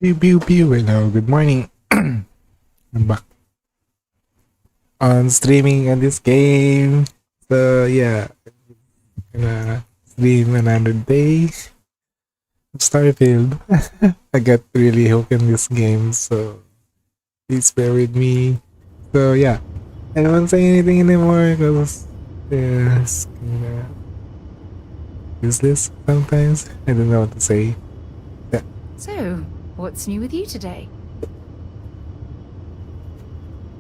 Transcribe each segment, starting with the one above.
Pew pew pew. Hello, good morning. I'm back on streaming on this game. So yeah, gonna stream another day of Starfield. I got really hooked in this game, so please bear with me. So yeah, I don't want to say anything anymore because it's kinda useless sometimes. I don't know what to say. Yeah. So, what's new with you today?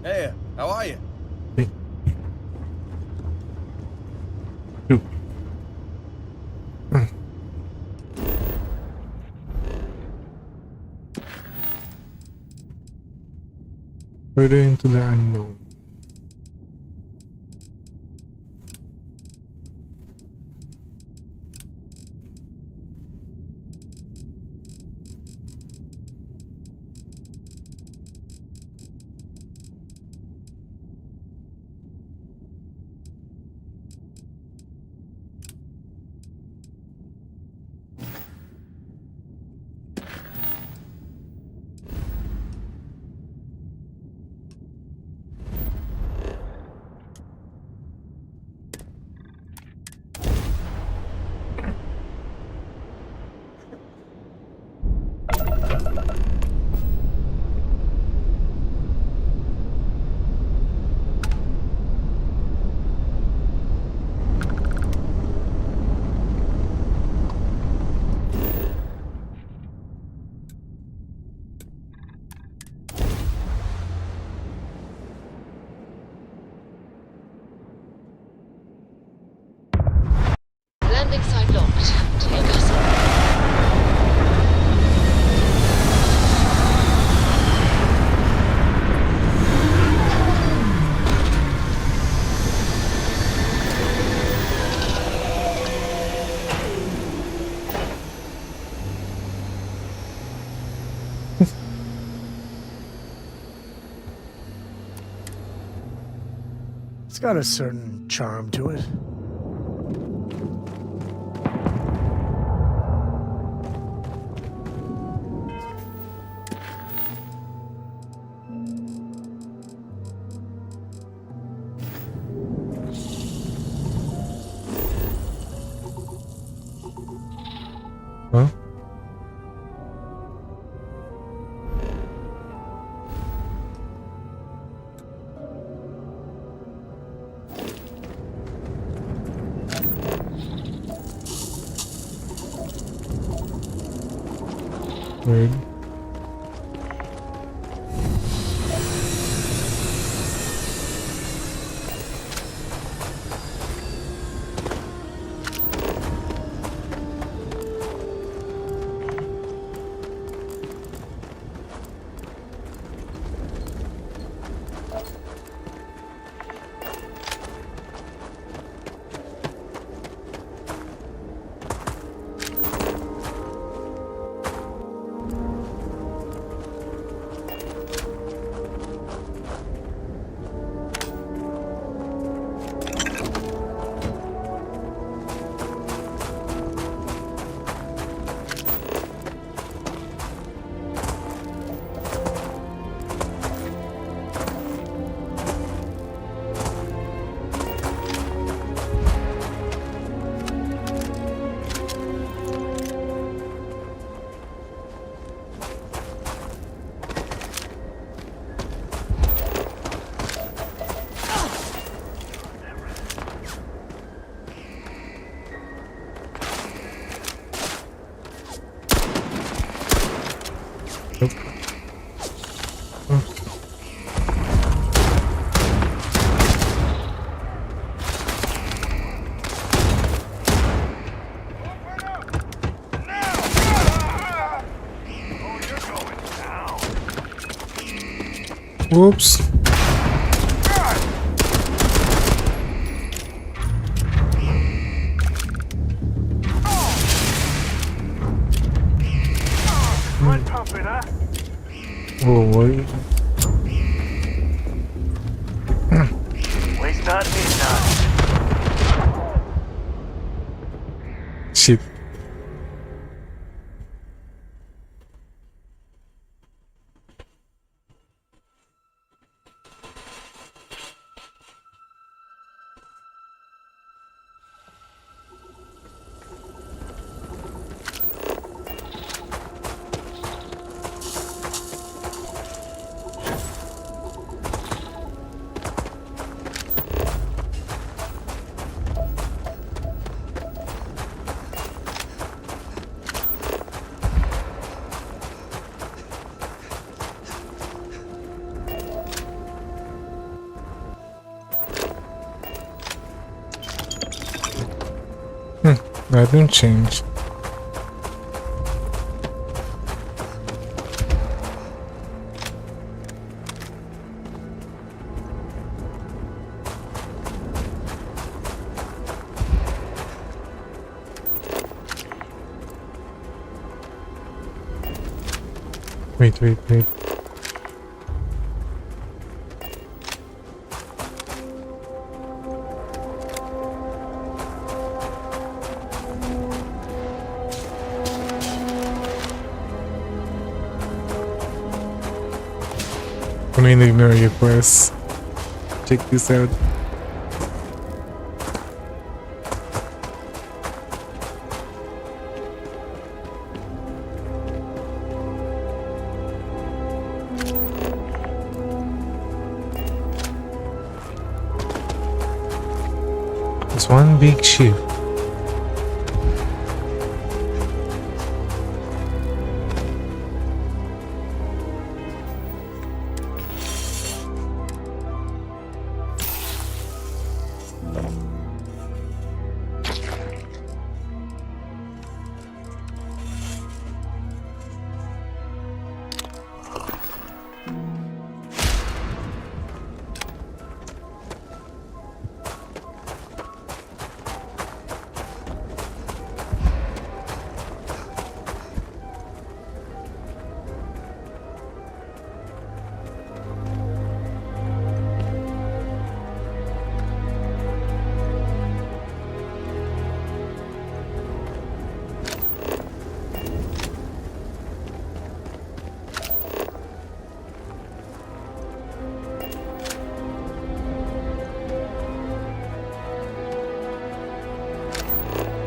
Hey, how are you? Further into the unknown. Landing site locked. To your vessel. It's got a certain charm to it. Huh? Weird. Nope. Whoops. Oh, boy. Waste not, need not. Shit. I don't change. Wait. I'm gonna ignore your quest. Check this out. It's one big ship.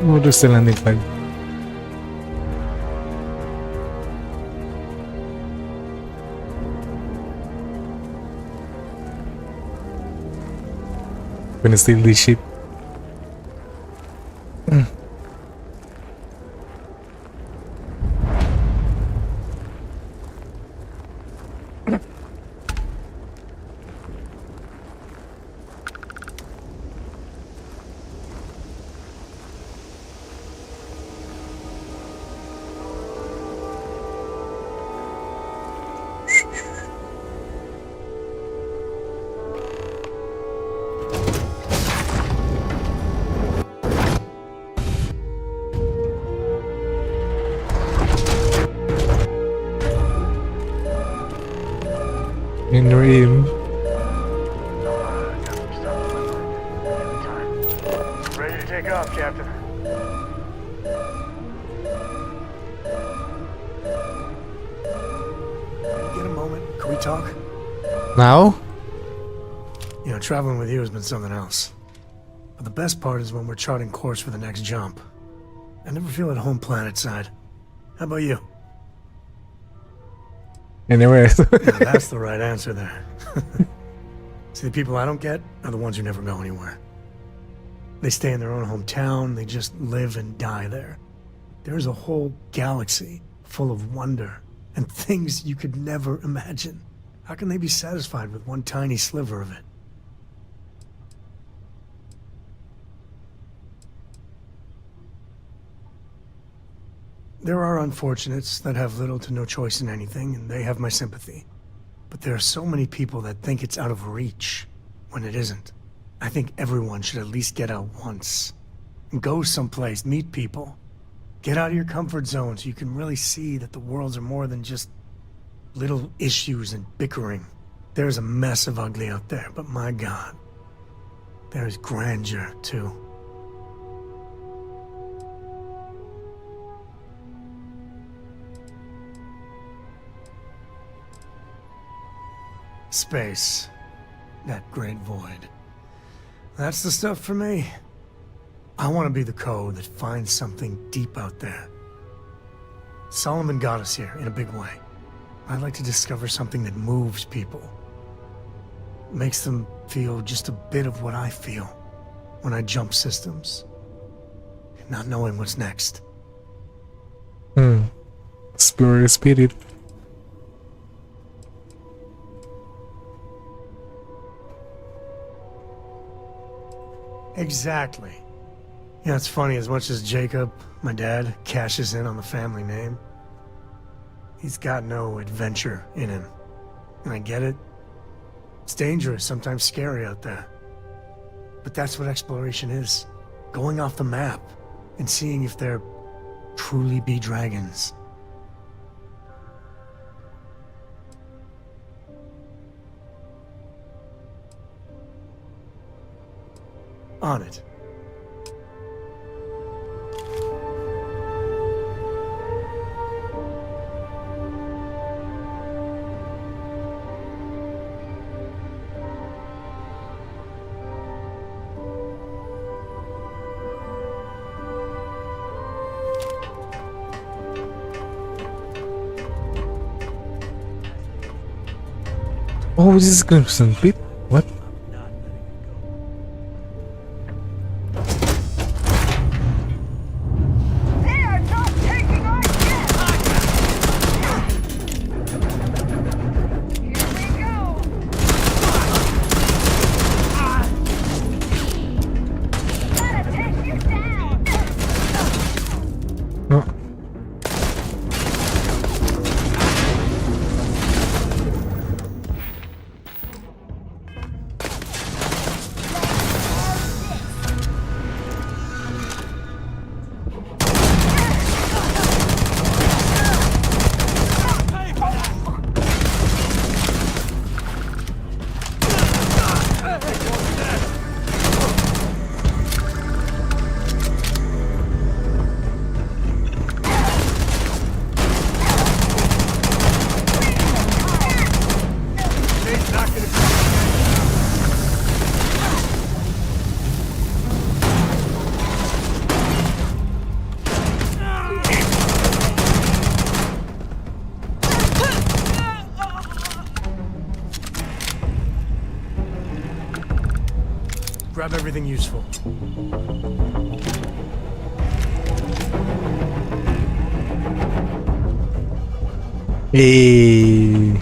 Oh, there's the landing flag. Gonna steal this ship. In Ream. Ready to take off, Captain. Get a moment. Can we talk? Now? You know, traveling with you has been something else. But the best part is when we're charting course for the next jump. I never feel at home planet side. How about you? Anywhere. Yeah, that's the right answer there. See, the people I don't get are the ones who never go anywhere. They stay in their own hometown, they just live and die there. There's a whole galaxy full of wonder and things you could never imagine. How can they be satisfied with one tiny sliver of it? There are unfortunates that have little to no choice in anything, and they have my sympathy. But there are so many people that think it's out of reach when it isn't. I think everyone should at least get out once. And go someplace, meet people. Get out of your comfort zone so you can really see that the worlds are more than just little issues and bickering. There's a mess of ugly out there, but my God, there's grandeur too. Space. That great void. That's the stuff for me. I want to be the code that finds something deep out there. Solomon got us here in a big way. I'd like to discover something that moves people. Makes them feel just a bit of what I feel when I jump systems. Not knowing what's next. Explorer spirit. Exactly. Yeah, it's funny. As much as Jacob, my dad, cashes in on the family name, he's got no adventure in him. And I get it. It's dangerous, sometimes scary out there. But that's what exploration is. Going off the map and seeing if there truly be dragons. On it. Oh, this is Crimson Pit? What? They are not taking our ship! Here we go! Gotta take you down! No. Grab everything useful. Hey.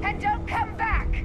And don't come back!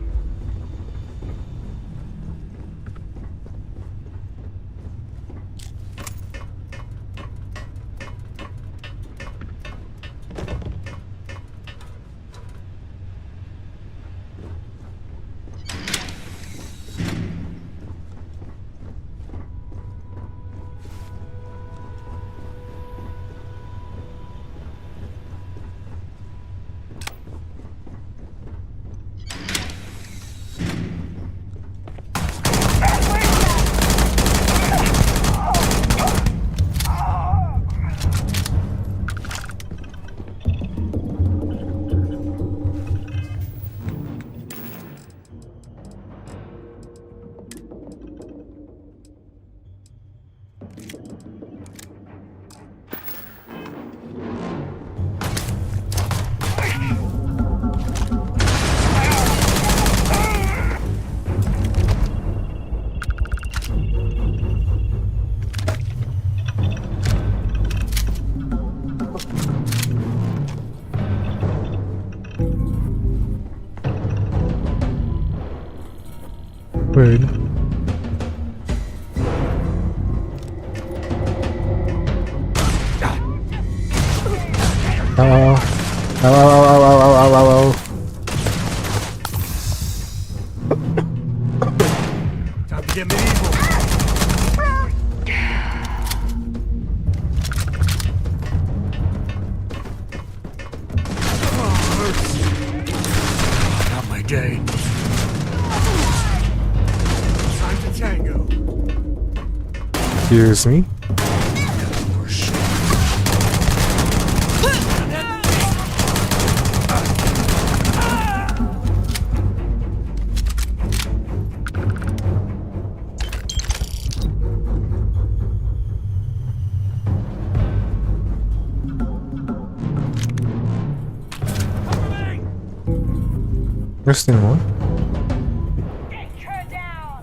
Bird. Ow, ow, ow, ow, ow, ow, ow, ow, ow, ow. Time to get medieval. Not my day. Time to tango. Excuse me? There's still more? Take her down!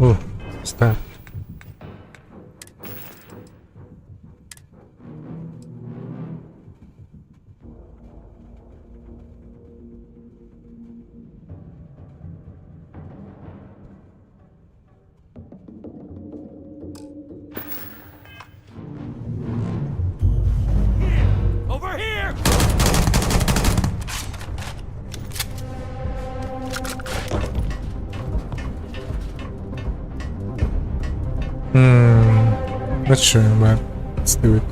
Oh, what's that? Over here! Not sure, but let's do it.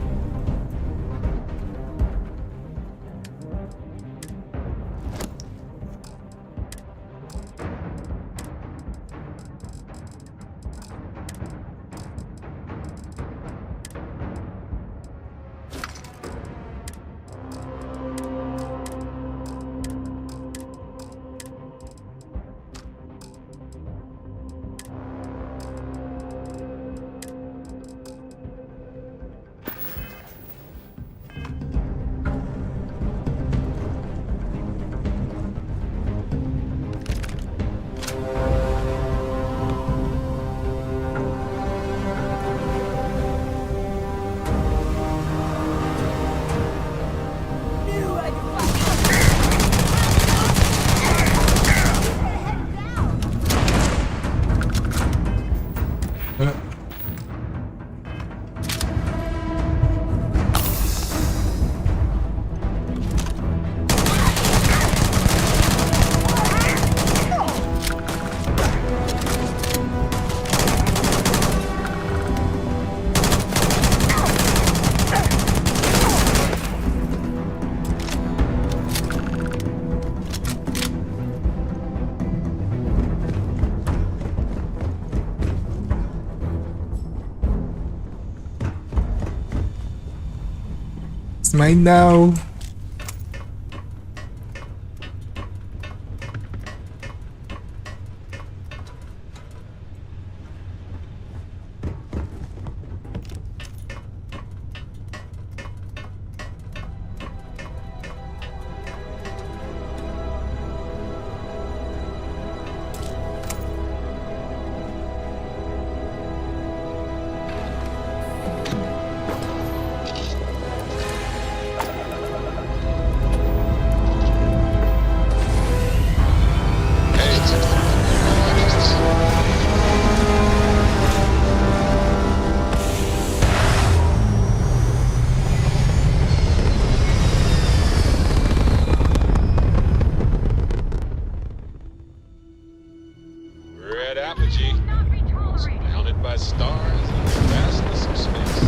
It's mine now. Red apogee, Not be tolerated! surrounded by stars and the vastness of space.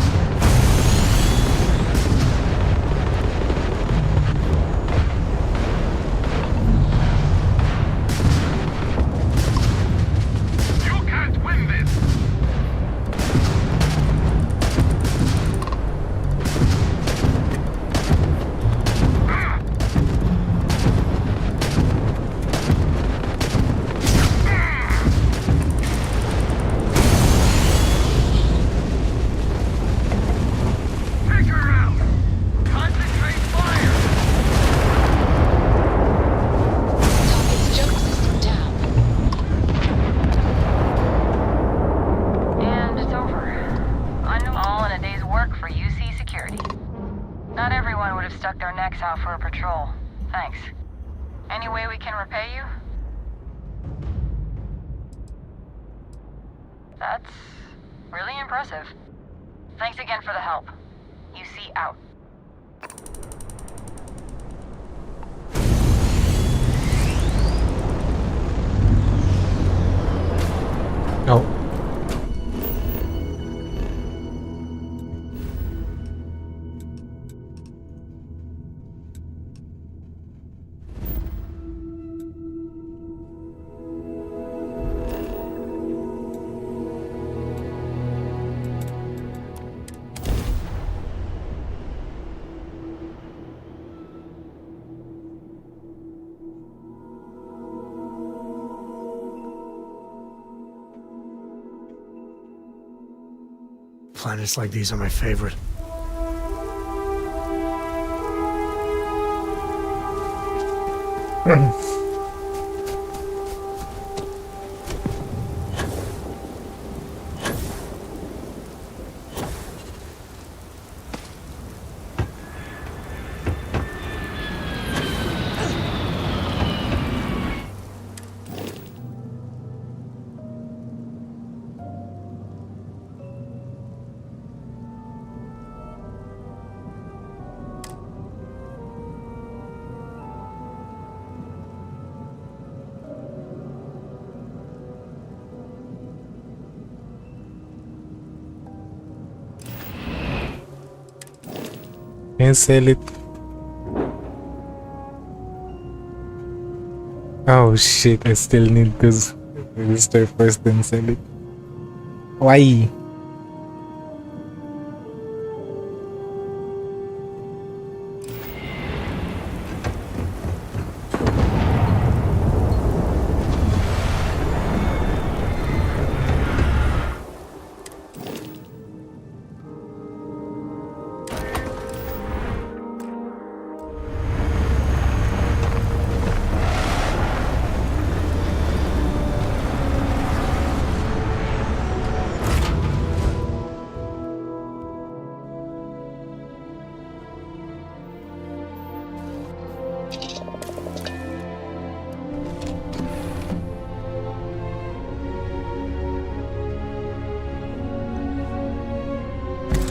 You can't win this! Take her out! Concentrate fire! Target's jump system down. And it's over. I know all in a day's work for UC security. Not everyone would have stuck their necks out for a patrol. Thanks. Any way we can repay you? That's really impressive. Thanks again for the help. UC out. Oh. Planets like these are my favorite. Can sell it. Oh shit, I still need to register first then sell it. Why?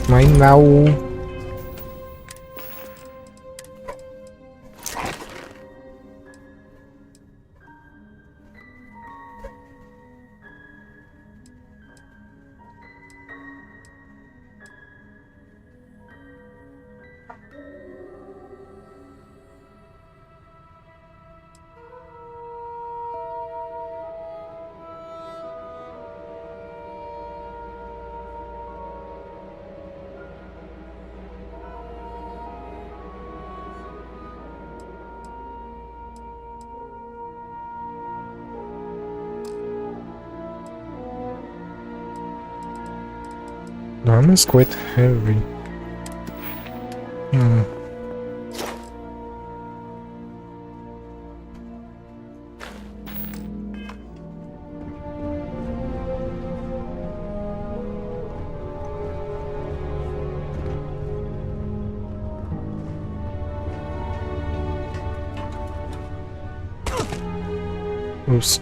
Mine now. The arm is quite heavy. Oops.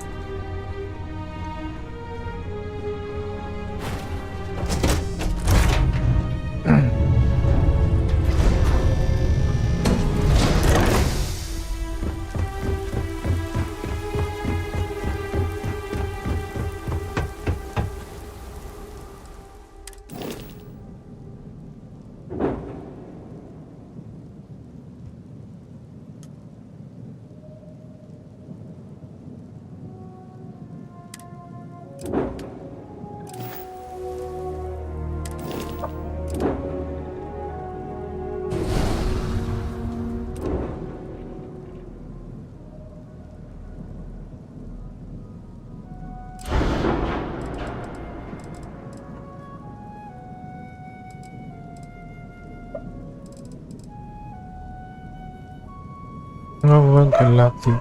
Oh, galactic.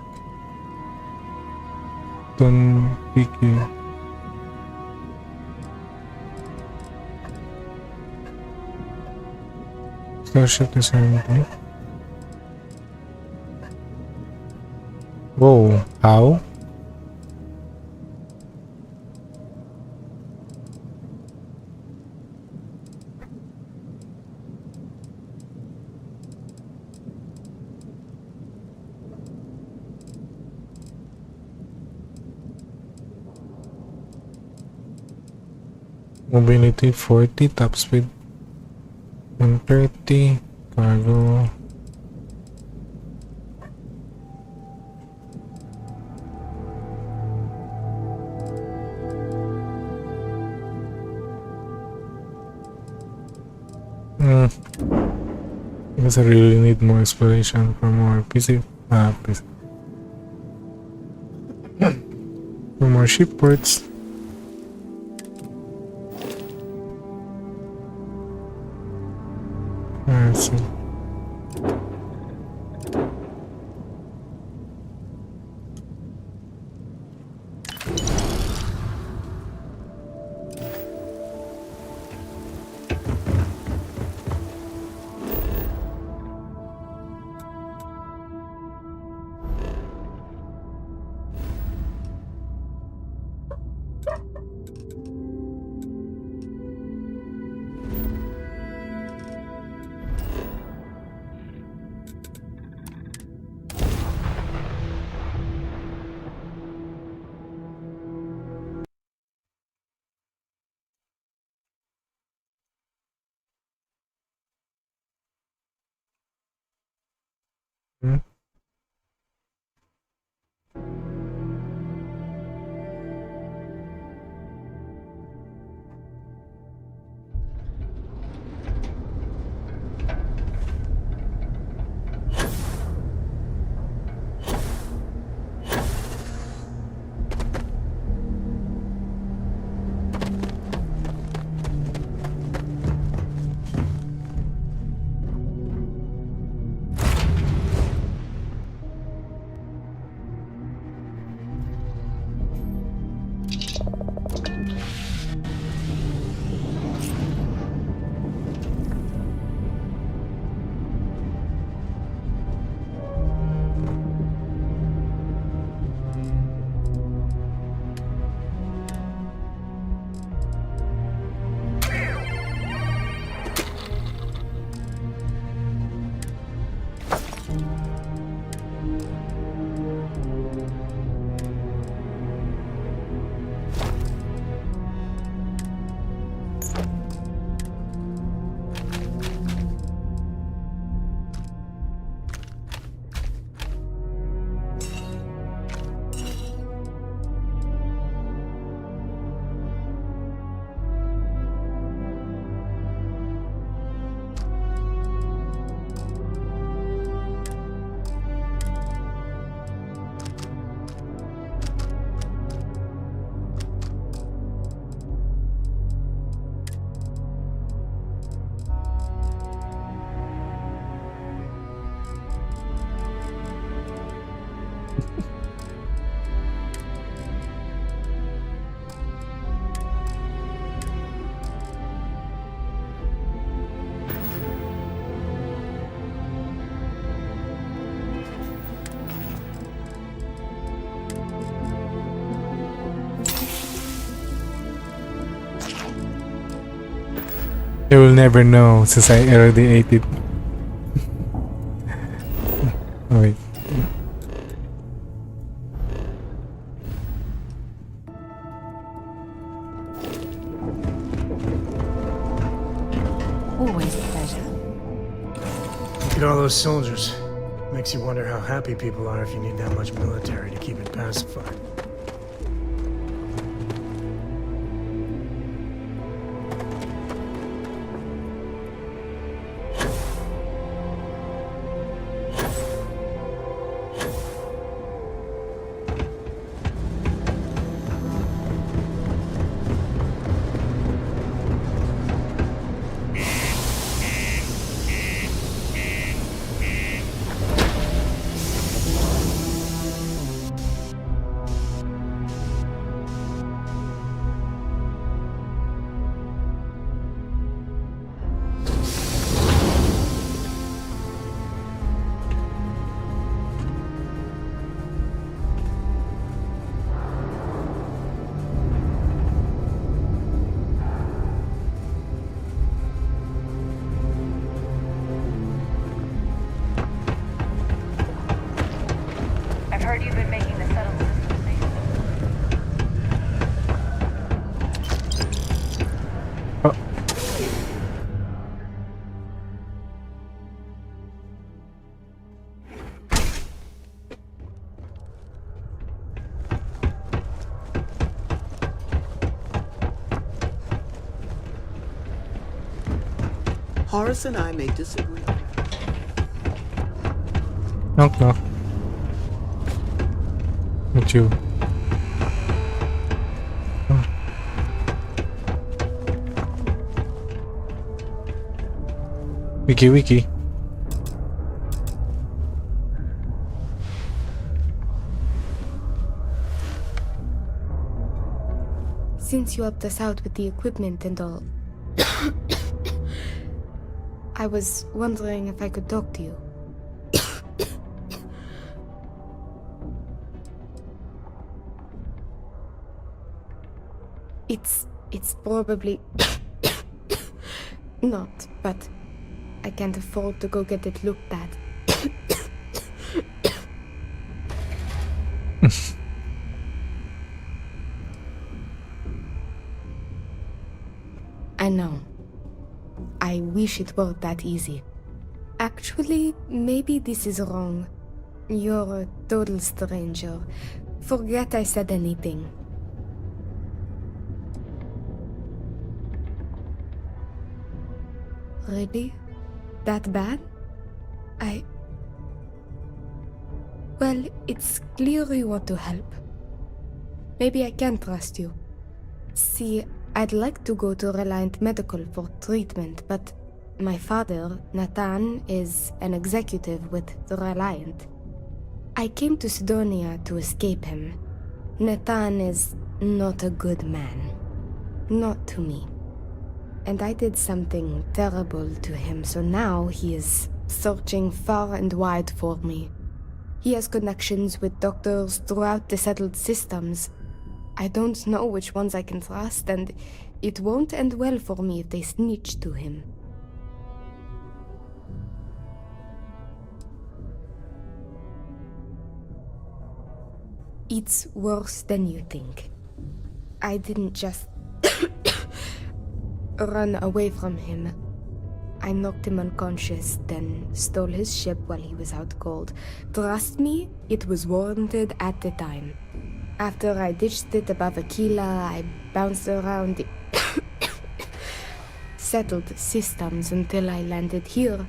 Don't pick you. Starship is empty. Whoa, how? Mobility 40, top speed 130, cargo. I guess I really need more exploration for more PC. For more ship ports. So, hmm. They will never know since I already ate it. Oh, wait. Always a pleasure. Look at all those soldiers. Makes you wonder how happy people are if you need that much military to keep it pacified. I've heard you've been making the subtle system safe. Oh. Horace and I may disagree. Knock knock. Not you. Oh. Wiki. Since you helped us out with the equipment and all, I was wondering if I could talk to you. It's probably not, but I can't afford to go get it looked at. I know. I wish it were that easy. Actually, maybe this is wrong. You're a total stranger. Forget I said anything. Really? That bad? Well, it's clear you want to help. Maybe I can trust you. See, I'd like to go to Reliant Medical for treatment, but my father, Nathan, is an executive with the Reliant. I came to Sidonia to escape him. Nathan is not a good man. Not to me. And I did something terrible to him, so now he is searching far and wide for me. He has connections with doctors throughout the settled systems. I don't know which ones I can trust, and it won't end well for me if they snitch to him. It's worse than you think. I didn't just run away from him. I knocked him unconscious, then stole his ship while he was out cold. Trust me, it was warranted at the time. After I ditched it above Aquila, I bounced around the settled systems until I landed here.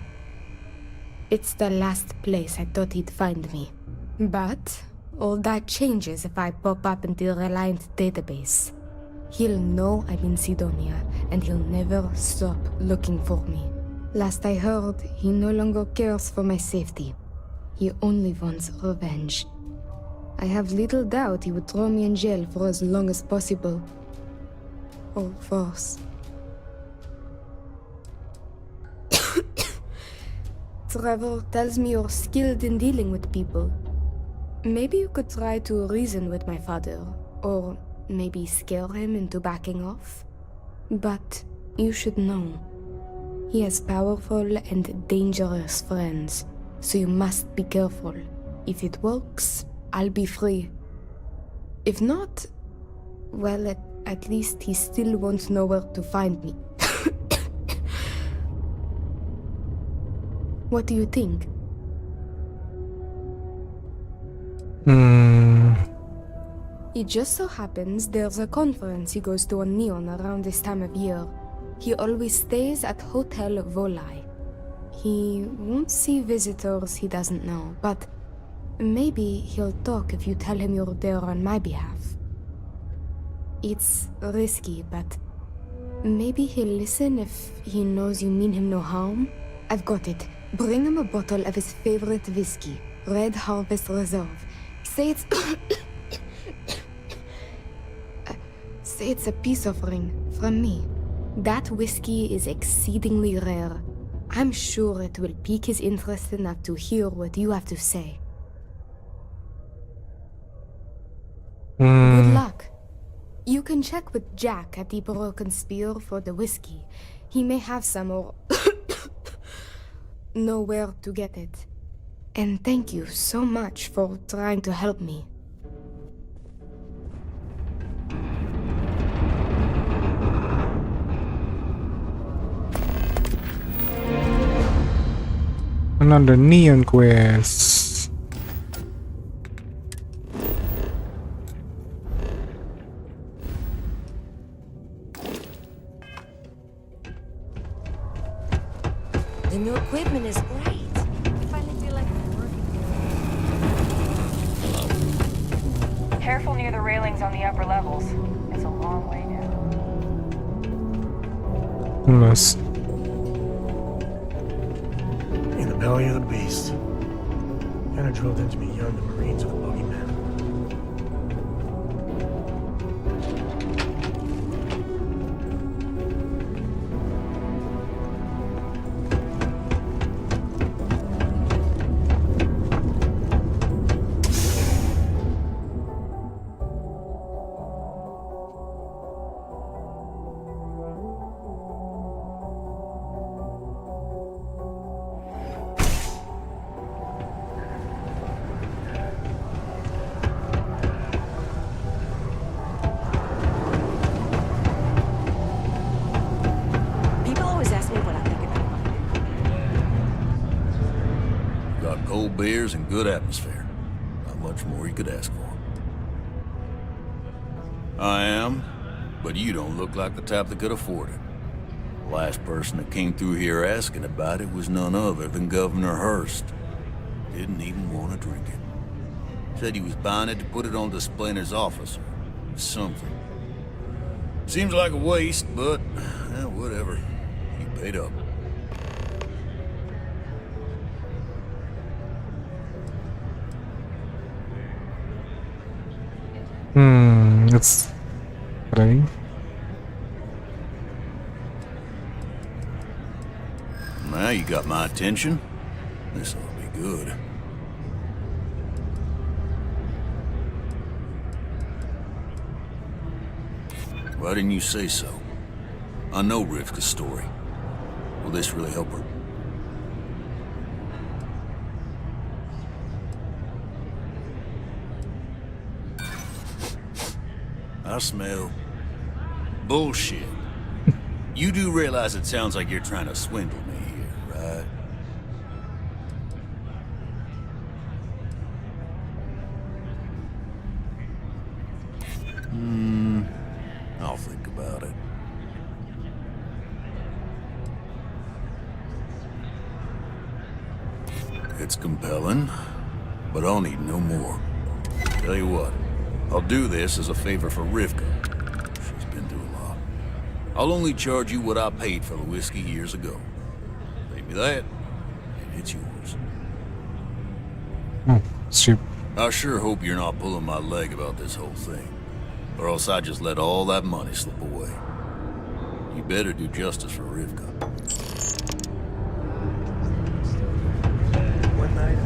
It's the last place I thought he'd find me. But all that changes if I pop up in the Reliant database. He'll know I'm in Sidonia, and he'll never stop looking for me. Last I heard, he no longer cares for my safety. He only wants revenge. I have little doubt he would throw me in jail for as long as possible. Or worse. Trevor tells me you're skilled in dealing with people. Maybe you could try to reason with my father, or maybe scare him into backing off. But you should know, he has powerful and dangerous friends, so you must be careful. If it works, I'll be free. If not, well, at least he still won't know where to find me. What do you think? It just so happens there's a conference he goes to on Neon around this time of year. He always stays at Hotel Volai. He won't see visitors he doesn't know, but maybe he'll talk if you tell him you're there on my behalf. It's risky, but maybe he'll listen if he knows you mean him no harm. I've got it. Bring him a bottle of his favorite whiskey, Red Harvest Reserve. Say it's... Say it's a peace offering from me. That whiskey is exceedingly rare. I'm sure it will pique his interest enough to hear what you have to say. Good luck. You can check with Jack at the Broken Spear for the whiskey. He may have some or know where to get it. And thank you so much for trying to help me. Another neon quest. The new equipment is great. I finally feel like I'm working. Careful near the railings on the upper levels. It's a long way down. Unless belly of the beast. Kinda drilled into me young the Marines are the bogeyman. People always ask me what I think about life. Got cold beers and good atmosphere. Not much more you could ask for. I am, but you don't look like the type that could afford it. The last person that came through here asking about it was none other than Governor Hurst. Didn't even want to drink it. Said he was buying it to put it on display in his office or something. Seems like a waste, but whatever. He paid up. It's right. Now you got my attention. This ought to be good. Why didn't you say so? I know Rivka's story. Will this really help her? I smell bullshit. You do realize it sounds like you're trying to swindle me here, right? I'll think about it. It's compelling, but I'll need no more. Tell you what, I'll do this as a favor for Rivka. She's been through a lot. I'll only charge you what I paid for the whiskey years ago. Pay me that, and it's yours. Cheap. I sure hope you're not pulling my leg about this whole thing, or else I just let all that money slip away. You better do justice for Rivka. One night.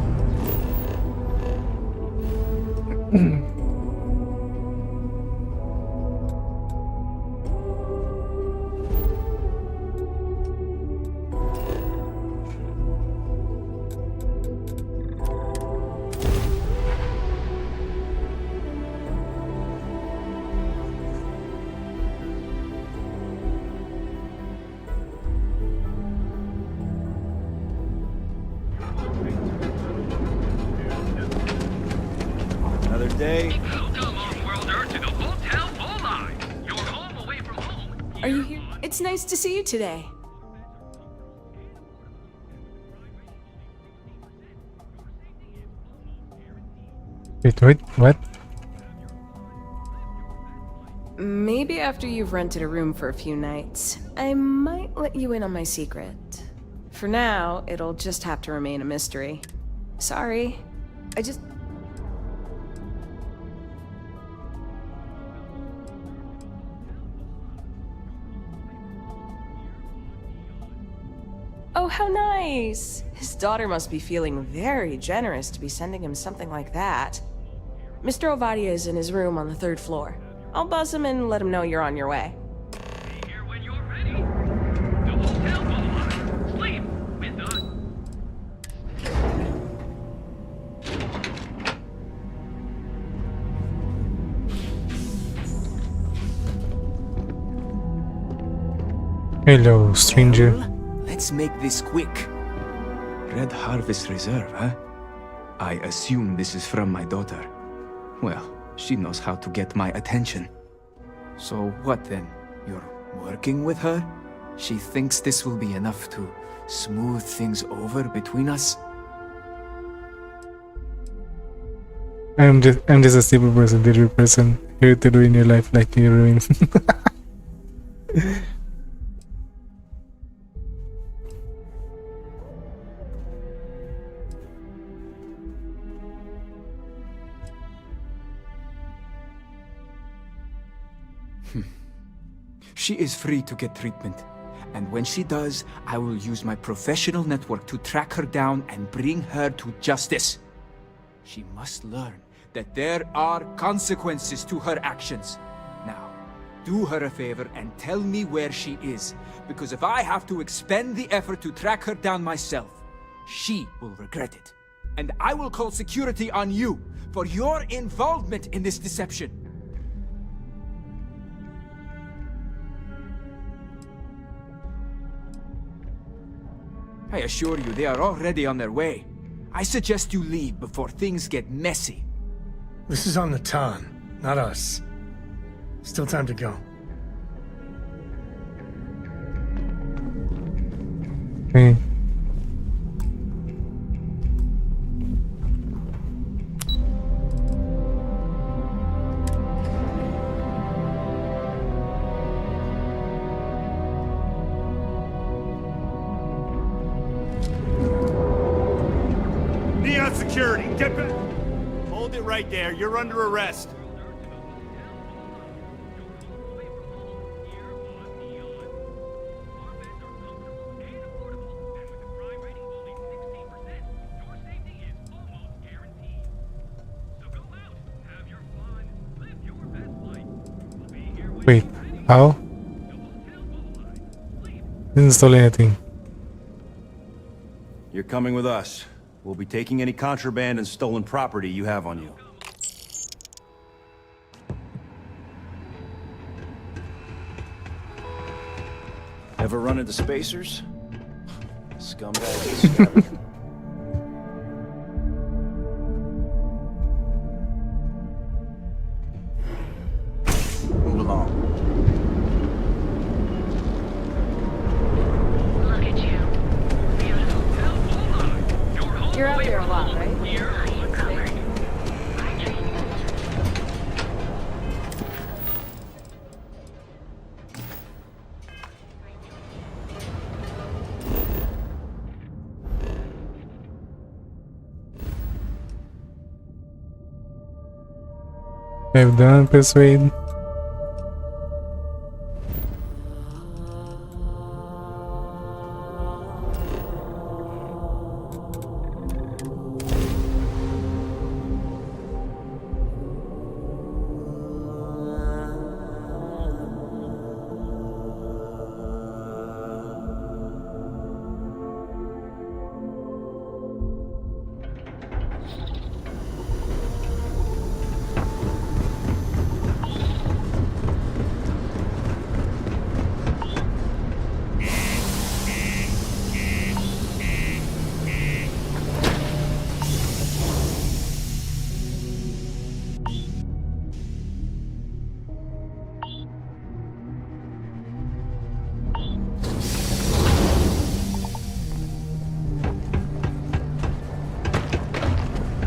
Another day. Welcome on Worlder to the Hotel Volai. Your home away from home. Are you here? It's nice to see you today. Wait, what? Maybe after you've rented a room for a few nights, I might let you in on my secret. For now, it'll just have to remain a mystery. Sorry. I just... Oh, how nice! His daughter must be feeling very generous to be sending him something like that. Mr. Ovadia is in his room on the 3rd floor. I'll buzz him and let him know you're on your way. Be here when you're ready. The Hotel Volai. Sleep with us. Hello, stranger. Let's make this quick. Red Harvest Reserve, huh? I assume this is from my daughter. Well, she knows how to get my attention. So what then? You're working with her? She thinks this will be enough to smooth things over between us? I'm just a simple person, little person, here to ruin your life like you ruin. She is free to get treatment. And when she does, I will use my professional network to track her down and bring her to justice. She must learn that there are consequences to her actions. Now, do her a favor and tell me where she is, because if I have to expend the effort to track her down myself, she will regret it. And I will call security on you for your involvement in this deception. I assure you, they are already on their way. I suggest you leave before things get messy. This is on the Tan, not us. Still time to go. Hey. Neon security, get back! Hold it right there, you're under arrest. Wait, how? Didn't install anything. You're coming with us. We'll be taking any contraband and stolen property you have on you. Ever run into spacers? Scumbags. Scavenger. Move along. Look at you. Beautiful. You're out there a lot, right? You're covered. I've done persuade.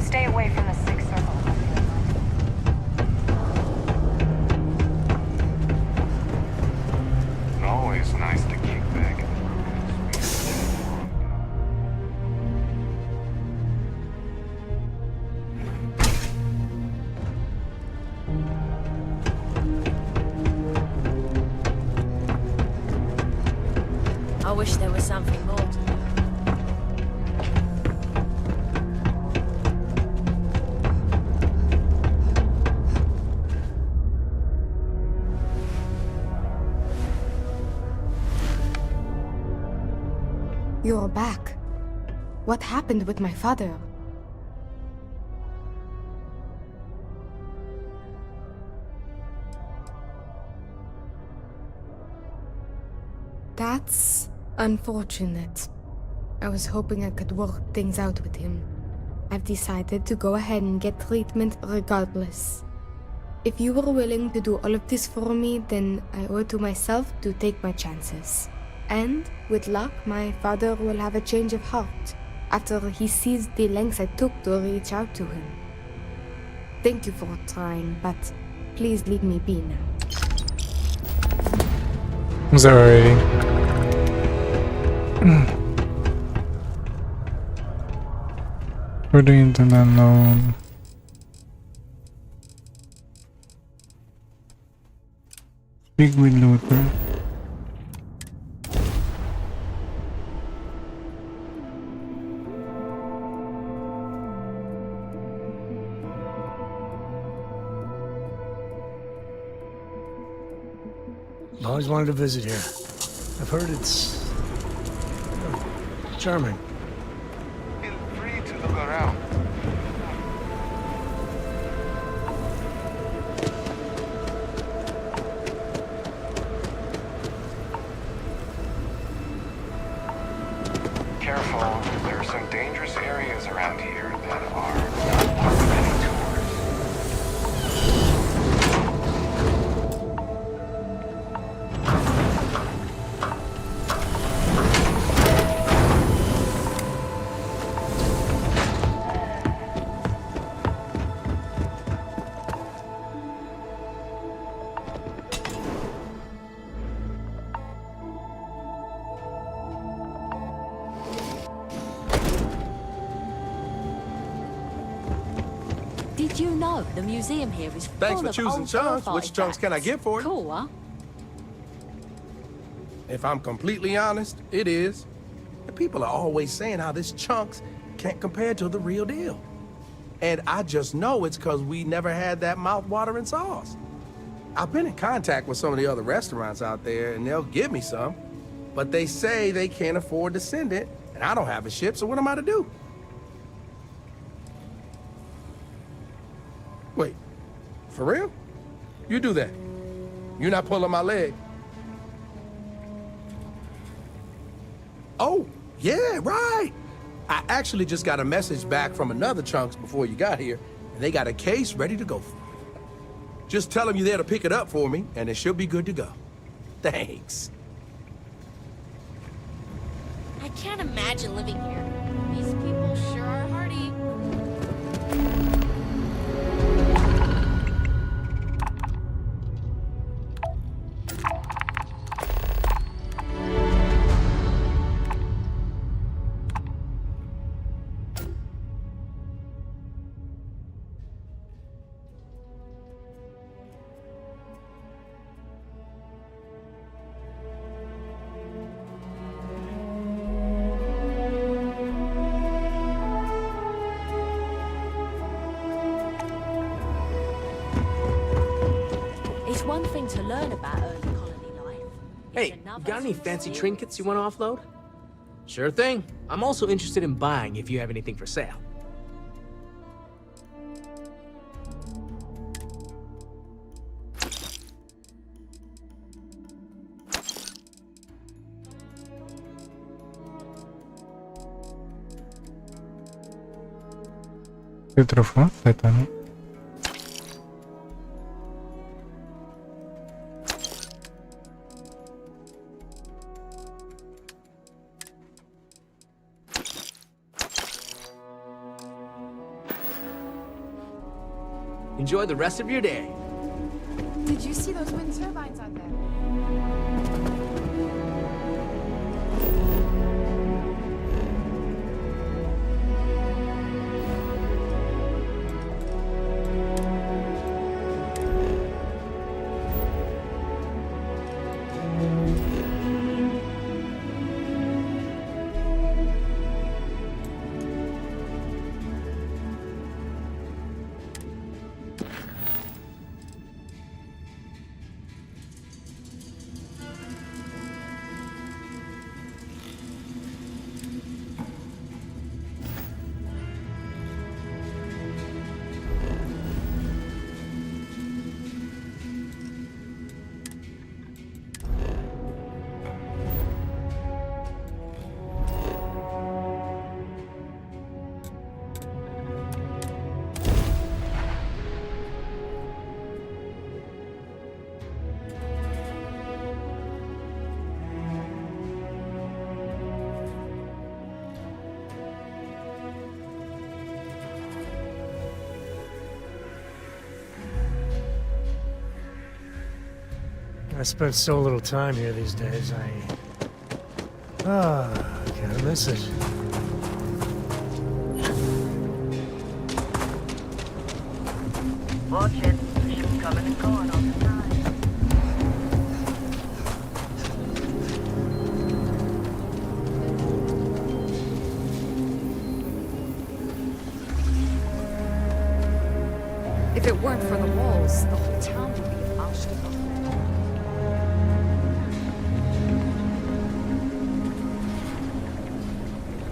Stay away from the sixth circle. Always nice to kick back. I wish there was something more. You're back. What happened with my father? That's unfortunate. I was hoping I could work things out with him. I've decided to go ahead and get treatment regardless. If you were willing to do all of this for me, then I owe it to myself to take my chances. And, with luck, my father will have a change of heart after he sees the lengths I took to reach out to him. Thank you for trying, but please leave me be now. I'm sorry. We're doing it unknown. Big win looter. I've always wanted to visit here. I've heard it's charming. Feel free to look around. Careful, there are some dangerous areas around here that are not part of any tours. Did you know the museum here is Thanks full for of choosing old chunks. firefighting Which chunks can I facts? get for you? Cool, huh? If I'm completely honest, it is. The people are always saying how this chunks can't compare to the real deal. And I just know it's because we never had that mouth-watering sauce. I've been in contact with some of the other restaurants out there, and they'll give me some. But they say they can't afford to send it, and I don't have a ship, so what am I to do? Wait, for real? You do that? You're not pulling my leg? Oh, yeah, right. I actually just got a message back from another Chunks before you got here, and they got a case ready to go for me. Just tell them you're there to pick it up for me, and it should be good to go. Thanks. I can't imagine living here. These people sure are hardy. It's one thing to learn about early colony life. Hey, you got any fancy trinkets you want to offload? Sure thing. I'm also interested in buying if you have anything for sale. ¿Qué otro fue? Tétano. Enjoy the rest of your day. Did you see those wind turbines out there? I spent so little time here these days, kinda miss it. Watch it. Ships coming and going all the time. If it weren't for the walls, the whole town would be abolished.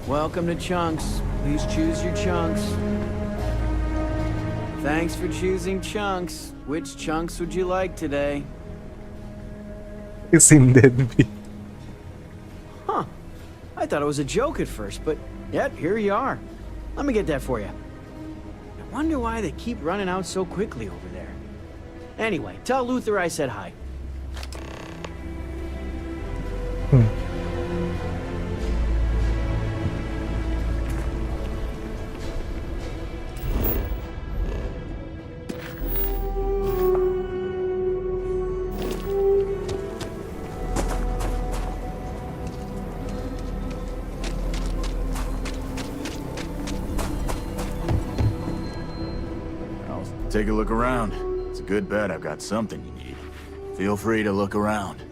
Welcome to Chunks. Please choose your chunks. Thanks for choosing Chunks. Which chunks would you like today? It's in Deadbeat. Huh. I thought it was a joke at first, but yet, here you are. Let me get that for you. I wonder why they keep running out so quickly over there. Anyway, tell Luther I said hi. Take a look around. It's a good bet I've got something you need. Feel free to look around.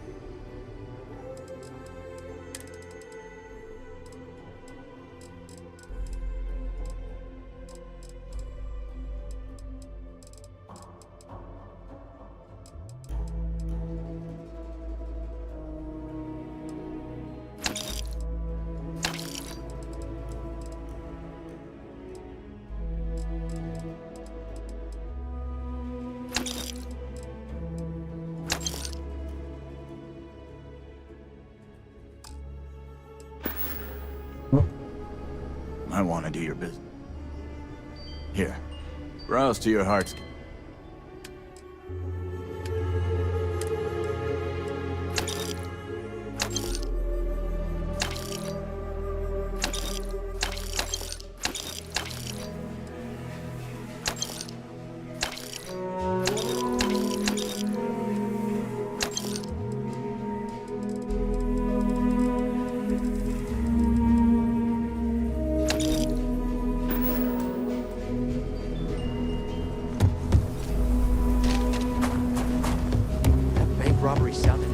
I want to do your business. Here, browse to your heart's content. Robbery sounded.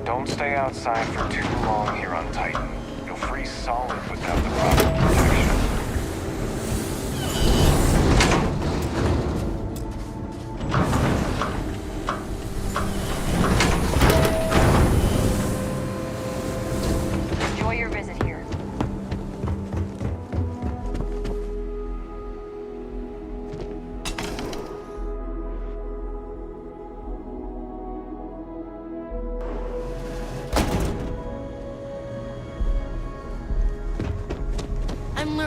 Don't stay outside for too long here on Titan. You'll freeze solid without the proper protection. Enjoy your visit here.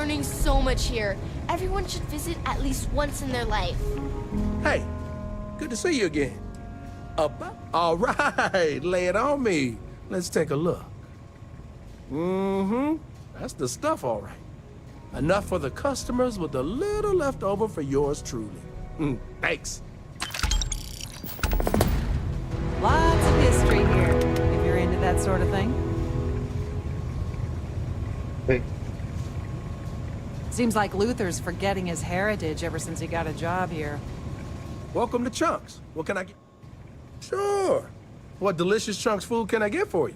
learning so much here. Everyone should visit at least once in their life. Hey, good to see you again. All right, lay it on me. Let's take a look. Mm-hmm. That's the stuff, all right. Enough for the customers with a little left over for yours truly. Thanks. Lots of history here, if you're into that sort of thing. Wait. Seems like Luther's forgetting his heritage ever since he got a job here. Welcome to Chunks. What can I get? Sure. What delicious Chunks food can I get for you?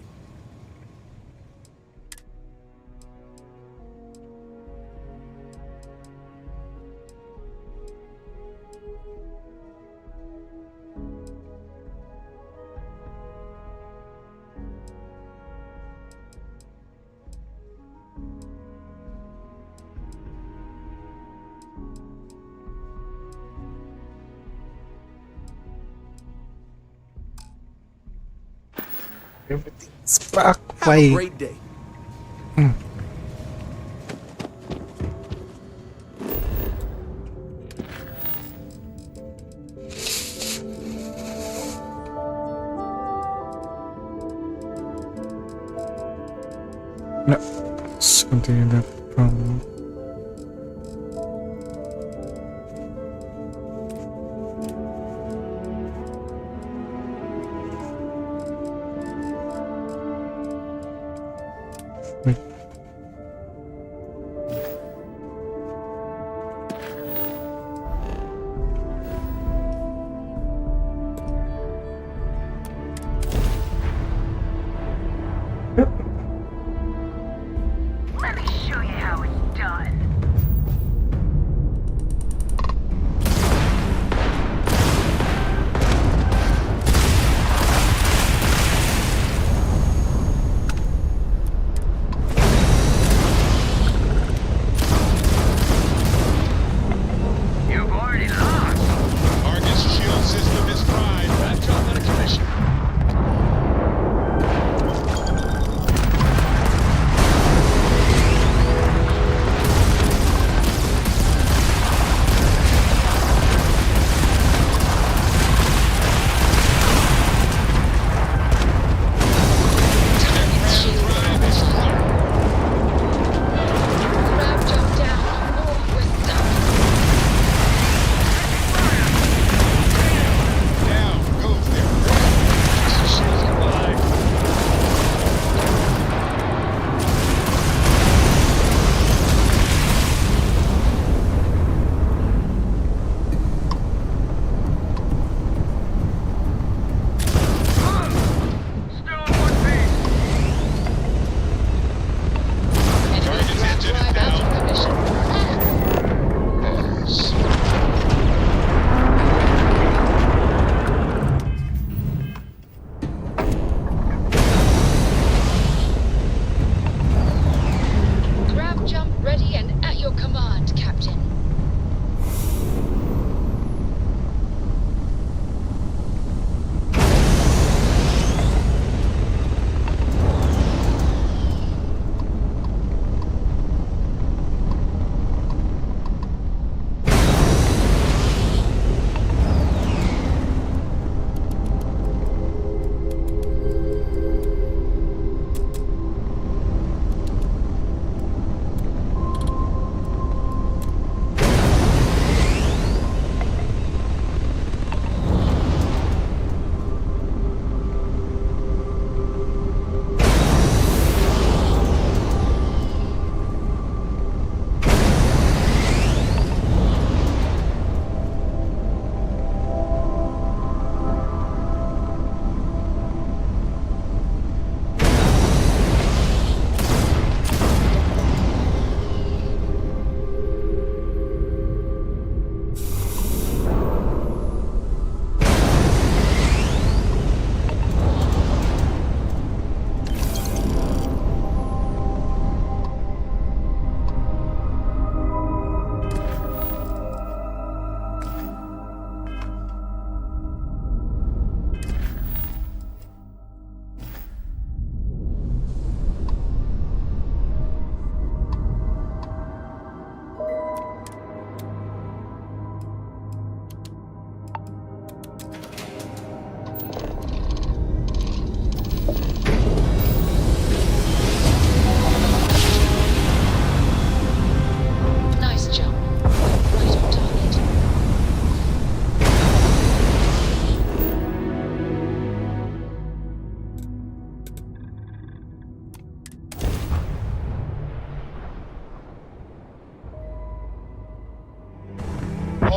Everything's back. Have a great day. No, let's continue that from. Wait. Let me show you how it's done.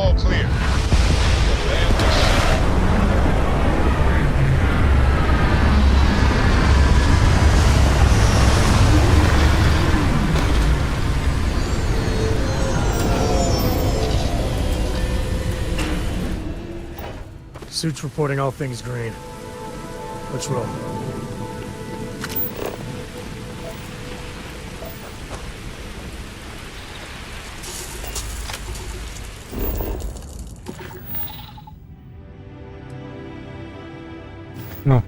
All clear. Land is set. Suits reporting all things green. Let's roll. No.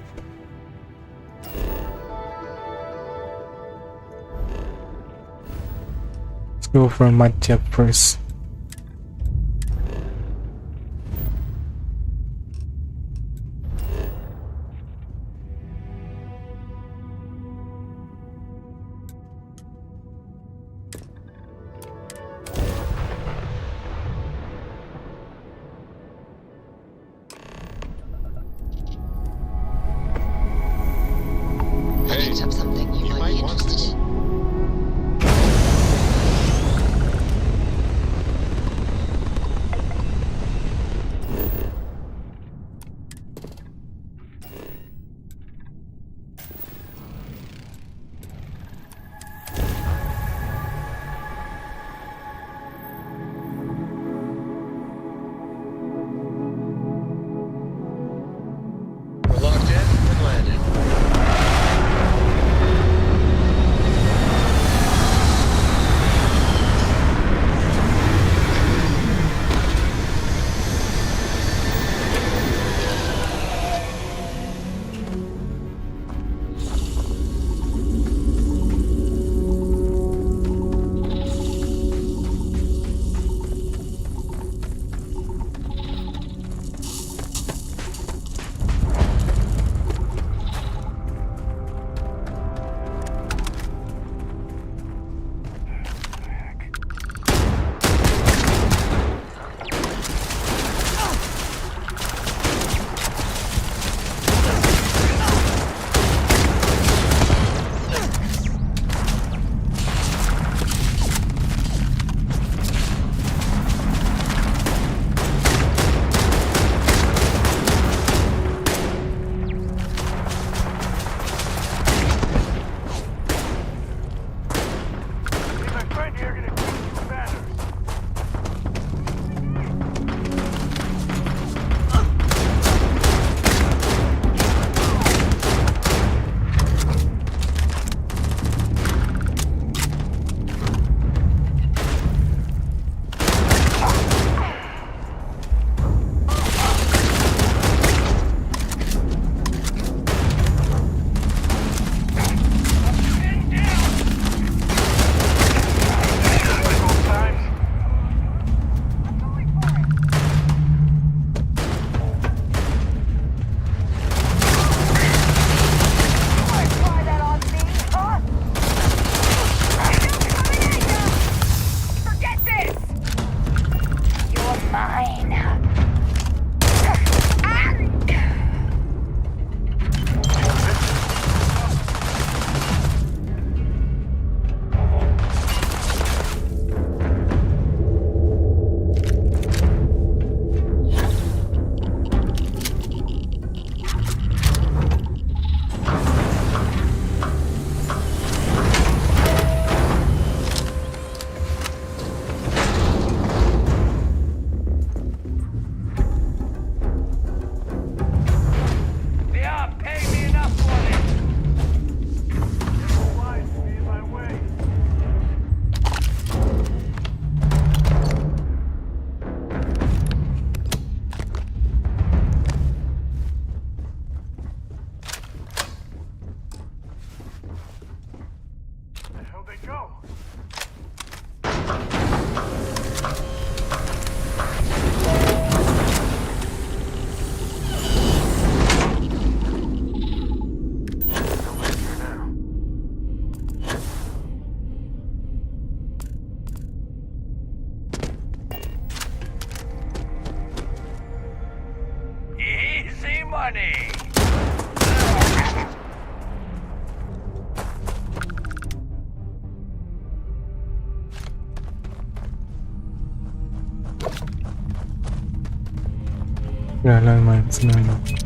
Let's go for mud check first. Hey, Up something you might be want interested this. in. We're locked in and landed. Yeah, landmines, no.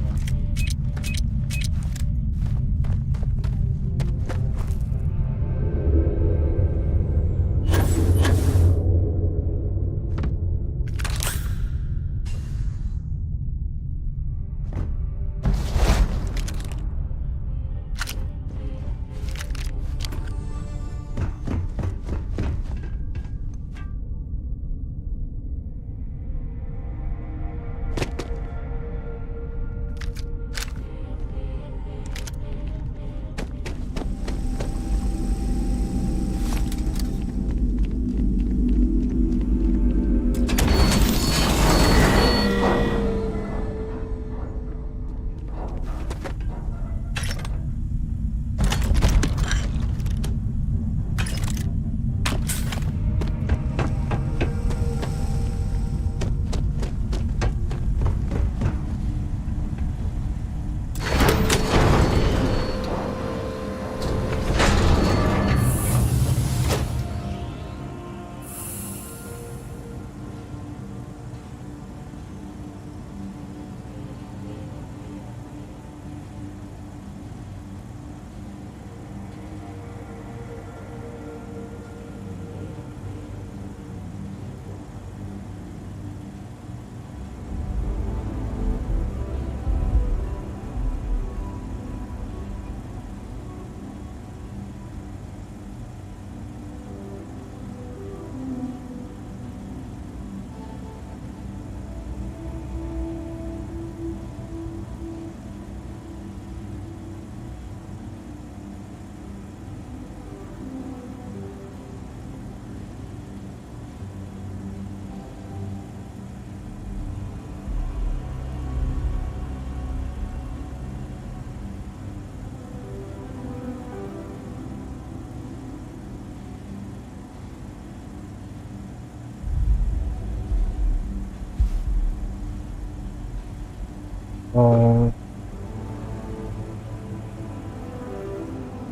Oh.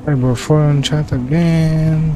Cyber 4 on chat again.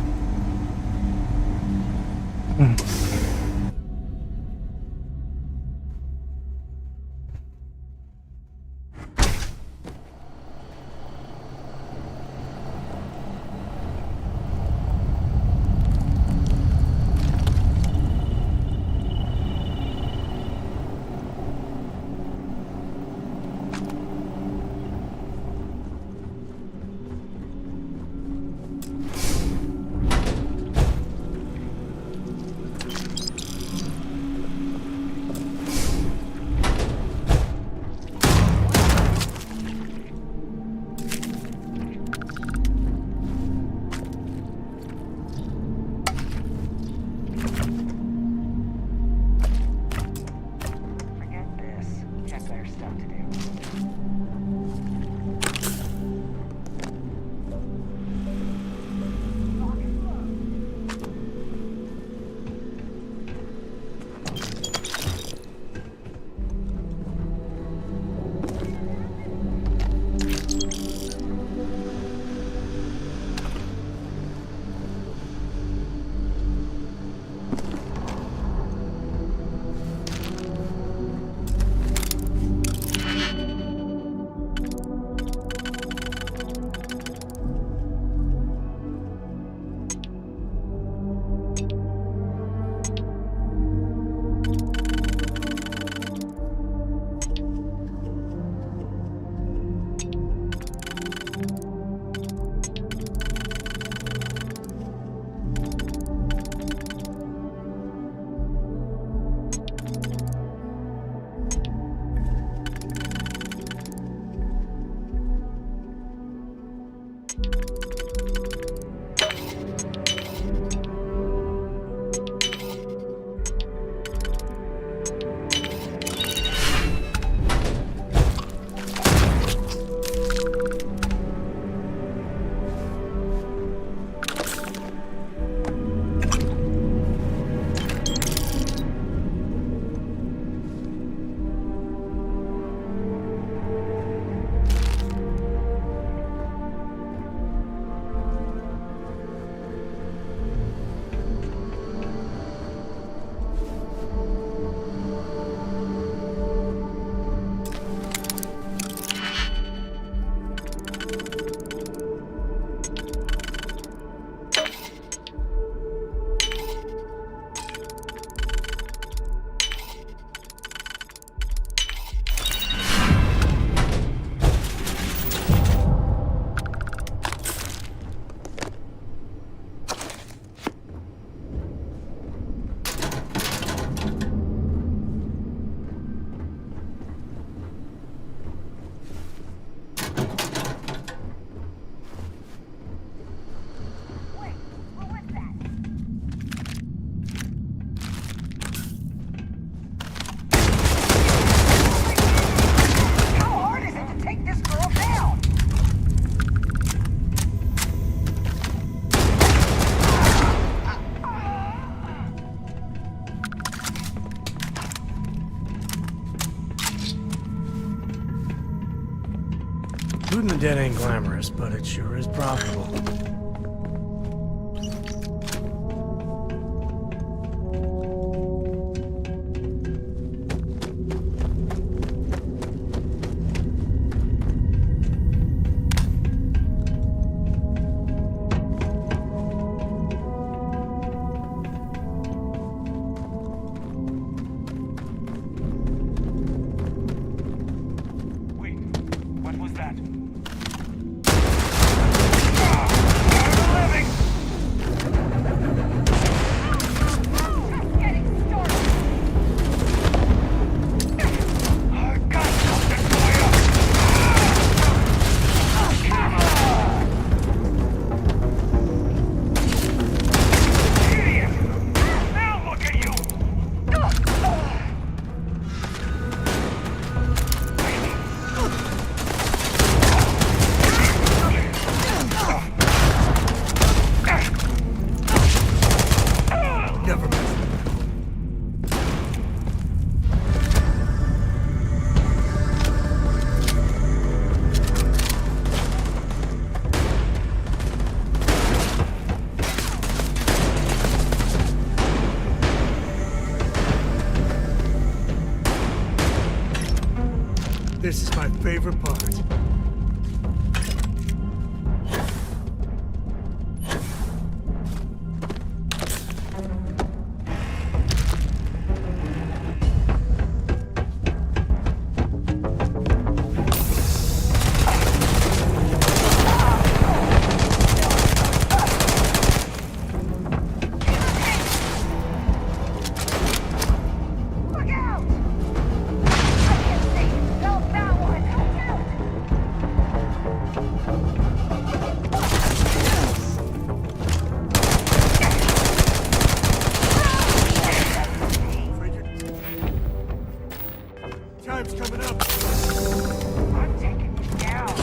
Shooting the dead ain't glamorous, but it sure is profitable. What was that? This is my favorite part. Time's coming up. I'm taking you down.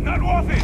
Not worth it!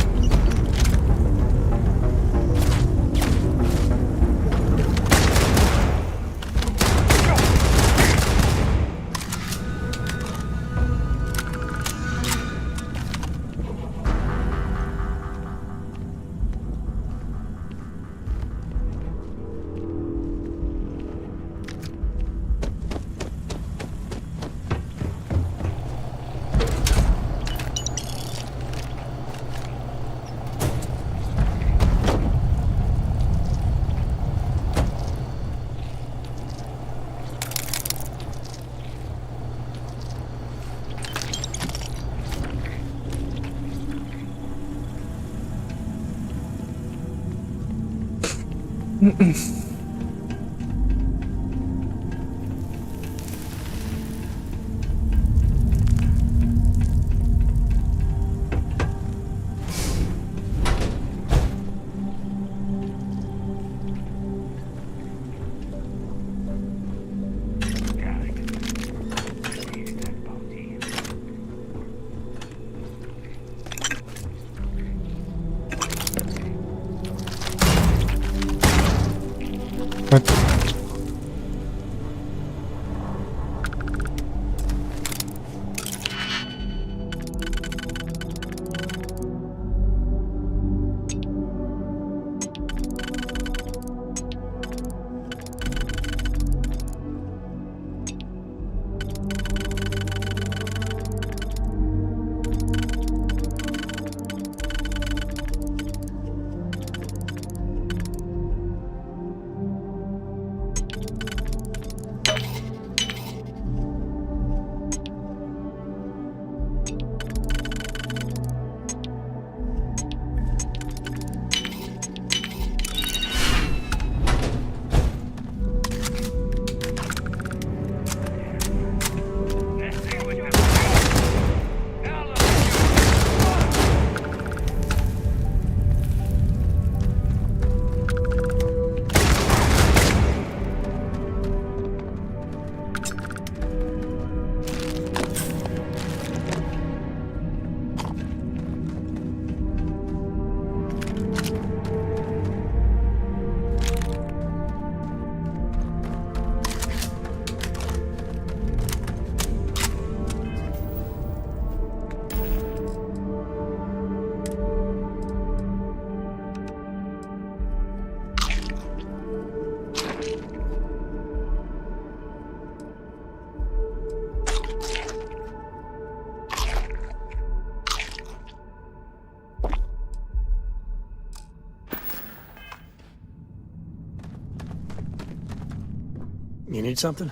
You need something?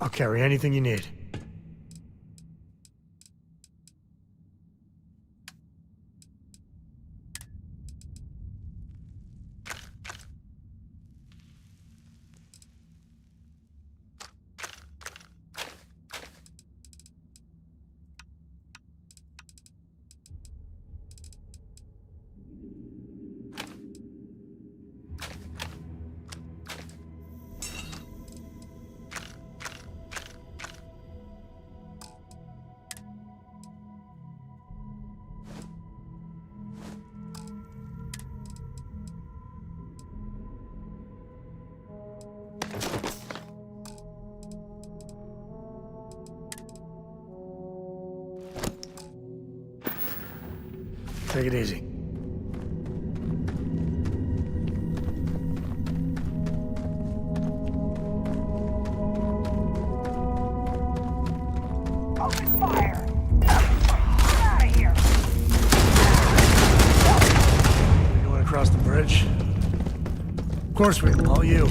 I'll carry anything you need. Take it easy. Open fire! Get out of here! You want to cross the bridge? Of course we will. All you.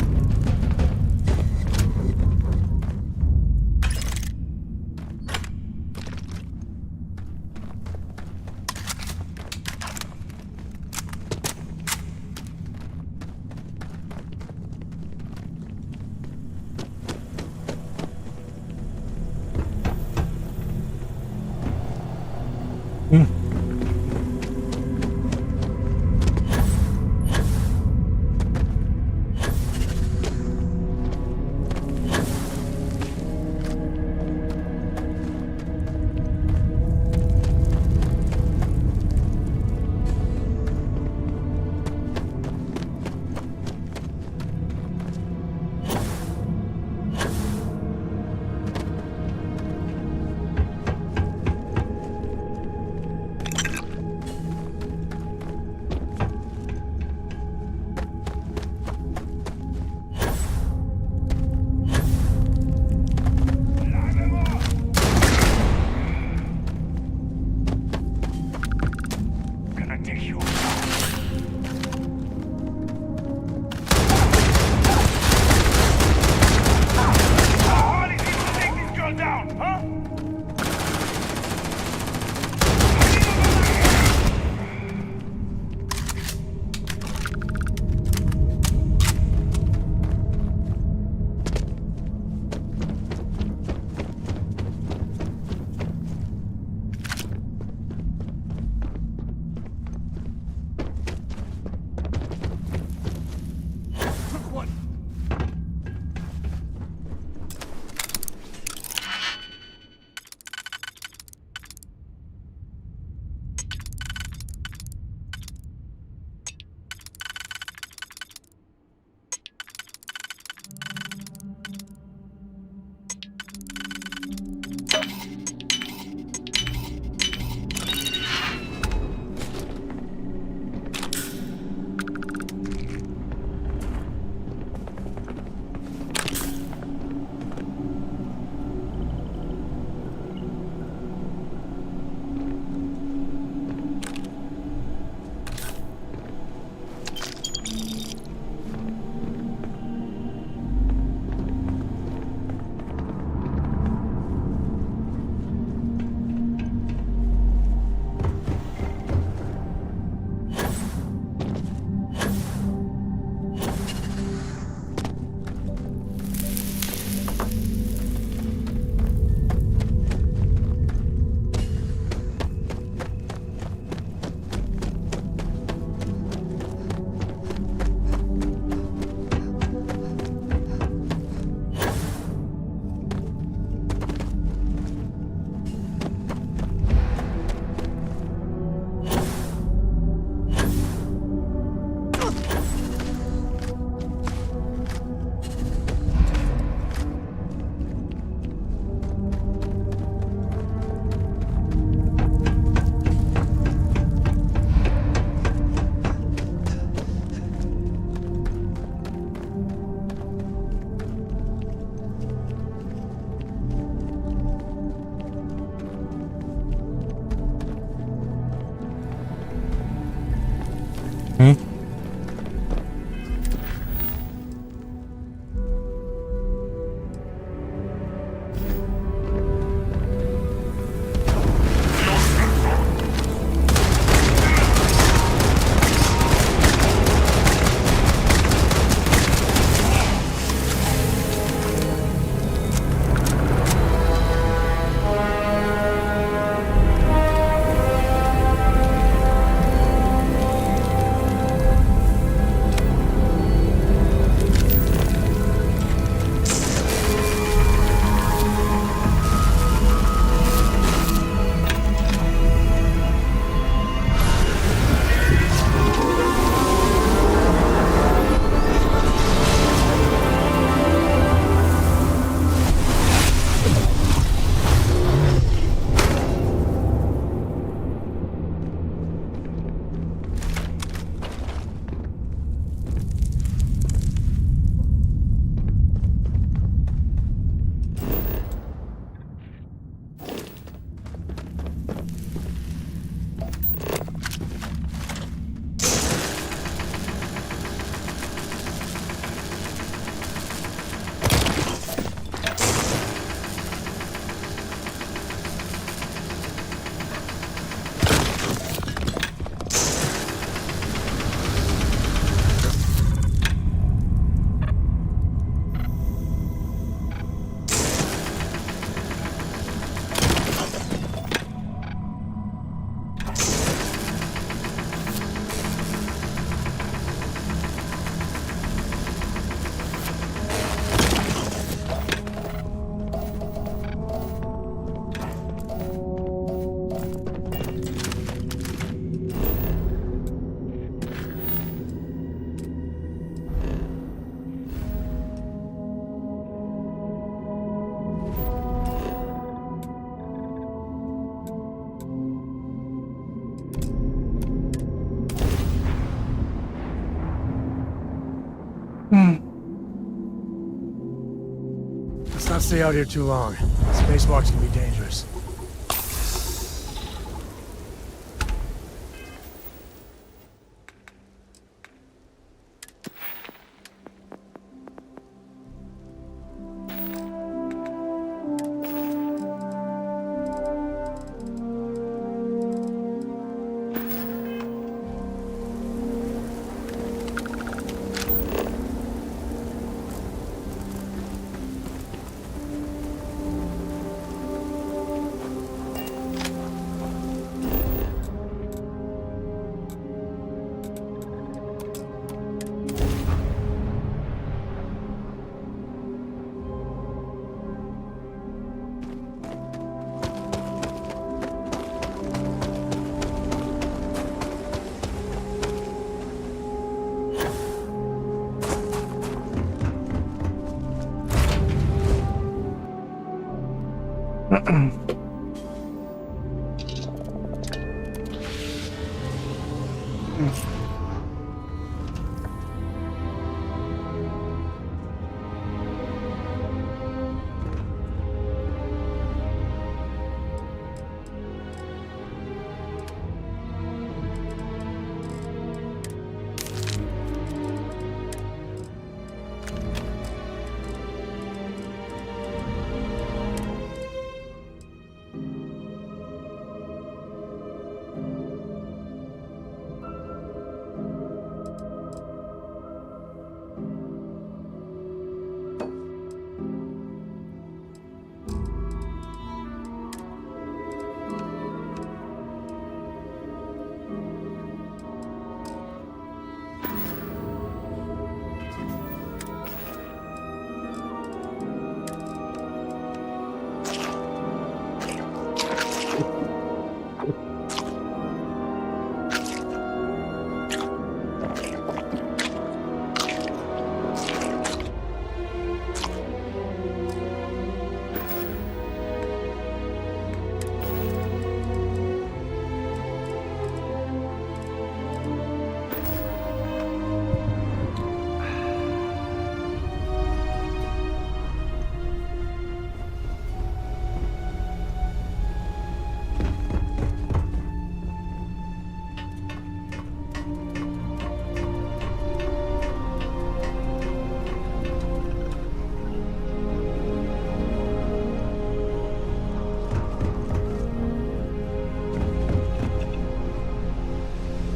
not stay out here too long. Spacewalks can be dangerous.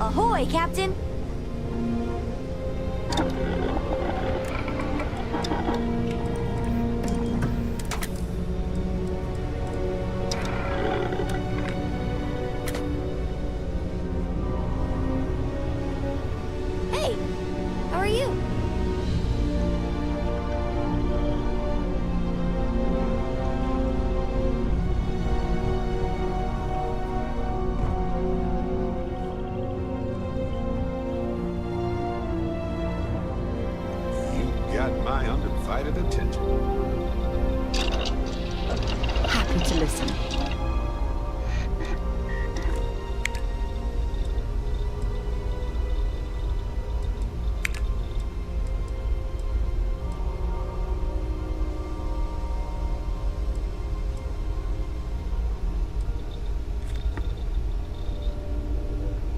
Ahoy, Captain! Hey! How are you? Got my undivided attention. Happy to listen.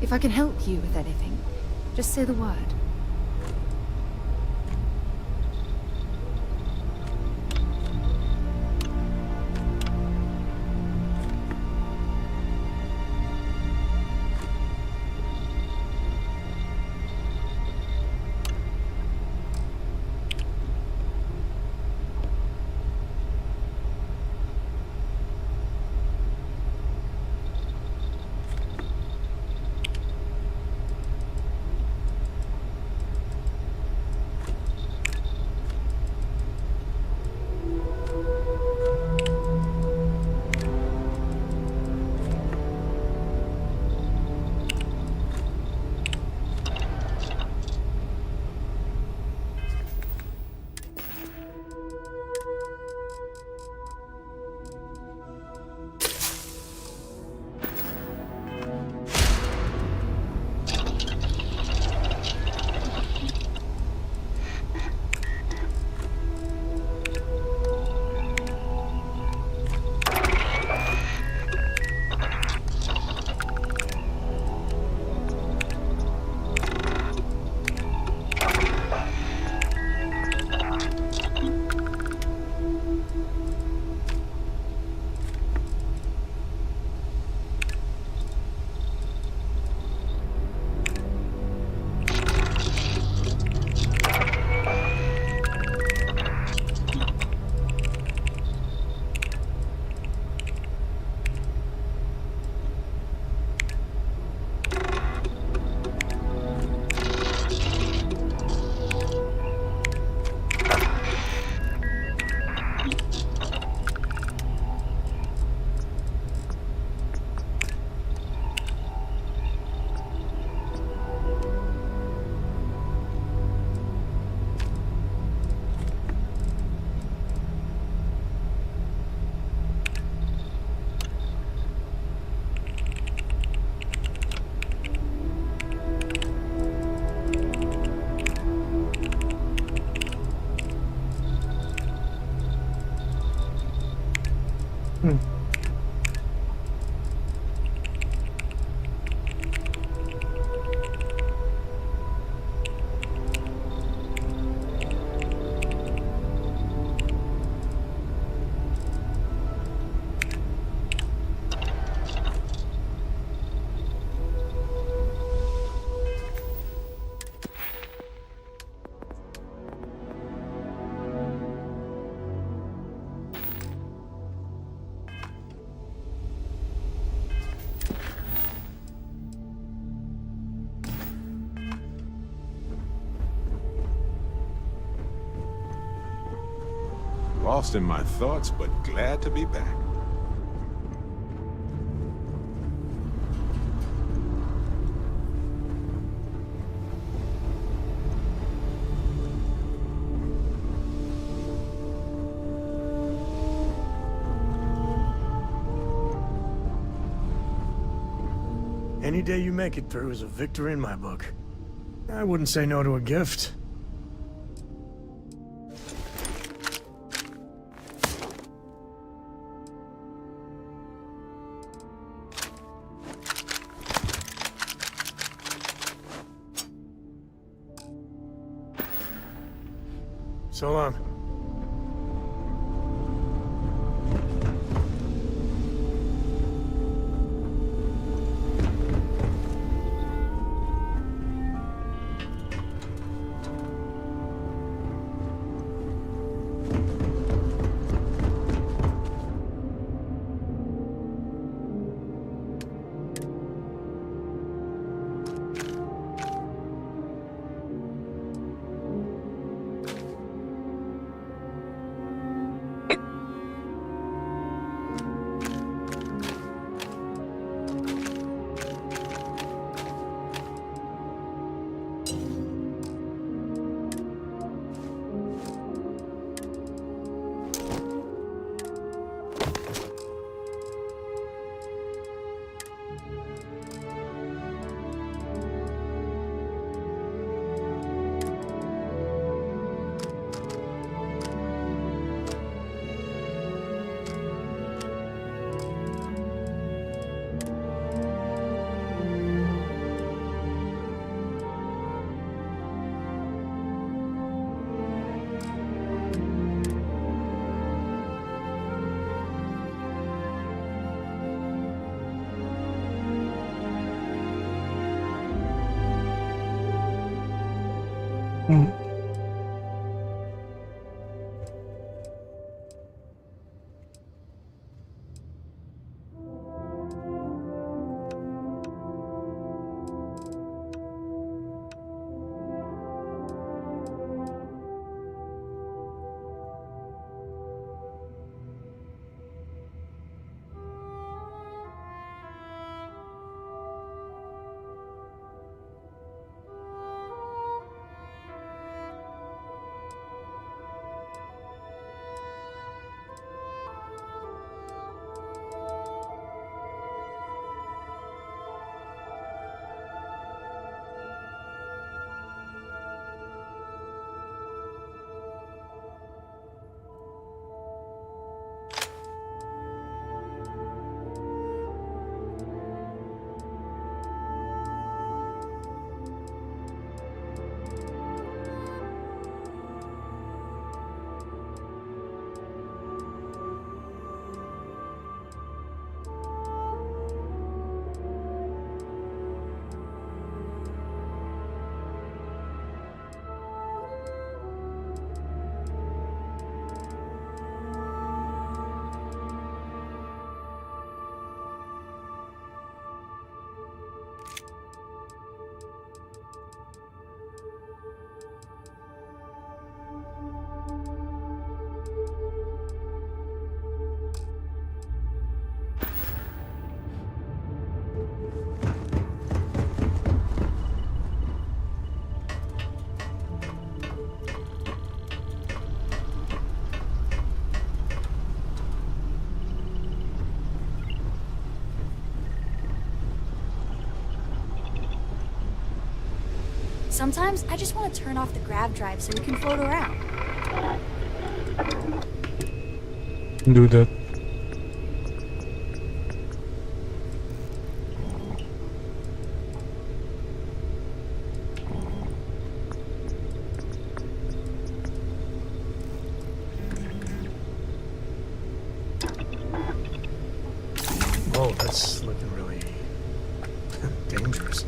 If I can help you with anything, just say the word. Lost in my thoughts, but glad to be back. Any day you make it through is a victory in my book. I wouldn't say no to a gift. So long. Sometimes I just want to turn off the grav drive so we can float around. Do that. Oh, that's looking really dangerous.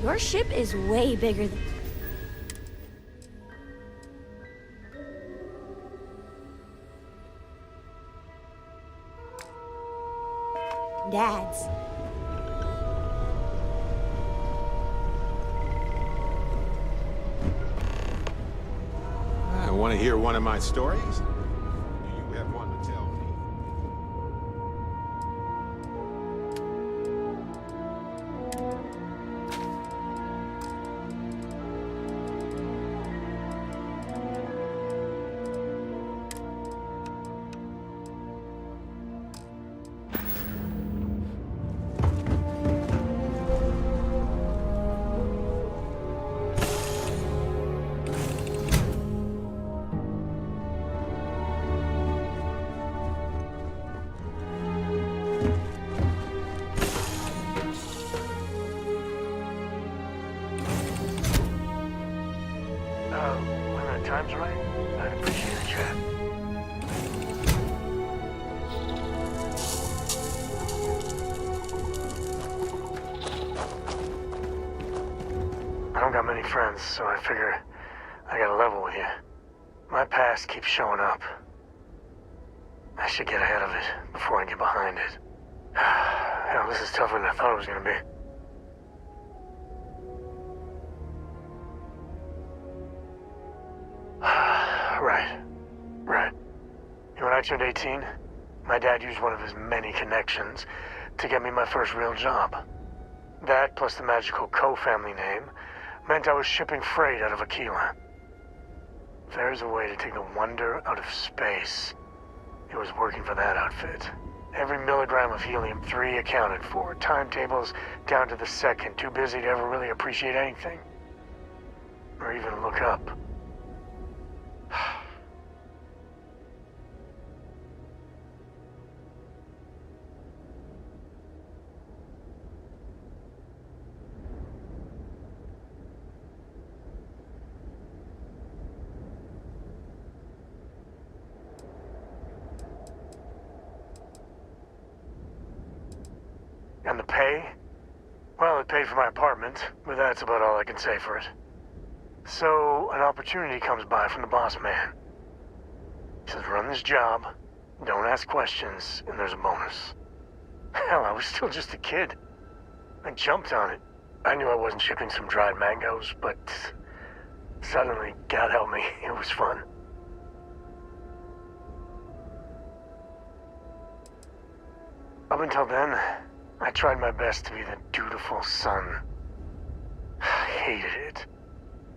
Your ship is way bigger than... Dad's. I want to hear one of my stories. Do you have one to tell me? When the time's right, I'd appreciate a chat. I don't got many friends, so I figure I gotta level with you. My past keeps showing up. I should get ahead of it before I get behind it. Hell, this is tougher than I thought it was gonna be. Right. When I turned 18, my dad used one of his many connections to get me my first real job. That, plus the magical Co family name, meant I was shipping freight out of Aquila. If there's a way to take the wonder out of space, it was working for that outfit. Every milligram of helium-3 accounted for. Timetables down to the second, too busy to ever really appreciate anything. Or even look up. And the pay? Well, it paid for my apartment, but that's about all I can say for it. So, an opportunity comes by from the boss man. He says, run this job, don't ask questions, and there's a bonus. Hell, I was still just a kid. I jumped on it. I knew I wasn't shipping some dried mangoes, but suddenly, God help me, it was fun. Up until then, I tried my best to be the dutiful son. I hated it.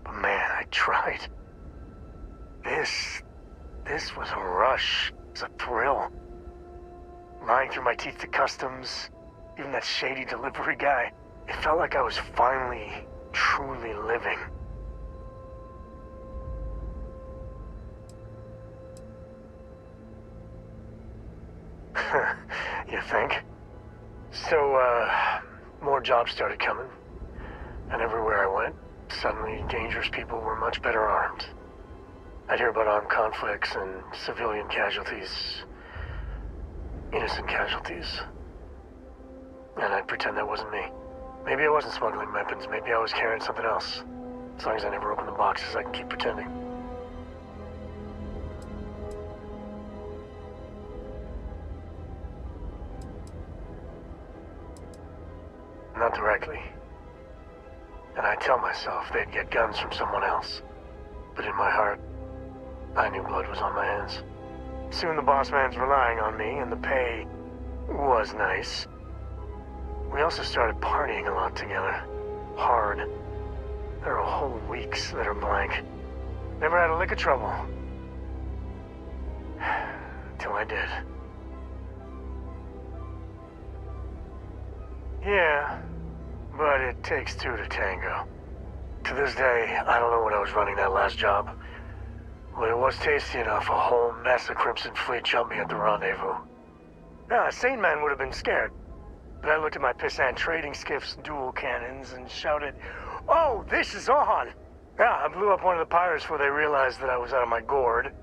But man, I tried. This was a rush. It was a thrill. Lying through my teeth to customs, even that shady delivery guy. It felt like I was finally, truly living. You think? So, more jobs started coming. And everywhere I went, suddenly dangerous people were much better armed. I'd hear about armed conflicts and civilian casualties. Innocent casualties. And I'd pretend that wasn't me. Maybe I wasn't smuggling weapons, maybe I was carrying something else. As long as I never open the boxes, I can keep pretending. Not directly. And I tell myself they'd get guns from someone else. But in my heart, I knew blood was on my hands. Soon the boss man's relying on me, and the pay was nice. We also started partying a lot together. Hard. There are whole weeks that are blank. Never had a lick of trouble. Till I did. Yeah, but it takes two to tango. To this day, I don't know when I was running that last job. But it was tasty enough, a whole mess of Crimson Fleet jumped me at the rendezvous. Now, a sane man would have been scared. But I looked at my pissant trading skiff's dual cannons and shouted, "Oh, this is on!" Yeah, I blew up one of the pirates before they realized that I was out of my gourd.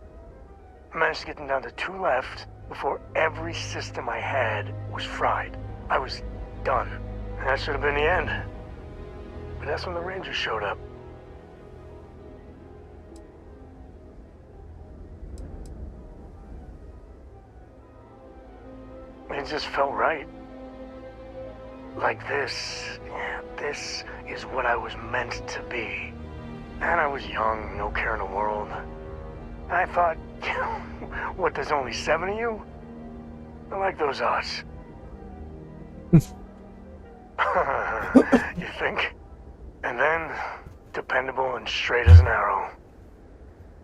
I managed to get them down to 2 left before every system I had was fried. I was done. And that should have been the end. And that's when the Rangers showed up. It just felt right. Like this. Yeah, this is what I was meant to be. And I was young, no care in the world. I thought, what, there's only 7 of you? I like those odds. You think? And then, dependable and straight as an arrow,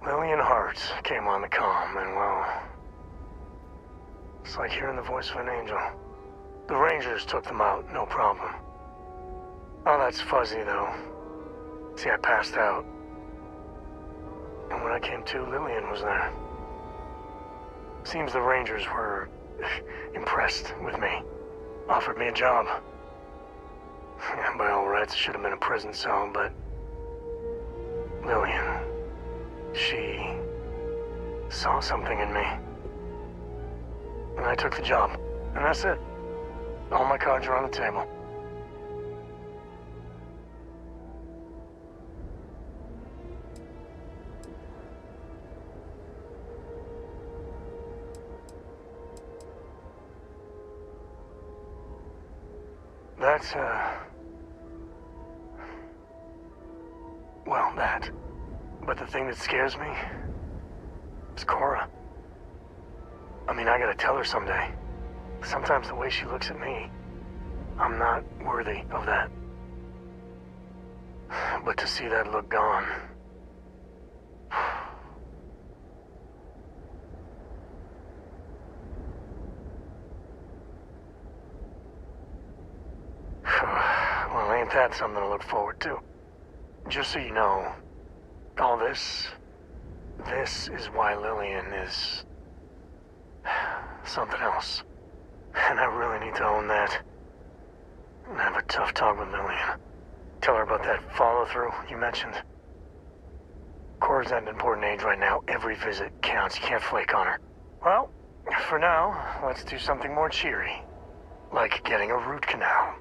Lillian Hart came on the comm, and well, it's like hearing the voice of an angel. The Rangers took them out, no problem. Oh, that's fuzzy, though. See, I passed out. And when I came to, Lillian was there. Seems the Rangers were impressed with me. Offered me a job. Yeah, by all rights, it should have been a prison cell, but Lillian, she saw something in me. And I took the job. And that's it. All my cards are on the table. That's, well, that. But the thing that scares me is Cora. I mean, I gotta tell her someday. Sometimes the way she looks at me, I'm not worthy of that. But to see that look gone... Well, ain't that something to look forward to? Just so you know, all this is why Lillian is something else. And I really need to own that. And have a tough talk with Lillian. Tell her about that follow-through you mentioned. Cora's at an important age right now. Every visit counts. You can't flake on her. Well, for now, let's do something more cheery. Like getting a root canal.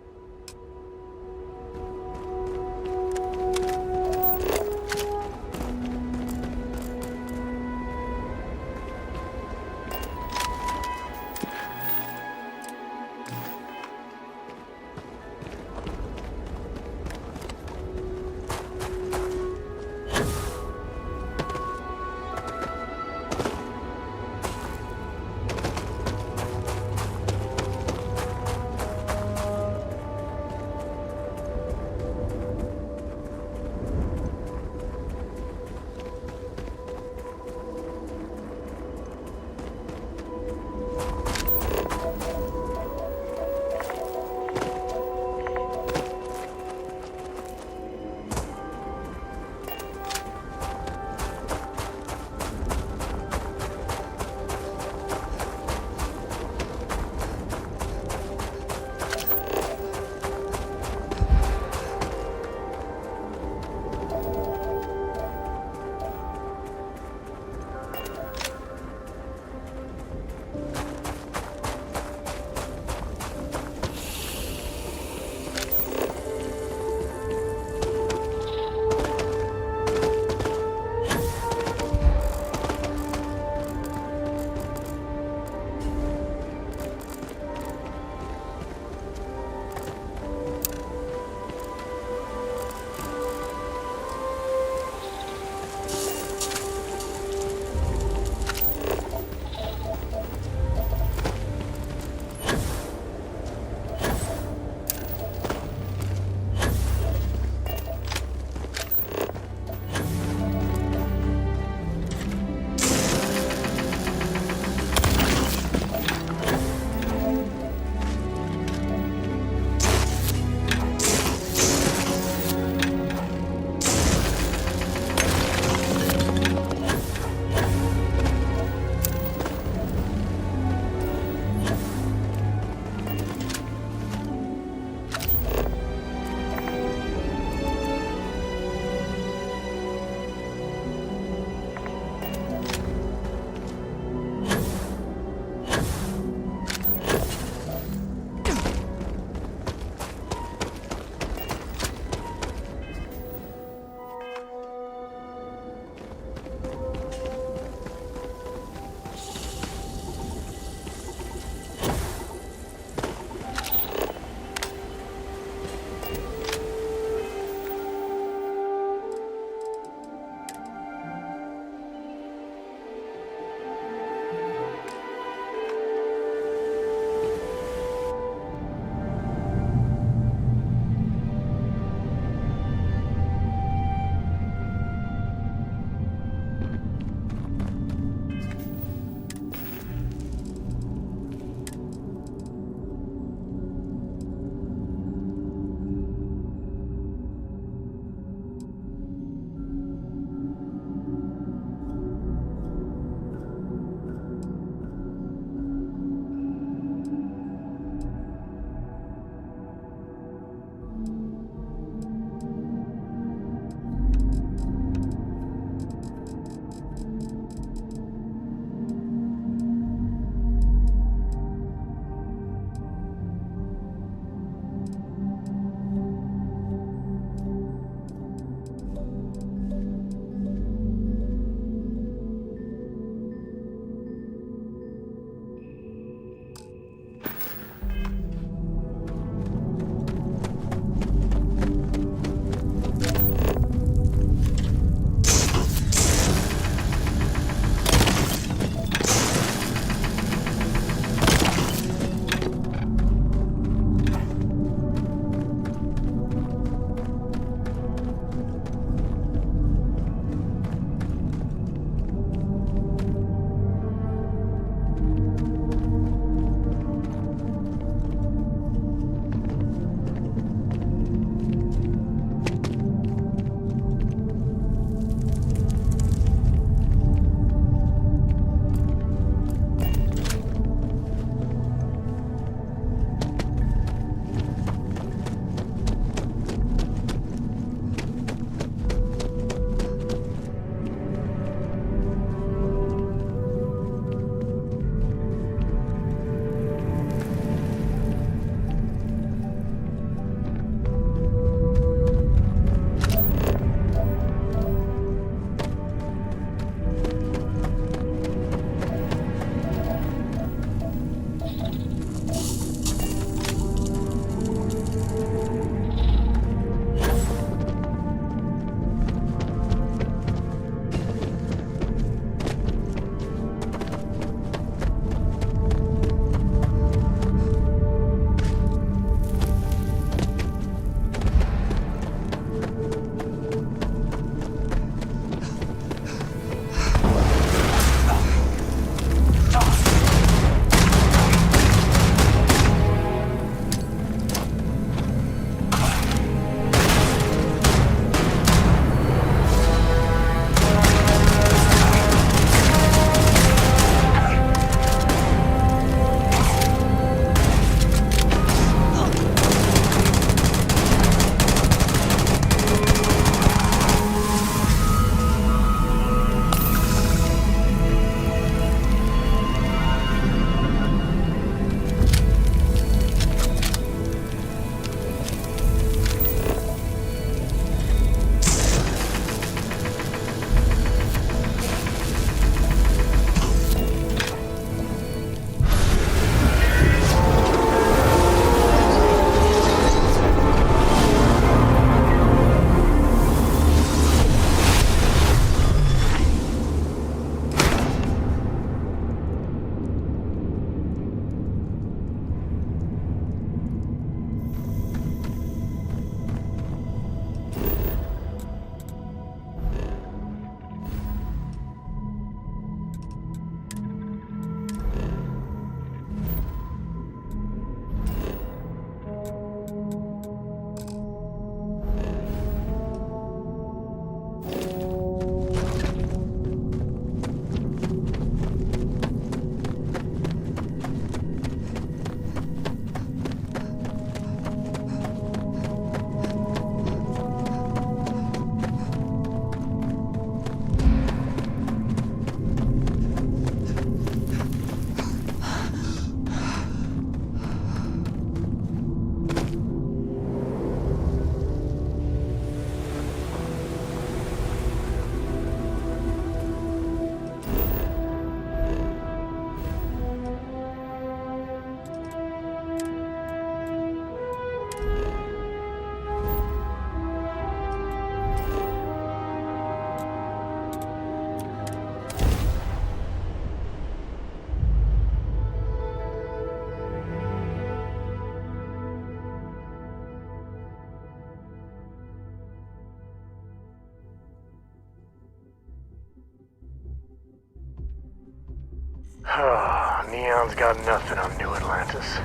Neon's got nothing on New Atlantis.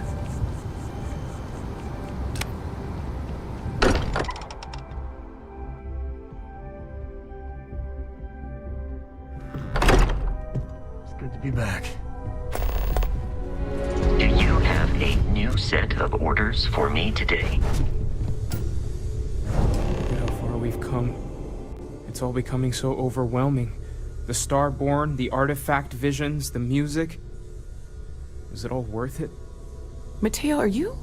It's good to be back. Do you have a new set of orders for me today? Look at how far we've come. It's all becoming so overwhelming. The Starborn, the artifact visions, the music. Is it all worth it? Mateo, are you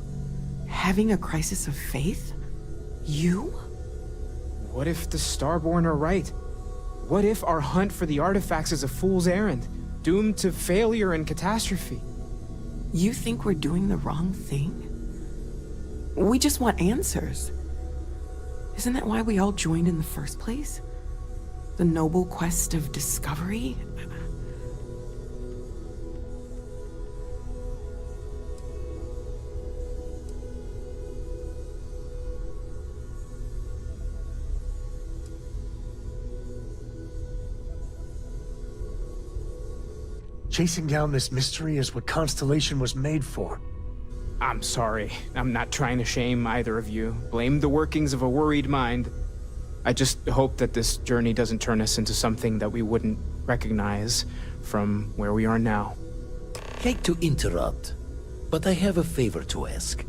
having a crisis of faith? You? What if the Starborn are right? What if our hunt for the artifacts is a fool's errand, doomed to failure and catastrophe? You think we're doing the wrong thing? We just want answers. Isn't that why we all joined in the first place? The noble quest of discovery? Chasing down this mystery is what Constellation was made for. I'm sorry. I'm not trying to shame either of you. Blame the workings of a worried mind. I just hope that this journey doesn't turn us into something that we wouldn't recognize from where we are now. Hate to interrupt, but I have a favor to ask.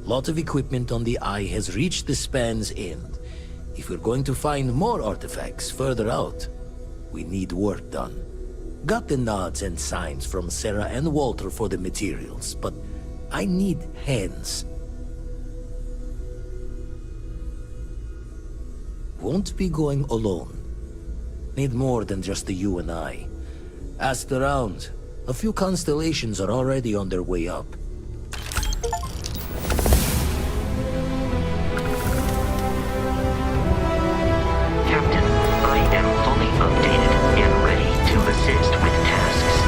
Lot of equipment on the Eye has reached the span's end. If we're going to find more artifacts further out, we need work done. Got the nods and signs from Sarah and Walter for the materials, but I need hands. Won't be going alone. Need more than just the you and I. Asked around. A few constellations are already on their way up. Captain, I am fully updated and ready to assist with tasks.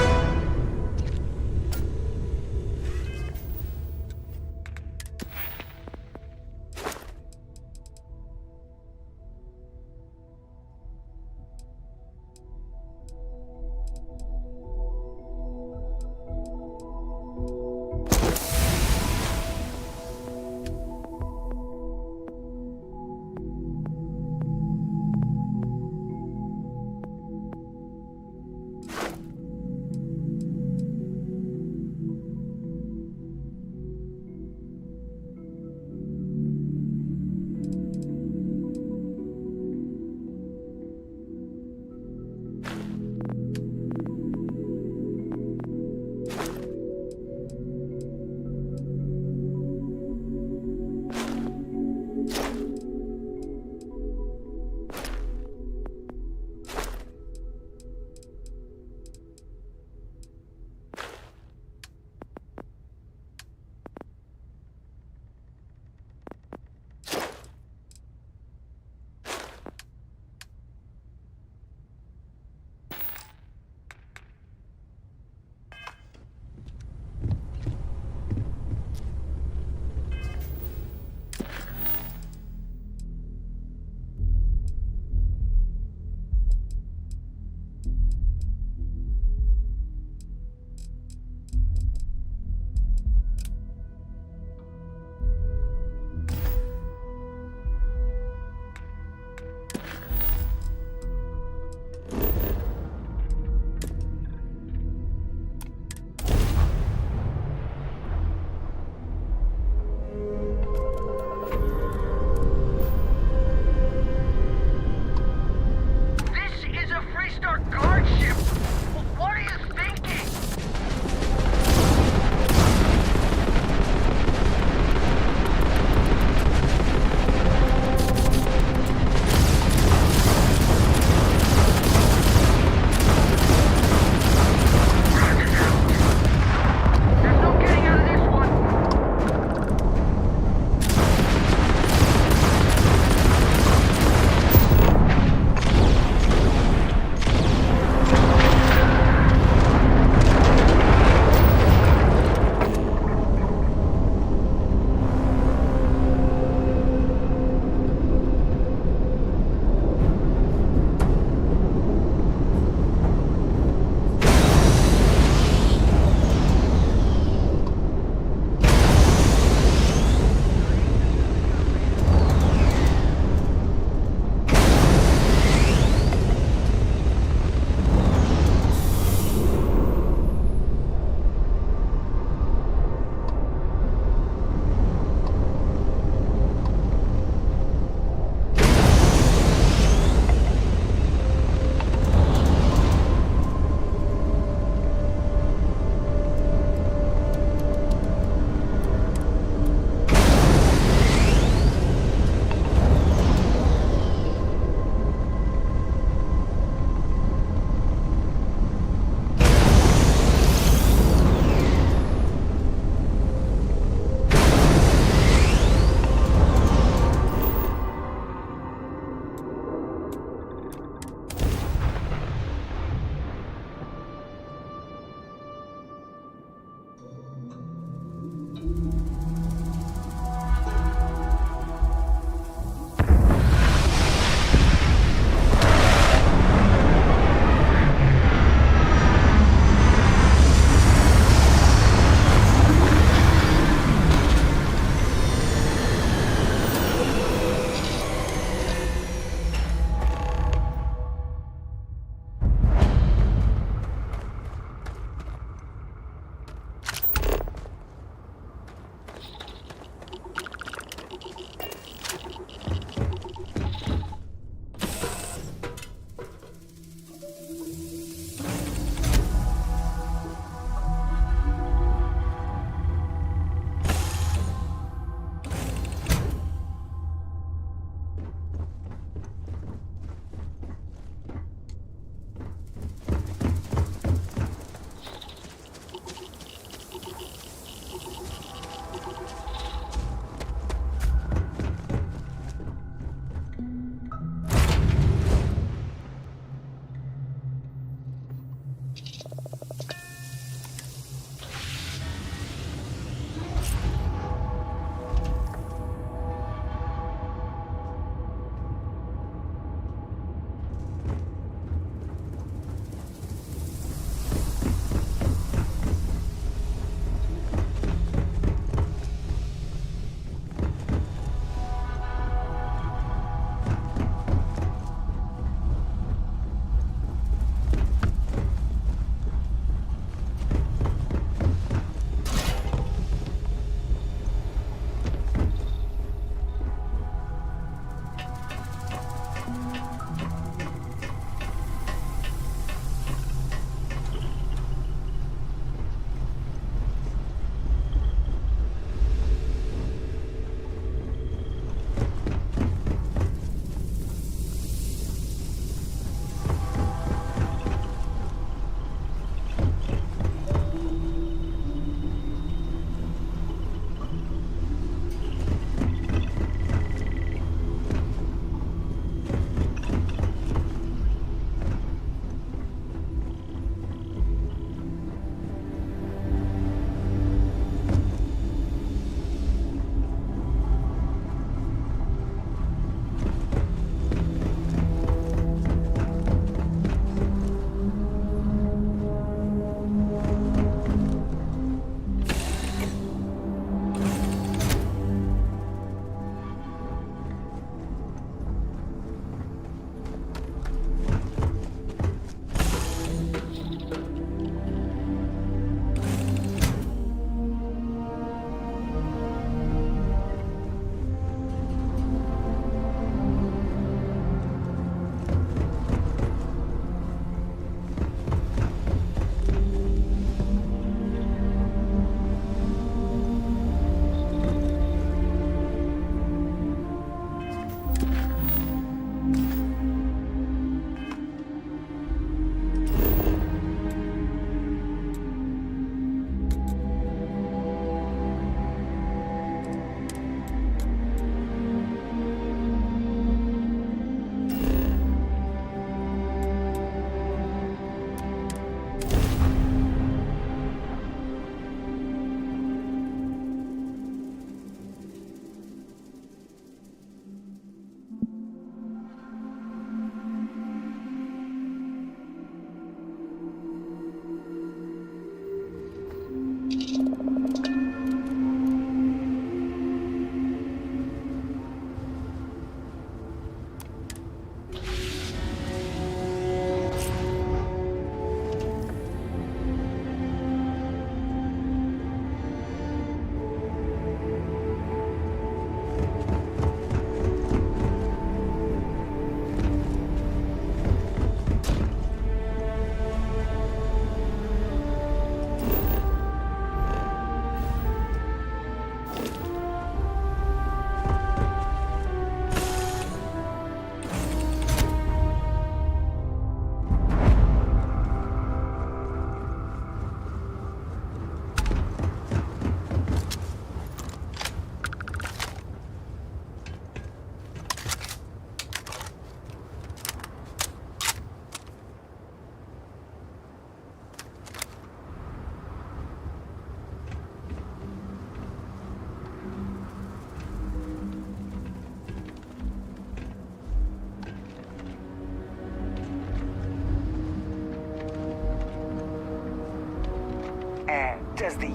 Does the...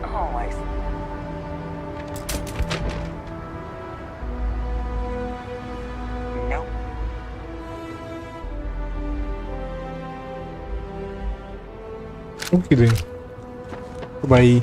Oh, I... Nope. Okay then. Bye.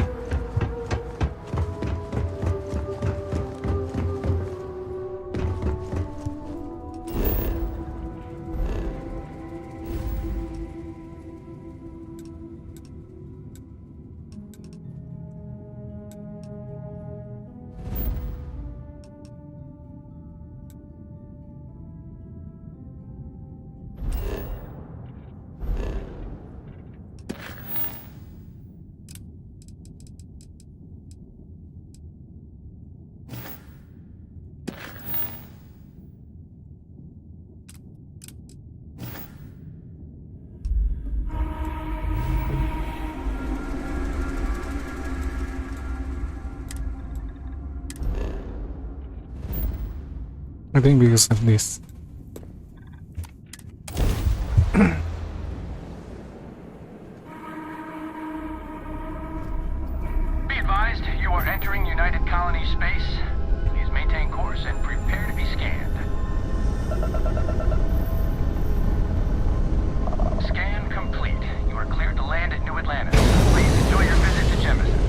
I think because of this. Be advised, you are entering United Colony space. Please maintain course and prepare to be scanned. Scan complete. You are cleared to land at New Atlantis. Please enjoy your visit to Jemison.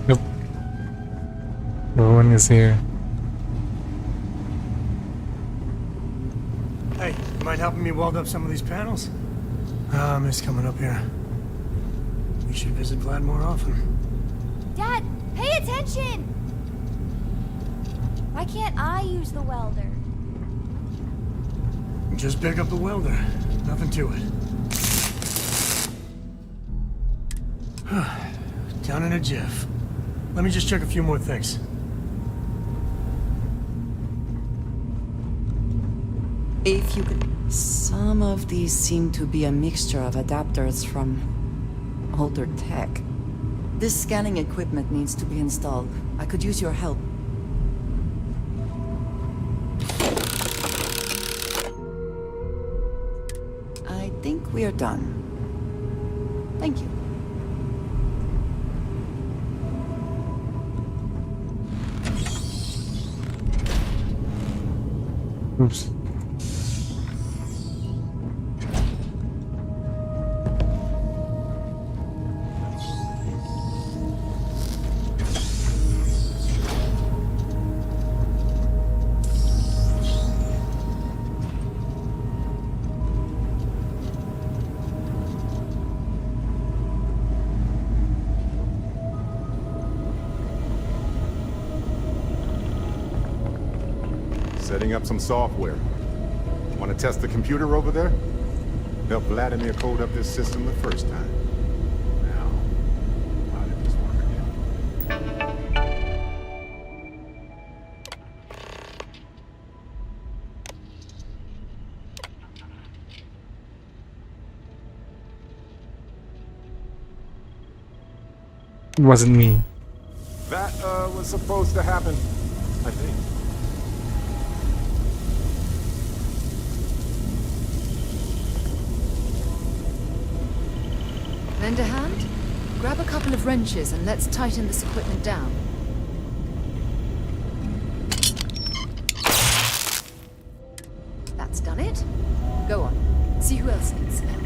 Nope. No one is here. Hey, you mind helping me weld up some of these panels? I miss coming up here. We should visit Vlad more often. Dad, pay attention! Why can't I use the welder? Just pick up the welder. Nothing to it. Down in a jiff. Let me just check a few more things. If you could... Some of these seem to be a mixture of adapters from older tech. This scanning equipment needs to be installed. I could use your help. I think we are done. Thank you. Oops. Setting up some software. Want to test the computer over there? Help Vladimir code up this system the first time. Now, how did this work again? It wasn't me. That, was supposed to happen, I think. Lend a hand? Grab a couple of wrenches and let's tighten this equipment down. That's done it. Go on. See who else needs help.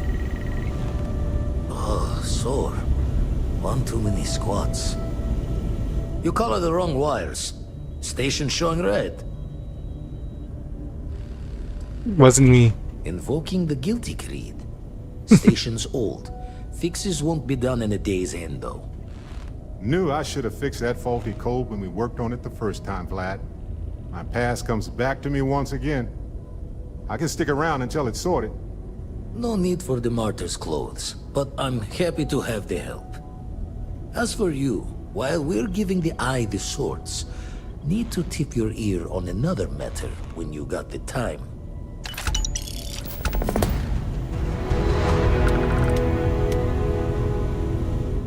sore. One too many squats. You color the wrong wires. Station showing red. Wasn't me. Invoking the guilty creed. Station's old. Fixes won't be done in a day's end, though. Knew I should have fixed that faulty code when we worked on it the first time, Vlad. My past comes back to me once again. I can stick around until it's sorted. No need for the martyr's clothes, but I'm happy to have the help. As for you, while we're giving the eye the sorts, need to tip your ear on another matter when you got the time.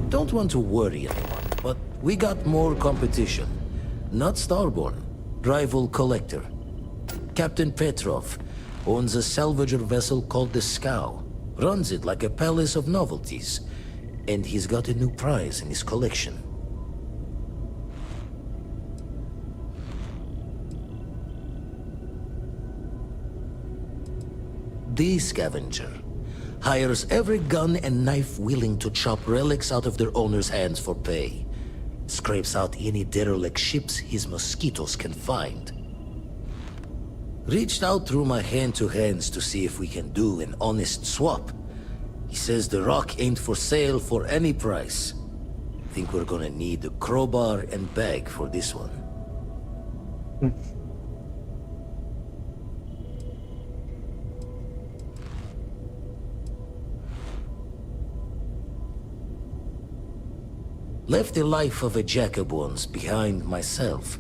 Don't want to worry anyone, but we got more competition. Not Starborn, rival collector. Captain Petrov owns a salvager vessel called the Scow. Runs it like a palace of novelties. And he's got a new prize in his collection. The Scavenger hires every gun and knife willing to chop relics out of their owner's hands for pay. Scrapes out any derelict ships his mosquitoes can find. Reached out through my hand-to-hands to see if we can do an honest swap. He says the rock ain't for sale for any price. Think we're gonna need a crowbar and bag for this one. Left the life of a jack-of-bones behind myself.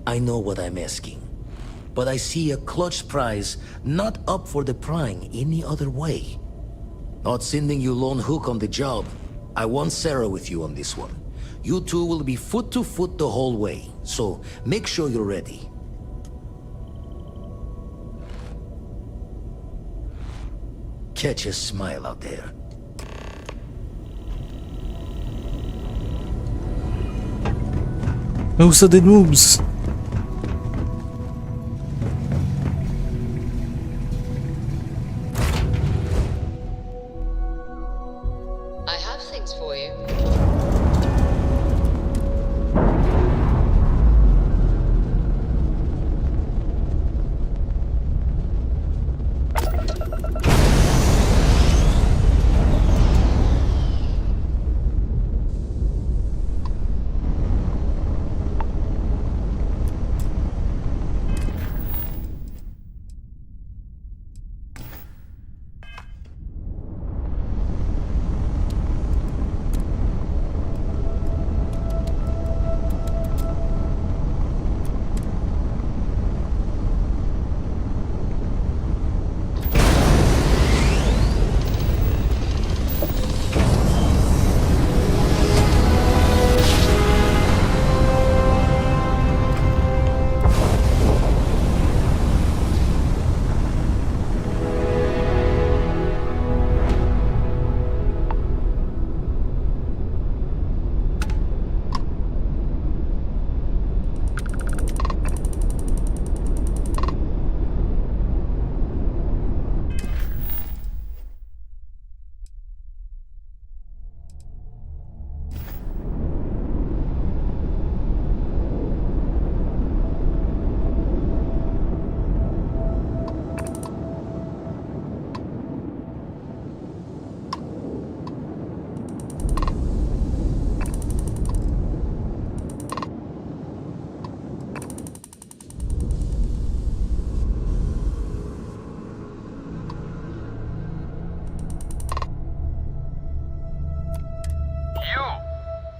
I know what I'm asking. But I see a clutch prize not up for the prying any other way. Not sending you lone hook on the job. I want Sarah with you on this one. You two will be foot to foot the whole way, so make sure you're ready. Catch a smile out there. No sudden moves. I have things for you.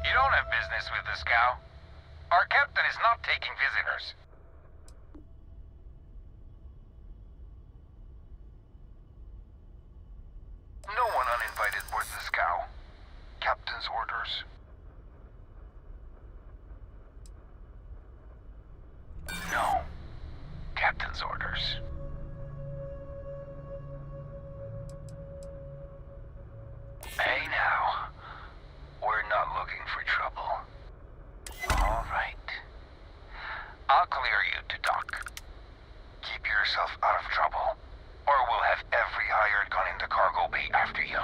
You don't have business with the Scow. Our captain is not taking visitors. No one uninvited boards the Scow. Captain's orders. No. Captain's orders. Hey now. We're not looking for trouble. All right. I'll clear you to dock. Keep yourself out of trouble, or we'll have every hired gun in the cargo bay after you.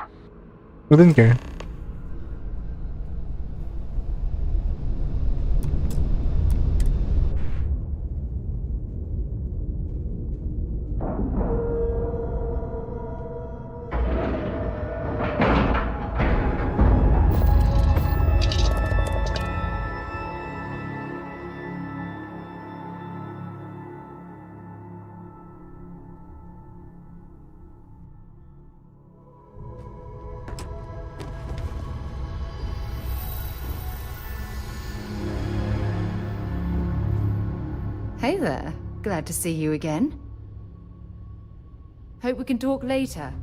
Wouldn't care. Hey there. Glad to see you again. Hope we can talk later.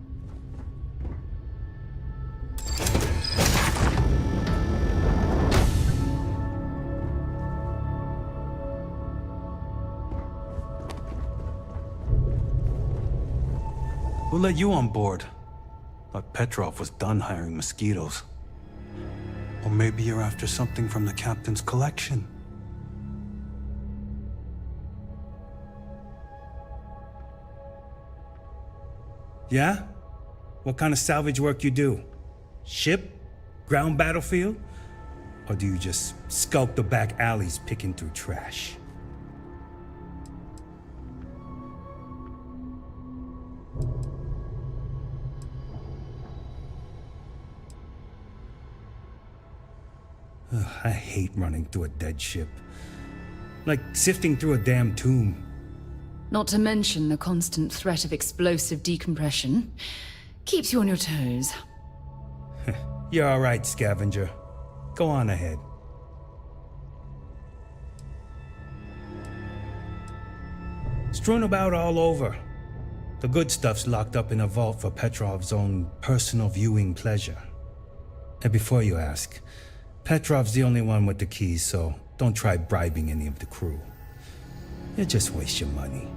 Who let you on board? Thought Petrov was done hiring mosquitoes. Or maybe you're after something from the captain's collection. Yeah? What kind of salvage work you do? Ship? Ground battlefield? Or do you just skulk the back alleys picking through trash? Ugh, I hate running through a dead ship. Like sifting through a damn tomb. Not to mention the constant threat of explosive decompression. Keeps you on your toes. You're all right, scavenger. Go on ahead. Strewn about all over. The good stuff's locked up in a vault for Petrov's own personal viewing pleasure. And before you ask, Petrov's the only one with the keys, so don't try bribing any of the crew. You'll just waste your money.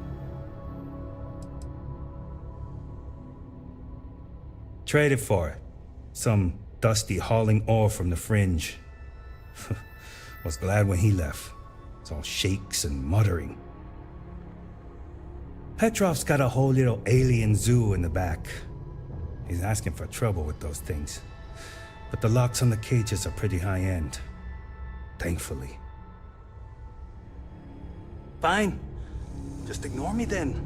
Trade it for it. Some dusty hauling ore from the fringe. Was glad when he left. It's all shakes and muttering. Petrov's got a whole little alien zoo in the back. He's asking for trouble with those things. But the locks on the cages are pretty high-end. Thankfully. Fine. Just ignore me then.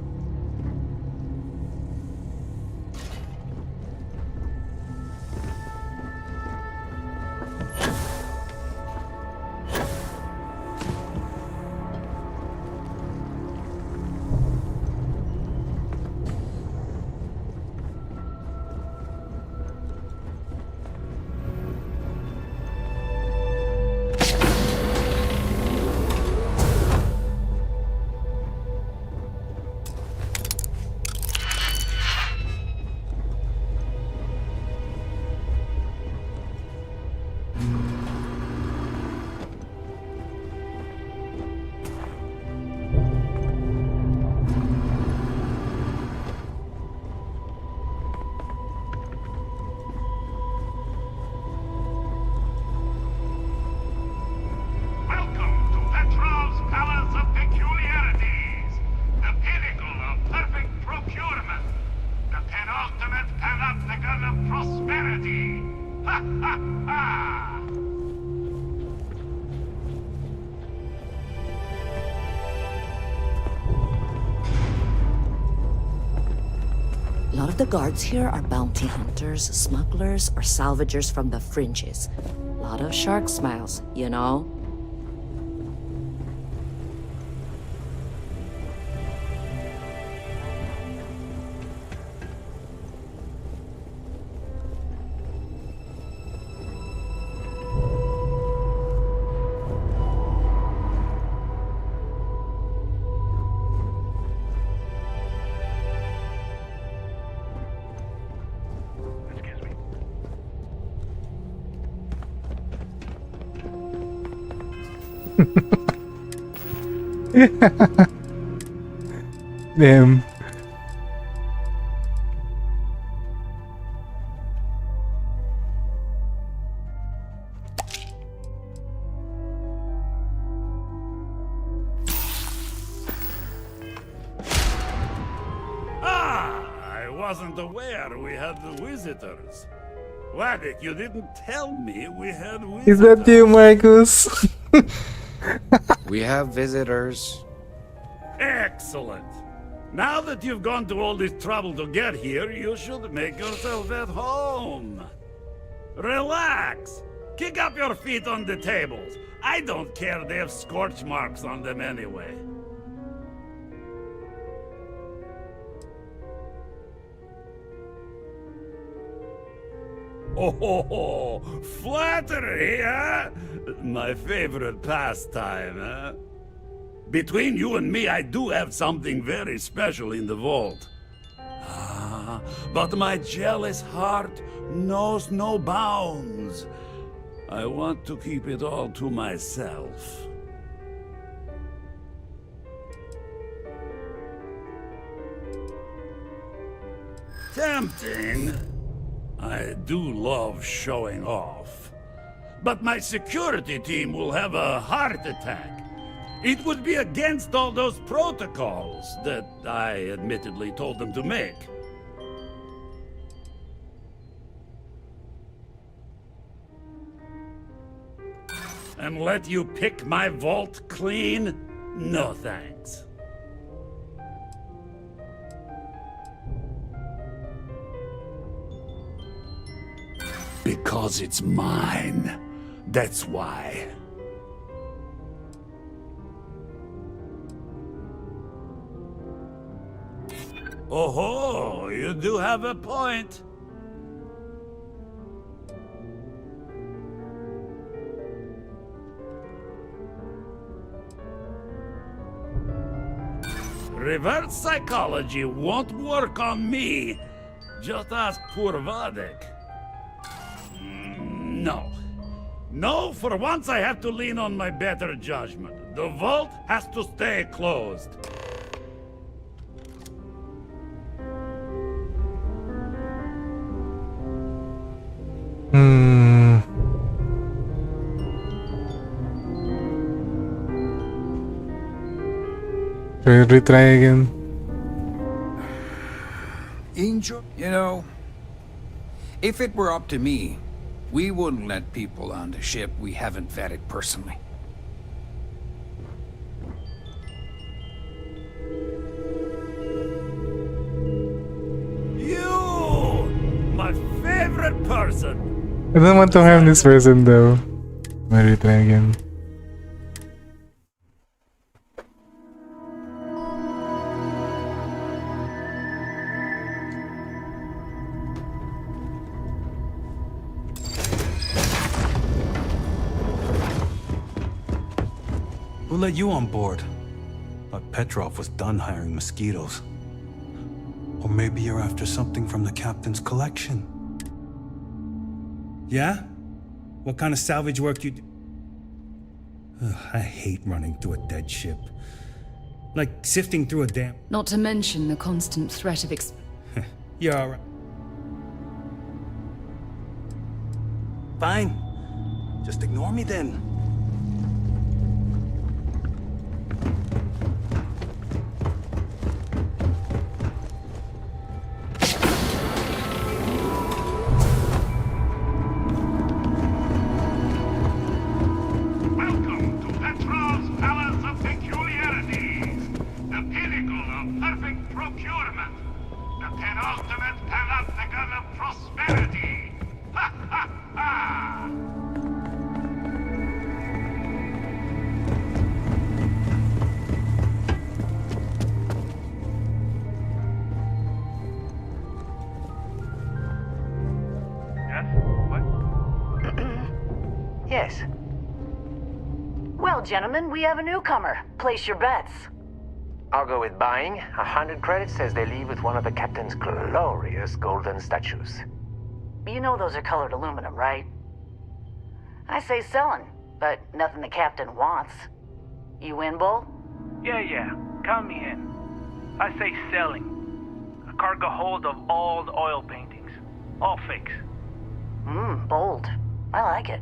A lot of the guards here are bounty hunters, smugglers, or salvagers from the fringes. A lot of shark smiles, you know? Damn. I wasn't aware we had the visitors. Wadik, you didn't tell me we had visitors. Is that you, Marcus? We have visitors. Excellent. Now that you've gone to all this trouble to get here, you should make yourself at home. Relax. Kick up your feet on the tables. I don't care, they have scorch marks on them anyway. Oh, flattery, huh? My favorite pastime, huh? Between you and me, I do have something very special in the vault. But my jealous heart knows no bounds. I want to keep it all to myself. Tempting. I do love showing off. But my security team will have a heart attack. It would be against all those protocols that I admittedly told them to make. And let you pick my vault clean? No thanks. Because it's mine. That's why. Oh, you do have a point. Reverse psychology won't work on me. Just ask poor Vadek. No. No, for once I have to lean on my better judgment. The vault has to stay closed. Should we retry again? Angel, you know, if it were up to me, we wouldn't let people on the ship we haven't vetted personally. You! My favorite person! I don't want to harm this person though. Let me retry again. Who let you on board? Thought Petrov was done hiring mosquitoes. Or maybe you're after something from the captain's collection. Yeah? What kind of salvage work you do? Ugh, I hate running through a dead ship. Like sifting through a damn... Not to mention the constant threat of You're alright. Fine. Just ignore me then. Yes. Well, gentlemen, we have a newcomer. Place your bets. I'll go with buying. 100 credits says they leave with one of the captain's glorious golden statues. You know those are colored aluminum, right? I say selling, but nothing the captain wants. You in, Bull? Yeah. Count me in. I say selling. A cargo hold of all the oil paintings. All fakes. Bold. I like it.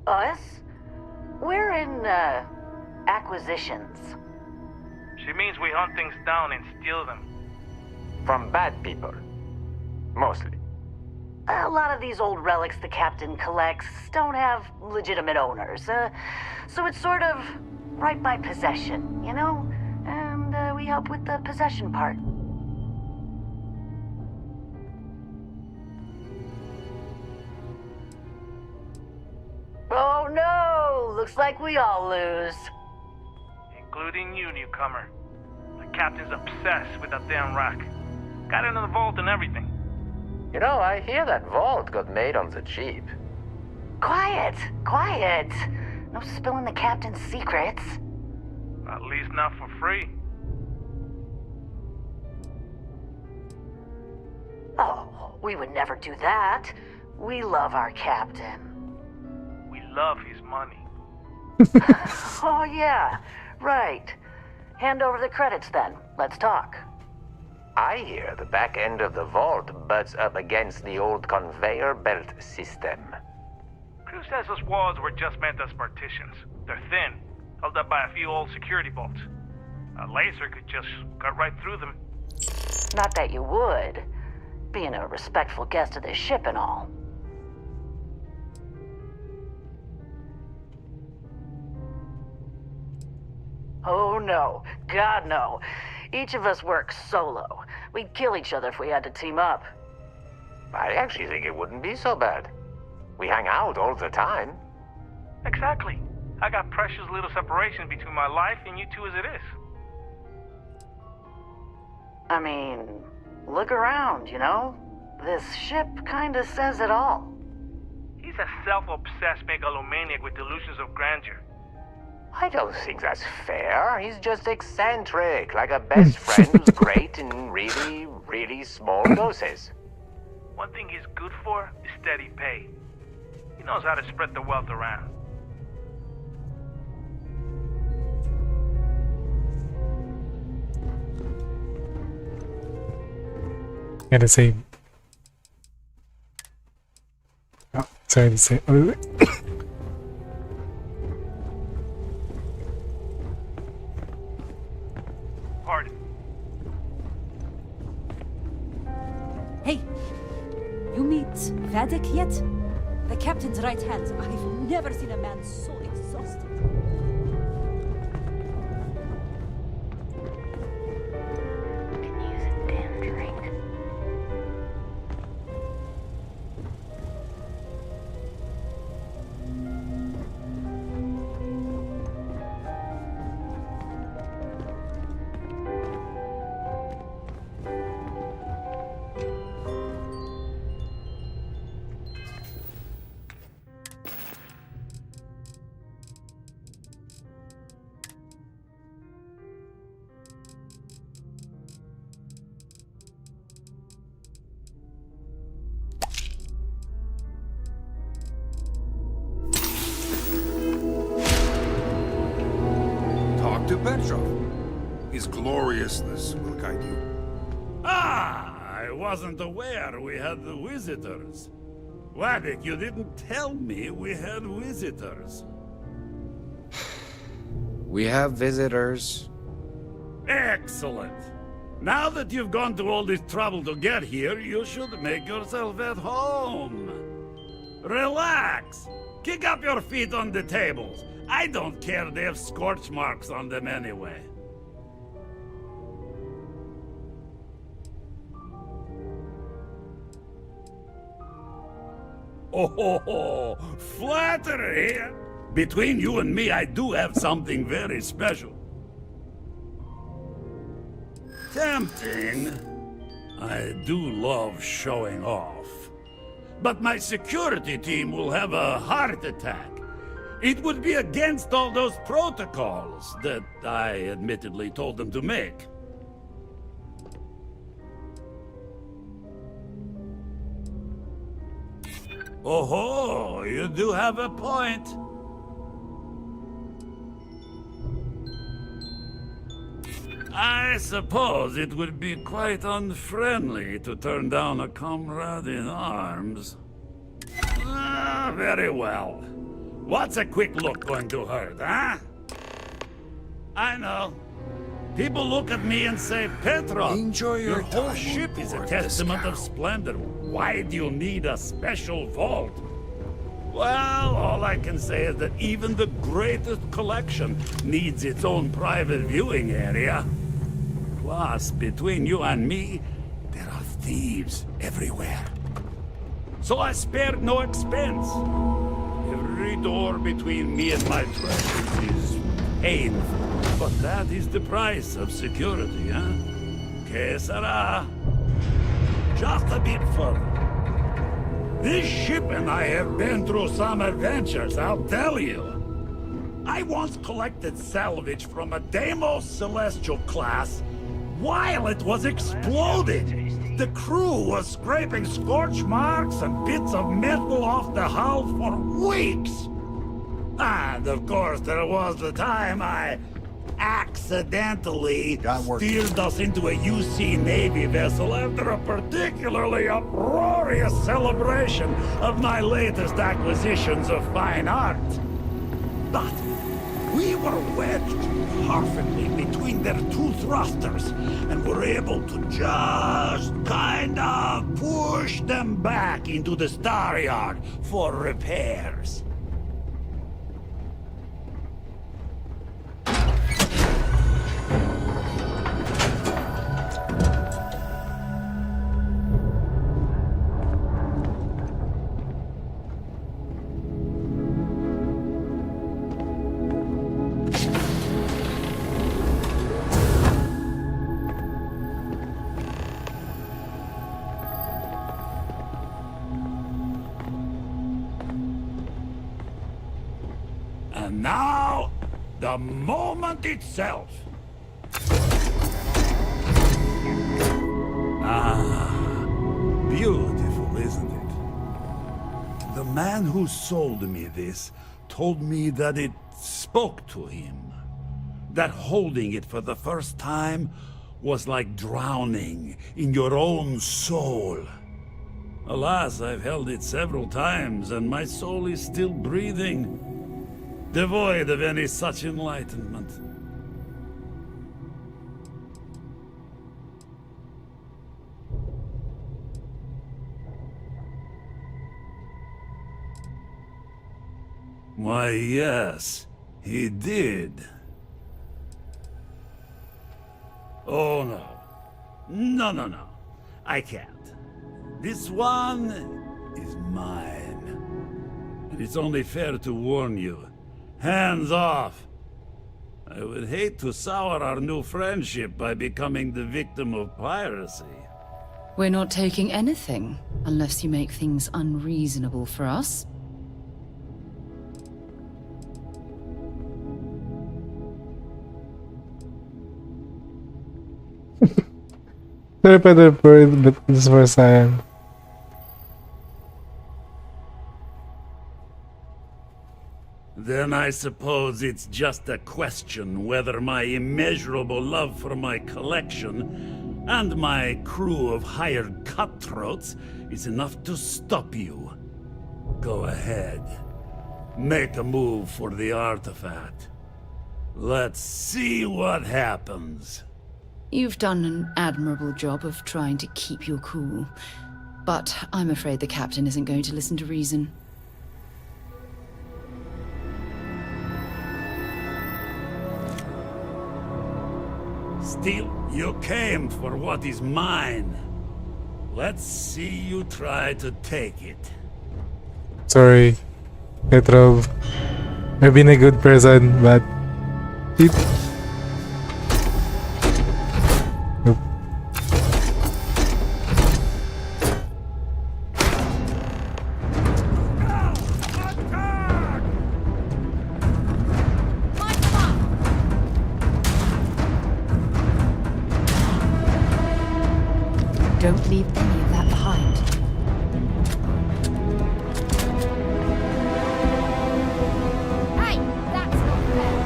Us? We're in, acquisitions. She means we hunt things down and steal them. From bad people. Mostly. A lot of these old relics the captain collects don't have legitimate owners, so it's sort of right by possession, you know? And we help with the possession part. Oh no! Looks like we all lose. Including you, newcomer. The captain's obsessed with that damn rock. Got it in the vault and everything. You know, I hear that vault got made on the cheap. quiet, quiet. No spilling the captain's secrets. At least not for free. Oh, we would never do that. We love our captain. We love his money. Oh, yeah, right. Hand over the credits then. Let's talk. I hear the back end of the vault butts up against the old conveyor belt system. Crew says those walls were just meant as partitions. They're thin, held up by a few old security bolts. A laser could just cut right through them. Not that you would. Being a respectful guest of this ship and all. Oh no. God no. Each of us works solo. We'd kill each other if we had to team up. I actually think it wouldn't be so bad. We hang out all the time. Exactly. I got precious little separation between my life and you two as it is. I mean, look around, you know? This ship kinda says it all. He's a self-obsessed megalomaniac with delusions of grandeur. I don't think that's fair. He's just eccentric, like a best friend who's great in really, really small doses. One thing he's good for is steady pay. He knows how to spread the wealth around. Gotta say. Oh, sorry to say. Pardon. Hey, you meet Vadik yet? The captain's right hand. I've never seen a man so exhausted. To Petrov. His gloriousness will guide you. Ah, I wasn't aware we had the visitors. Vadik, you didn't tell me we had visitors. We have visitors. Excellent. Now that you've gone to all this trouble to get here, you should make yourself at home. Relax. Kick up your feet on the tables. I don't care, they have scorch marks on them anyway. Oh, flattery! Between you and me, I do have something very special. Tempting. I do love showing off. But my security team will have a heart attack. It would be against all those protocols that I admittedly told them to make. Oh, you do have a point. I suppose it would be quite unfriendly to turn down a comrade in arms. Very well. What's a quick look going to hurt, huh? I know. People look at me and say, Petrov, Enjoy your whole time ship is a aboard testament of splendor. Why do you need a special vault? Well, all I can say is that even the greatest collection needs its own private viewing area. Plus, between you and me, there are thieves everywhere. So I spared no expense. Every door between me and my treasures is painful. But that is the price of security, huh? Que sera? Just a bit further. This ship and I have been through some adventures, I'll tell you. I once collected salvage from a Deimos Celestial class while it was exploding. The crew was scraping scorch marks and bits of metal off the hull for weeks. And of course, there was the time I accidentally steered us into a UC Navy vessel after a particularly uproarious celebration of my latest acquisitions of fine art. But we were wedged perfectly between their two thrusters and were able to just kind of push them back into the Star Yard for repairs. And now, the moment itself. Ah, beautiful, isn't it? The man who sold me this told me that it spoke to him. That holding it for the first time was like drowning in your own soul. Alas, I've held it several times, and my soul is still breathing, devoid of any such enlightenment. Why, yes, he did. Oh, no. No. I can't. This one is mine. And it's only fair to warn you. Hands off! I would hate to sour our new friendship by becoming the victim of piracy. We're not taking anything, unless you make things unreasonable for us. Sorry for the bird, but this was time. Then I suppose it's just a question whether my immeasurable love for my collection and my crew of hired cutthroats is enough to stop you. Go ahead. Make a move for the artifact. Let's see what happens. You've done an admirable job of trying to keep your cool, but I'm afraid the captain isn't going to listen to reason. Still, you came for what is mine. Let's see you try to take it. Sorry, Petrov. I've been a good person, but it. Nope. Don't leave any of that behind. Hey, that's not fair.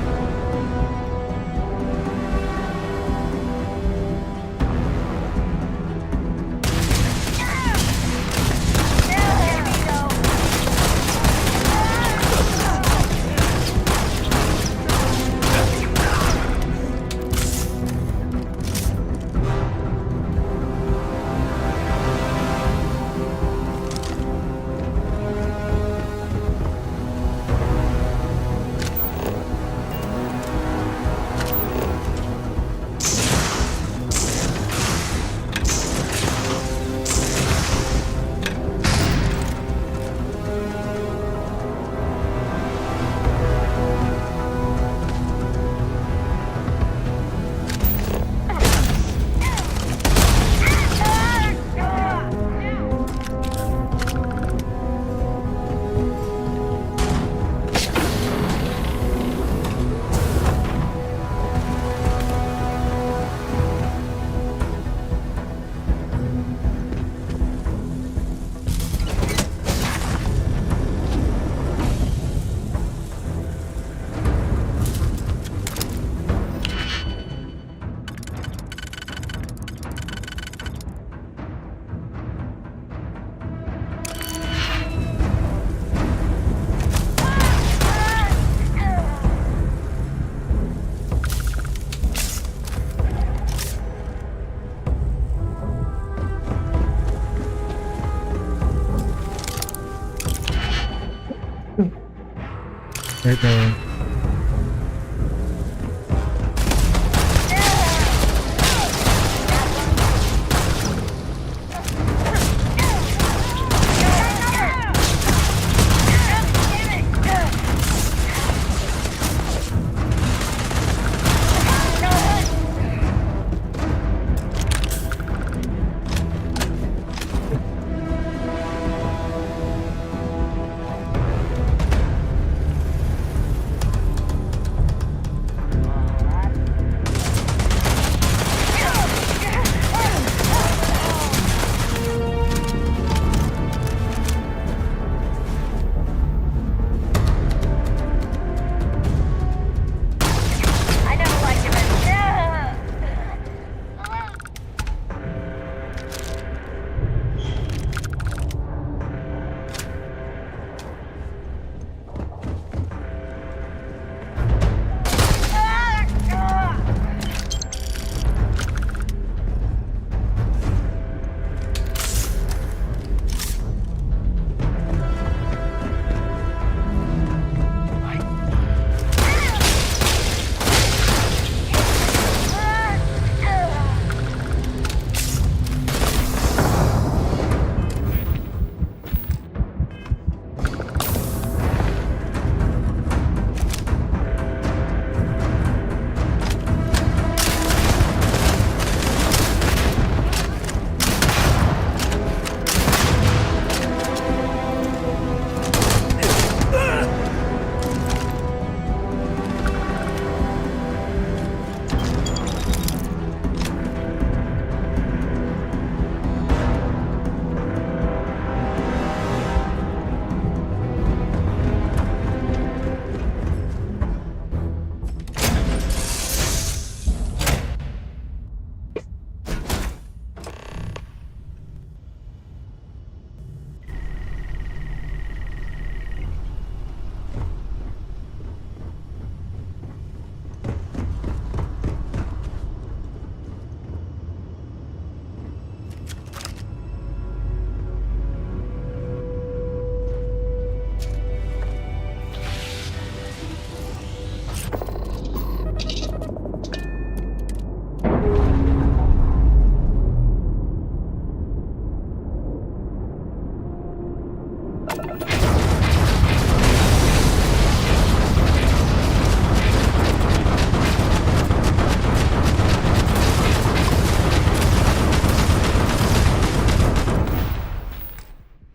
Right there.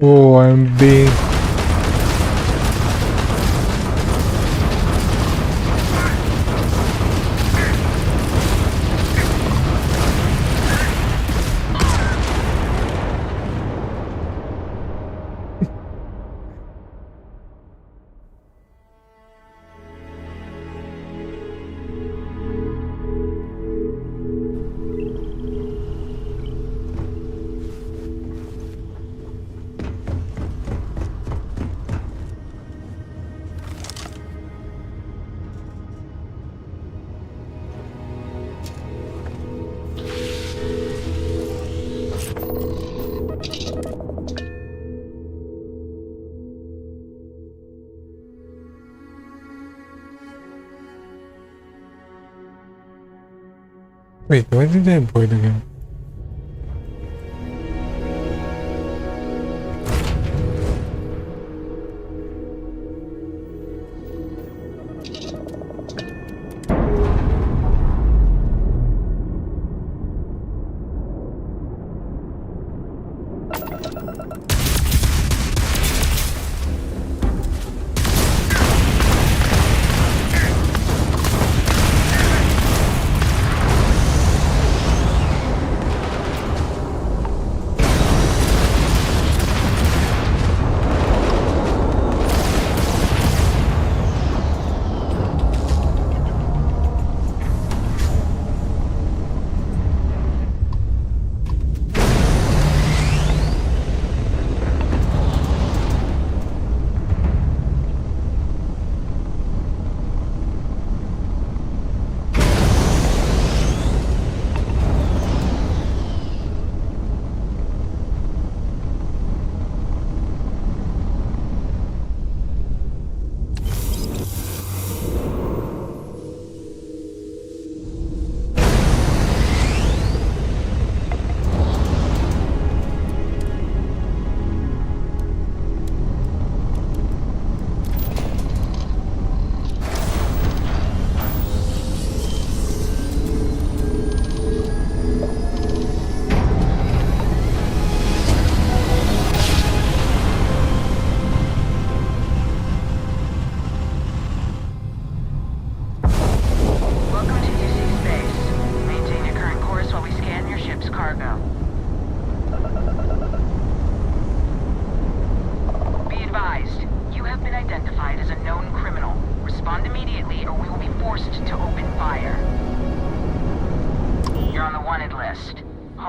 Oh, I'm being... Wait, why did I avoid again?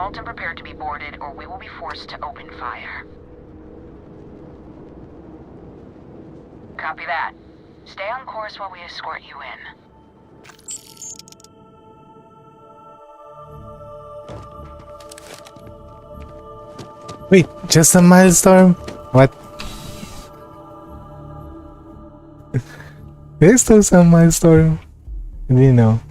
halt and prepare to be boarded, or we will be forced to open fire. Copy that. Stay on course while we escort you in. Wait, just a milestorm? What? There's still some milestorm. You know.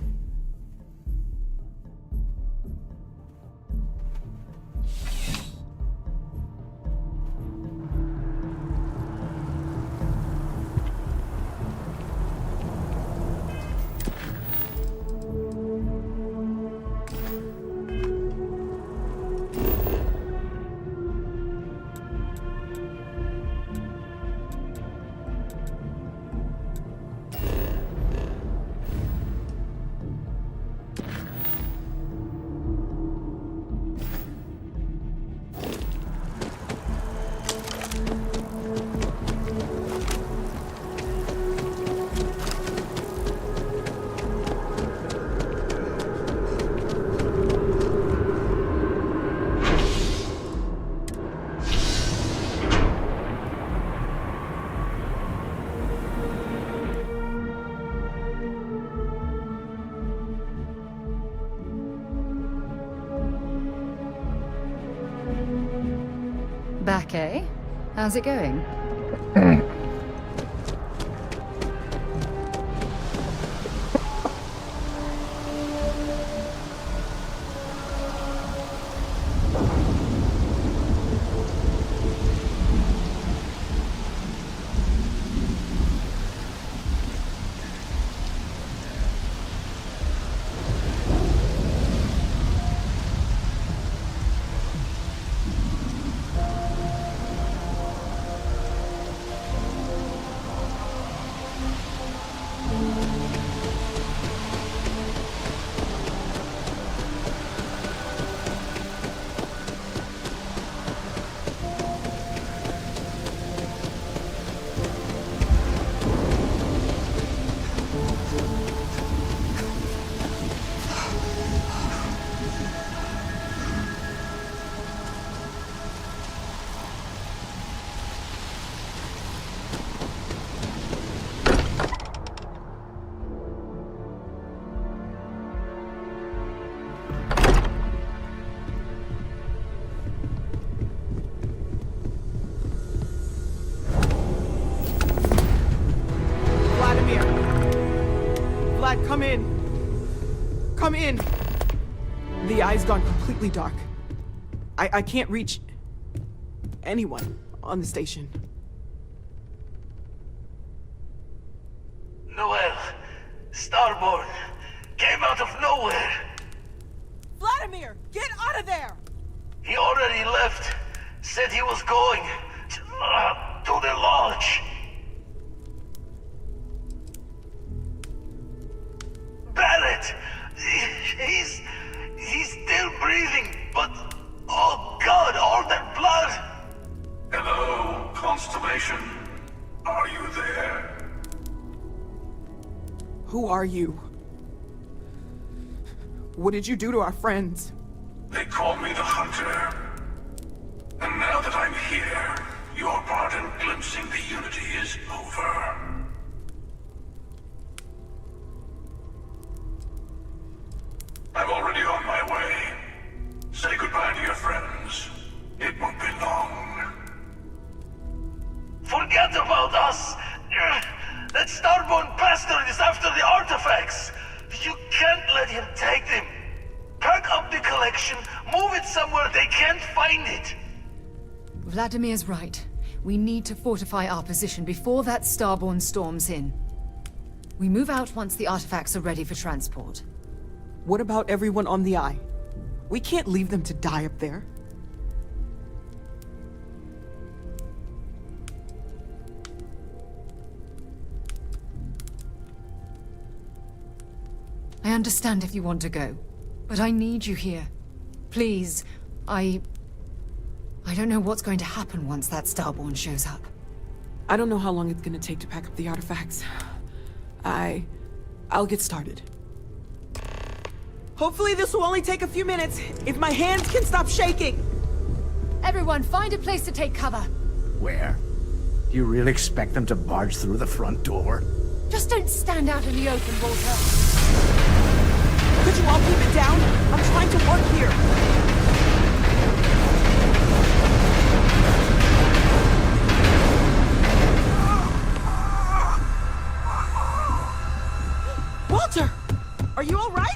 Back, eh? How's it going? Come in. Come in. The eye's gone completely dark. I can't reach anyone on the station. Noel, Starborn, came out of nowhere. Vladimir, get out of there! He already left. Said he was going to the lodge. Barrett! He's still breathing, but oh God, all that blood! Hello, Constellation. Are you there? Who are you? What did you do to our friends? They call me the Hunter. And now that I'm here, your part in glimpsing the Unity is over. I'm already on my way. Say goodbye to your friends. It won't be long. Forget about us! That Starborn bastard is after the artifacts! You can't let him take them! Pack up the collection, move it somewhere they can't find it! Vladimir's right. We need to fortify our position before that Starborn storms in. We move out once the artifacts are ready for transport. What about everyone on the Eye? We can't leave them to die up there. I understand if you want to go, but I need you here. Please, I don't know what's going to happen once that Starborn shows up. I don't know how long it's gonna take to pack up the artifacts. I'll get started. Hopefully this will only take a few minutes, if my hands can stop shaking. Everyone, find a place to take cover. Where? Do you really expect them to barge through the front door? Just don't stand out in the open, Walter. Could you all keep it down? I'm trying to work here. Walter! Are you all right?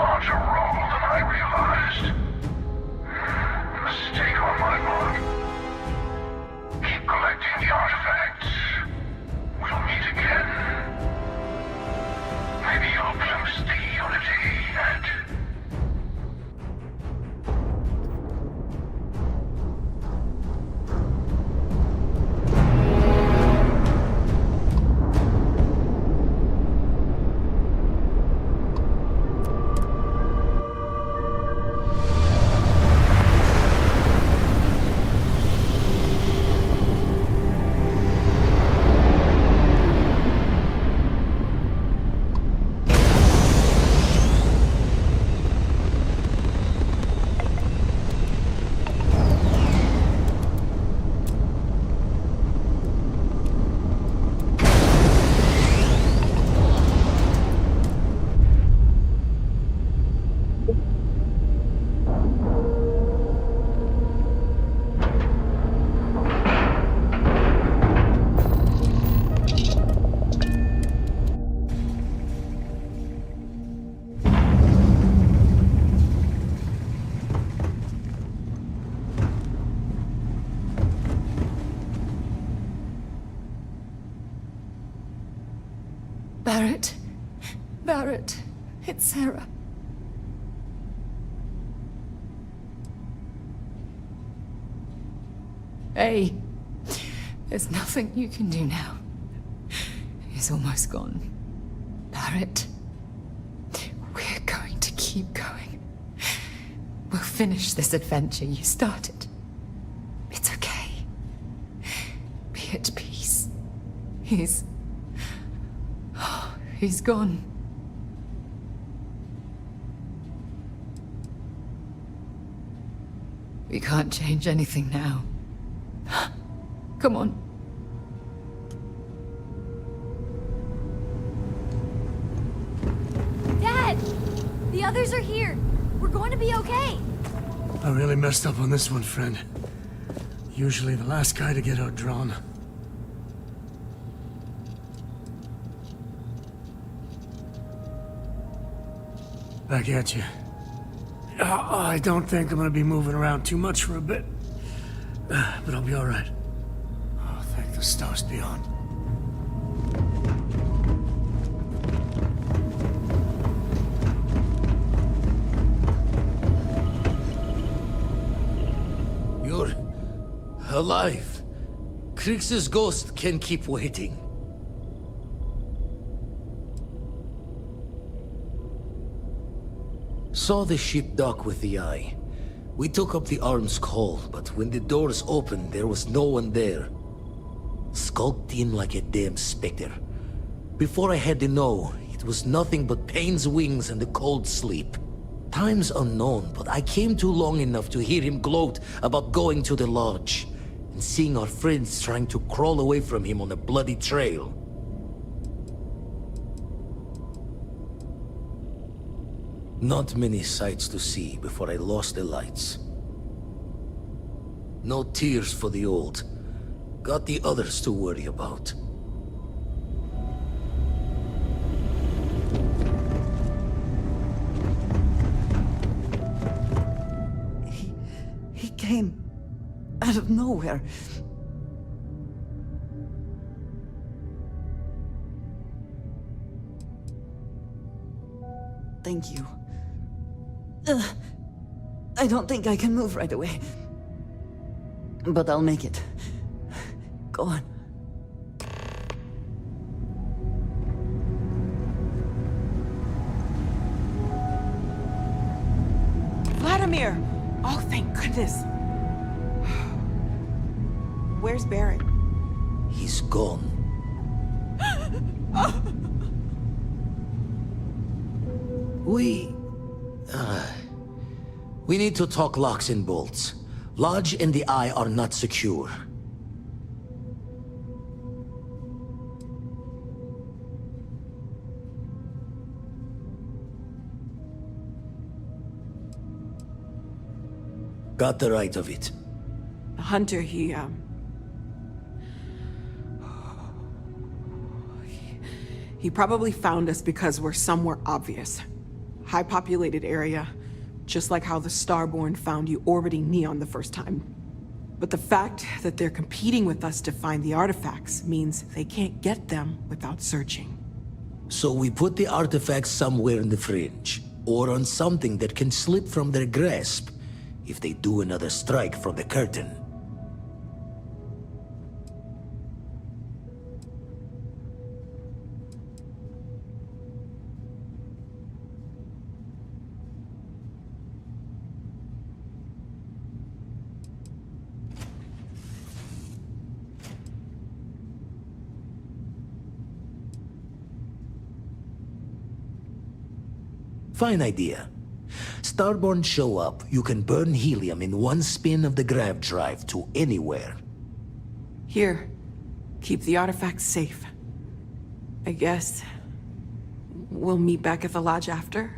larger role than I realized. Mistake on my part. Keep collecting the artifacts. We'll meet again. Maybe you'll glimpse the unity and... Barrett. Barrett. It's Sarah. Hey. There's nothing you can do now. He's almost gone. Barrett. We're going to keep going. We'll finish this adventure you started. It's okay. Be at peace. He's gone. We can't change anything now. Come on. Dad! The others are here. We're going to be okay. I really messed up on this one, friend. Usually the last guy to get outdrawn. Back at you. I don't think I'm gonna be moving around too much for a bit. But I'll be alright. Oh, thank the stars beyond. You're alive. Krix's ghost can keep waiting. Saw the ship dock with the eye. We took up the arms call, but when the doors opened, there was no one there. Skulked in like a damn specter. Before I had to know, it was nothing but pain's wings and a cold sleep. Time's unknown, but I came too long enough to hear him gloat about going to the lodge, and seeing our friends trying to crawl away from him on a bloody trail. Not many sights to see before I lost the lights. No tears for the old. Got the others to worry about. He came out of nowhere. Thank you. I don't think I can move right away. But I'll make it. Go on. Vladimir! Oh, thank goodness. Where's Barrett? He's gone. We need to talk locks and bolts. Lodge and the Eye are not secure. Got the right of it. Hunter, he probably found us because we're somewhere obvious. high-populated area, just like how the Starborn found you orbiting Neon the first time. But the fact that they're competing with us to find the artifacts means they can't get them without searching. So we put the artifacts somewhere in the fringe, or on something that can slip from their grasp if they do another strike from the curtain. Fine idea. Starborn show up, you can burn helium in one spin of the grav drive to anywhere. Here, keep the artifacts safe. I guess we'll meet back at the lodge after?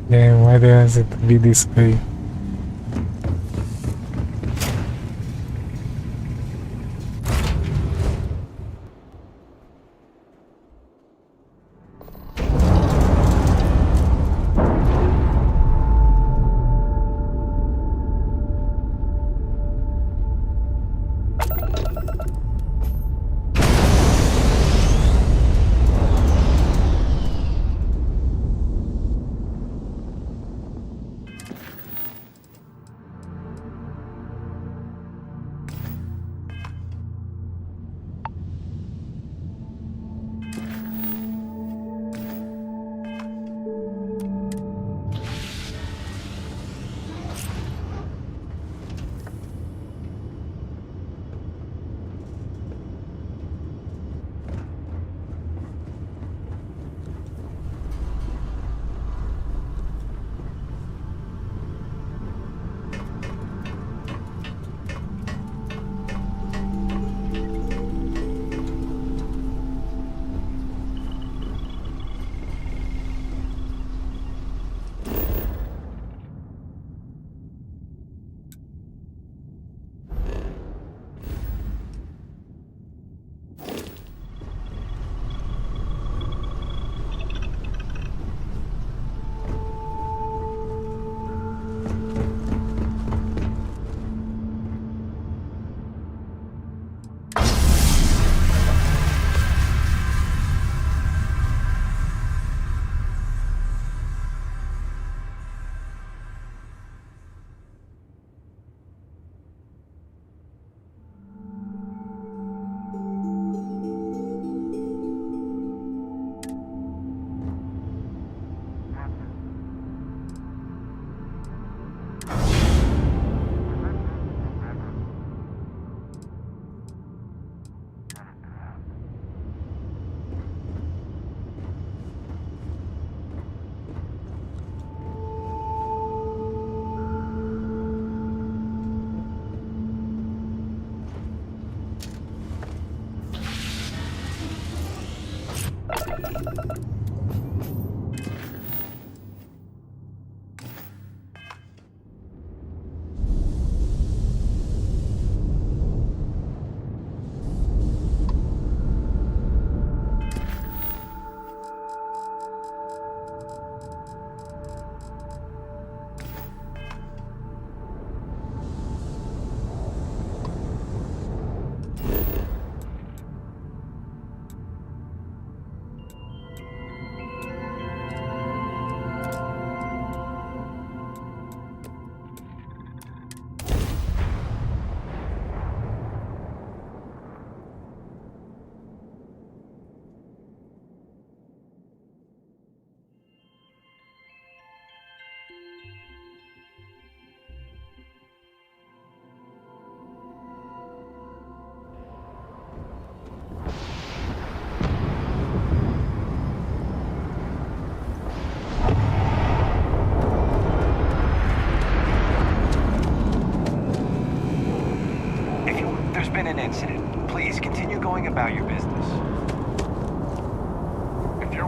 Damn, why does it be this way?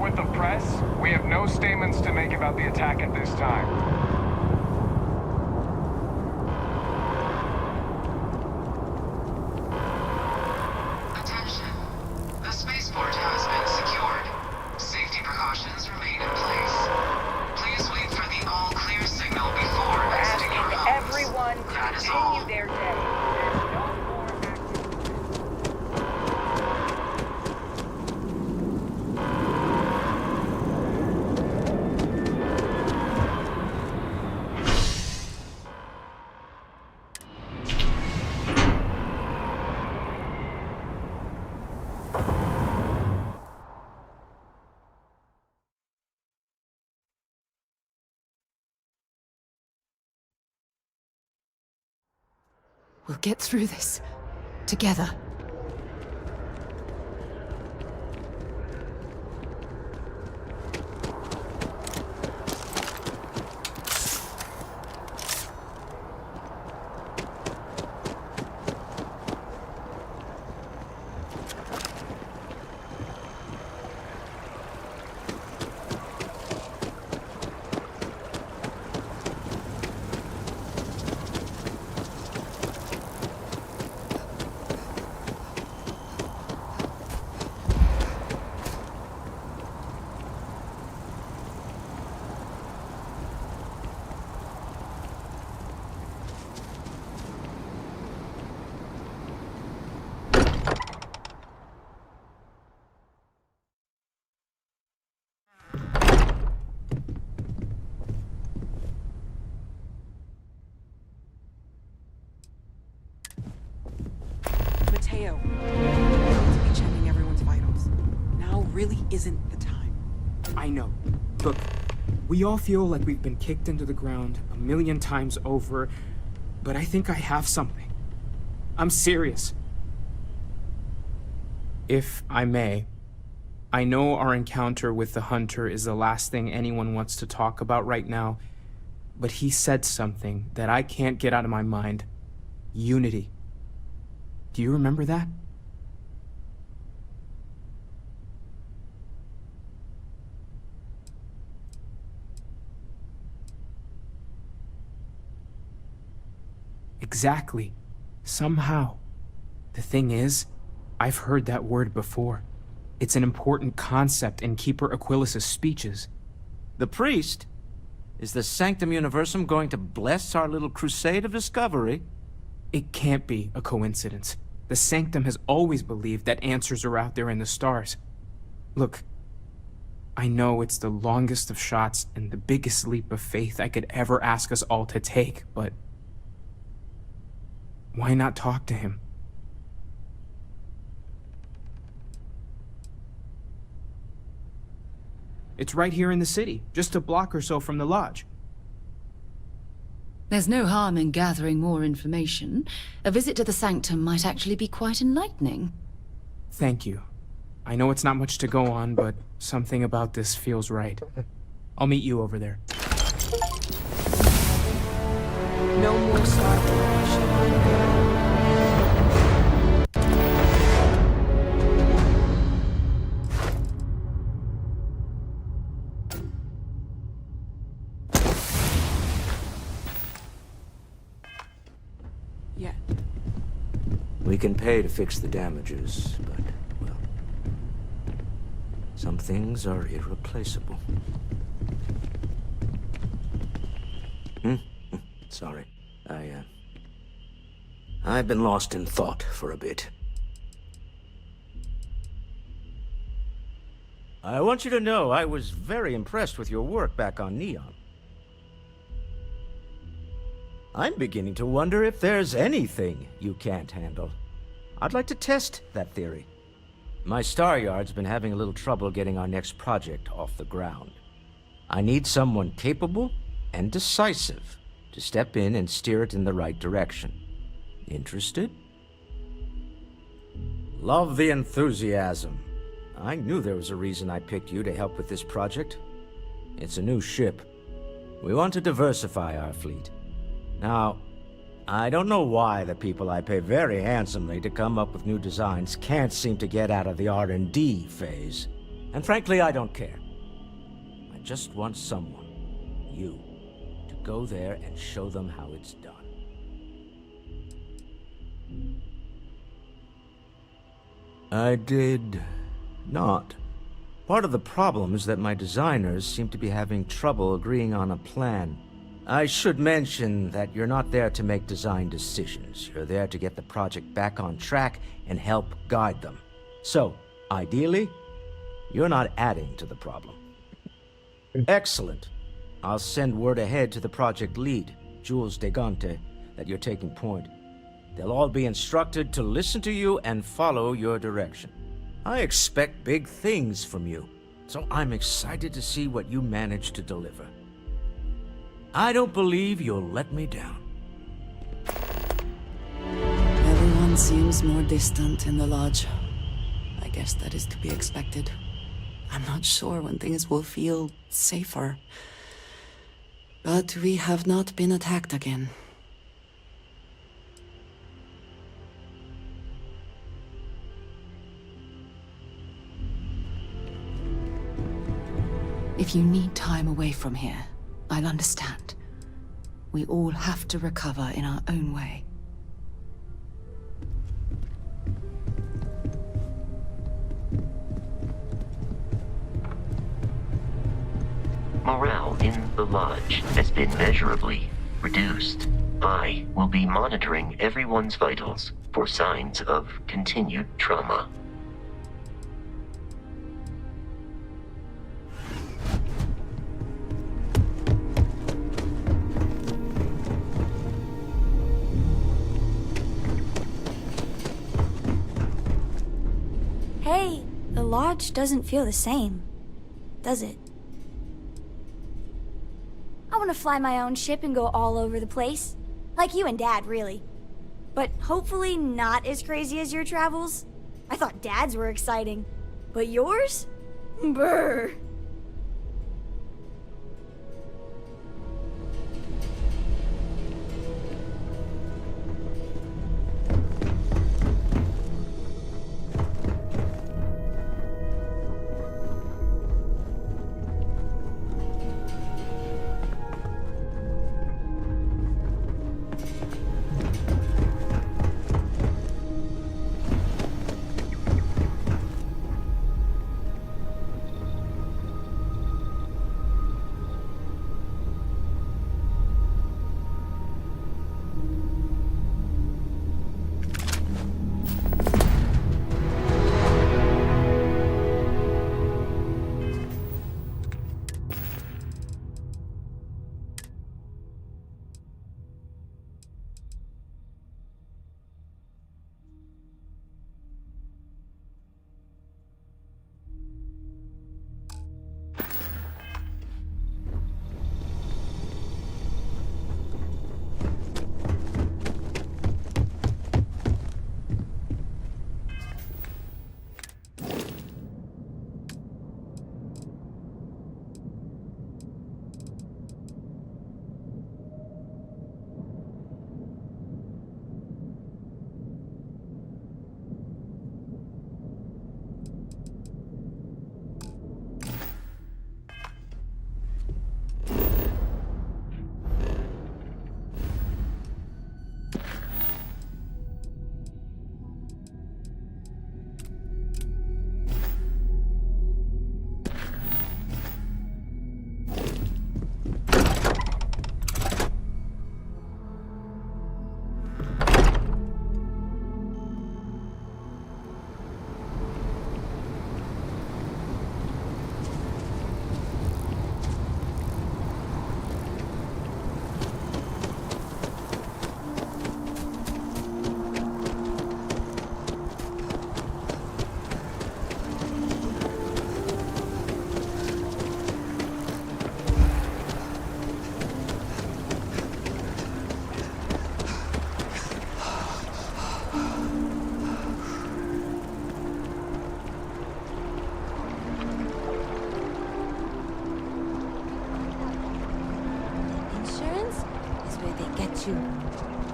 with the press. We have no statements to make about the attack at this time. Attention. The spaceport has been secured. Safety precautions remain in place. Please wait for the all-clear signal before exiting your homes. Everyone to continue their day. We'll get through this. Together. Mateo, we need to be checking everyone's vitals. Now really isn't the time. I know. Look, we all feel like we've been kicked into the ground a million times over, but I think I have something. I'm serious. If I may, I know our encounter with the Hunter is the last thing anyone wants to talk about right now, but he said something that I can't get out of my mind. Unity. Do you remember that? Exactly. Somehow. The thing is, I've heard that word before. It's an important concept in Keeper Aquilas's speeches. The priest? Is the Sanctum Universum going to bless our little crusade of discovery? It can't be a coincidence. The Sanctum has always believed that answers are out there in the stars. Look, I know it's the longest of shots and the biggest leap of faith I could ever ask us all to take, but why not talk to him? It's right here in the city, just a block or so from the lodge. There's no harm in gathering more information. A visit to the Sanctum might actually be quite enlightening. Thank you. I know it's not much to go on, but something about this feels right. I'll meet you over there. No more Starfield. Yeah. We can pay to fix the damages, but, well, some things are irreplaceable. Sorry. I've been lost in thought for a bit. I want you to know I was very impressed with your work back on Neon. I'm beginning to wonder if there's anything you can't handle. I'd like to test that theory. My Star Yard's been having a little trouble getting our next project off the ground. I need someone capable and decisive to step in and steer it in the right direction. Interested? Love the enthusiasm. I knew there was a reason I picked you to help with this project. It's a new ship. We want to diversify our fleet. Now, I don't know why the people I pay very handsomely to come up with new designs can't seem to get out of the R&D phase. And frankly, I don't care. I just want someone, you, to go there and show them how it's done. I did not. Part of the problem is that my designers seem to be having trouble agreeing on a plan. I should mention that you're not there to make design decisions. You're there to get the project back on track and help guide them. So, ideally, you're not adding to the problem. Excellent. I'll send word ahead to the project lead, Jules Degante, that you're taking point. They'll all be instructed to listen to you and follow your direction. I expect big things from you, so I'm excited to see what you manage to deliver. I don't believe you'll let me down. Everyone seems more distant in the lodge. I guess that is to be expected. I'm not sure when things will feel safer. But we have not been attacked again. If you need time away from here, I'll understand. We all have to recover in our own way. Morale in the lodge has been measurably reduced. I will be monitoring everyone's vitals for signs of continued trauma. Hey, the lodge doesn't feel the same, does it? I want to fly my own ship and go all over the place. Like you and Dad, really. But hopefully not as crazy as your travels. I thought Dad's were exciting. But yours? Brr.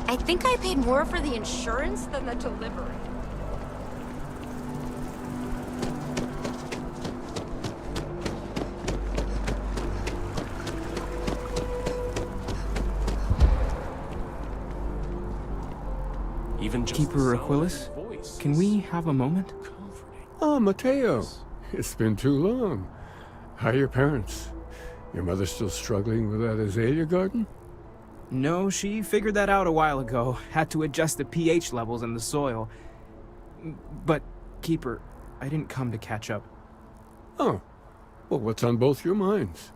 I think I paid more for the insurance than the delivery. than just Keeper the sound of Aquilas, your voice. can we have a moment? Oh, Mateo. It's been too long. How are your parents? Your mother still struggling with that azalea garden? No, she figured that out a while ago. Had to adjust the pH levels in the soil. But, Keeper, I didn't come to catch up. Oh. Well, what's on both your minds?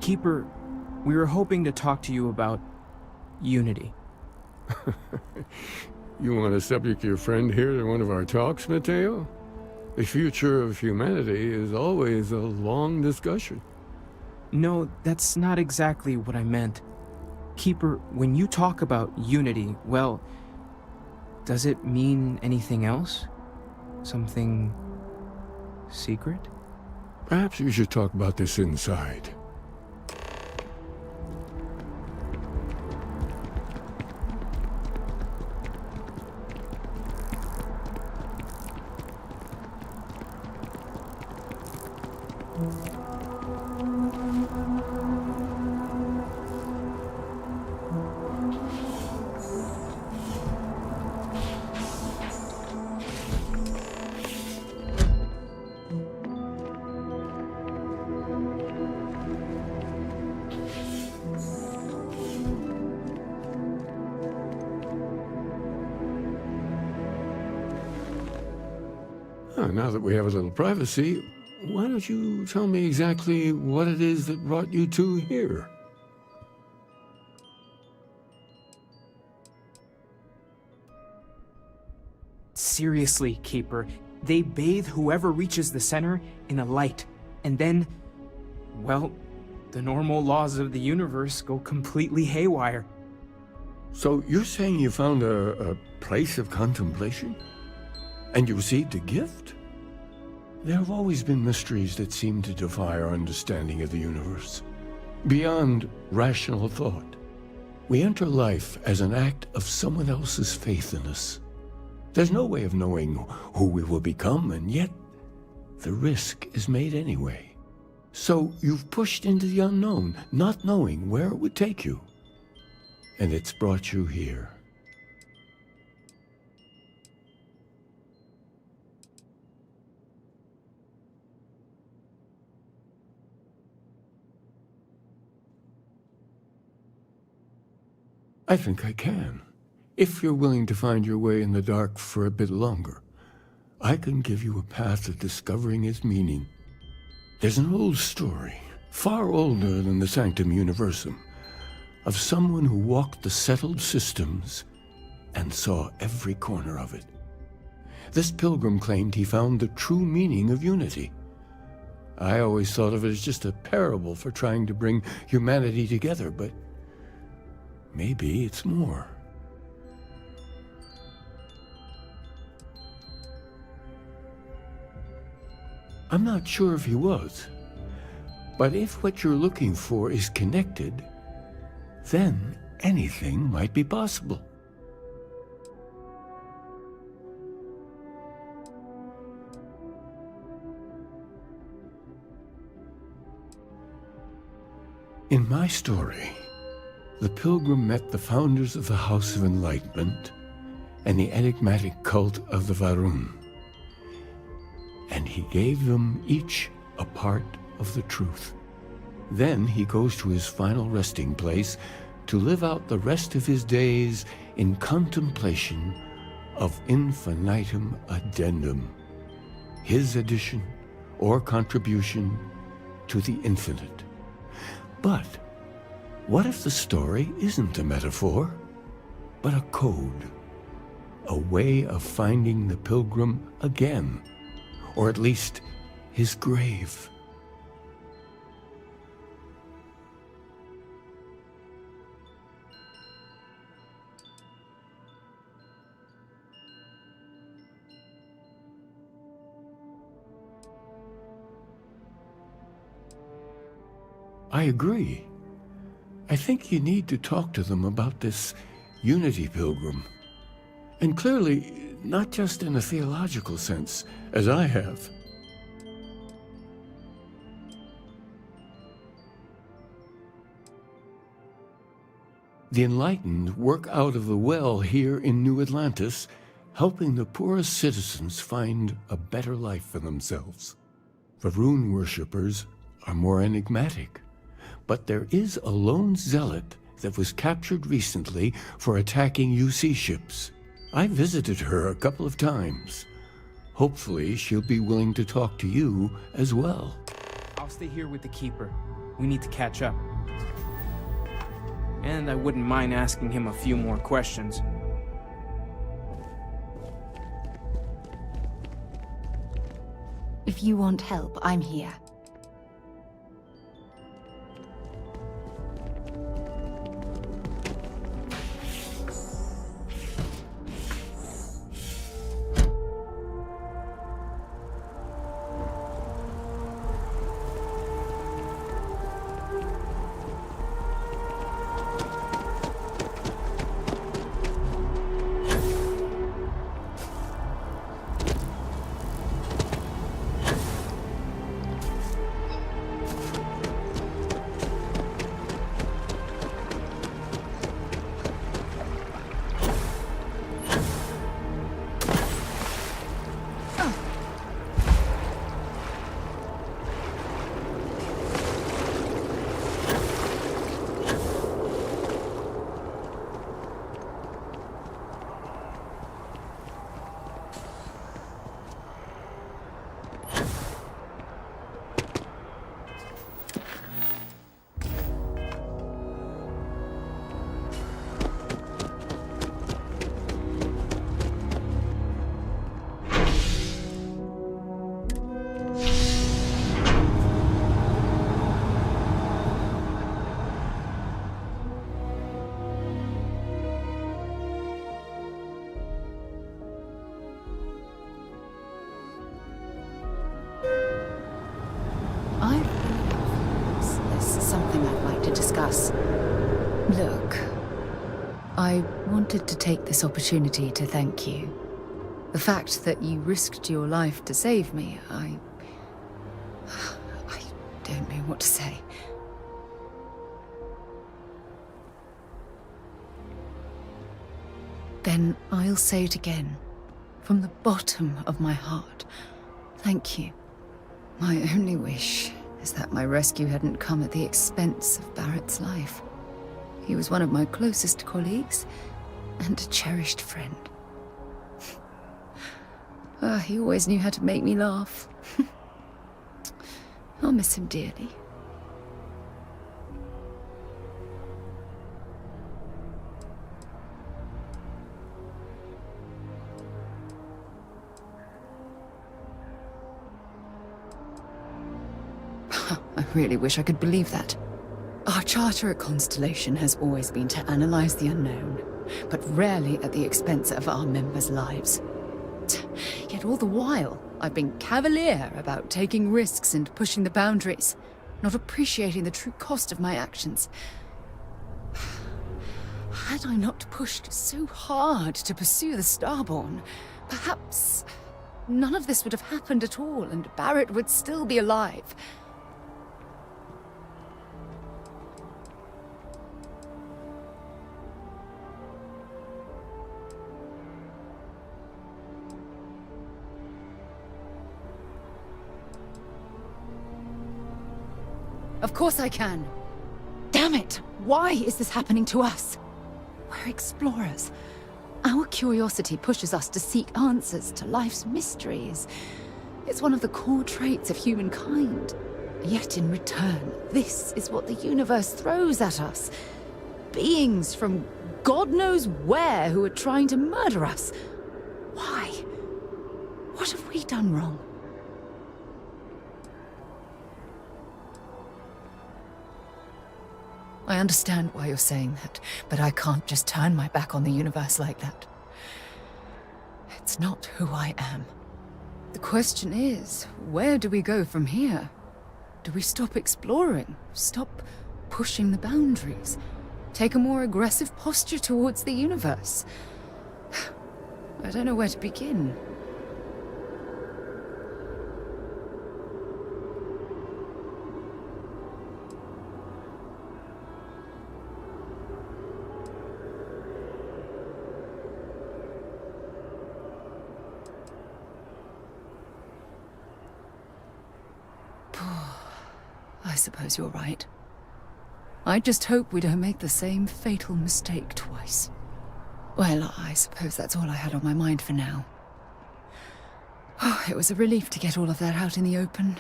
Keeper, we were hoping to talk to you about unity. You want to subject your friend here to one of our talks, Mateo? The future of humanity is always a long discussion. No, that's not exactly what I meant. Keeper, when you talk about unity, well, does it mean anything else? Something secret? Perhaps you should talk about this inside. Now that we have a little privacy, why don't you tell me exactly what it is that brought you two here? Seriously, Keeper, they bathe whoever reaches the center in a light, and then, well, the normal laws of the universe go completely haywire. So you're saying you found a place of contemplation? And you received a gift? There have always been mysteries that seem to defy our understanding of the universe. Beyond rational thought, we enter life as an act of someone else's faith in us. There's no way of knowing who we will become, and yet the risk is made anyway. So you've pushed into the unknown, not knowing where it would take you. And it's brought you here. I think I can. If you're willing to find your way in the dark for a bit longer, I can give you a path to discovering its meaning. There's an old story, far older than the Sanctum Universum, of someone who walked the settled systems and saw every corner of it. This pilgrim claimed he found the true meaning of unity. I always thought of it as just a parable for trying to bring humanity together, but maybe it's more. I'm not sure if he was, but if what you're looking for is connected, then anything might be possible. In my story, the pilgrim met the founders of the House of Enlightenment and the enigmatic cult of the Varun, and he gave them each a part of the truth. Then he goes to his final resting place to live out the rest of his days in contemplation of infinitum addendum, his addition or contribution to the infinite. But what if the story isn't a metaphor, but a code, a way of finding the pilgrim again, or at least his grave? I agree. I think you need to talk to them about this unity pilgrim. And clearly, not just in a theological sense, as I have. The enlightened work out of the well here in New Atlantis, helping the poorest citizens find a better life for themselves. Varun worshippers are more enigmatic, but there is a lone zealot that was captured recently for attacking UC ships. I visited her a couple of times. Hopefully, she'll be willing to talk to you as well. I'll stay here with the Keeper. We need to catch up. And I wouldn't mind asking him a few more questions. If you want help, I'm here. There's something I'd like to discuss. Look, I wanted to take this opportunity to thank you. The fact that you risked your life to save me, I don't know what to say. Then I'll say it again, from the bottom of my heart. Thank you. My only wish is that my rescue hadn't come at the expense of Barrett's life. He was one of my closest colleagues and a cherished friend. He always knew how to make me laugh. I'll miss him dearly. I really wish I could believe that. Our charter at Constellation has always been to analyze the unknown, but rarely at the expense of our members' lives. Yet all the while, I've been cavalier about taking risks and pushing the boundaries, not appreciating the true cost of my actions. Had I not pushed so hard to pursue the Starborn, perhaps none of this would have happened at all, and Barrett would still be alive. Of course I can. Damn it! Why is this happening to us? We're explorers. Our curiosity pushes us to seek answers to life's mysteries. It's one of the core traits of humankind. Yet in return, this is what the universe throws at us. Beings from God knows where who are trying to murder us. Why? What have we done wrong? I understand why you're saying that, but I can't just turn my back on the universe like that. It's not who I am. The question is, where do we go from here? Do we stop exploring? Stop pushing the boundaries? Take a more aggressive posture towards the universe? I don't know where to begin. suppose you're right. I just hope we don't make the same fatal mistake twice. Well, I suppose that's all I had on my mind for now. Oh, it was a relief to get all of that out in the open.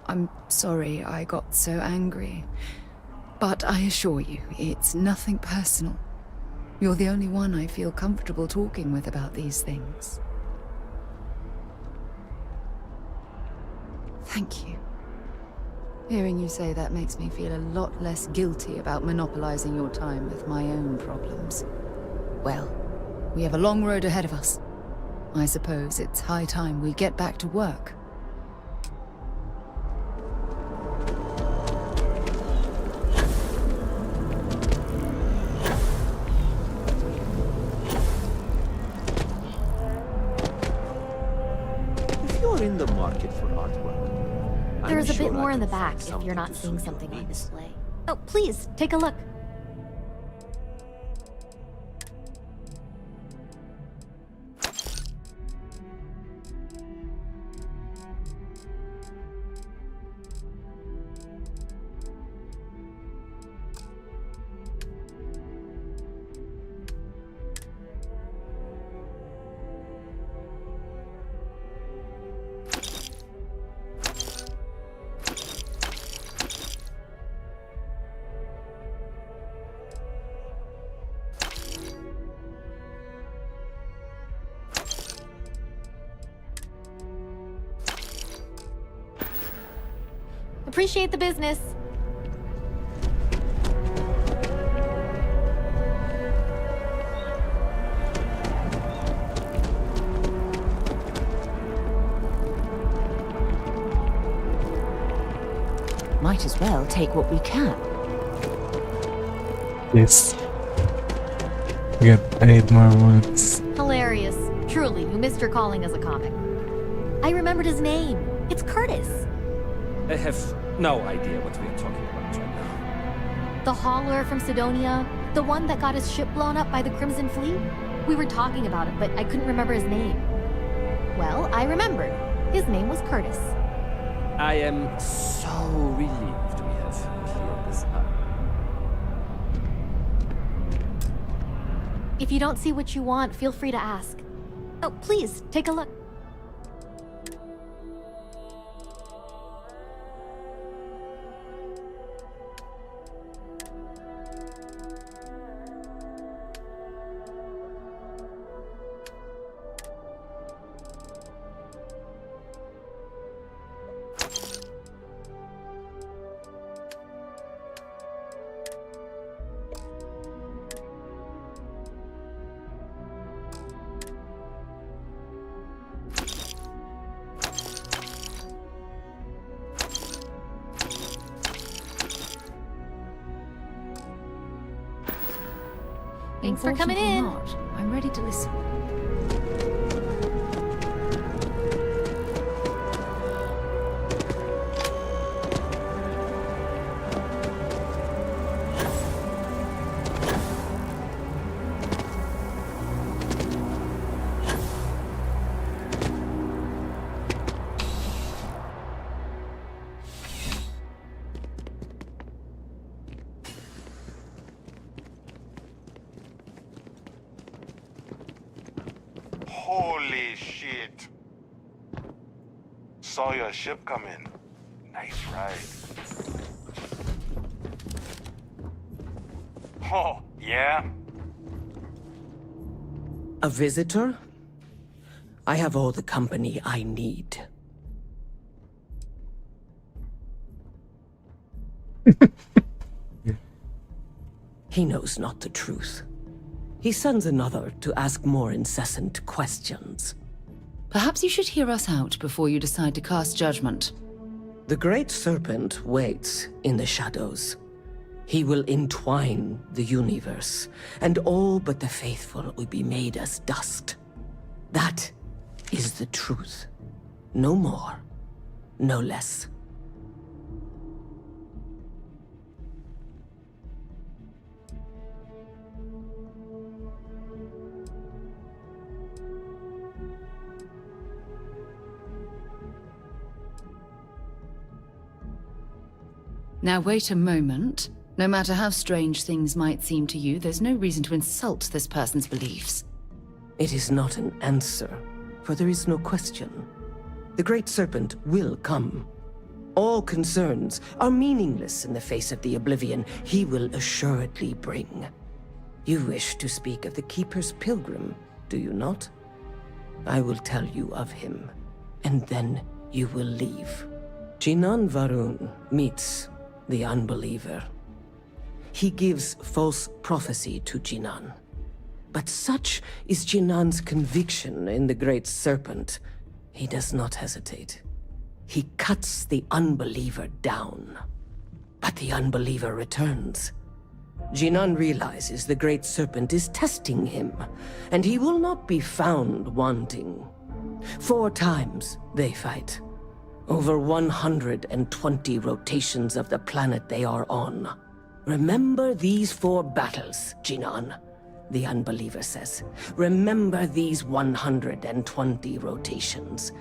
I'm sorry I got so angry. But I assure you, it's nothing personal. You're the only one I feel comfortable talking with about these things. Thank you. Hearing you say that makes me feel a lot less guilty about monopolizing your time with my own problems. Well, we have a long road ahead of us. I suppose it's high time we get back to work. If you're in the market for artwork, There's a sure bit more I in the can find back if something you're not to seeing suit your something on needs. display. Oh, please, take a look. Appreciate the business. Might as well take what we can. Yes. I need more words. Hilarious. Truly, you missed your calling as a comic. I remembered his name. It's Curtis. I have no idea what we are talking about right now. The hauler from Sidonia. The one that got his ship blown up by the Crimson Fleet. We were talking about it, but I couldn't remember his name. Well, I remembered. His name was Curtis. I am so relieved we have cleared this up. If you don't see what you want, feel free to ask. Oh, please, take a look. Thanks for coming in. Not, I'm ready to listen. Holy shit. Saw your ship come in. Nice ride. Oh, yeah? A visitor? I have all the company I need. He knows not the truth. He sends another to ask more incessant questions. Perhaps you should hear us out before you decide to cast judgment. The Great Serpent waits in the shadows. He will entwine the universe, and all but the faithful will be made as dust. That is the truth. No more, no less. Now wait a moment. No matter how strange things might seem to you, there's no reason to insult this person's beliefs. It is not an answer, for there is no question. The Great Serpent will come. All concerns are meaningless in the face of the oblivion he will assuredly bring. You wish to speak of the Keeper's Pilgrim, do you not? I will tell you of him, and then you will leave. Jinan Varun meets the unbeliever. He gives false prophecy to Jinan. But such is Jinan's conviction in the Great Serpent, he does not hesitate. He cuts the unbeliever down. But the unbeliever returns. Jinan realizes the Great Serpent is testing him, and he will not be found wanting. 4 times they fight. Over 120 rotations of the planet they are on. Remember these 4 battles, Jinan, the unbeliever says. Remember these 120 rotations.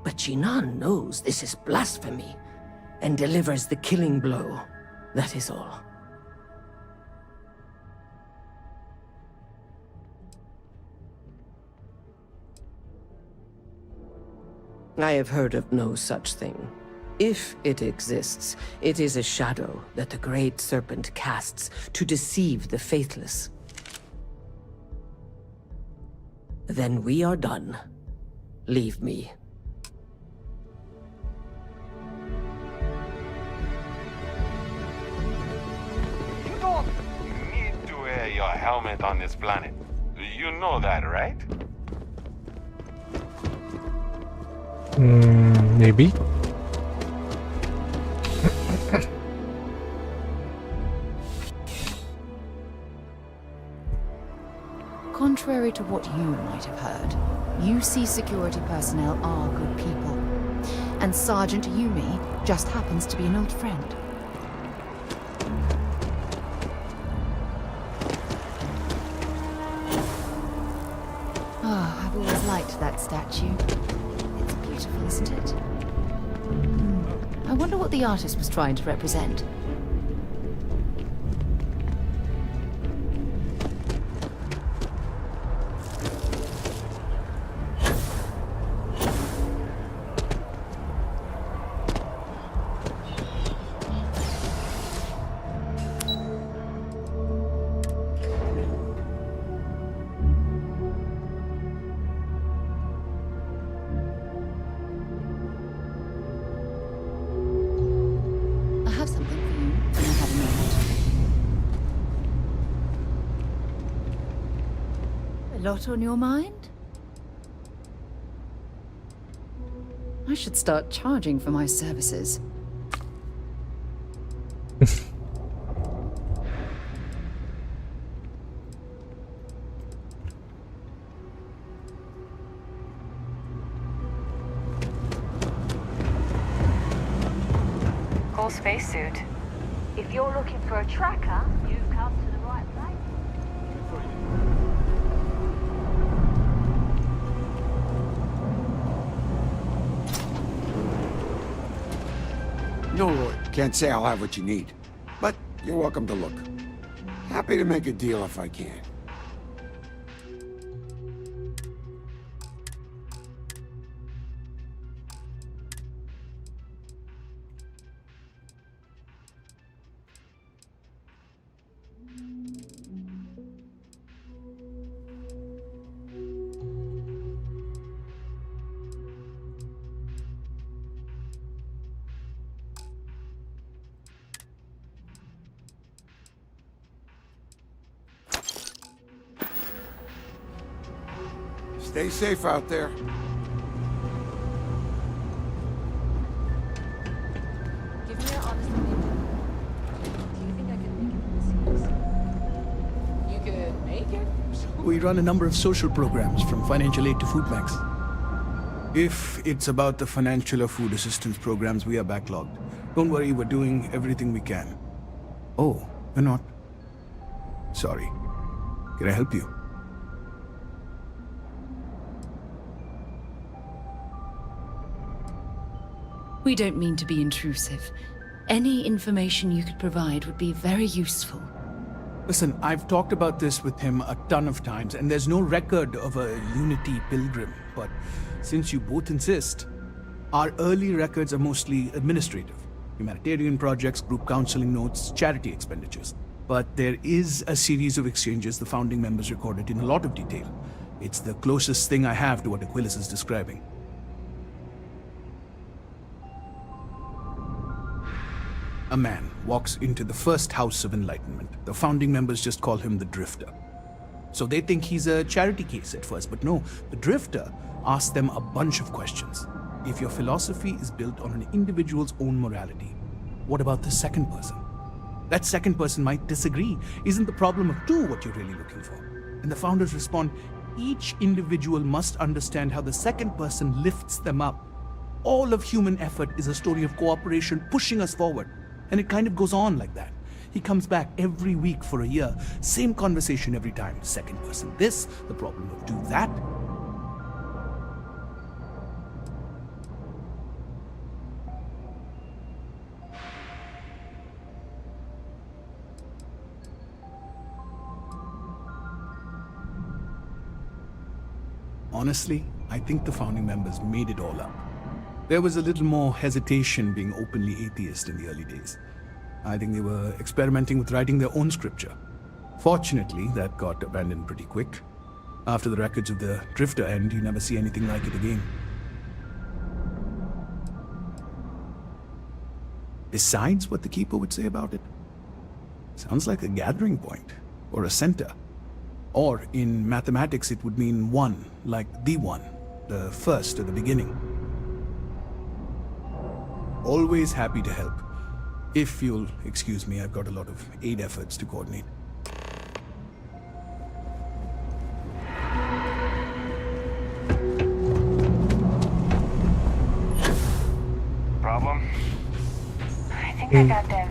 But Jinan knows this is blasphemy, and delivers the killing blow. That is all. I have heard of no such thing. If it exists, it is a shadow that the Great Serpent casts to deceive the faithless. Then we are done. Leave me. You don't need to wear your helmet on this planet. You know that, right? Maybe. Contrary to what you might have heard, UC security personnel are good people. And Sergeant Yumi just happens to be an old friend. Oh, I've always liked that statue. It's beautiful, isn't it? I wonder what the artist was trying to represent. Lot on your mind? I should start charging for my services. Cool spacesuit. If you're looking for a tracker, you've come to the right place. No, can't say I'll have what you need, but you're welcome to look. Happy to make a deal if I can. Stay safe out there. Give me your honest opinion. Do you think I could make it overseas? You could make it? We run a number of social programs, from financial aid to food banks. If it's about the financial or food assistance programs, we are backlogged. Don't worry, we're doing everything we can. Oh, you're not? Sorry. Can I help you? We don't mean to be intrusive, Any information you could provide would be very useful. Listen, I've talked about this with him a ton of times, and there's no record of a Unity pilgrim. But since you both insist, our early records are mostly administrative. Humanitarian projects, group counseling notes, charity expenditures. But there is a series of exchanges the founding members recorded in a lot of detail. It's the closest thing I have to what Aquilus is describing. A man walks into the first House of Enlightenment. The founding members just call him the Drifter. So they think he's a charity case at first, but no, the Drifter asks them a bunch of questions. If your philosophy is built on an individual's own morality, what about the second person? That second person might disagree. Isn't the problem of two what you're really looking for? And the founders respond, each individual must understand how the second person lifts them up. All of human effort is a story of cooperation pushing us forward. And it kind of goes on like that. He comes back every week for a year. Same conversation every time. Second person this, the problem of do that. Honestly, I think the founding members made it all up. There was a little more hesitation being openly atheist in the early days. I think they were experimenting with writing their own scripture. Fortunately, that got abandoned pretty quick. After the records of the Drifter end, you never see anything like it again. Besides what the Keeper would say about it, sounds like a gathering point, or a center. Or, in mathematics, it would mean one, like the one, the first or the beginning. Always happy to help. If you'll excuse me, I've got a lot of aid efforts to coordinate. Problem? I think I got them.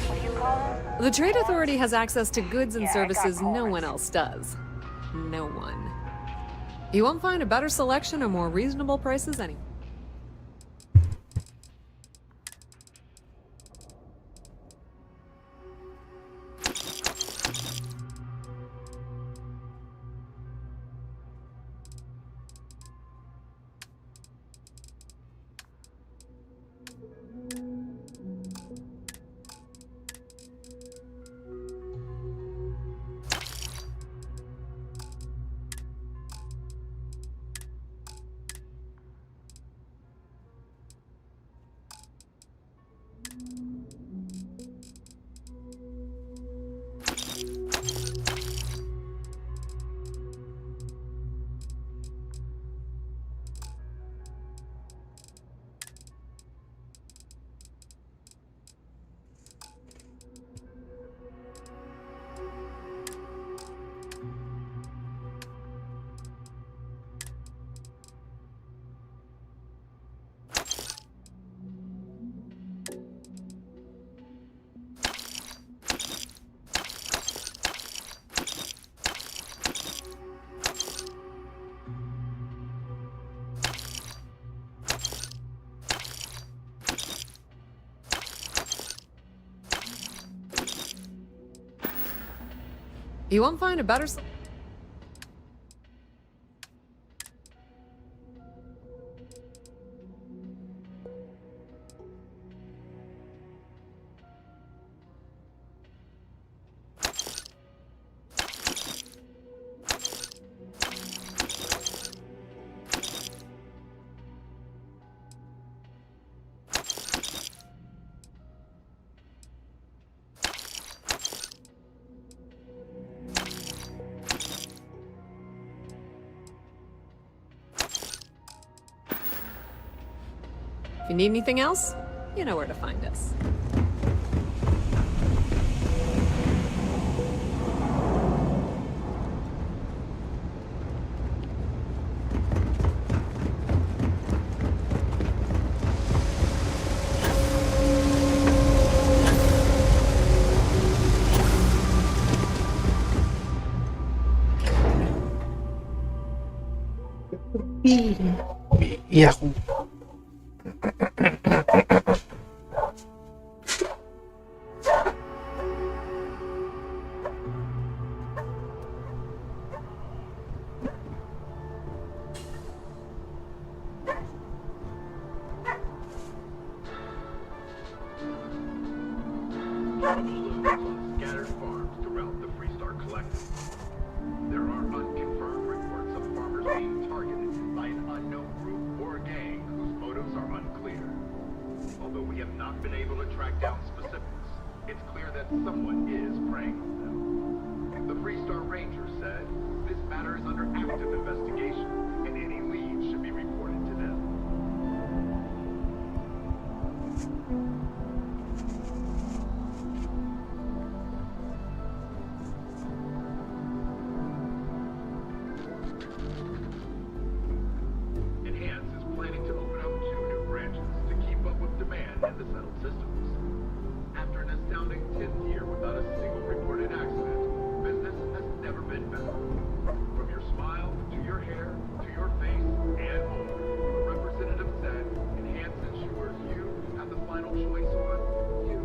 What do you call them? The Trade Authority has access to goods and services no one else does. No one. You won't find a better selection or more reasonable prices anywhere. You won't find a better If you need anything else, you know where to find us. Iya. not been able to track down specifics, it's clear that someone is preying on them. The Freestar Ranger said this matter is under active investigation, and any leads should be reported to them. Enhance is planning to open up 2 new branches to keep up with demand in the settled systems. After an astounding 10th year without a single reported accident, business has never been better. From your smile, to your hair, to your face, and more, the representative said Enhance ensures you have the final choice on you.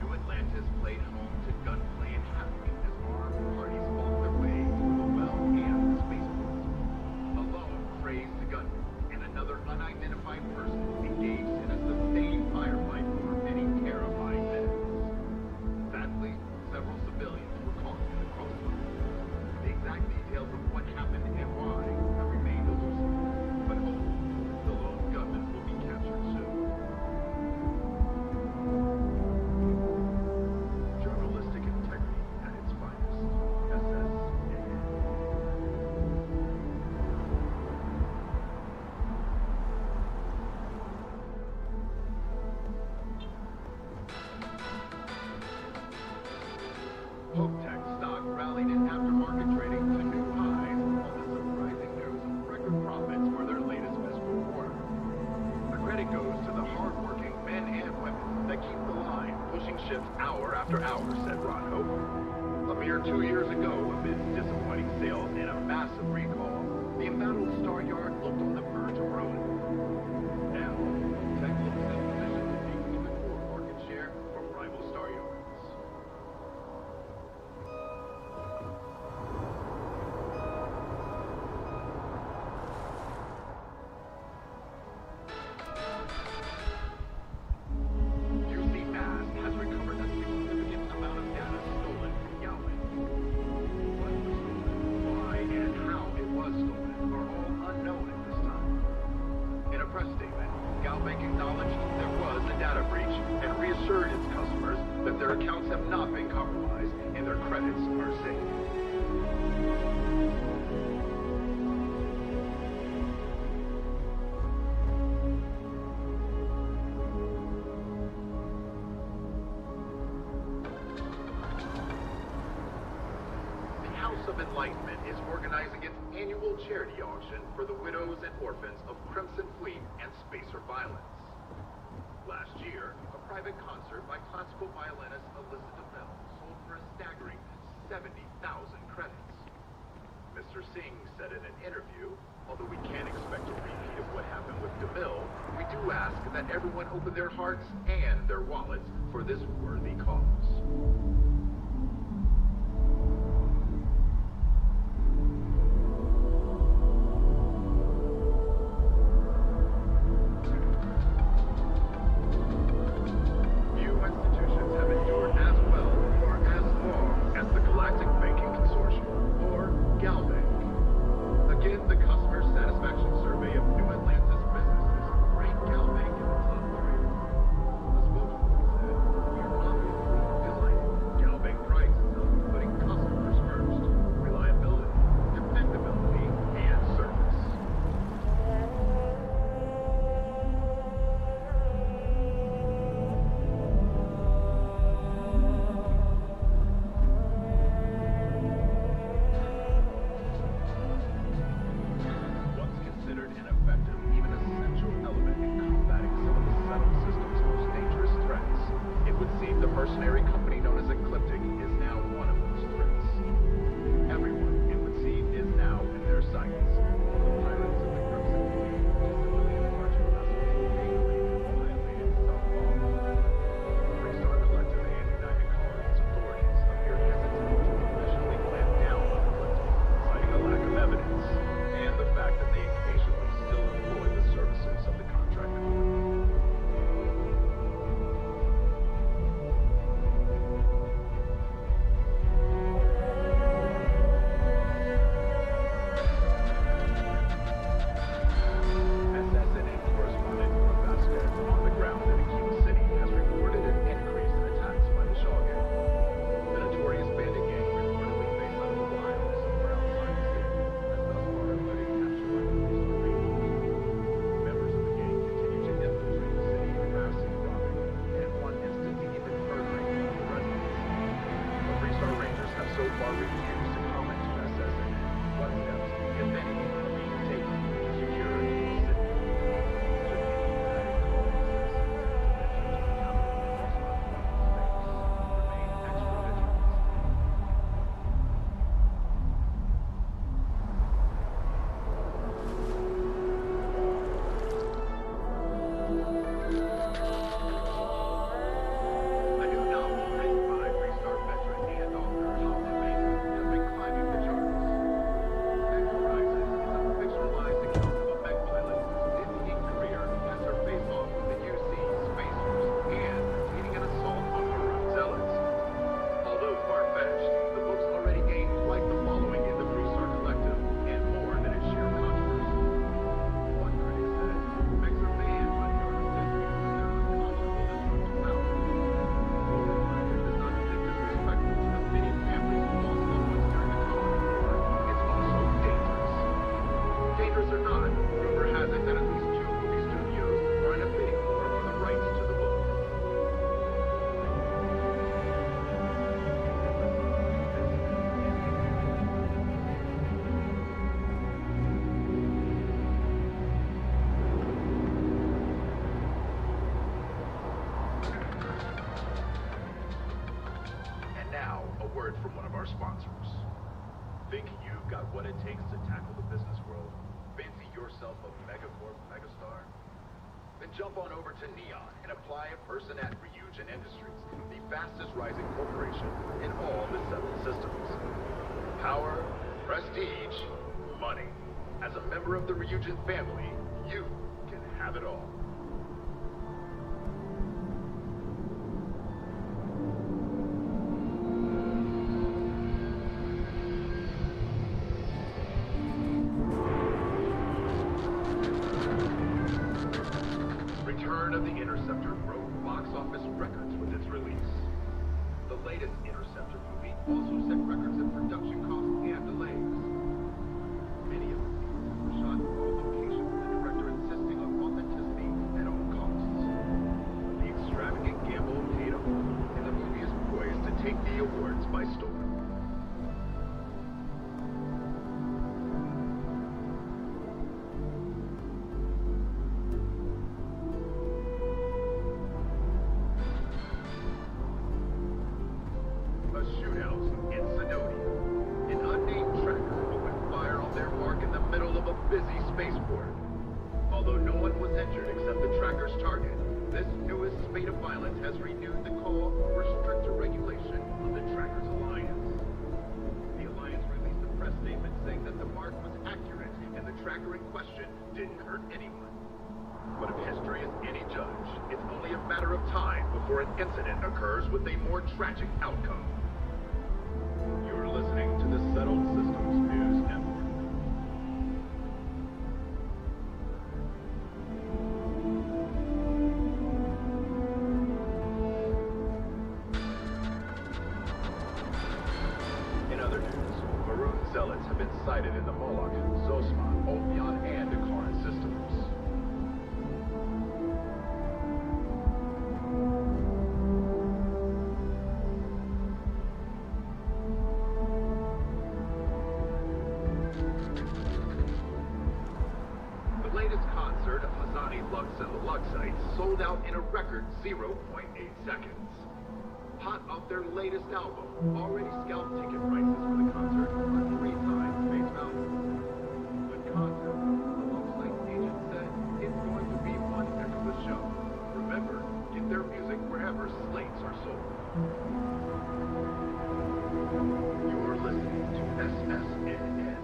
New Atlantis played home to gunplay and havoc as armed parties fought their way through the well and the spaceport. A lone crazed gunman and another unidentified person engaged in a sustained firefight for many terrifying minutes. Sadly, several civilians were caught in the crossfire. The exact details of what happened and why have remained elusive, but hopefully the lone gunman will be captured soon. Journalistic integrity at its finest. SSAN. Hopetech stock rallied in aftermarket trading to new highs on the surprising news of record profits for their latest fiscal quarter. The credit goes to the hard-working men and women that keep the line, pushing ships hour after hour, said Ron Hope. A mere 2 years ago, amidst disappointing sales and a massive recall, the embattled Star Yard looked on the verge of ruin. Now, Hopetech looks in position to take even more market share from rival Star Yards. UC Mass has recovered a significant amount of data stolen from Galway. What was stolen, why, and how it was stolen are all unknown at this time. In a press statement, Galbank acknowledged there was a data breach and reassured its customers that their accounts have not been compromised and their credits are safe. The House of Enlightenment is organizing its annual charity auction for the widows and orphans of Crimson Fleet and Spacer violence. Last year, a private concert by classical violinist Alyssa DeMille sold for a staggering 70,000 credits. Mr. Singh said in an interview, although we can't expect a repeat of what happened with DeMille, we do ask that everyone open their hearts and their wallets for this worthy cause. Few institutions have endured as well or as long as the Galactic Banking Consortium, or GalBank. Again, the customer satisfaction survey of New Atlantis businesses ranked GalBank in the top 3. The spokeswoman said, "We are obviously delighted yourself a megacorp megastar? Then jump on over to Neon and apply a person at Ryujin Industries, the fastest rising corporation in all the settled systems. Power, prestige, money. As a member of the Ryujin family, you can have it all. Return of the Interceptor broke box office records with its release. The latest Interceptor movie also set records in production costs and delays. Many of the scenes were shot in all locations, with the director insisting on authenticity at all costs. The extravagant gamble paid off, and the movie is poised to take the awards by storm. A shootout in Sidonia. An unnamed tracker opened fire on their mark in the middle of a busy spaceport. Although no one was injured except the tracker's target, this newest spate of violence has renewed the call for stricter regulation of the tracker's alliance. The alliance released a press statement saying that the mark was accurate and the tracker in question didn't hurt anyone. But if history is any judge, it's only a matter of time before an incident occurs with a more tragic outcome. You're listening to the Settled Systems News Network. In other news, Maroon Zealots have been sighted in the Moloch, Zosma, Ophion, and Akaran systems. The latest concert of Hazani Lux and the Luxites sold out in a record 0.8 seconds. Hot off their latest album, already scalped ticket prices for the concert are 3 times face value. Good concept, the Luxite agent said it's going to be one heck of a show. Remember, get their music wherever slates are sold. You're listening to SSNN.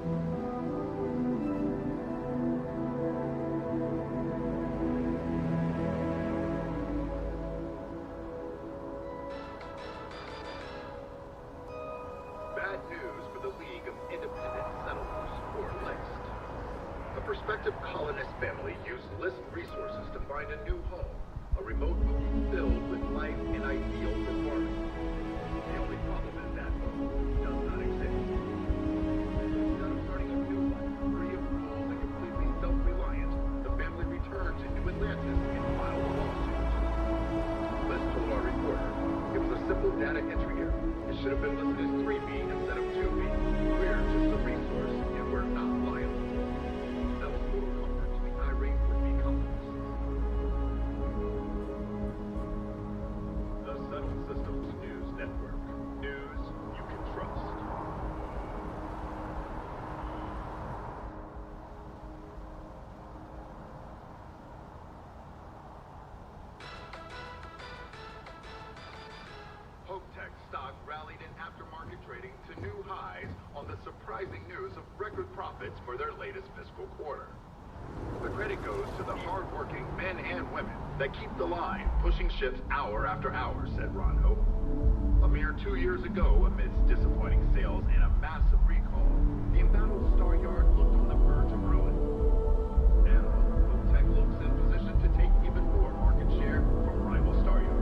Bad news for the League of Independent Settlers, or LIST. A prospective colonist family used LIST resources to find a new home, a remote home filled with life and ideal for farming. The only problem is that home does not exist. Instead of starting a new life, free of rules and completely self-reliant, the family returned to New Atlantis and filed a lawsuit. LIST told our reporter, it was a simple data entry error. It should have been listed as 3B instead of 2B. We're just a resource, and we're not liable. That was little comfort to the irate would-be colonists. The Settled Systems News Network. News you can trust. Hope-Tech stock rallied in aftermarket trading to new highs on the surprising news of record profits for their latest fiscal quarter. The credit goes to the hard-working men and women that keep the line, pushing ships hour after hour, said Ron Hope. A mere 2 years ago, amidst disappointing sales and a massive recall, the embattled Star Yard looked on the verge of ruin. Now, Hope-Tech looks in position to take even more market share from rival Star Yards.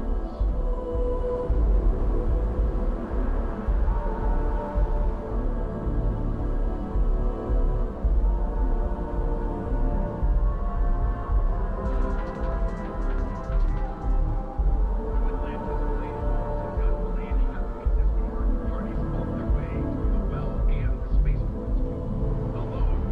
Alone,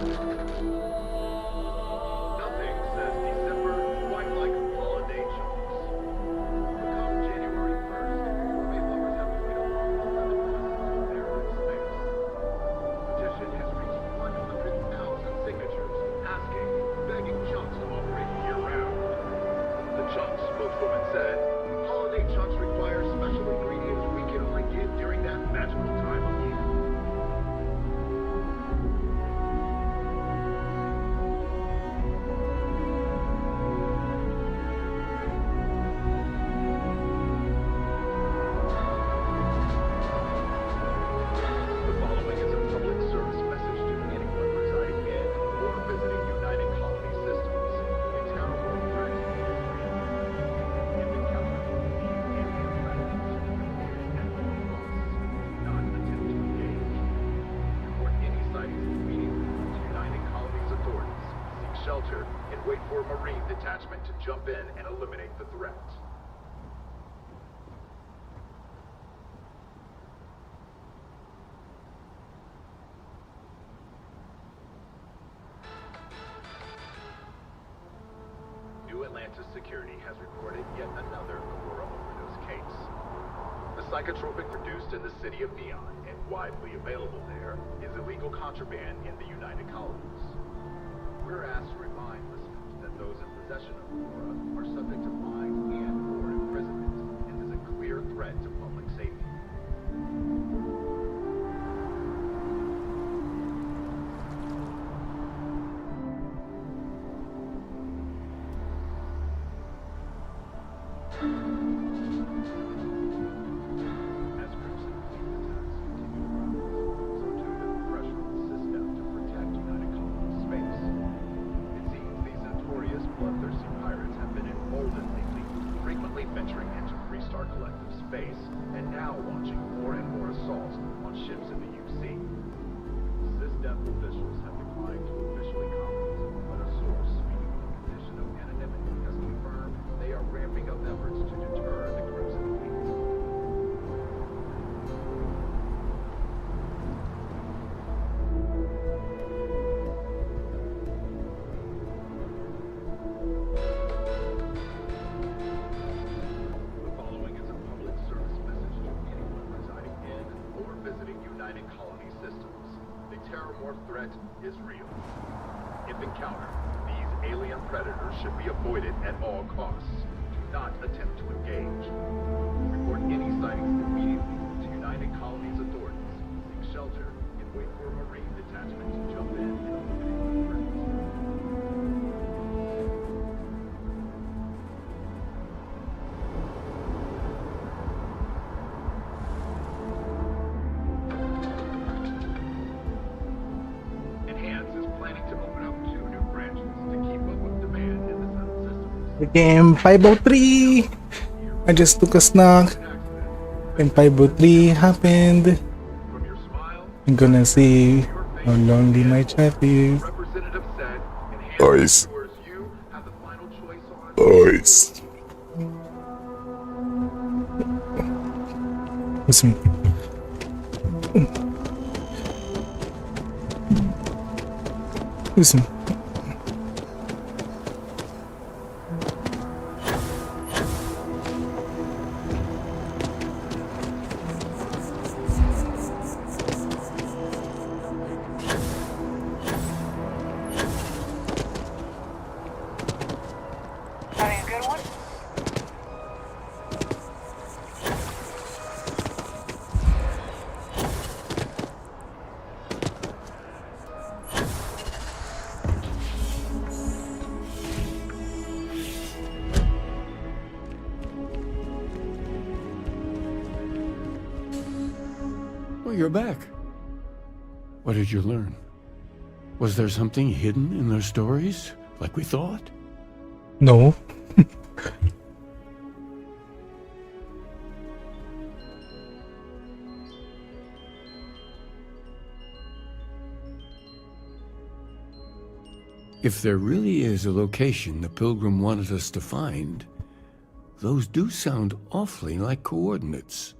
Nothing says December quite like holiday chunks. Come January 1st, gourmet lovers have to wait a long 11 months to prepare for space. The petition has reached 100,000 signatures, asking, begging chunks to operate year-round. The chunks spokeswoman said, holiday chunks require special ingredients we can only get during that magical time of year. The following is a public service message to anyone residing in or visiting United Colony Systems. A terrible threat is real. If encountered, these alien predators at all costs. Do not attempt to engage. Report any sightings immediately to United Colony's authorities. Seek shelter and wait for a Marine detachment to jump in and eliminate the threat. New Atlantis Security has reported yet another Aurora overdose case. The psychotropic produced in the city of Neon and widely available there is illegal contraband in the United Colonies. We're asked to remind listeners that those in possession of Aurora are subject to fines and/or imprisonment and is a clear threat to public safety. As groups and fleet attacks continue around us, so too does the pressure on the system to protect United Colony space. It seems these notorious bloodthirsty pirates have been emboldened lately, frequently venturing into Freestar Collective space, and now launching more and more assaults on ships in the UC. SysDef officials have declined to officially comment, but a source speaking in a condition of anonymity has confirmed they are ramping up efforts to deter the Crimson Fleet. The following is a public service message to anyone residing in or visiting United Colony Systems. The terrormorph threat is real. If encountered, these alien predators should be avoided at all costs. Do not attempt to engage. Report any sightings immediately to United Colony's authorities. Seek shelter and wait for a Marine detachment to jump in and eliminate the threat. Enhance is planning to open up 2 new branches to keep up with demand in the Sun system. The game 503. I just took a snack. And 503 happened. I'm gonna see how lonely my chat is. Nice. Nice. Listen. Listen. Having a good one? Well, you're back. What did you learn? Was there something hidden in their stories, like we thought? No. If there really is a location the Pilgrim wanted us to find, those do sound awfully like coordinates.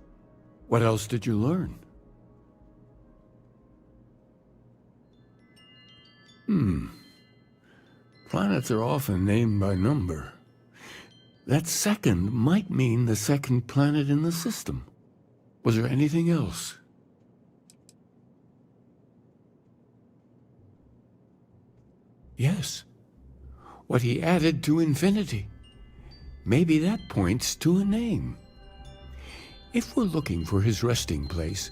What else did you learn? Planets are often named by number. That second might mean the second planet in the system. Was there anything else? Yes. What he added to infinity. Maybe that points to a name. If we're looking for his resting place,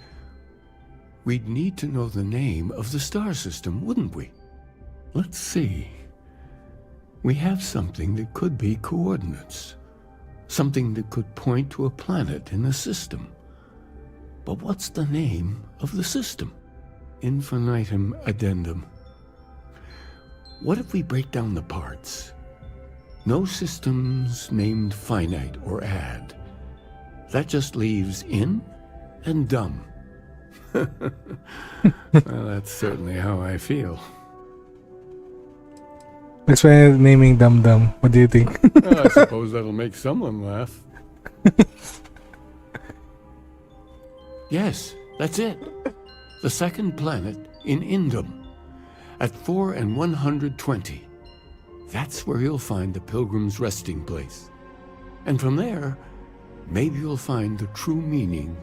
we'd need to know the name of the star system, wouldn't we? Let's see. We have something that could be coordinates. Something that could point to a planet in the system. But what's the name of the system? Infinitum addendum. What if we break down the parts? No systems named finite or add. That just leaves in and dumb. Well, that's certainly how I feel. That's why I'm naming Dum Dum. What do you think? Well, I suppose that'll make someone laugh. Yes, that's it. The second planet in Indum. At 4 and 120. That's where you'll find the Pilgrim's resting place. And from there, maybe you'll find the true meaning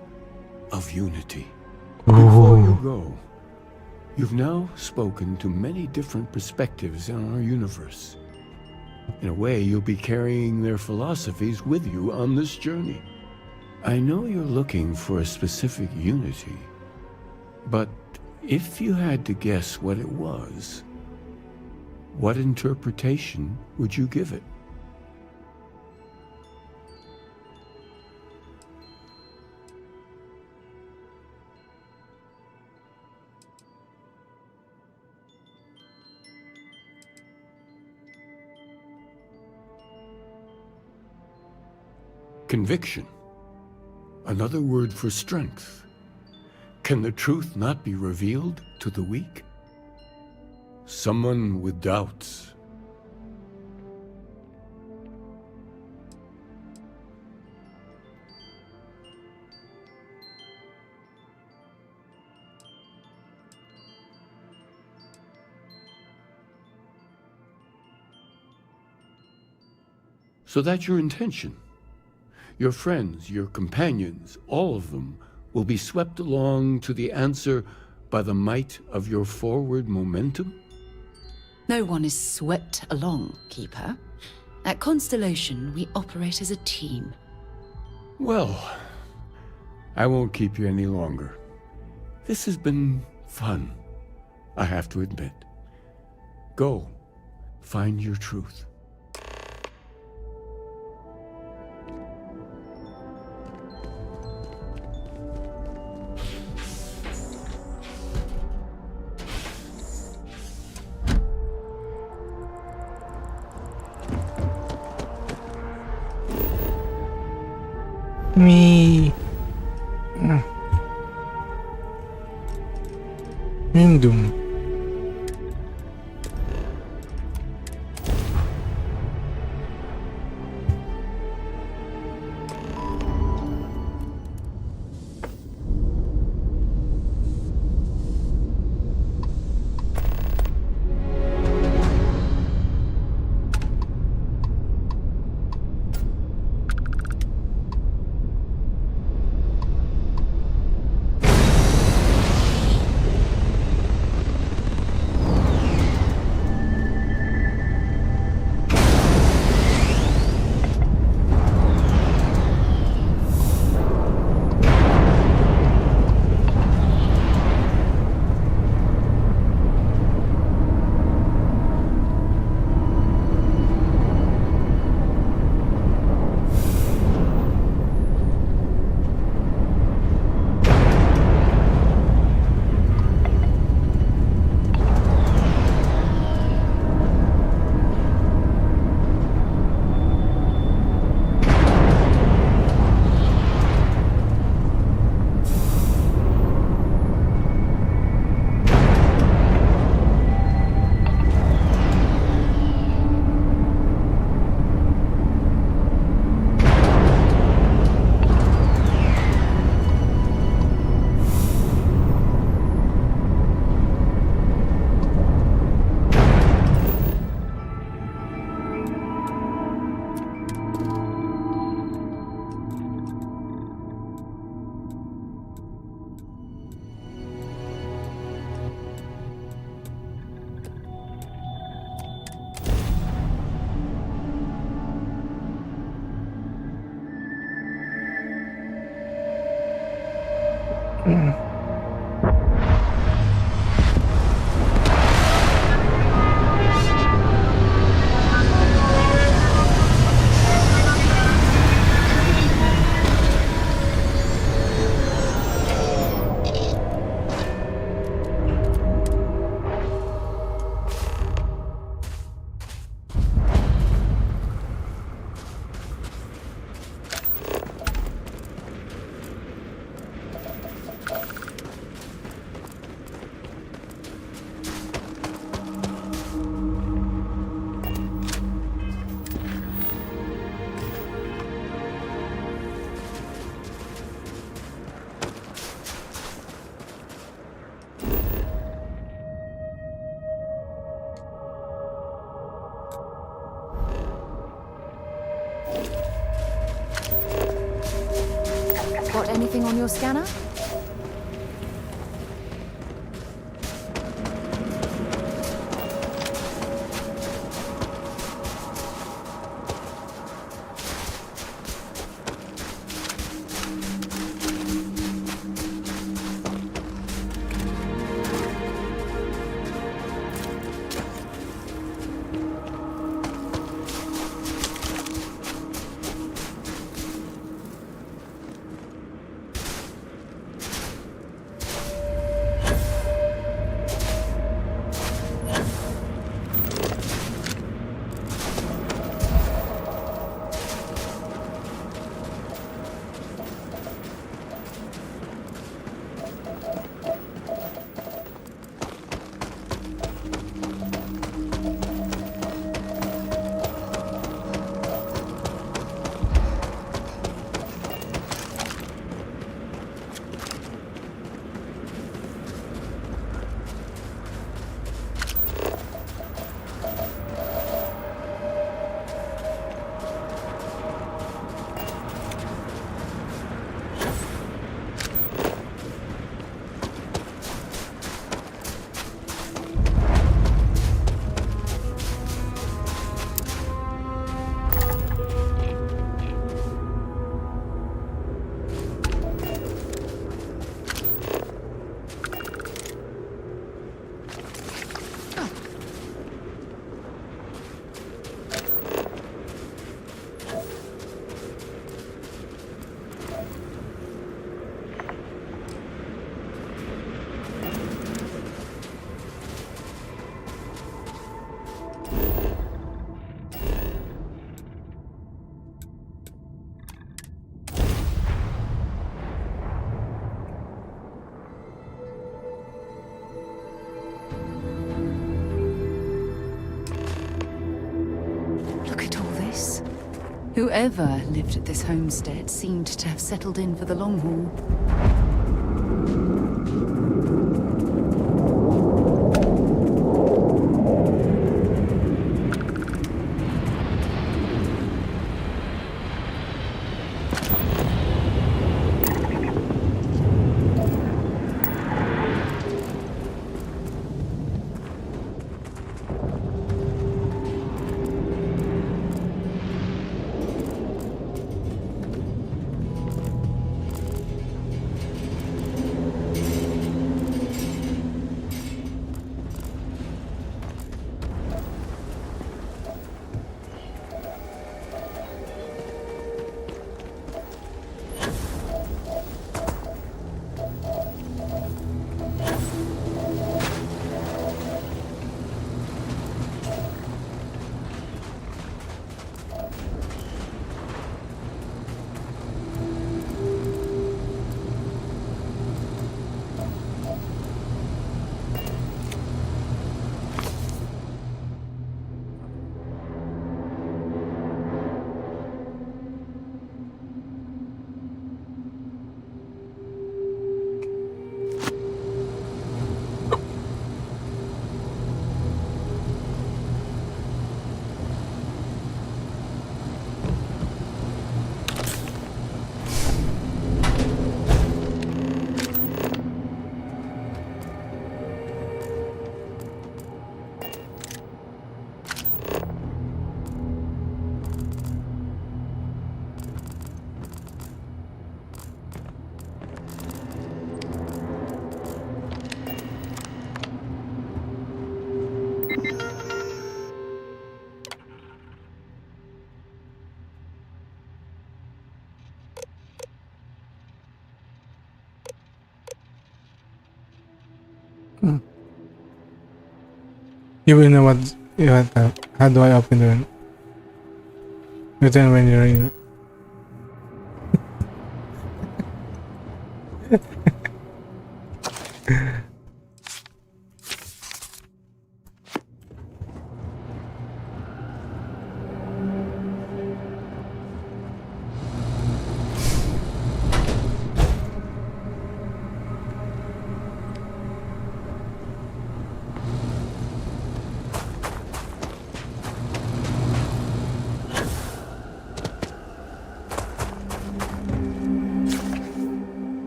of unity. Before you go, you've now spoken to many different perspectives in our universe. In a way, you'll be carrying their philosophies with you on this journey. I know you're looking for a specific unity, but if you had to guess what it was, what interpretation would you give it? Conviction. Another word for strength. Can the truth not be revealed to the weak? Someone with doubts. So that's your intention. Your friends, your companions, all of them will be swept along to the answer by the might of your forward momentum? No one is swept along, Keeper. At Constellation, we operate as a team. Well, I won't keep you any longer. This has been fun, I have to admit. Go, find your truth. Me. Indum. Spot anything on your scanner? Whoever lived at this homestead seemed to have settled in for the long haul. You will know what you want. How do I open the return when you're in?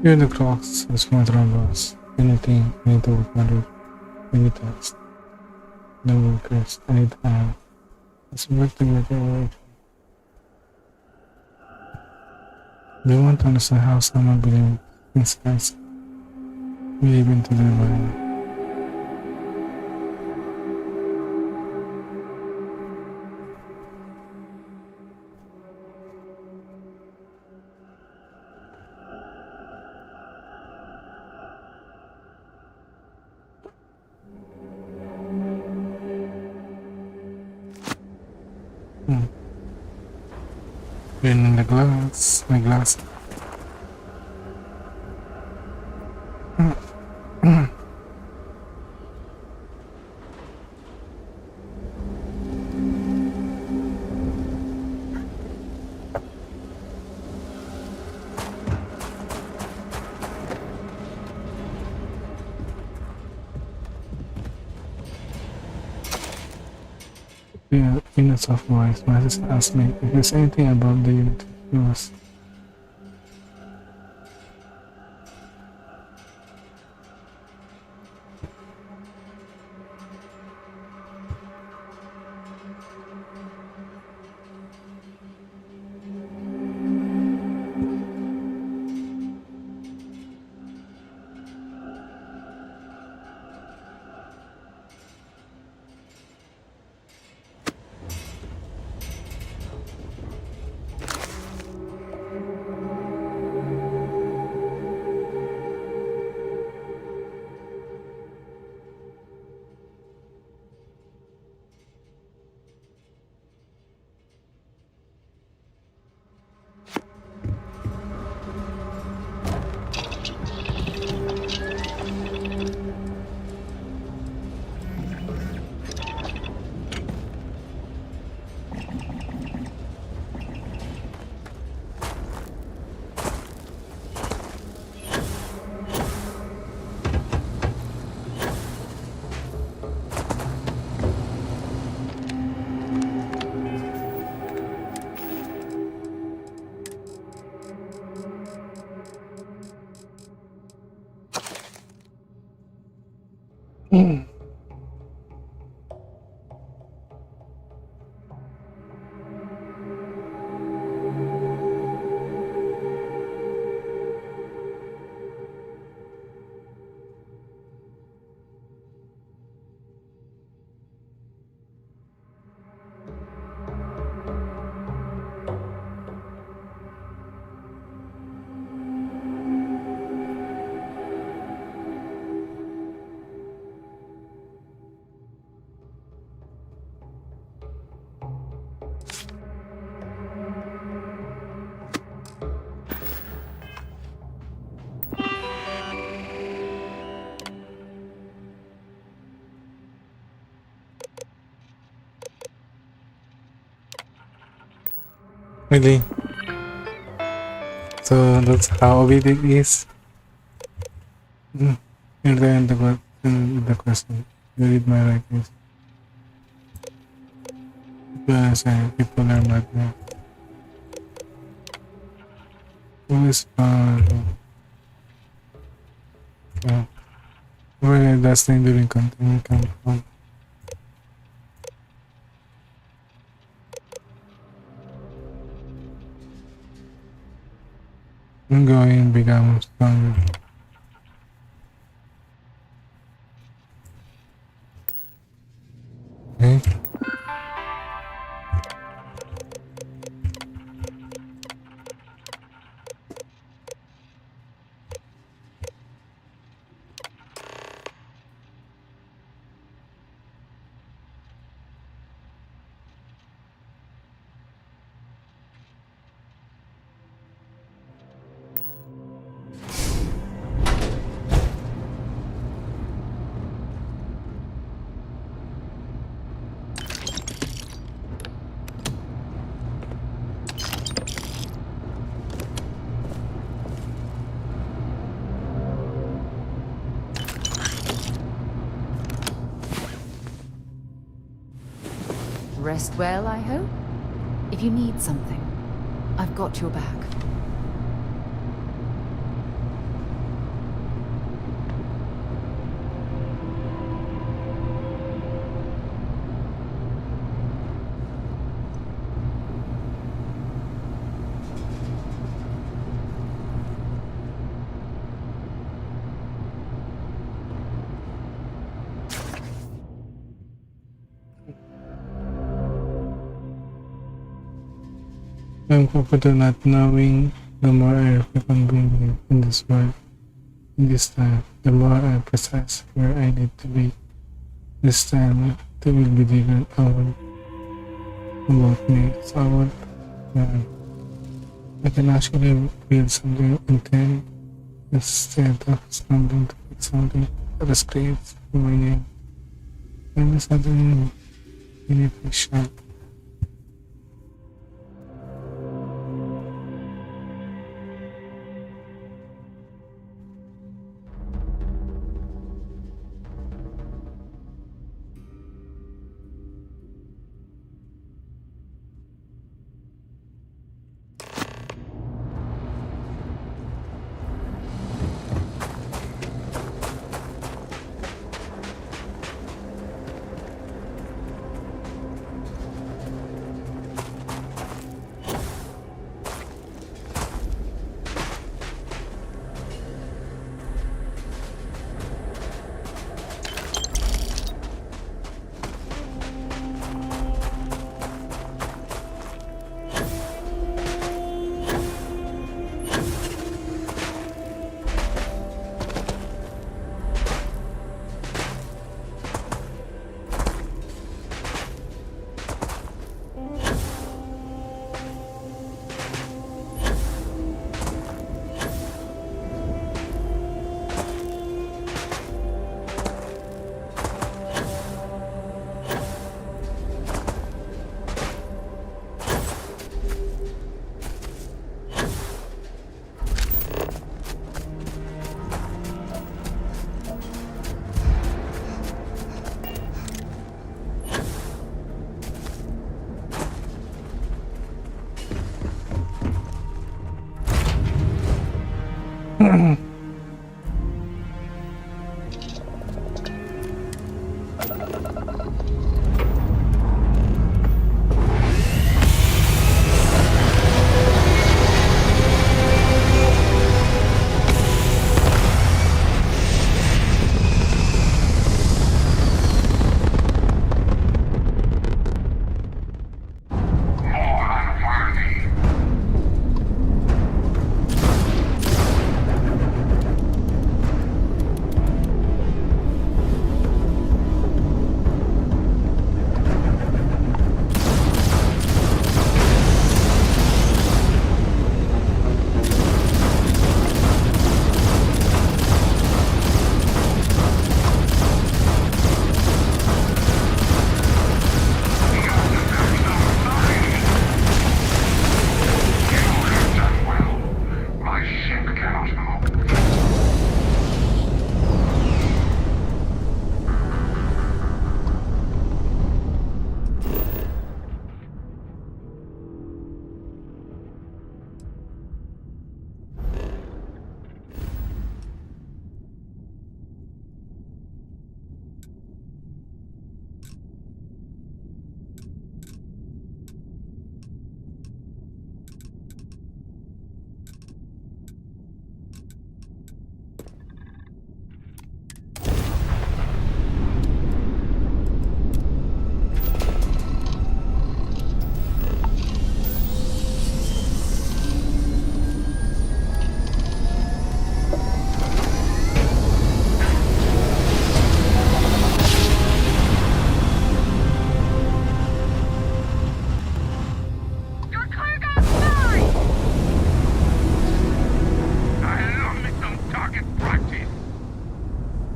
Here are the clocks that spawned around us. Anything I need to work under. Any text. No workers. Anytime. Let's work together. Do you want to understand how someone believes in science? Believe into their body. Been in the glass, my glass. Yeah, in a soft voice, my sister asked me if there's anything about the unit he was. Really? So that's how it is. In the end, the question. You read my writings. People are mad now. Who is fun? Yeah. Where does thing during continue come from? I'm going to become stronger. Okay. Rest well, I hope? If you need something, I've got your back. I'm comforted not knowing. The more I reflect on being in this world, in this time, the more I precise where I need to be. This time, there will be different about me. So I can actually build something intent instead of stumbling to pick something that is created for my name. And it's something beneficial.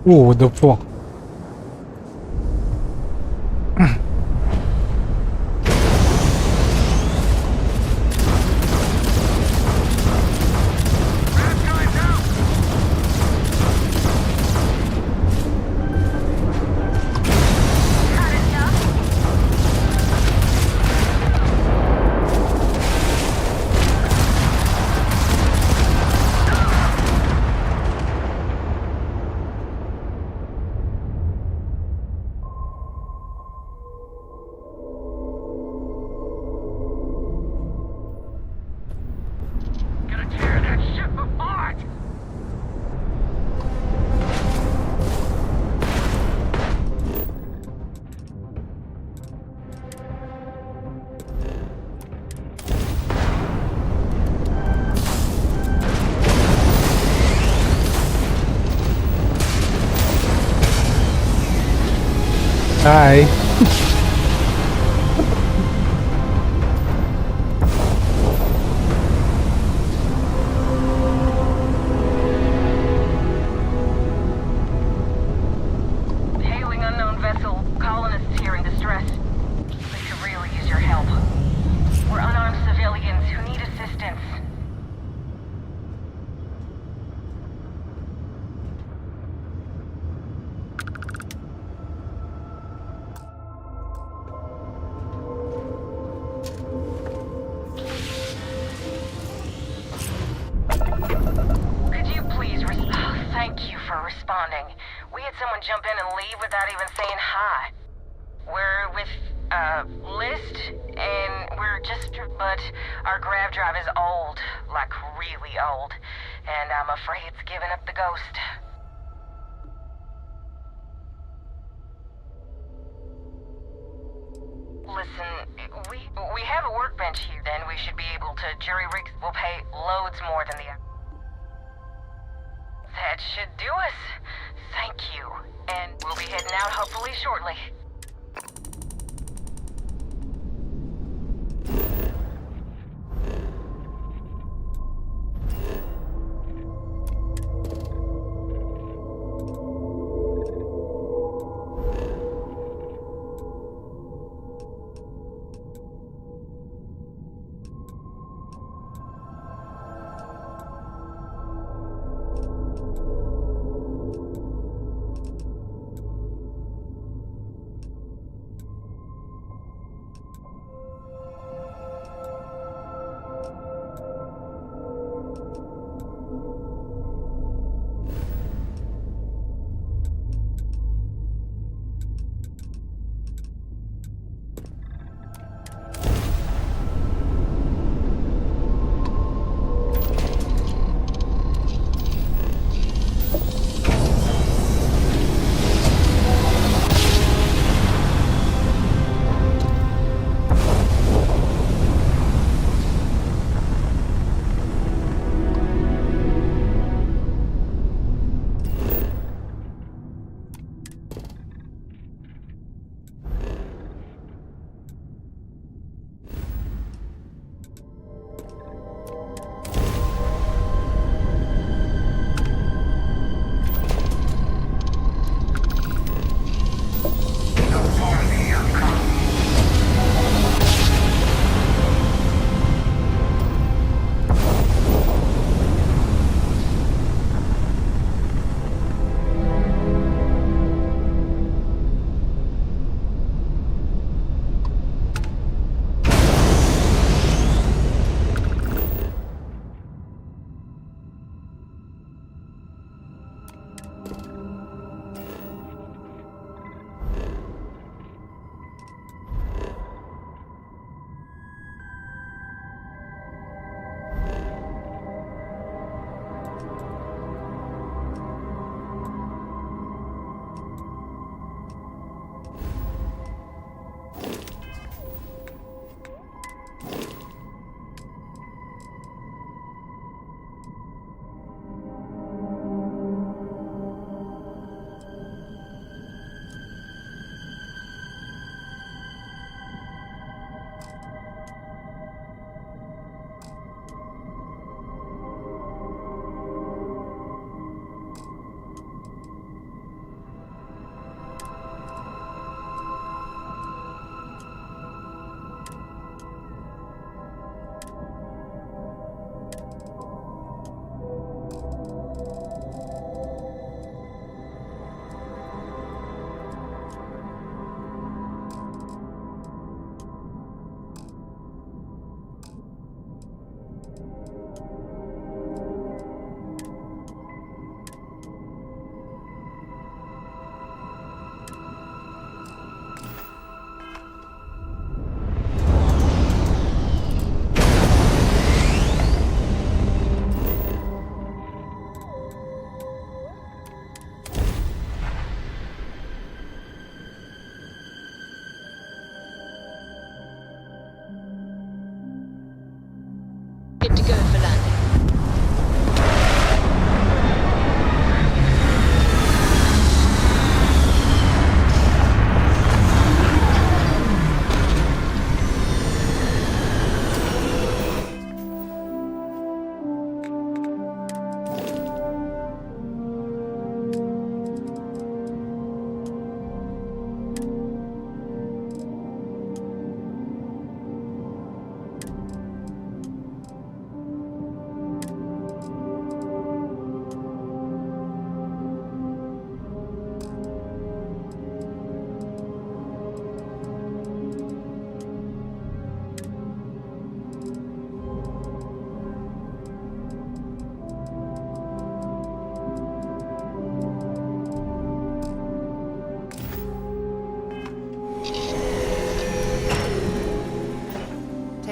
Oh, what the fuck? Hi. Hailing unknown vessel. Colonists here in distress. They could really use your help. We're unarmed civilians who need assistance. Could you please thank you for responding. We had someone jump in and leave without even saying hi. We're with, List, and we're just, but our grav drive is old, like really old, and I'm afraid it's giving up the ghost. Listen, we have a workbench here, then we should be able to jury rig. We'll pay loads more than the... That should do us. Thank you. And we'll be heading out hopefully shortly.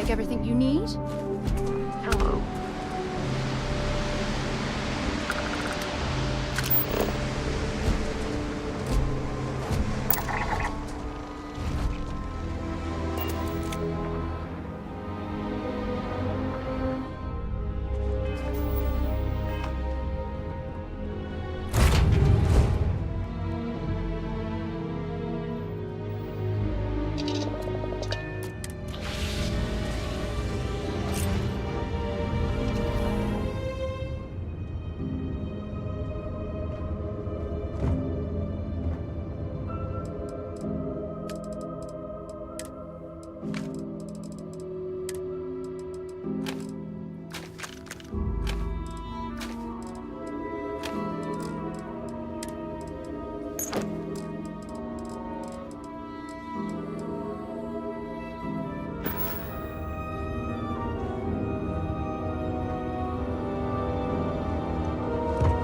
Take everything you need? Hello.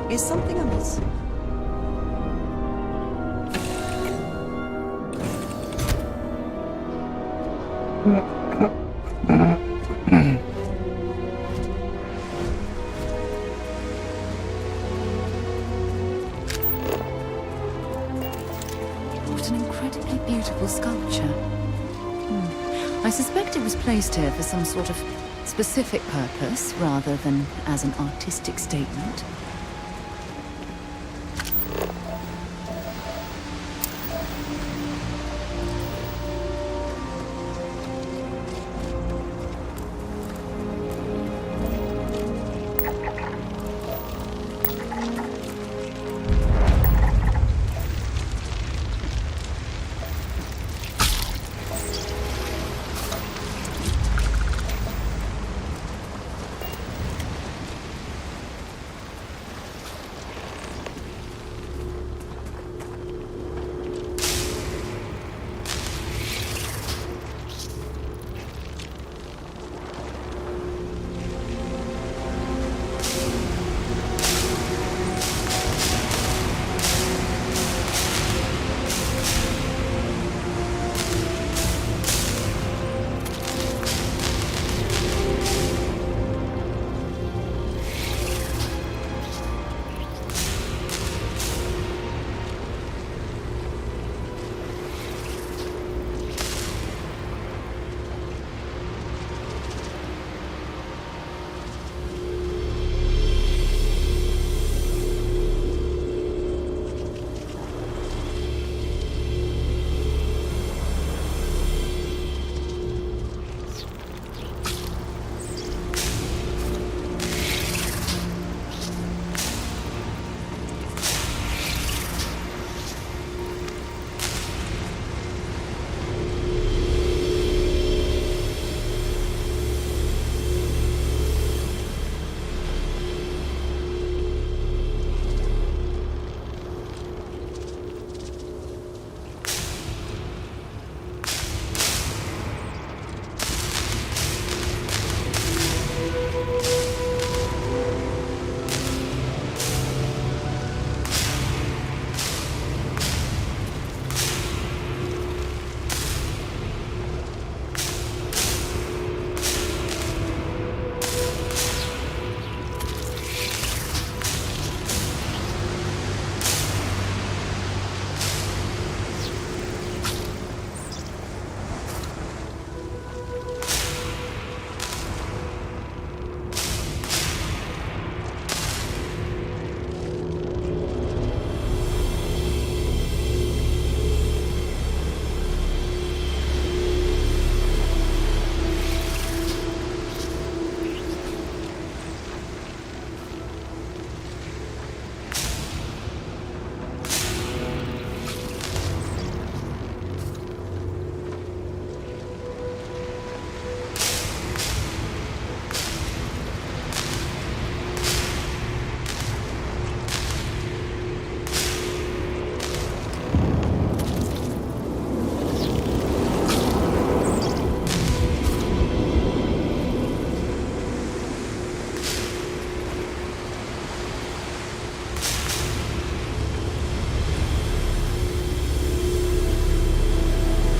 Is something amiss? What an incredibly beautiful sculpture. I suspect it was placed here for some sort of specific purpose rather than as an artistic statement.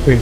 Wait.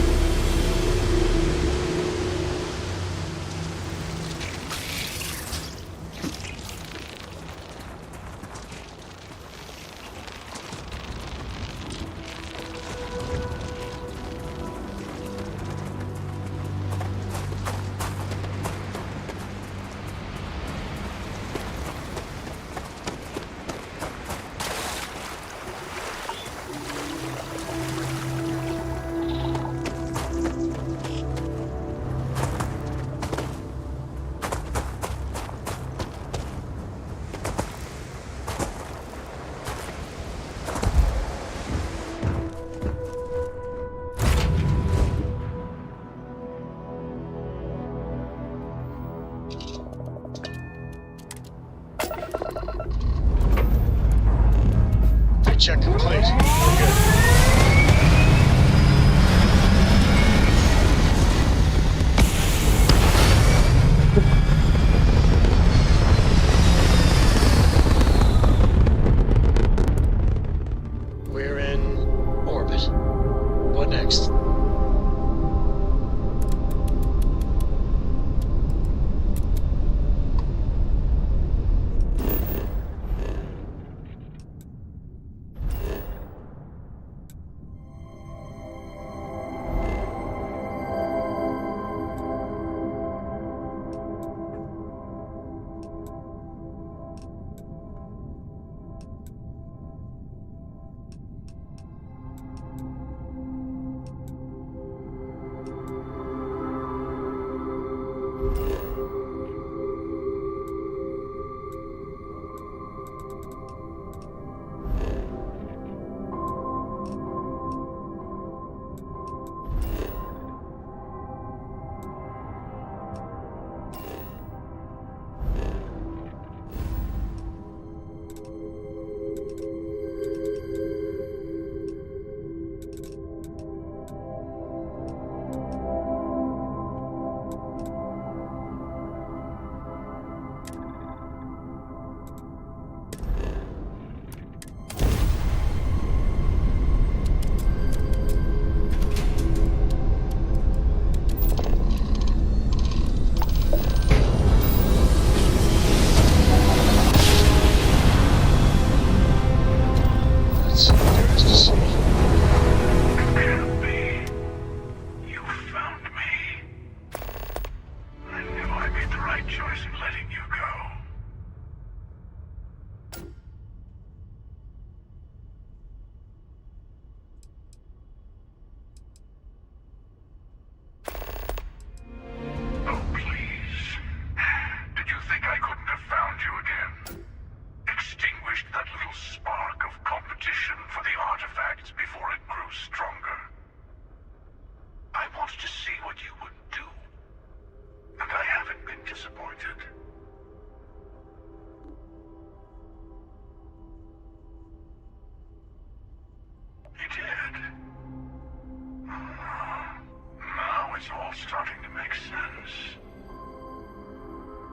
makes sense.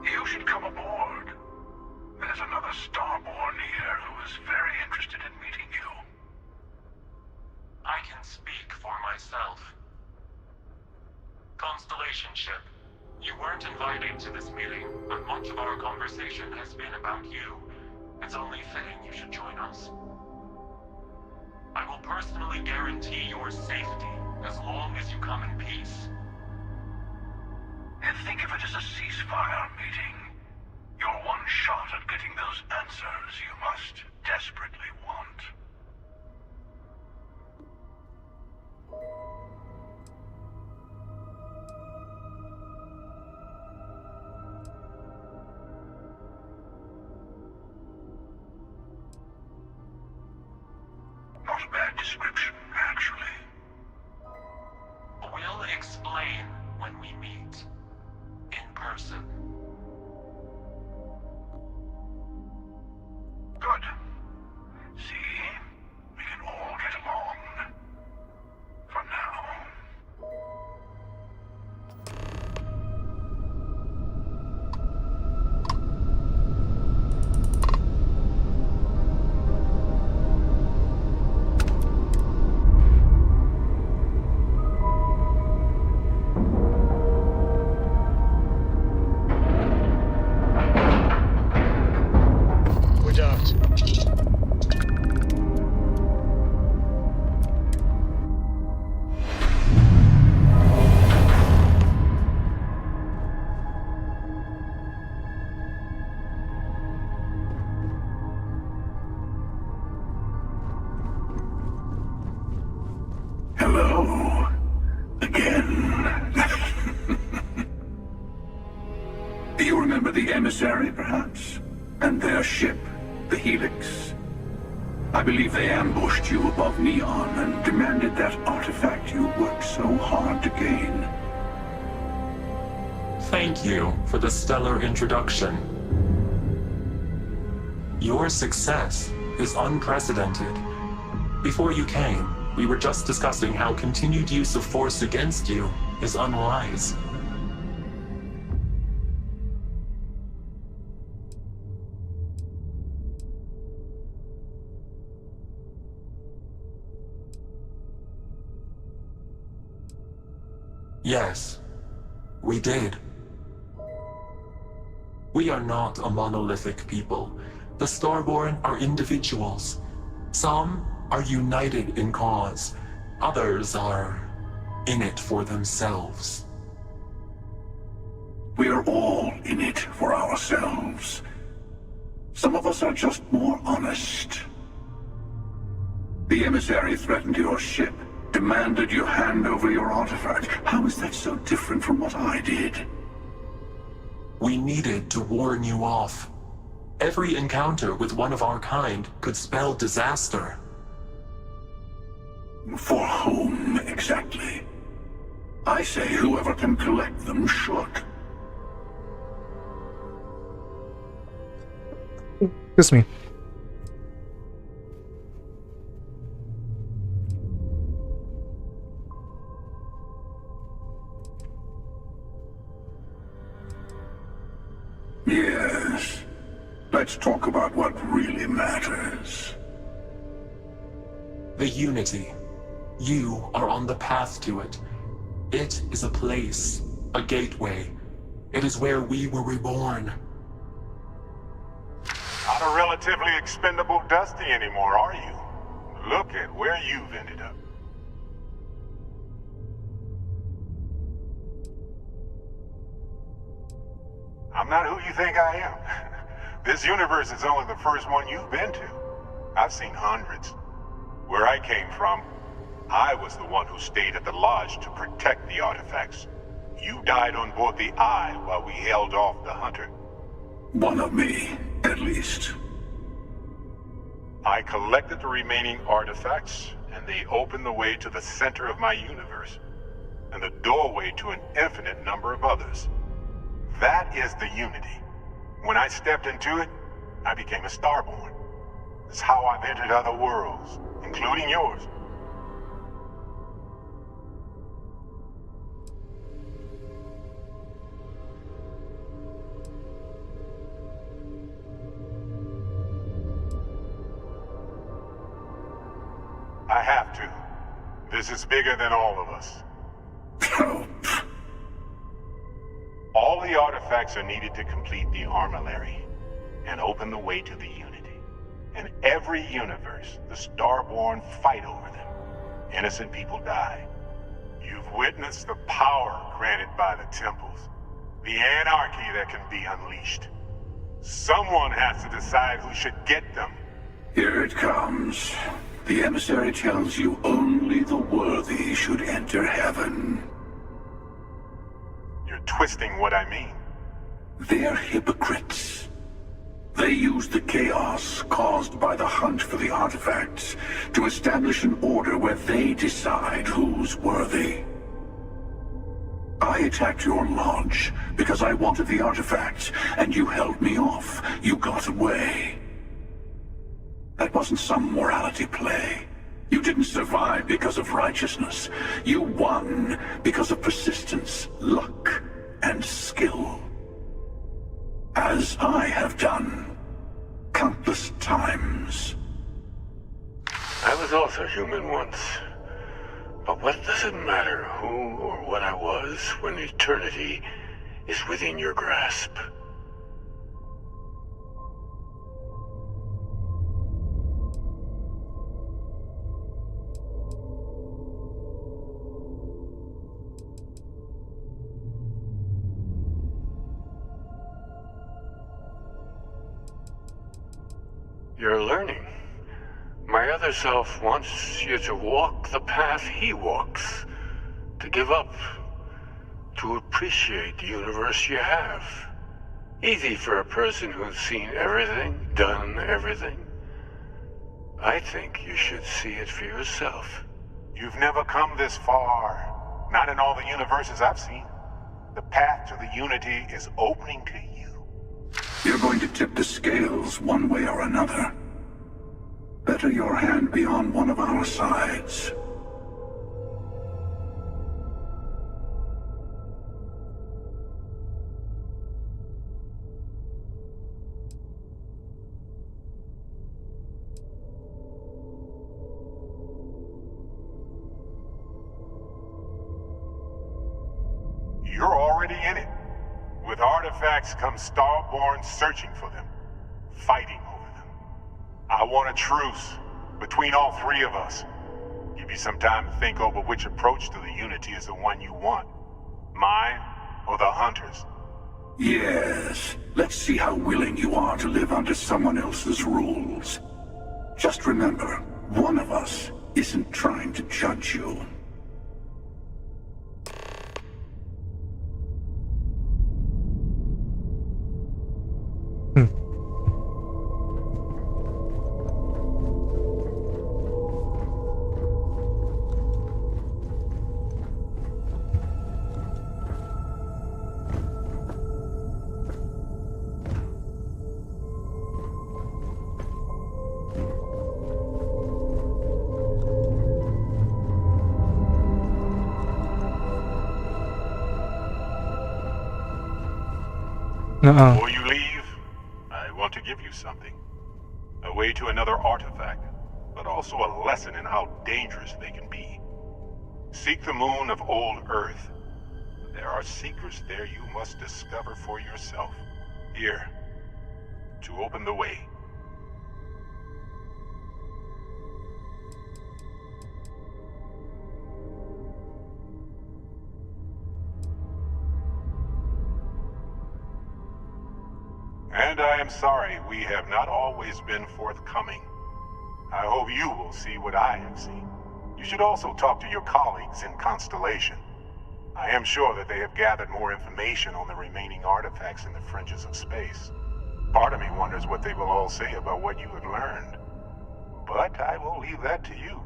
You should come aboard. There's another Starborn here who is very interested in meeting you. I can speak for myself. Constellation ship, you weren't invited to this meeting, but much of our conversation has been about you. It's only fitting you should join us. I will personally guarantee your safety as long as you come in peace. And think of it as a ceasefire meeting. Your one shot at getting those answers you must desperately want. Not a bad description, actually. We'll explain when we meet. In person. Good. See? We can all get along. For now. We're docked. Hello. Again. Do you remember the emissary, perhaps? And their ship, the Helix? I believe they ambushed you above Neon and demanded that artifact you worked so hard to gain. Thank you for the stellar introduction. Your success is unprecedented. Before you came, we were just discussing how continued use of force against you is unwise. Yes, we did. We are not a monolithic people. The Starborn are individuals. Some are united in cause. Others are in it for themselves. We are all in it for ourselves. Some of us are just more honest. The emissary threatened your ship, demanded you hand over your artifact. How is that so different from what I did? We needed to warn you off. Every encounter with one of our kind could spell disaster. For whom, exactly? I say whoever can collect them should. Excuse me. Yes. Let's talk about what really matters. The Unity. You are on the path to it. It is a place, a gateway. It is where we were reborn. Not a relatively expendable Dusty anymore, are you? Look at where you've ended up. I'm not who you think I am. This universe is only the first one you've been to. I've seen hundreds. Where I came from, I was the one who stayed at the lodge to protect the artifacts. You died on board the Eye while we held off the Hunter. One of me, at least. I collected the remaining artifacts, and they opened the way to the center of my universe, and the doorway to an infinite number of others. That is the Unity. When I stepped into it, I became a Starborn. It's how I've entered other worlds, including yours. have to. This is bigger than all of us. All the artifacts are needed to complete the armillary and open the way to the Unity. In every universe, the Starborn fight over them. Innocent people die. You've witnessed the power granted by the temples, the anarchy that can be unleashed. Someone has to decide who should get them. Here it comes. The emissary tells you only the worthy should enter heaven. You're twisting what I mean. They're hypocrites. They use the chaos caused by the hunt for the artifacts to establish an order where they decide who's worthy. I attacked your launch because I wanted the artifact, and you held me off. You got away. That wasn't some morality play. You didn't survive because of righteousness. You won because of persistence, luck, and skill. As I have done countless times. I was also human once. But what does it matter who or what I was when eternity is within your grasp? You're learning. My other self wants you to walk the path he walks. To give up. To appreciate the universe you have. Easy for a person who's seen everything, done everything. I think you should see it for yourself. You've never come this far. Not in all the universes I've seen. The path to the Unity is opening to you. You're going to tip the scales one way or another. Better your hand be on one of our sides. You're already in it. With artifacts comes Starborn searching for them, fighting over them. I want a truce between all three of us. Give you some time to think over which approach to the Unity is the one you want. Mine or the Hunters? Yes. Let's see how willing you are to live under someone else's rules. Just remember, one of us isn't trying to judge you. Before you leave, I want to give you something. A way to another artifact, but also a lesson in how dangerous they can be. Seek the moon of old Earth. There are secrets there you must discover for yourself. Here, to open the way. And I am sorry we have not always been forthcoming. I hope you will see what I have seen. You should also talk to your colleagues in Constellation. I am sure that they have gathered more information on the remaining artifacts in the fringes of space. Part of me wonders what they will all say about what you had learned. But I will leave that to you.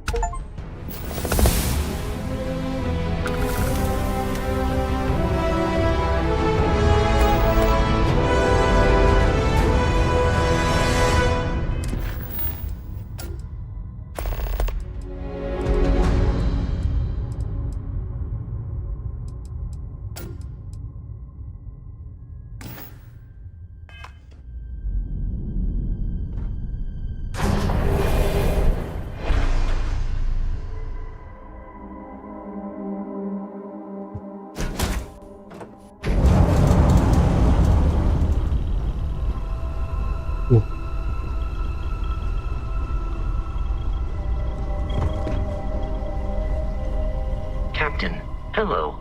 Hello.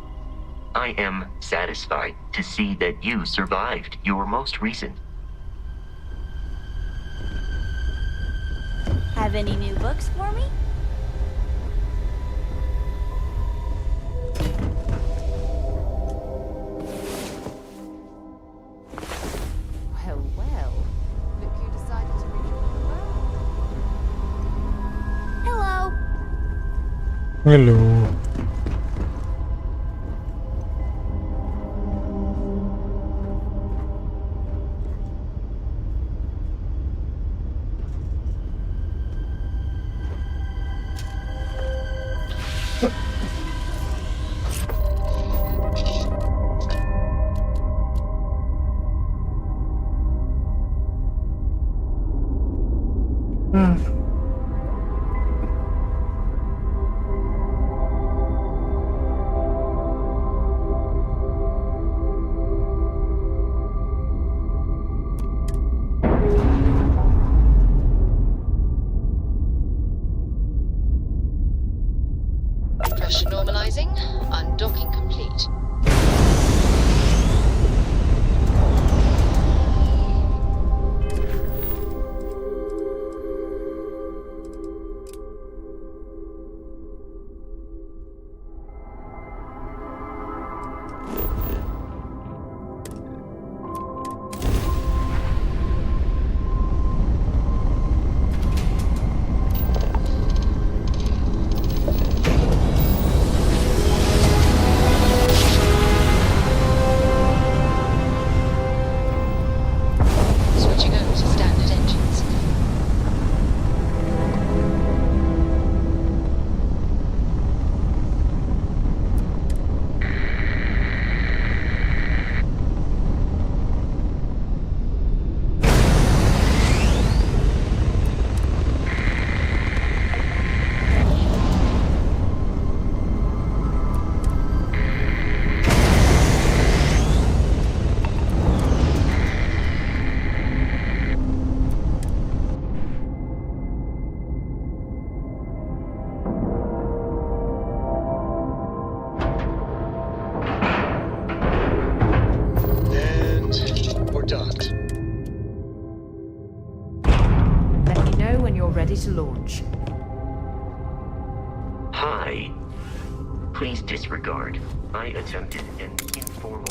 I am satisfied to see that you survived your most recent. Have any new books for me? Well, well. Look who decided to read the Hello. Hello. Pressure normalizing. Undocking complete. Switching over to standard engines. And we're docked. Let me know when you're ready to launch. Hi. Please disregard. I attempted an informal.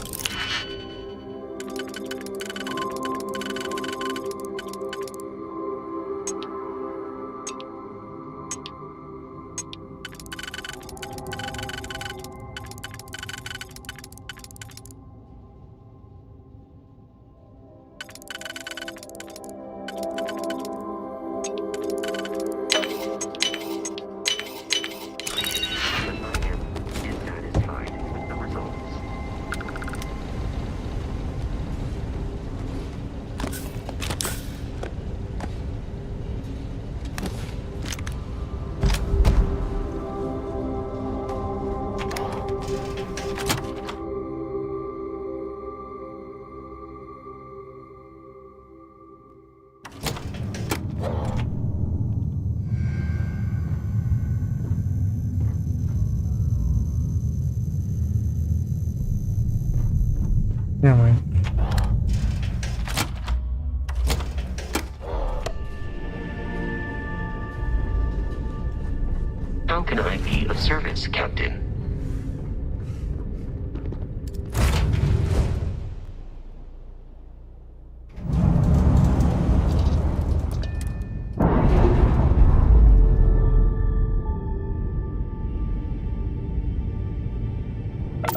Yeah, man. How can I be of service, Captain?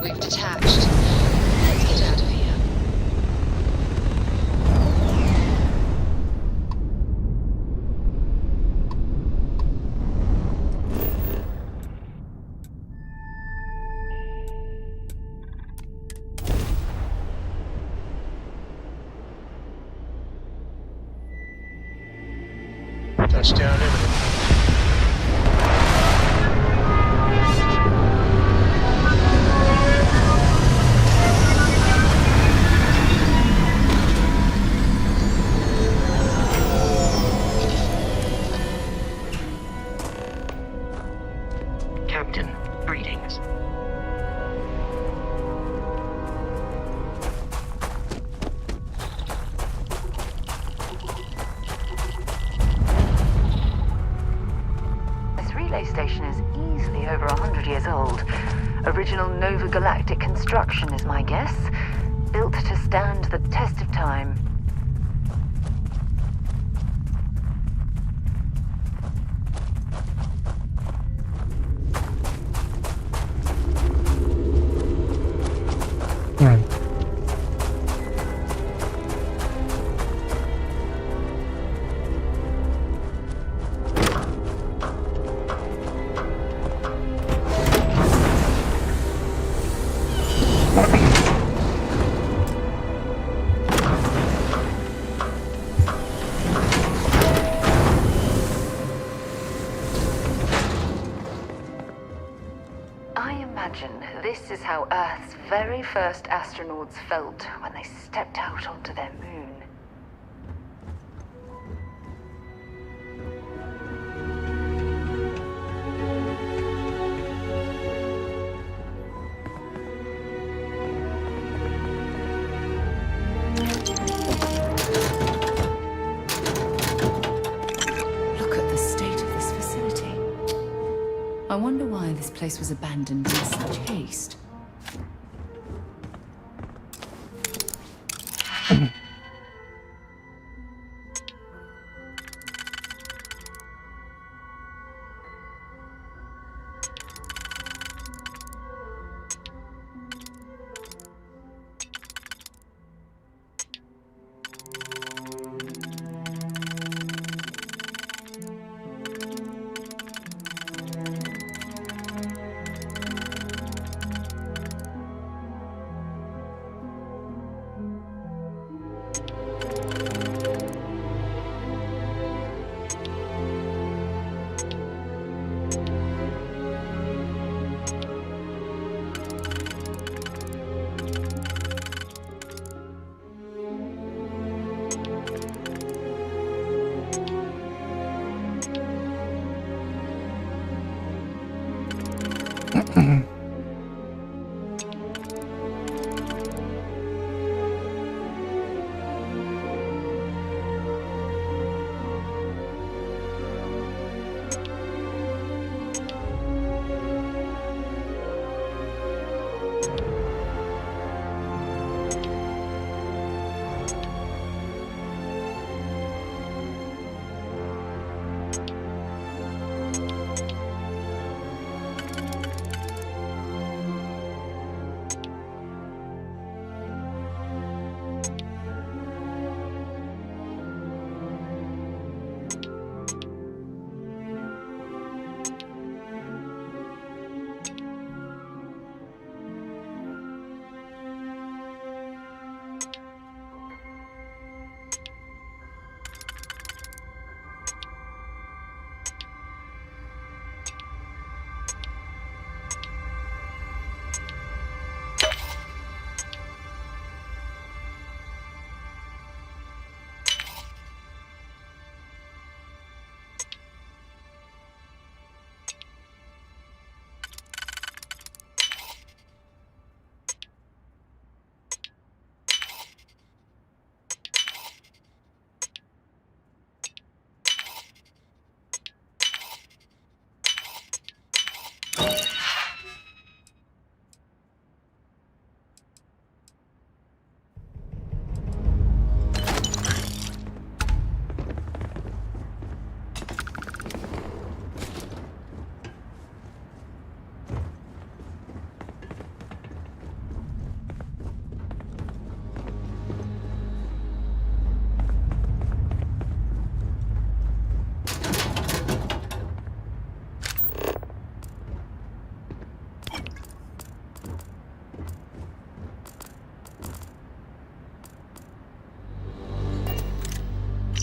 We've detached. Let's get out of here. Touchdown imminent. Captain, greetings. galactic construction is my guess. Built to stand the test of time. This is how Earth's very first astronauts felt when they stepped out onto their moon. Look at the state of this facility. I wonder why this place was abandoned in such haste.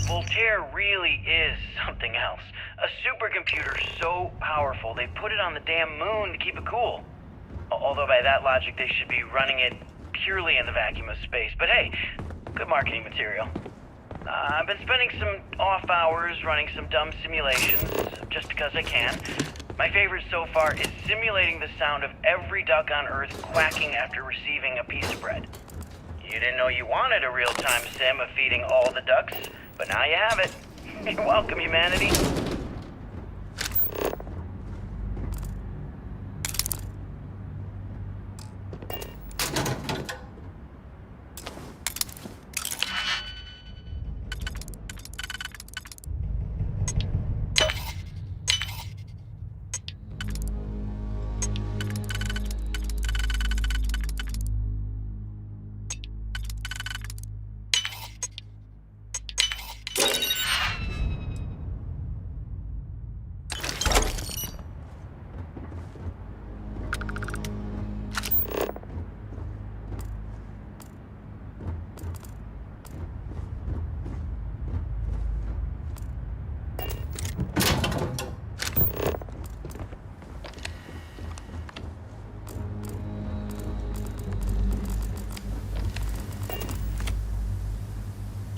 Voltaire really is something else. A supercomputer so powerful they put it on the damn moon to keep it cool. Although by that logic they should be running it purely in the vacuum of space. But hey, good marketing material. I've been spending some off hours running some dumb simulations, just because I can. My favorite so far is simulating the sound of every duck on Earth quacking after receiving a piece of bread. You didn't know you wanted a real-time sim of feeding all the ducks, but now you have it. You're welcome, humanity.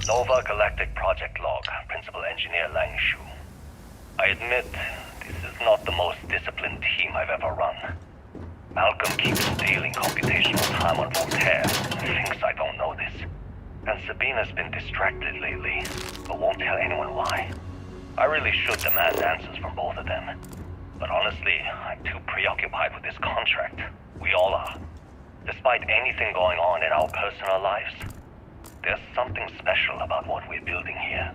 Nova Galactic Project Log, Principal Engineer Lang Shu. I admit, this is not the most disciplined team I've ever run. Malcolm keeps stealing computational time on Voltaire and thinks I don't know this. And Sabina's been distracted lately, but won't tell anyone why. I really should demand answers from both of them. But honestly, I'm too preoccupied with this contract. We all are. Despite anything going on in our personal lives, there's something special about what we're building here.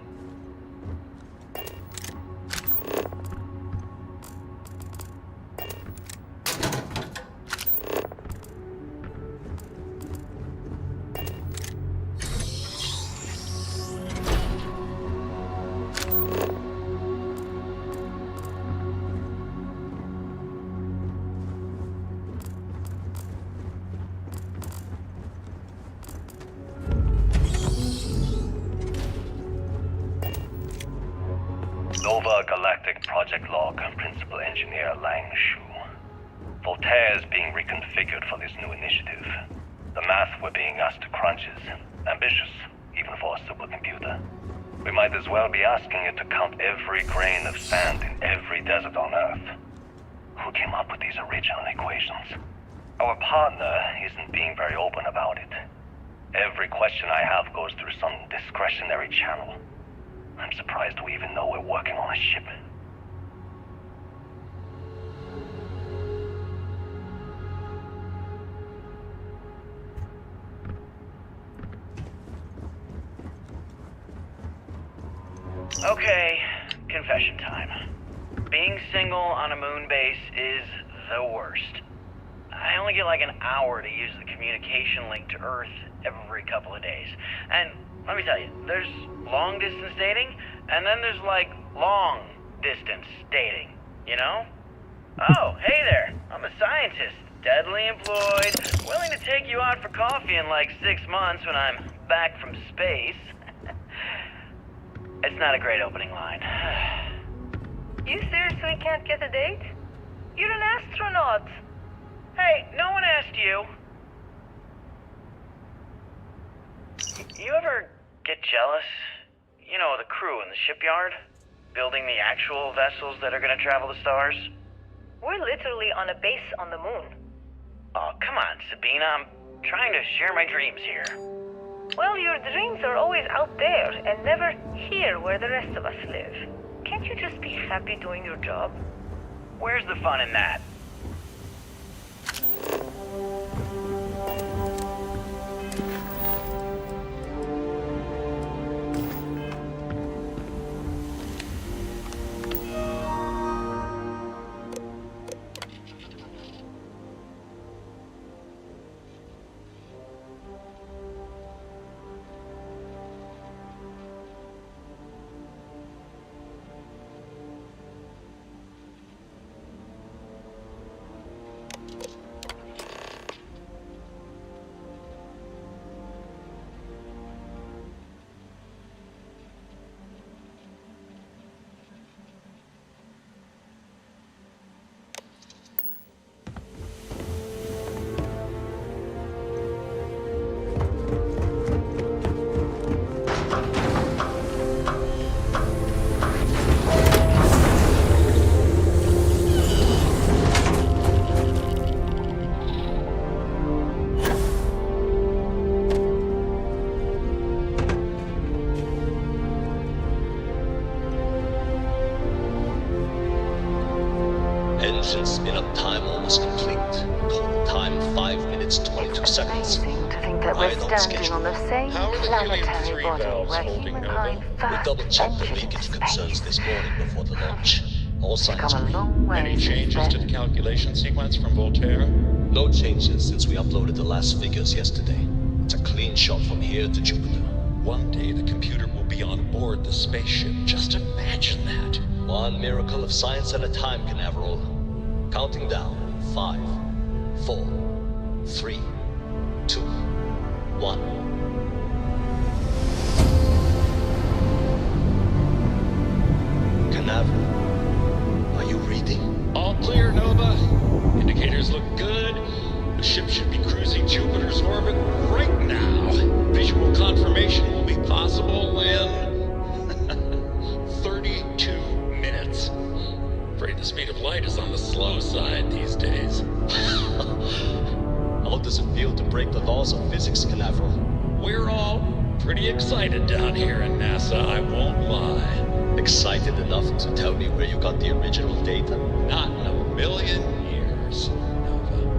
Nova Galactic Project Log, Principal Engineer Lang Shu. Voltaire is being reconfigured for this new initiative. The math we're being asked to crunch is ambitious, even for a supercomputer. We might as well be asking it to count every grain of sand in every desert on Earth. Who came up with these original equations? Our partner isn't being very open about it. Every question I have goes through some discretionary channel. I'm surprised we even know we're working on a ship. Okay, confession time. Being single on a moon base is the worst. I only get like an hour to use the communication link to Earth every couple of days. And let me tell you, there's long distance dating, and then there's like long distance dating, you know? Oh, hey there, I'm a scientist, deadly employed, willing to take you out for coffee in like 6 months when I'm back from space. It's not a great opening line. You seriously can't get a date? You're an astronaut. Hey, no one asked you. You ever get jealous? You know, the crew in the shipyard? Building the actual vessels that are gonna travel the stars? We're literally on a base on the moon. Oh, come on, Sabina. I'm trying to share my dreams here. Well, your dreams are always out there and never here where the rest of us live. Can't you just be happy doing your job? Where's the fun in that? Engine spin-up time almost complete. Total time 5 minutes 22 seconds. Amazing to think that we're standing on the same planetary body where humankind We first double-checked the entered leakage space. concerns this morning before the launch. All signs Come a green. long way Any since changes to then. the calculation sequence from Voltaire? No changes since we uploaded the last figures yesterday. It's a clean shot from here to Jupiter. One day the computer will be on board the spaceship. Just imagine that. One miracle of science at a time, Canaveral. Counting down. 5, 4, 3, 2, 1. Canaveral, are you reading? All clear, Nova. Indicators look good. The ship should be cruising Jupiter's orbit right now. Visual confirmation will be possible failed to break the laws of physics, Canaveral. We're all pretty excited down here in NASA, I won't lie. Excited enough to tell me where you got the original data? Not in a million years, Nova.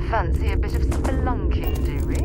Fancy a bit of spelunking, do we?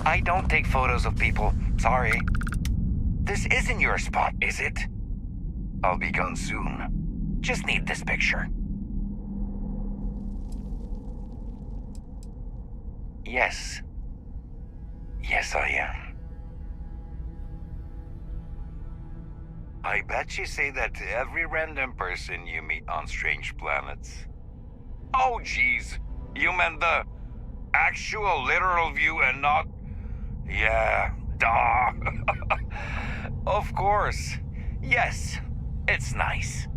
I don't take photos of people. Sorry. This isn't your spot, is it? I'll be gone soon. Just need this picture. Yes. Yes, I am. I bet you say that to every random person you meet on strange planets. Oh, geez. You meant the actual literal view and not... Yeah, duh. Of course. Yes, it's nice.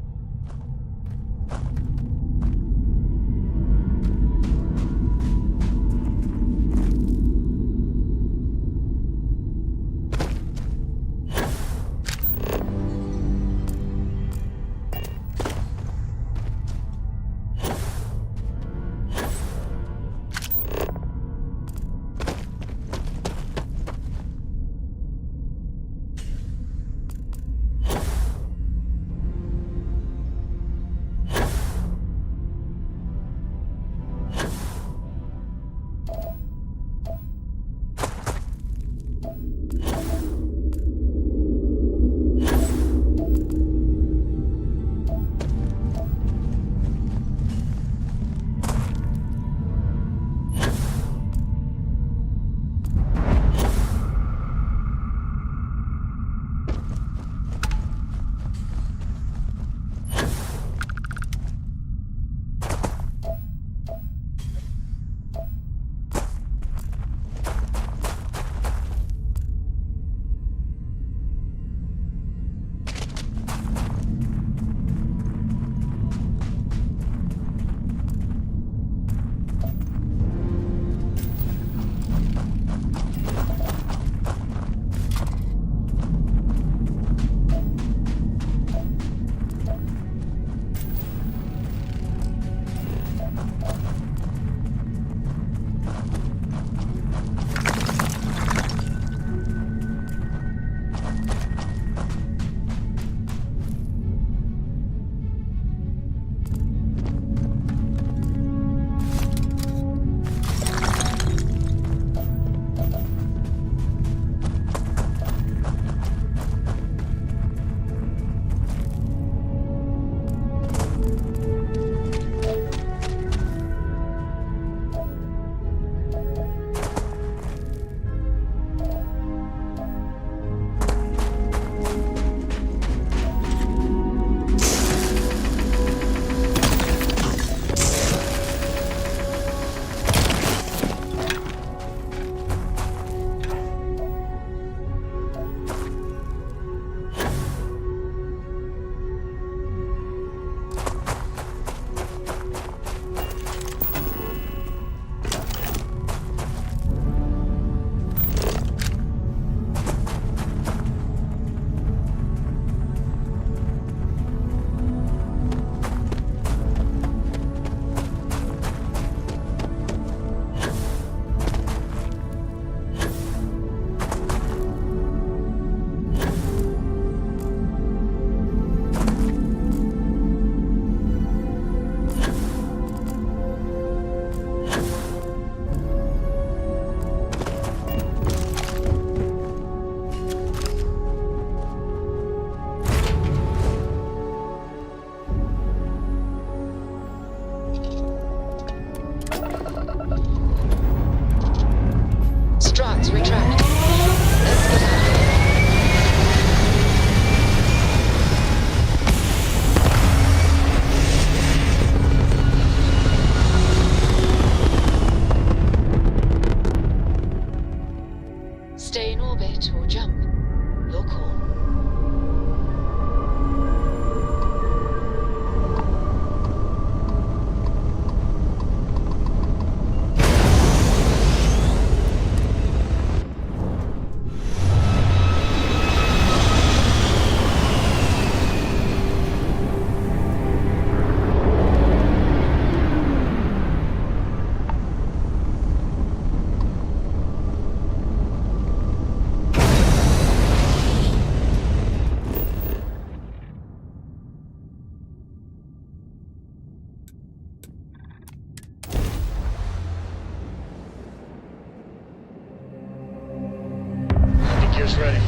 ready.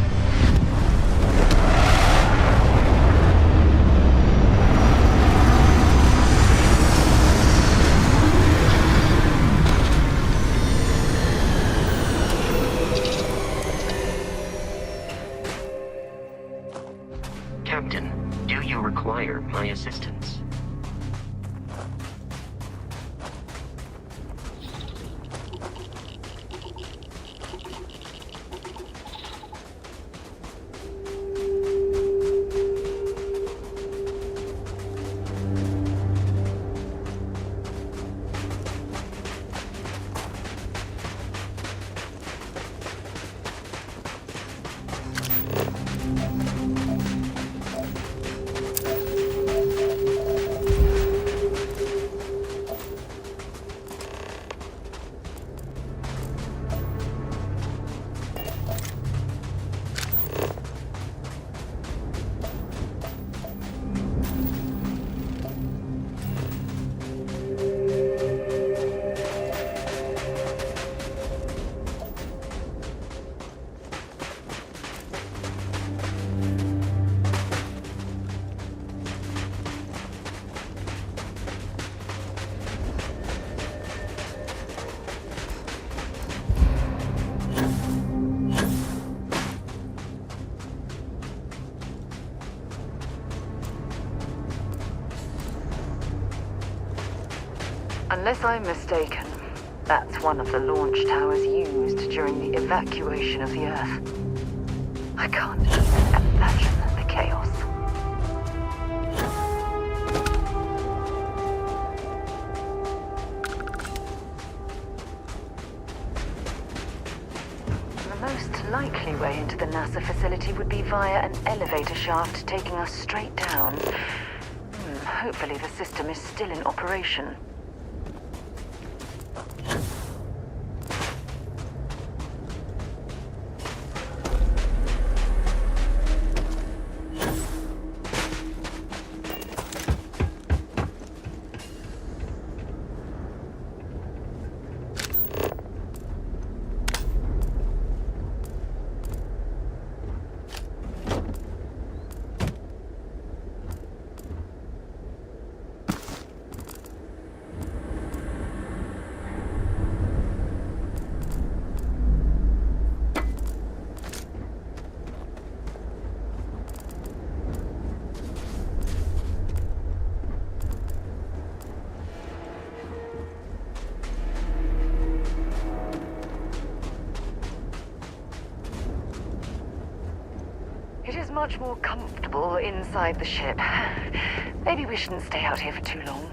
Captain, do you require my assistance? Unless I'm mistaken, that's one of the launch towers used during the evacuation of the Earth. I can't even imagine the chaos. The most likely way into the NASA facility would be via an elevator shaft taking us straight down. Hopefully the system is still in operation. It is much more comfortable inside the ship. Maybe we shouldn't stay out here for too long.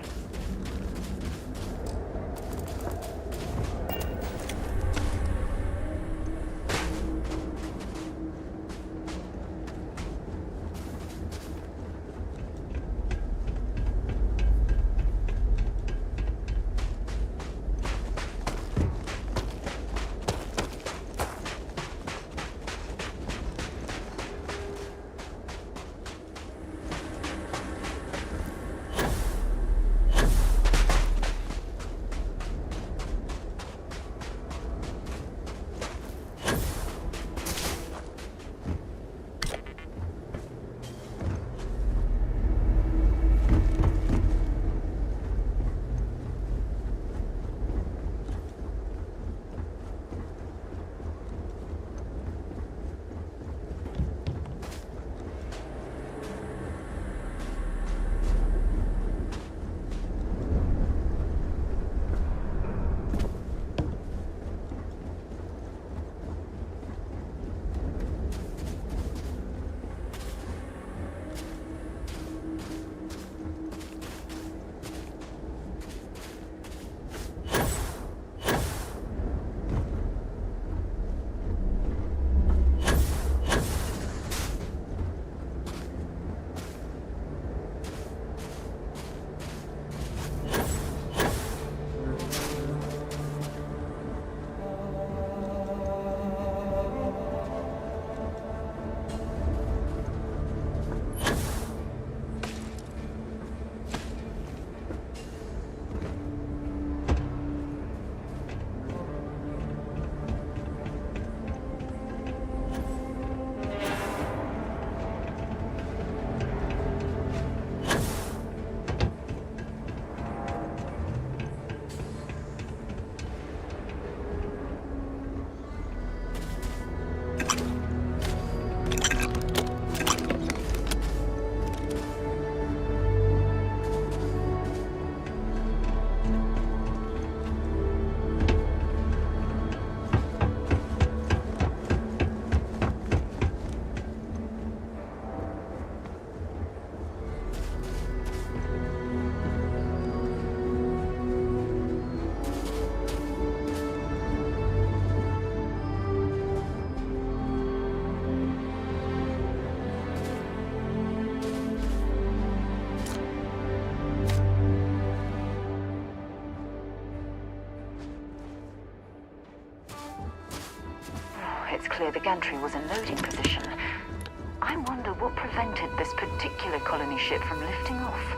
It's clear the gantry was in loading position. I wonder what prevented this particular colony ship from lifting off.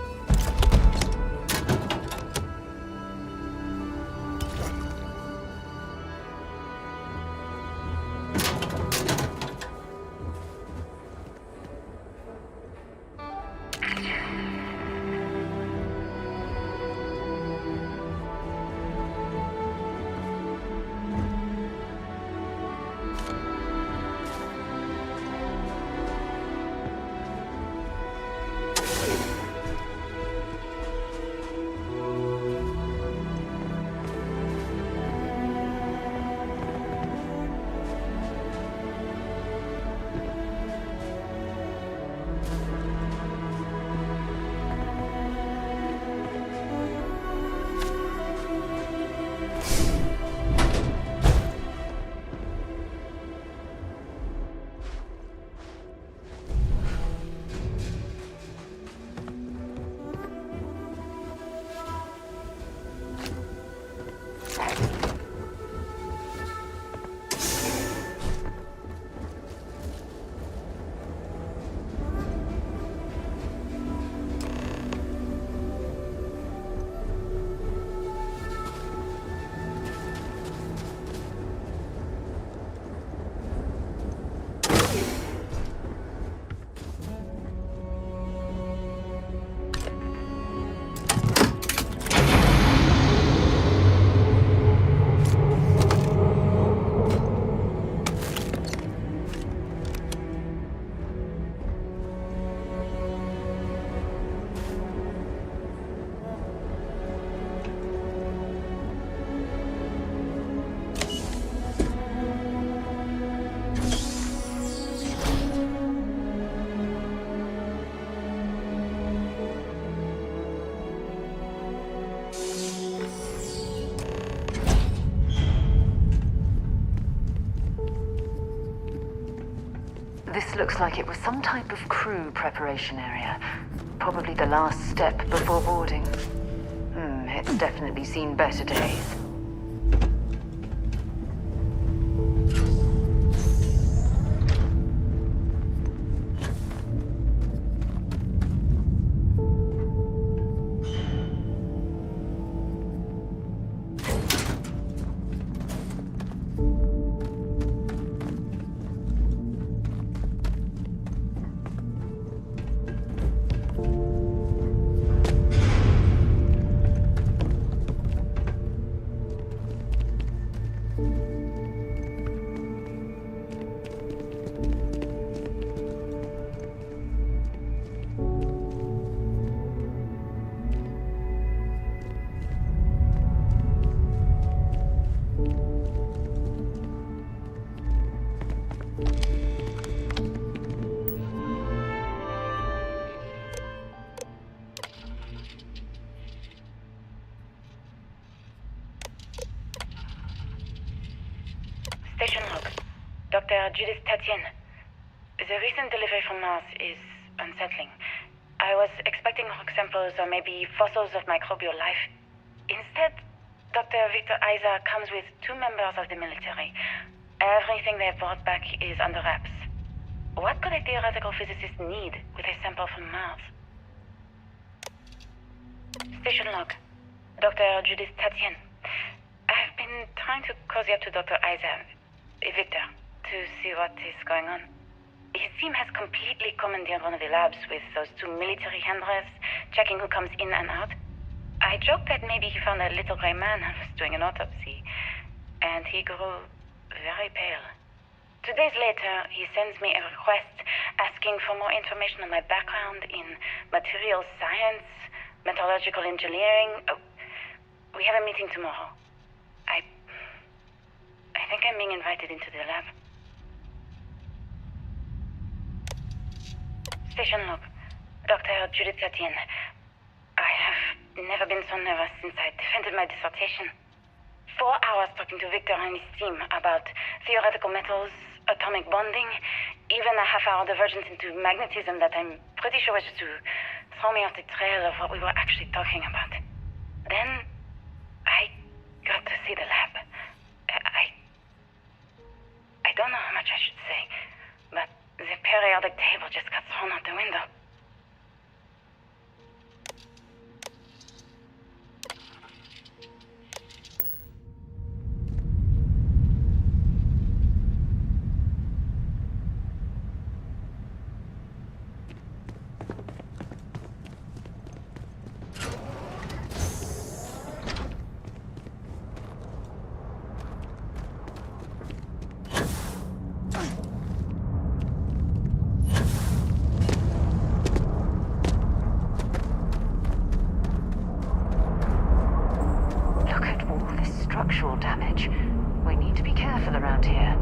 This looks like it was some type of crew preparation area. Probably the last step before boarding. It's definitely seen better days. Station log. Dr. Judith Tatien. The recent delivery from Mars is unsettling. I was expecting rock samples or maybe fossils of microbial life. Instead, Dr. Victor Isa comes with 2 members of the military. Everything they brought back is under wraps. What could a theoretical physicist need with a sample from Mars? Station log. Dr. Judith Tatien. I've been trying to cozy up to Dr. Isa, Victor, to see what is going on. His team has completely commandeered one of the labs with those 2 military handlers, checking who comes in and out. I joked that maybe he found a little gray man and was doing an autopsy, and he grew very pale. 2 days later, he sends me a request asking for more information on my background in material science, metallurgical engineering. We have a meeting tomorrow. I think I'm being invited into the lab. Station log. Dr. Judith Tatien. I have never been so nervous since I defended my dissertation. 4 hours talking to Victor and his team about theoretical metals, atomic bonding, even a half-hour divergence into magnetism that I'm pretty sure was just to throw me off the trail of what we were actually talking about. Then, I got to see the lab. I don't know how much I should say, but the periodic table just got thrown out the window. Structural damage. We need to be careful around here.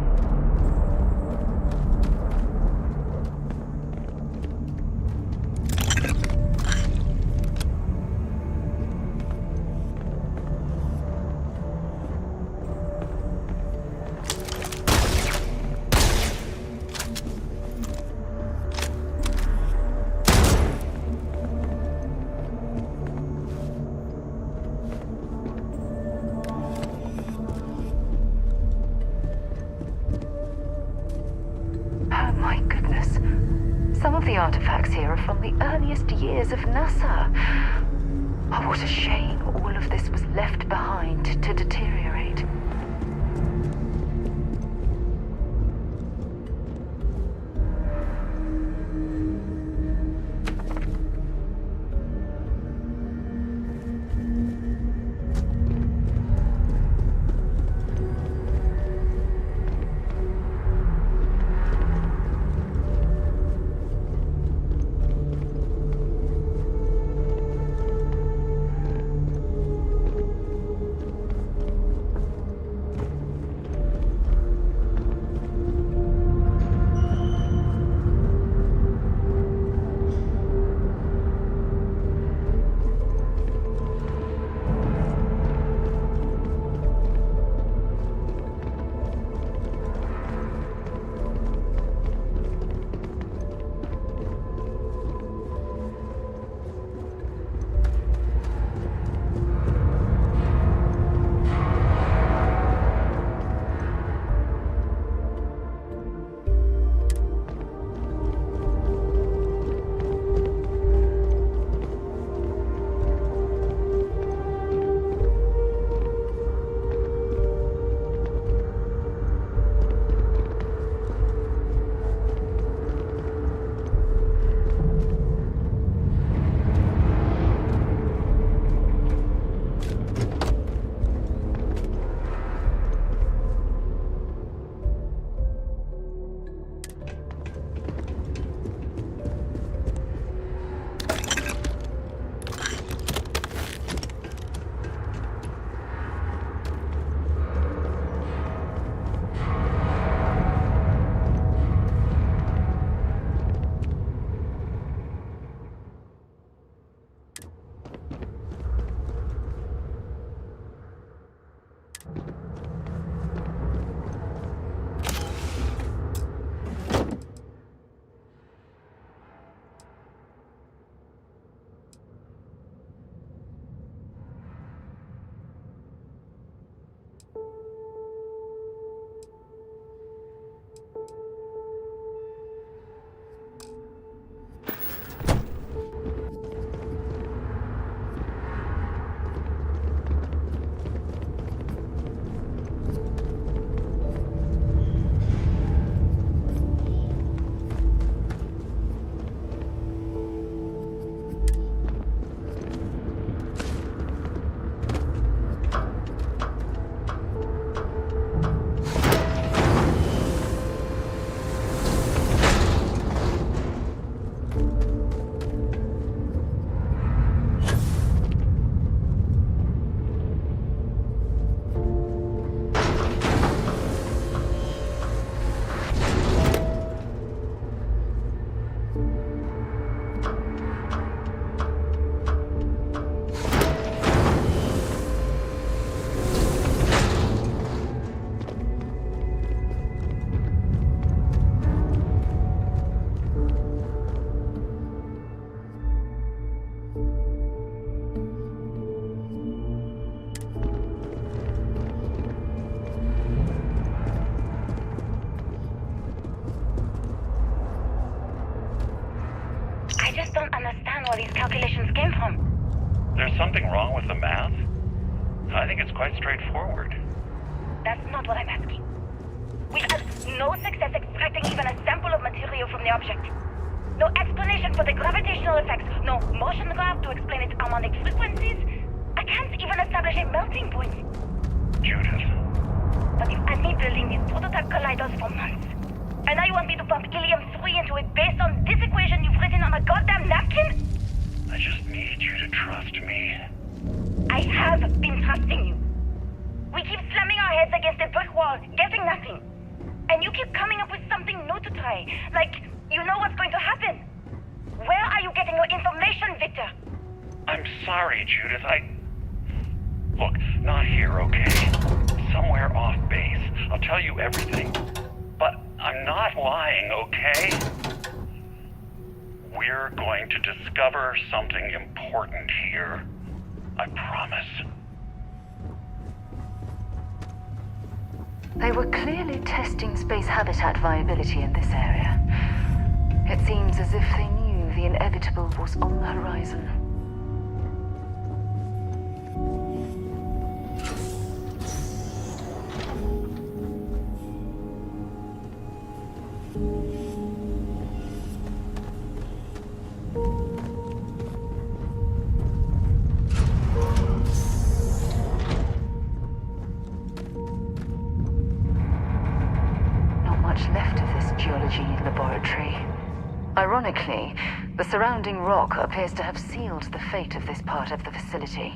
Some of the artifacts here are from the earliest years of NASA. Oh, what a shame all of this was left behind to deteriorate. don't understand where these calculations came from. There's something wrong with the math? I think it's quite straightforward. That's not what I'm asking. We had no success extracting even a sample of material from the object. No explanation for the gravitational effects, no motion graph to explain its harmonic frequencies. I can't even establish a melting point. Judith. But you've had me building these prototype colliders for months. And now you want me to pump helium-3 into it based on this equation you've written on a goddamn napkin? I just need you to trust me. I have been trusting you. We keep slamming our heads against a brick wall, getting nothing. And you keep coming up with something new to try. Like, you know what's going to happen. Where are you getting your information, Victor? I'm sorry, Judith. Look, not here, okay? Somewhere off base. I'll tell you everything. But I'm not lying, okay? We're going to discover something important here. I promise. They were clearly testing space habitat viability in this area. It seems as if they knew the inevitable was on the horizon. Left of this geology laboratory. Ironically, the surrounding rock appears to have sealed the fate of this part of the facility.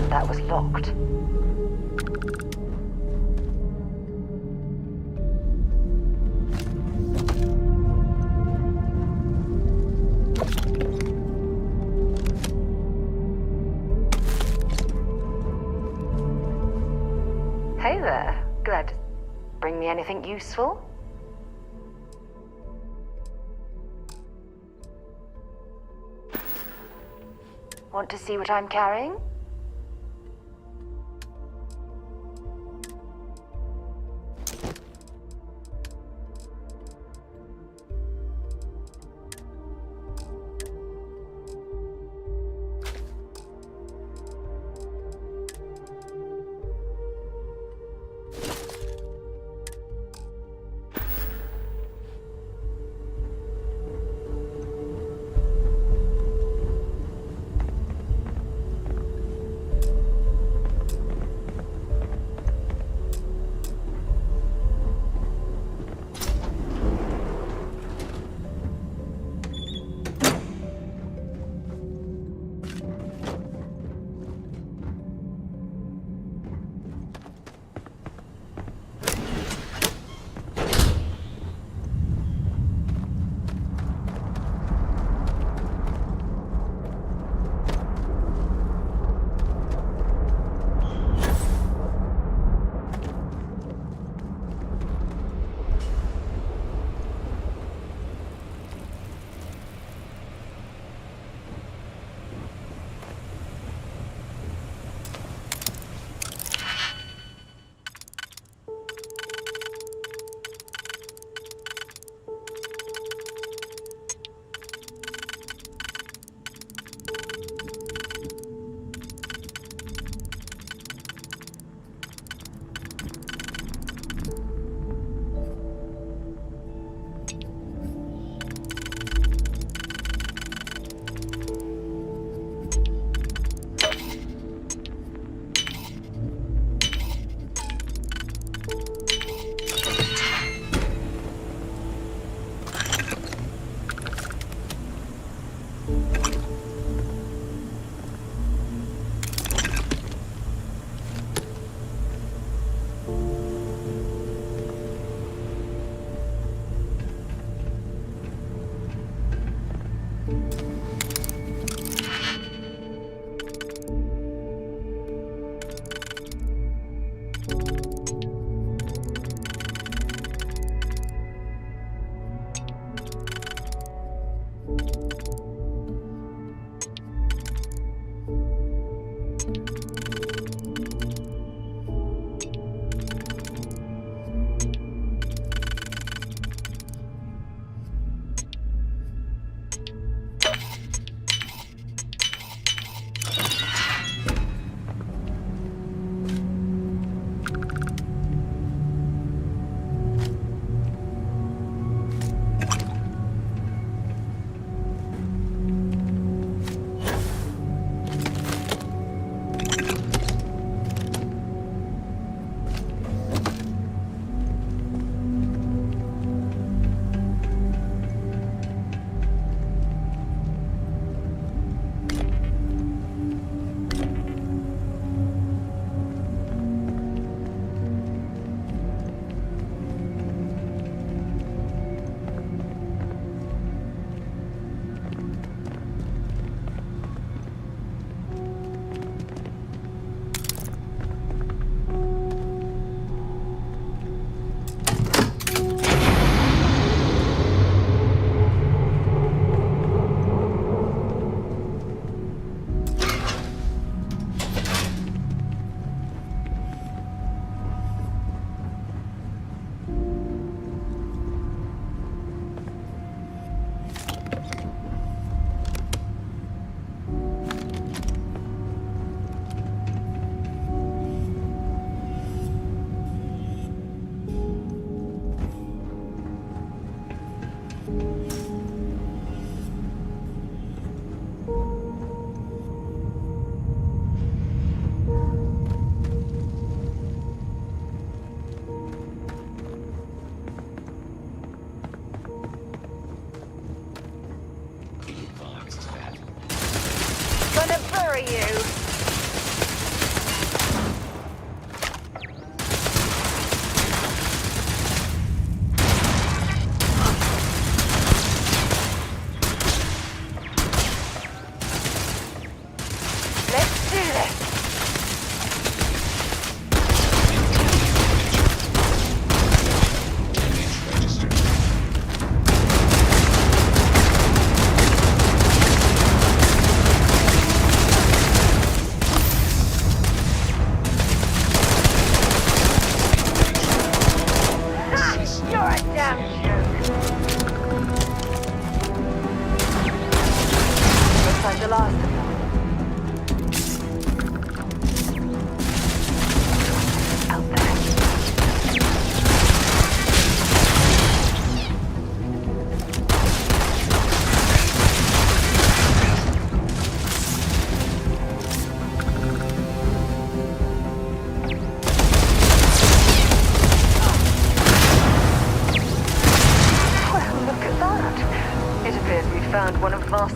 That was locked. Hey there. Glad to bring me anything useful? Want to see what I'm carrying?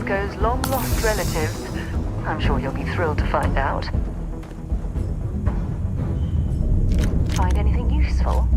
Cisco's long-lost relatives. I'm sure you'll be thrilled to find out. Find anything useful?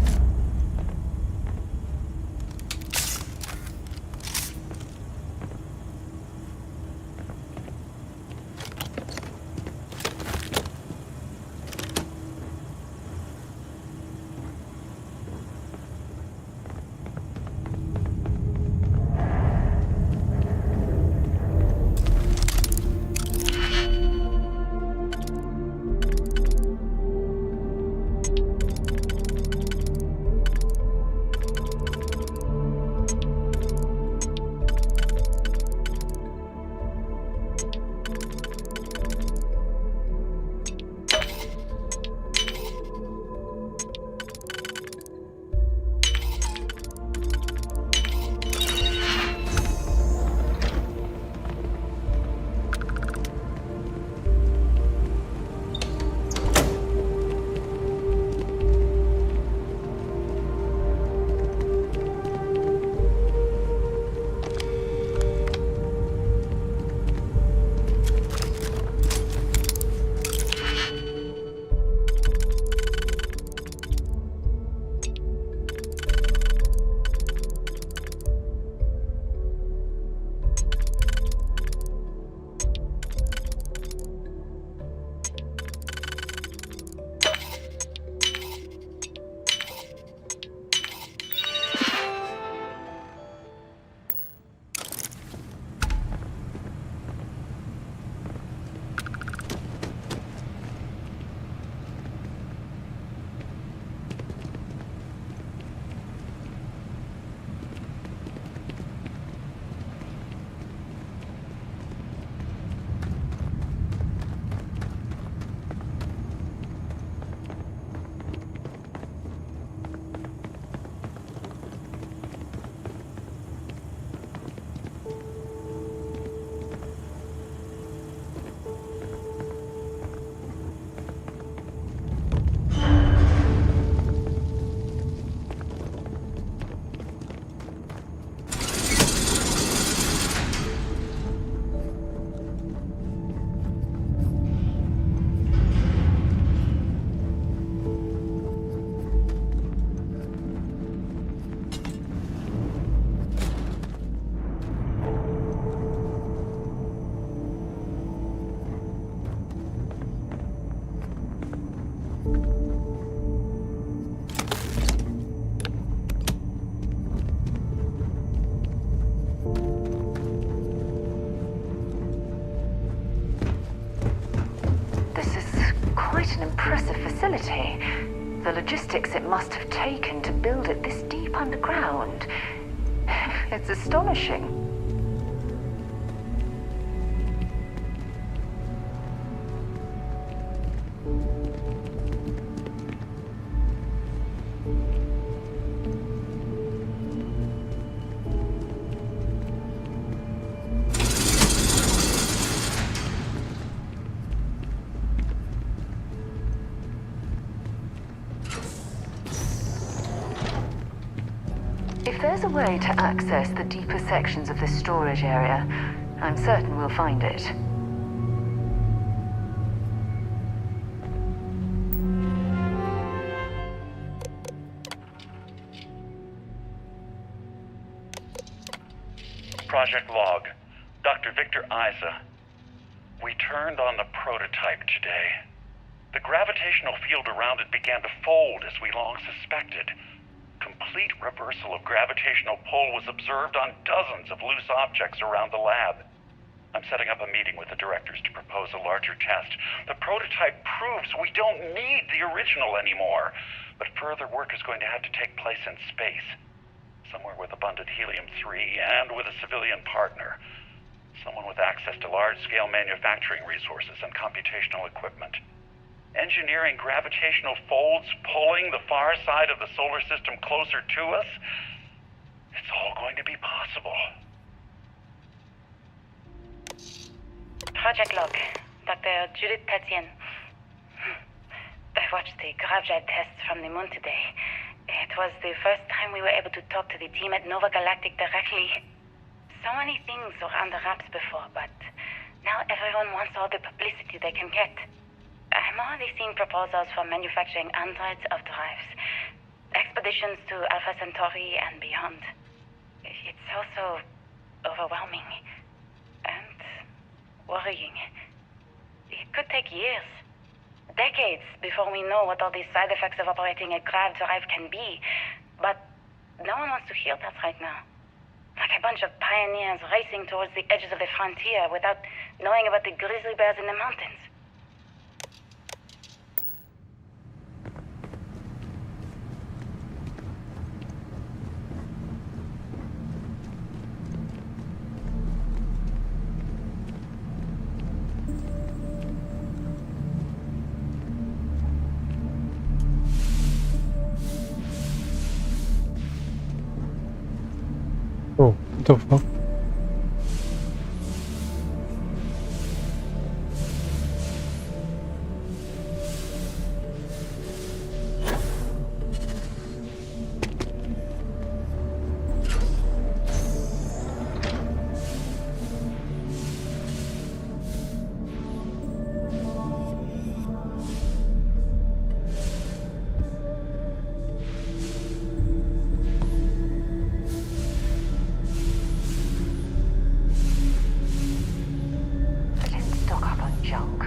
Facility. The logistics it must have taken to build it this deep underground. It's astonishing. If there's a way to access the deeper sections of this storage area, I'm certain we'll find it. Project Log. Dr. Victor Isa. We turned on the prototype today. The gravitational field around it began to fold as we long suspected. Complete reversal of gravitational pull was observed on dozens of loose objects around the lab. I'm setting up a meeting with the directors to propose a larger test. The prototype proves we don't need the original anymore, but further work is going to have to take place in space, somewhere with abundant helium-3 and with a civilian partner, someone with access to large-scale manufacturing resources and computational equipment. Engineering gravitational folds, pulling the far side of the solar system closer to us, it's all going to be possible. Project Log, Dr. Judith Tatian. I watched the gravjab tests from the moon today. It was the first time we were able to talk to the team at Nova Galactic directly. So many things were under wraps before, but now everyone wants all the publicity they can get. I'm already seeing proposals for manufacturing androids of drives, expeditions to Alpha Centauri and beyond. It's also overwhelming and worrying. It could take years, decades, before we know what all these side effects of operating a grav drive can be, but no one wants to hear that right now. Like a bunch of pioneers racing towards the edges of the frontier without knowing about the grizzly bears in the mountains. Oh, what the fuck? Stock up on junk.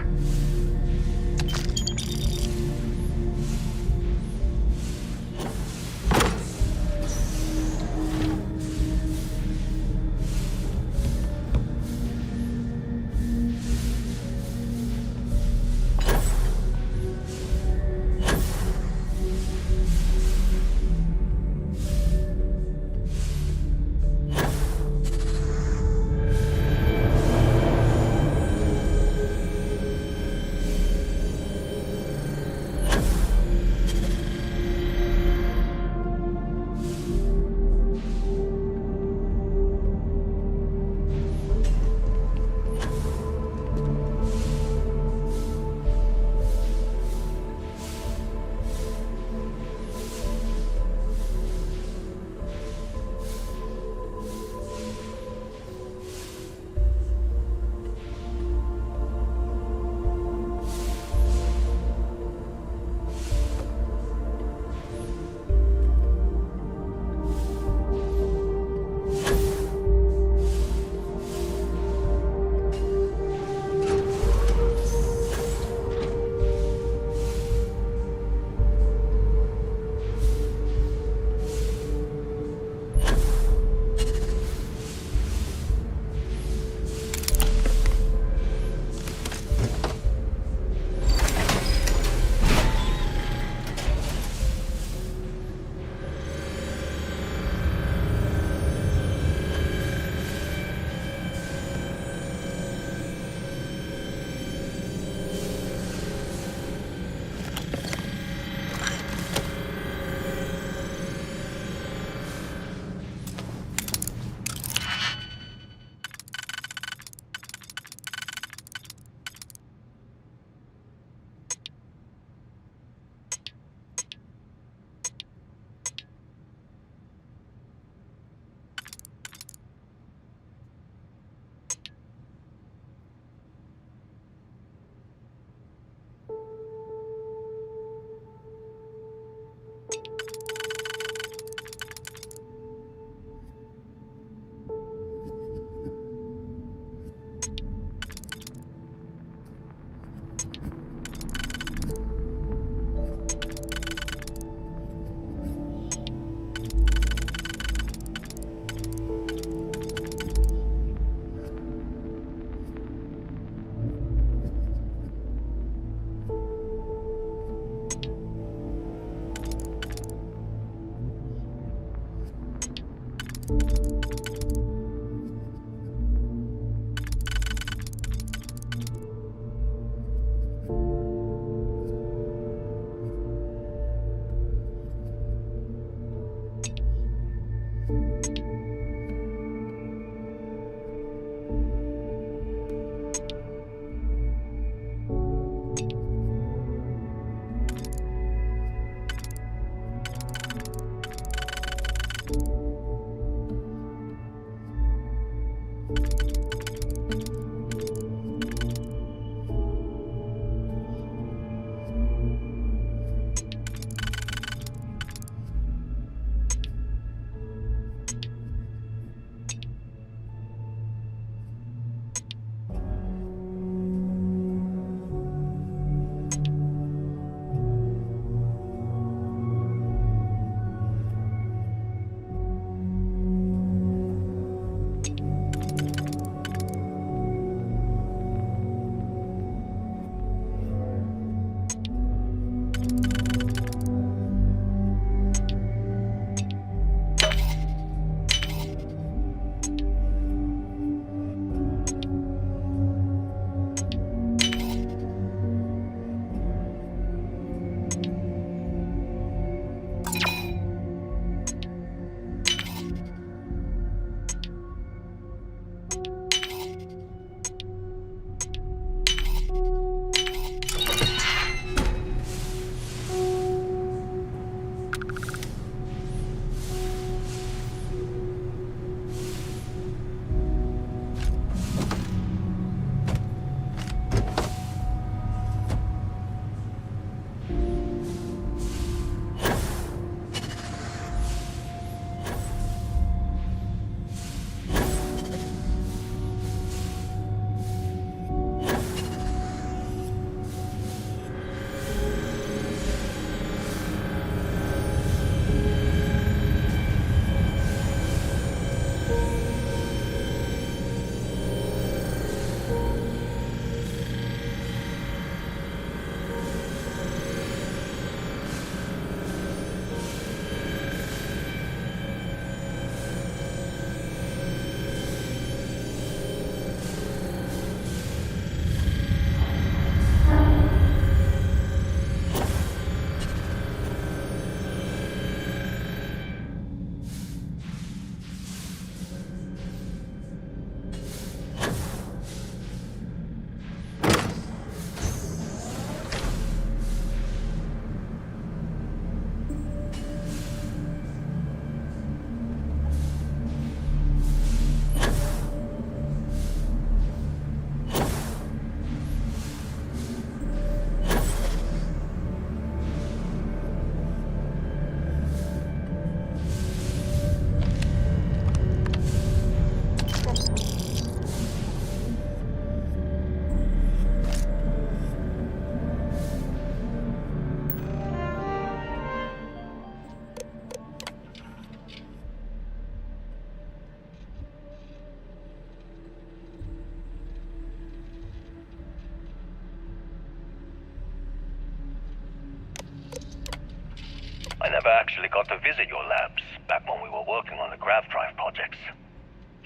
I never actually got to visit your labs back when we were working on the grav drive projects.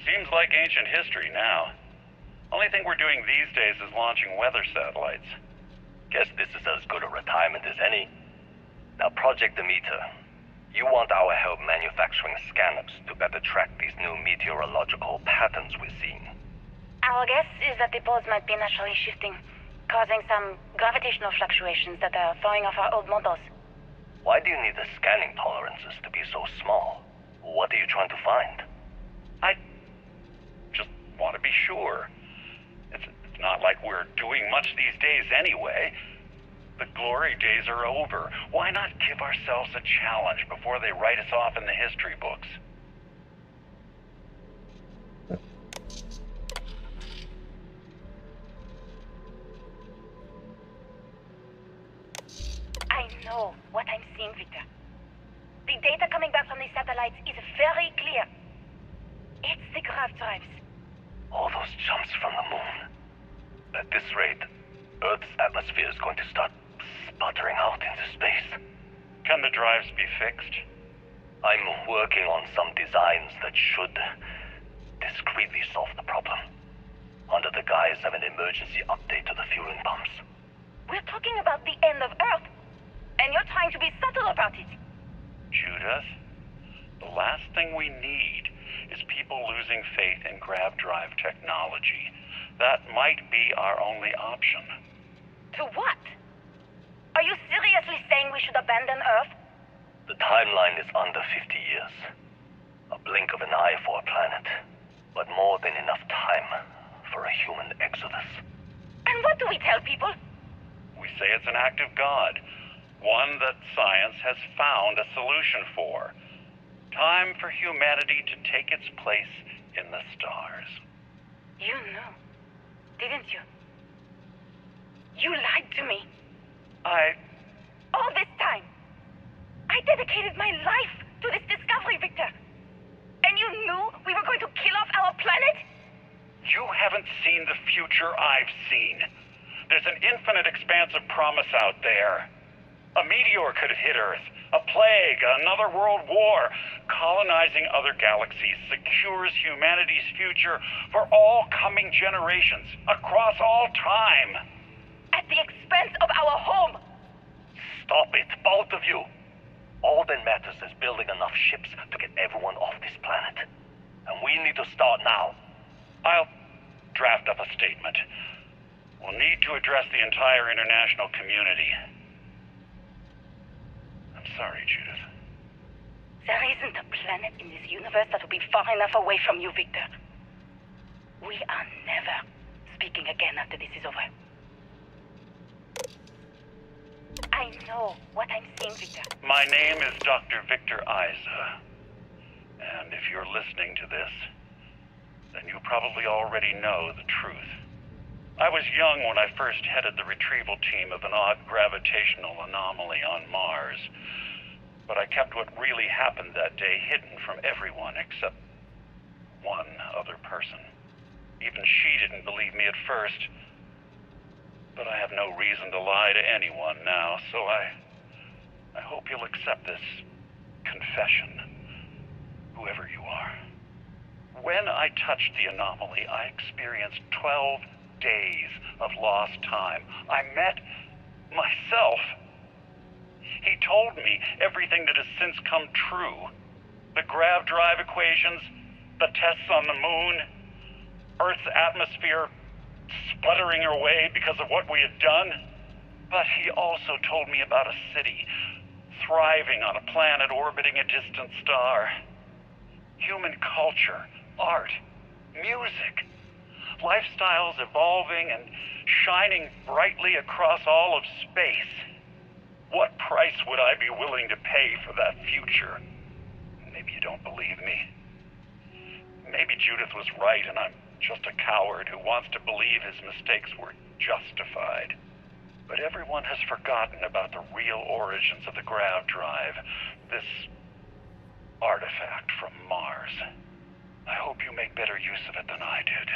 Seems like ancient history now. Only thing we're doing these days is launching weather satellites. Guess this is as good a retirement as any. Now, Project Demeter, you want our help manufacturing scanners to better track these new meteorological patterns we're seeing. Our guess is that the poles might be naturally shifting, causing some gravitational fluctuations that are throwing off our old models. Why do you need the scanning tolerances to be so small? What are you trying to find? I just want to be sure. It's not like we're doing much these days anyway. The glory days are over. Why not give ourselves a challenge before they write us off in the history books? I know what I'm seeing, Victor. The data coming back from the satellites is very clear. It's the grav drives. All those jumps from the moon. At this rate, Earth's atmosphere is going to start sputtering out into space. Can the drives be fixed? I'm working on some designs that should discreetly solve the problem, under the guise of an emergency update to the fueling pumps. We're talking about the end of Earth, and you're trying to be subtle about it. Judith, the last thing we need is people losing faith in grav drive technology. That might be our only option. To what? Are you seriously saying we should abandon Earth? The timeline is under 50 years. A blink of an eye for a planet, but more than enough time for a human exodus. And what do we tell people? We say it's an act of God, one that science has found a solution for. Time for humanity to take its place in the stars. You knew, didn't you? You lied to me. All this time, I dedicated my life to this discovery, Victor. And you knew we were going to kill off our planet? You haven't seen the future I've seen. There's an infinite expanse of promise out there. A meteor could have hit Earth, a plague, another world war. Colonizing other galaxies secures humanity's future for all coming generations, across all time. At the expense of our home. Stop it, both of you. All that matters is building enough ships to get everyone off this planet. And we need to start now. I'll draft up a statement. We'll need to address the entire international community. I'm sorry, Judith. There isn't a planet in this universe that will be far enough away from you, Victor. We are never speaking again after this is over. I know what I'm saying, Victor. My name is Dr. Victor Isa. And if you're listening to this, then you probably already know the truth. I was young when I first headed the retrieval team of an odd gravitational anomaly on Mars. But I kept what really happened that day hidden from everyone except one other person. Even she didn't believe me at first. But I have no reason to lie to anyone now, so I hope you'll accept this confession, whoever you are. When I touched the anomaly, I experienced 12 days of lost time. I met myself. He told me everything that has since come true. The grav drive equations, the tests on the moon, Earth's atmosphere sputtering away because of what we had done. But he also told me about a city thriving on a planet orbiting a distant star. Human culture, art, music, lifestyles evolving and shining brightly across all of space. What price would I be willing to pay for that future? Maybe you don't believe me. Maybe Judith was right and I'm just a coward who wants to believe his mistakes were justified. But everyone has forgotten about the real origins of the grav drive, this artifact from Mars. I hope you make better use of it than I did.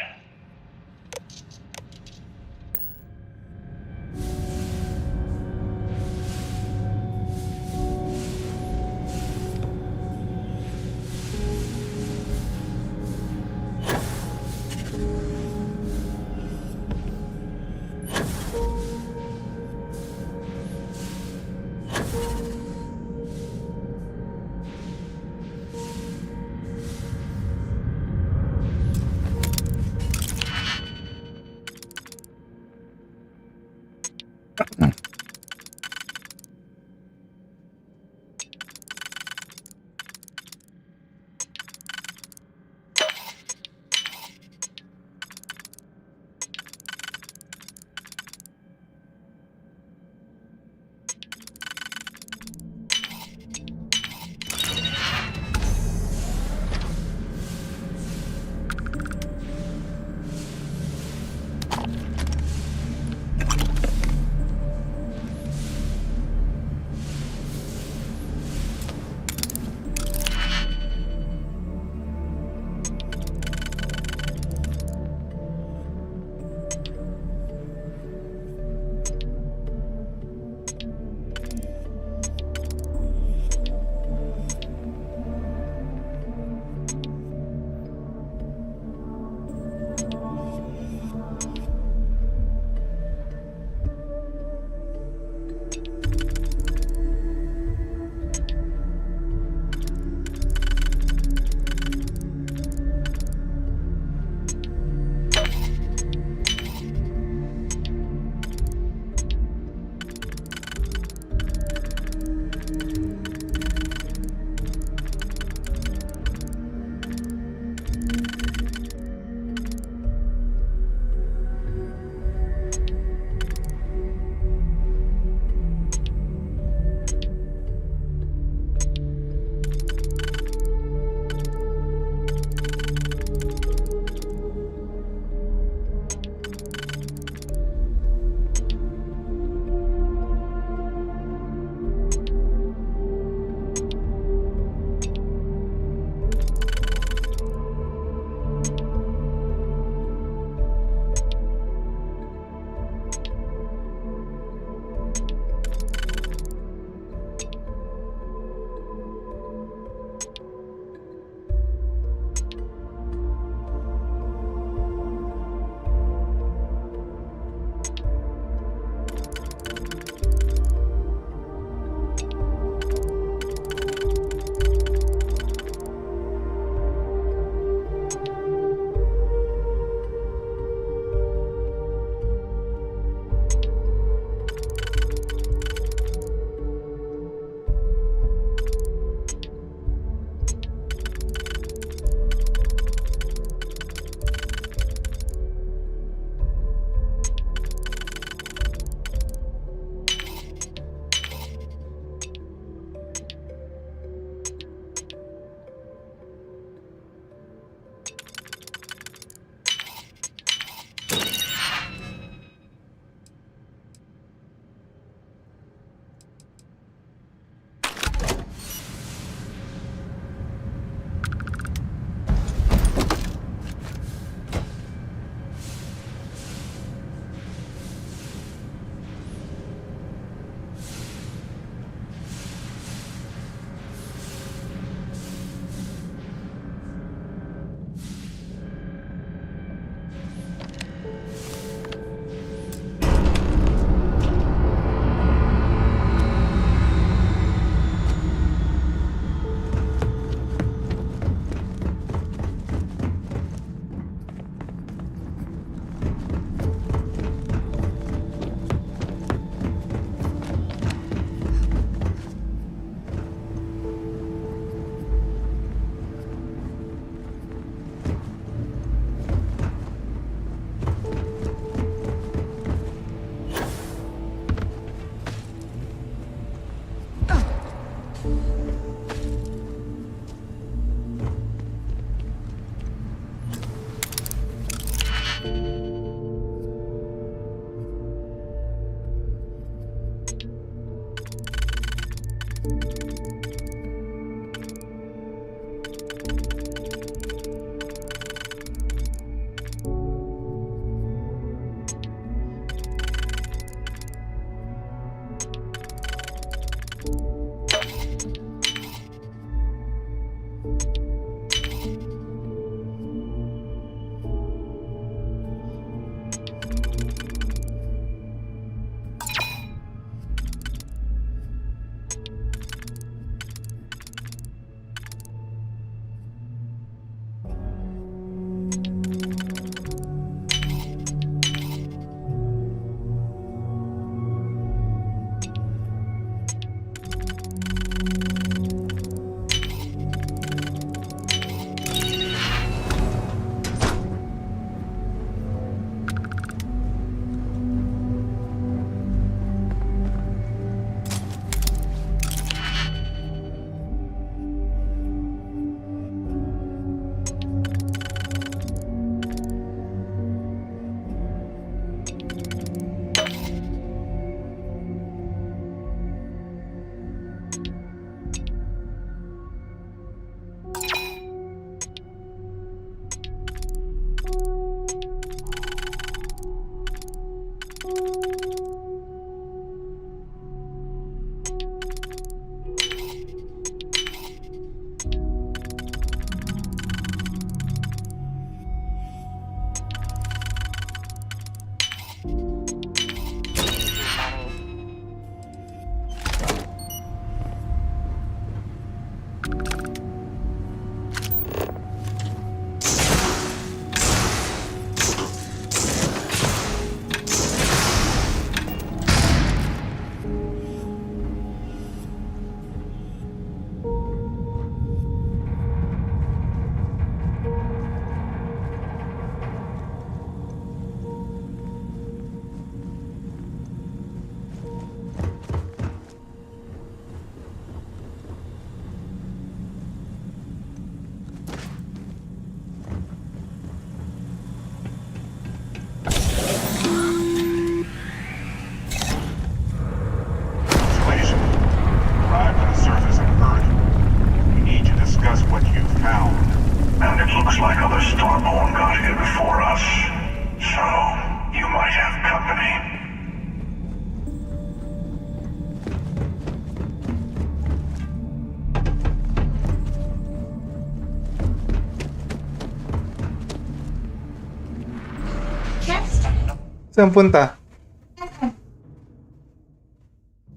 Saan punta?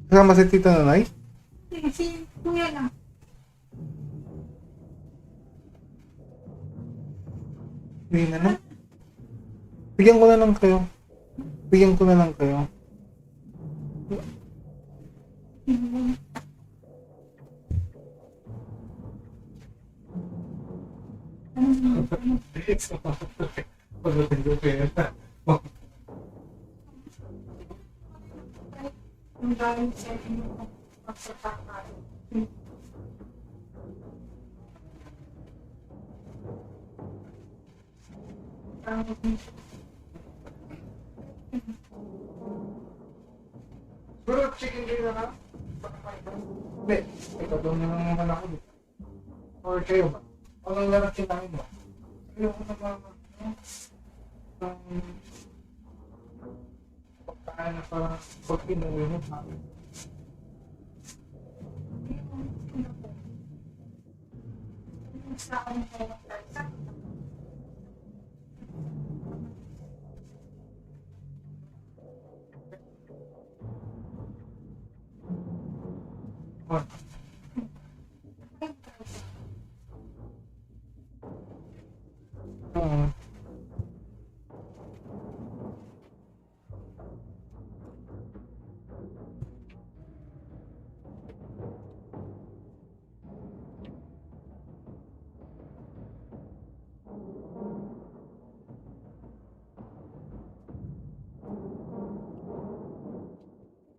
Kasama si Tita Nanay? Si Kuya lang. Hindi na lang. Bigyan ko na lang kayo. Bigyan ko na lang kayo. Pagdating ko pera. Ang daming setting mo pagsatakal. Siguro chicken kayo na lang? Hindi. Ikaw doon na lang naman ako. Or kayo ba? Anong larang kinain mo? Ayoko na ba? Pagkain na parang pag inuwi mo sa akin. Sa akin ko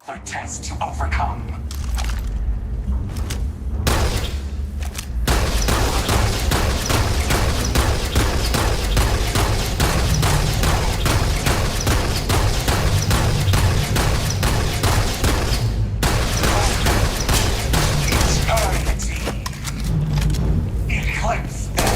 The test to overcome. Eternity. Eclipse them.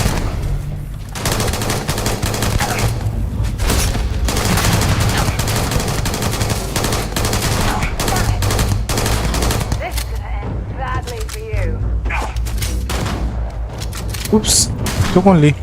Oops. Took only.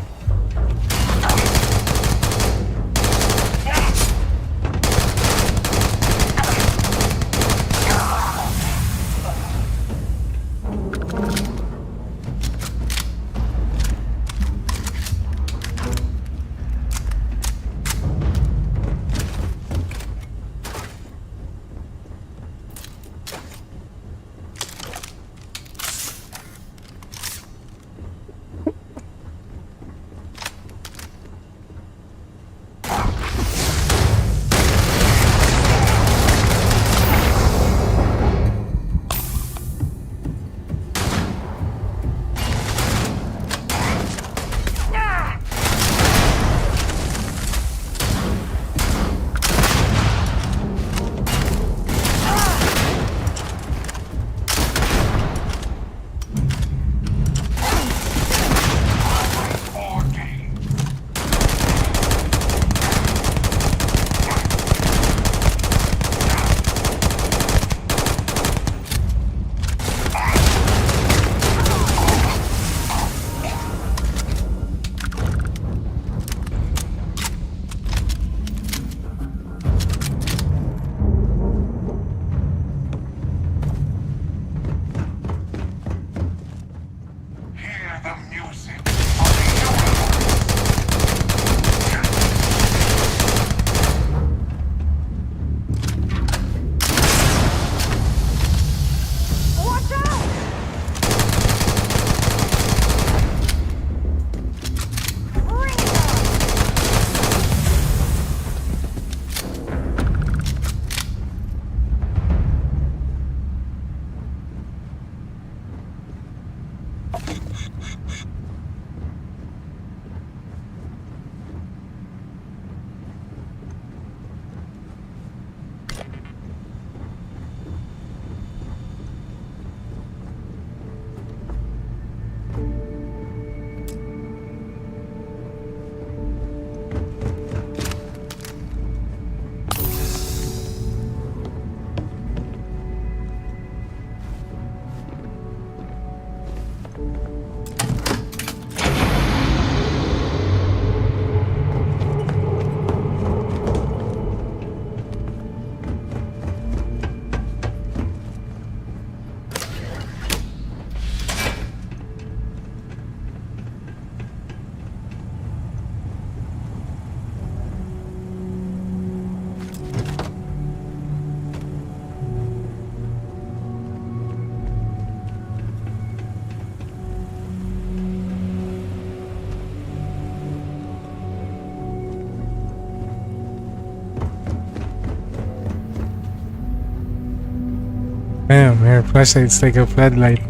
flashlight's like a floodlight.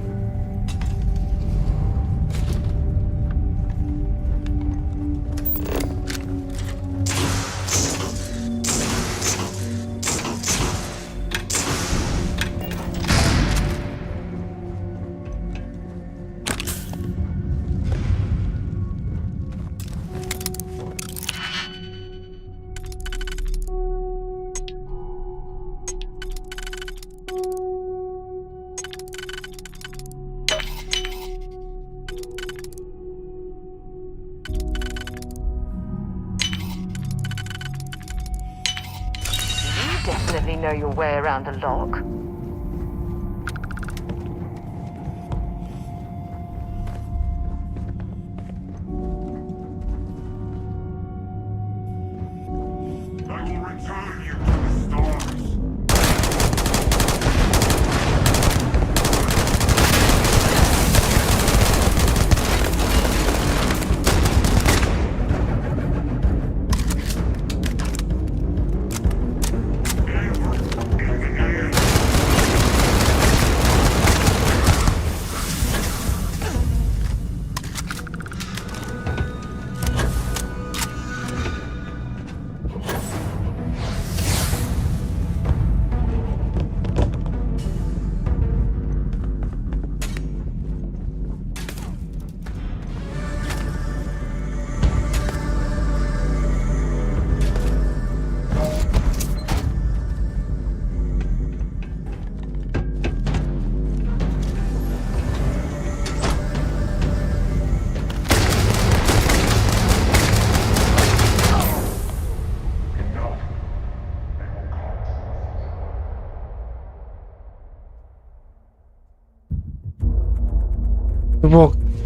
Definitely know your way around a lock.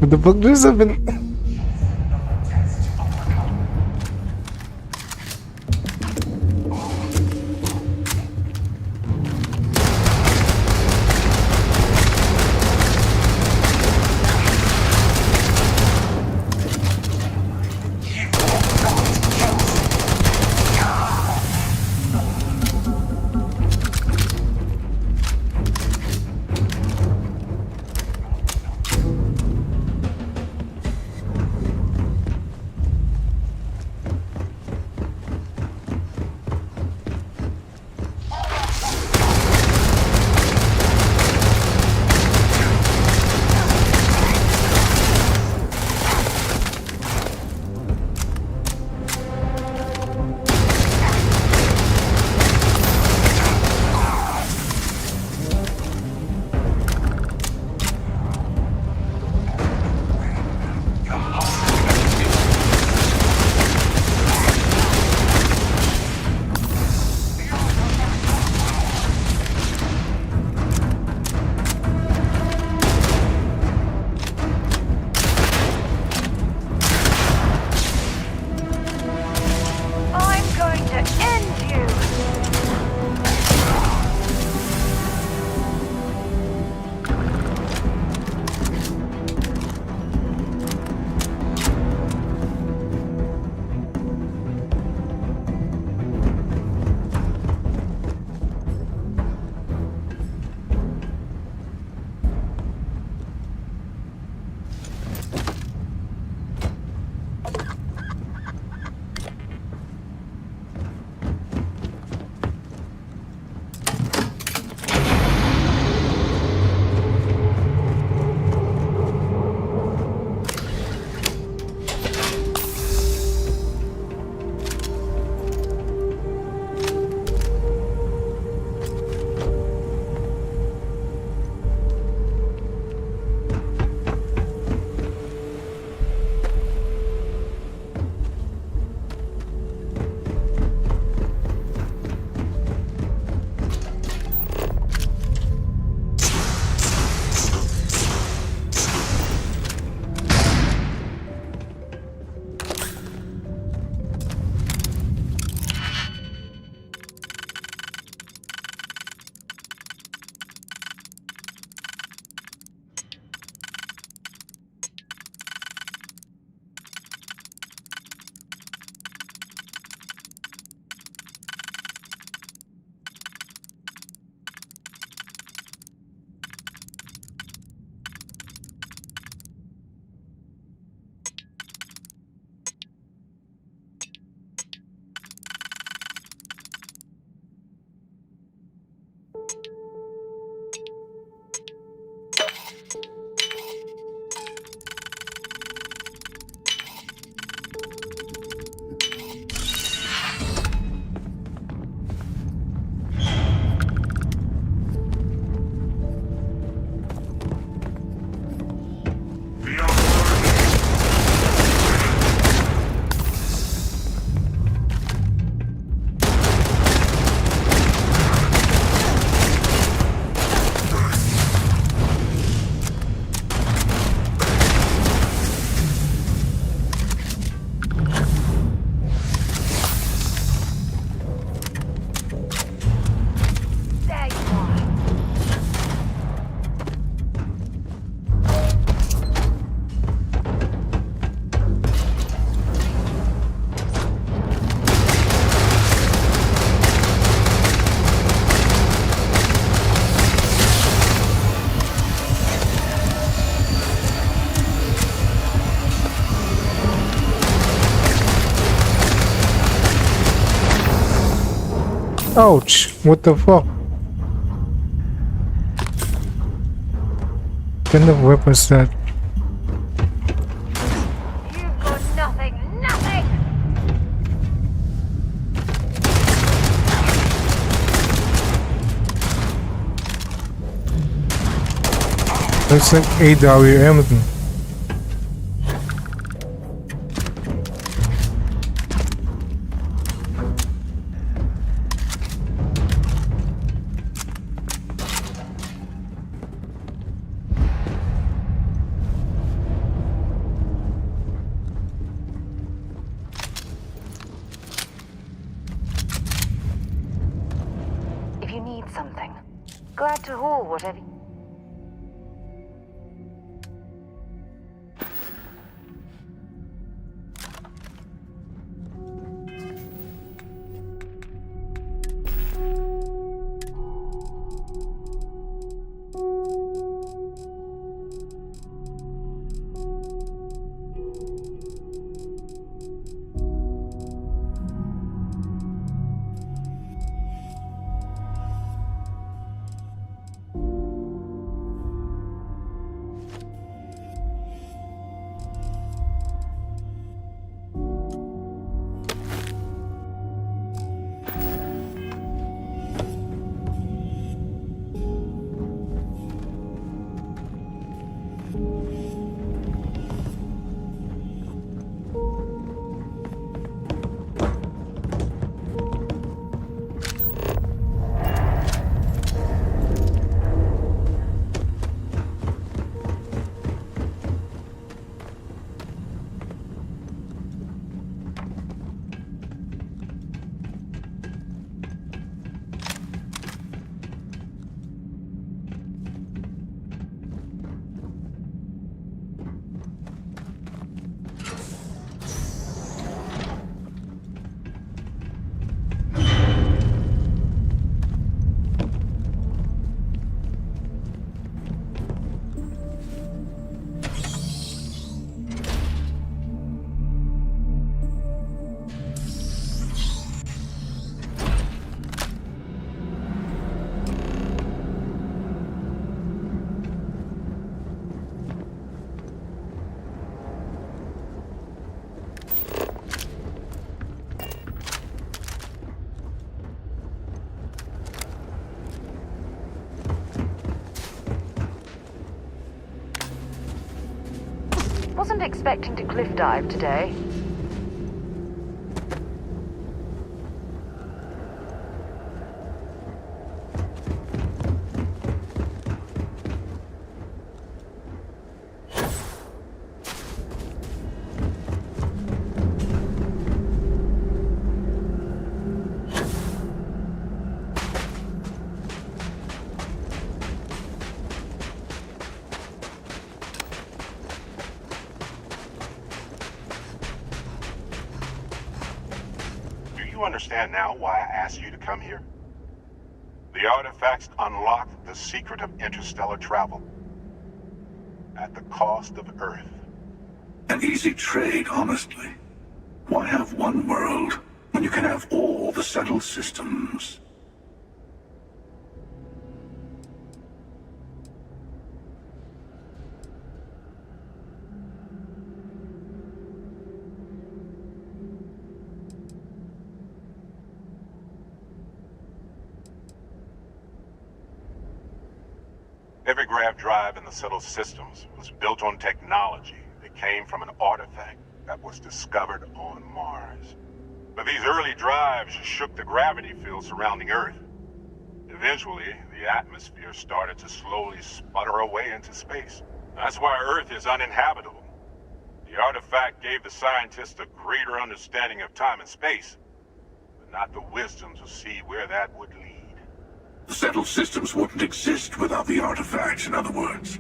The book there's been. Ouch! What the fuck? What kind of weapon is that? You've got nothing, nothing! Looks like AWM. If you need something, glad to haul whatever. Wasn't expecting to cliff dive today. You understand now why I asked you to come here? The artifacts unlock the secret of interstellar travel. At the cost of Earth. An easy trade, honestly. Why have one world when you can have all the settled systems? Every grav drive in the settled systems was built on technology that came from an artifact that was discovered on Mars. But these early drives shook the gravity field surrounding Earth. Eventually, the atmosphere started to slowly sputter away into space. That's why Earth is uninhabitable. The artifact gave the scientists a greater understanding of time and space, but not the wisdom to see where that would lead. The settled systems wouldn't exist without the artifacts, in other words.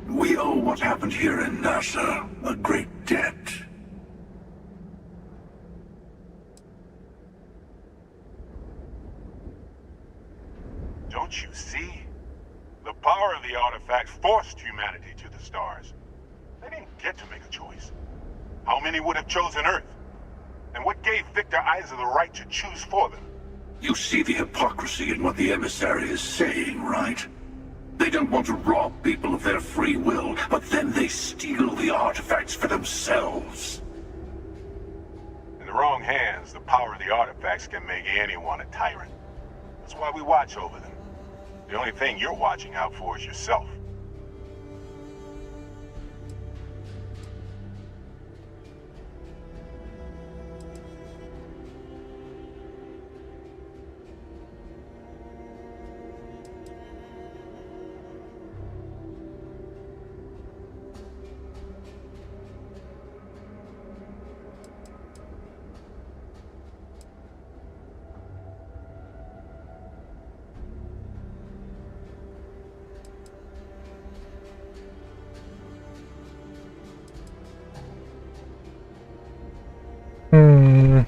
We owe what happened here in NASA a great debt. Don't you see? The power of the artifact forced humanity to the stars. They didn't get to make a choice. How many would have chosen Earth? And what gave Victor Isa the right to choose for them? You see the hypocrisy in what the emissary is saying, right? They don't want to rob people of their free will, but then they steal the artifacts for themselves. In the wrong hands, the power of the artifacts can make anyone a tyrant. That's why we watch over them. The only thing you're watching out for is yourself. Hmm.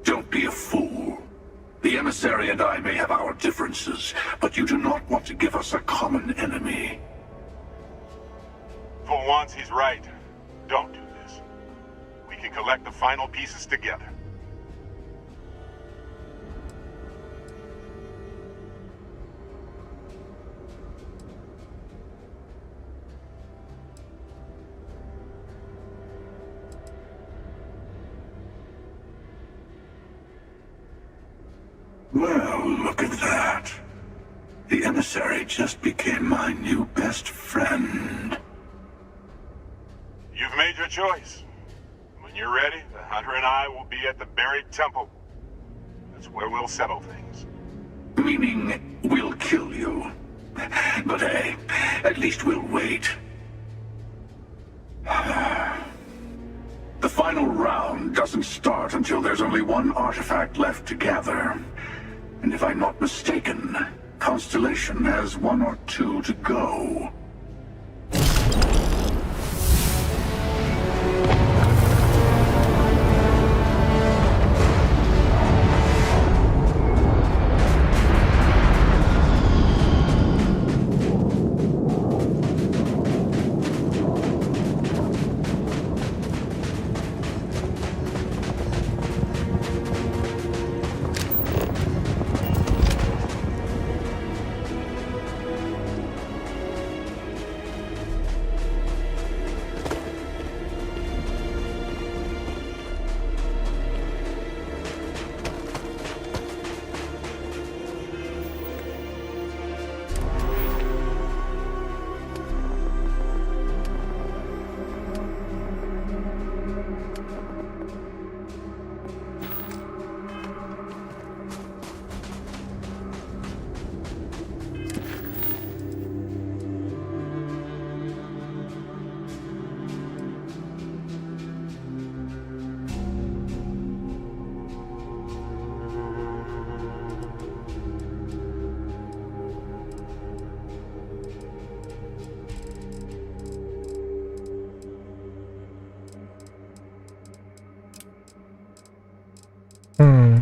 Don't be a fool. The emissary and I may have our differences, but you do not want to give us a common enemy. For once, he's right. Don't do this. We can collect the final pieces together. Well, look at that. The emissary just became my new best friend. You've made your choice. When you're ready, the hunter and I will be at the buried temple. That's where we'll settle things. Meaning, we'll kill you. But hey, at least we'll wait. The final round doesn't start until there's only one artifact left to gather. And if I'm not mistaken, Constellation has one or two to go. Hmm.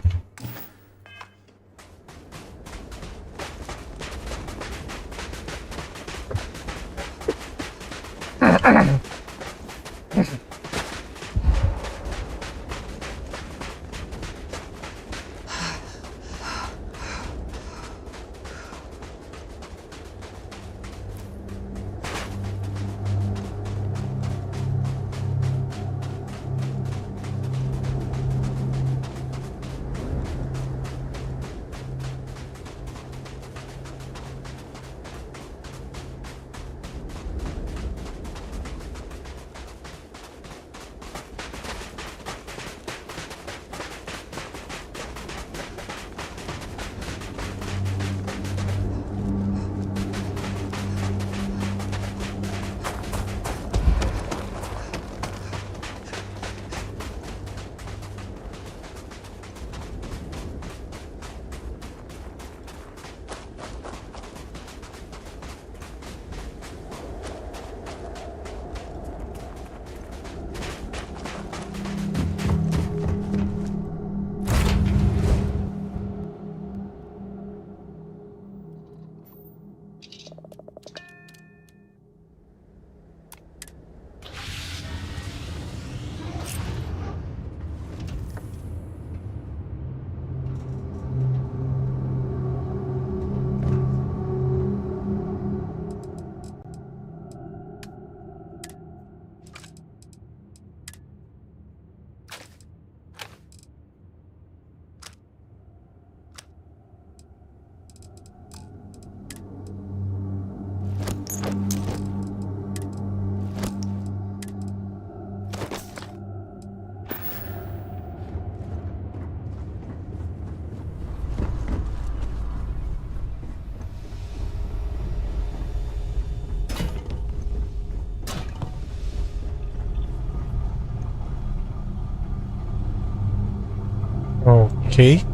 Okay.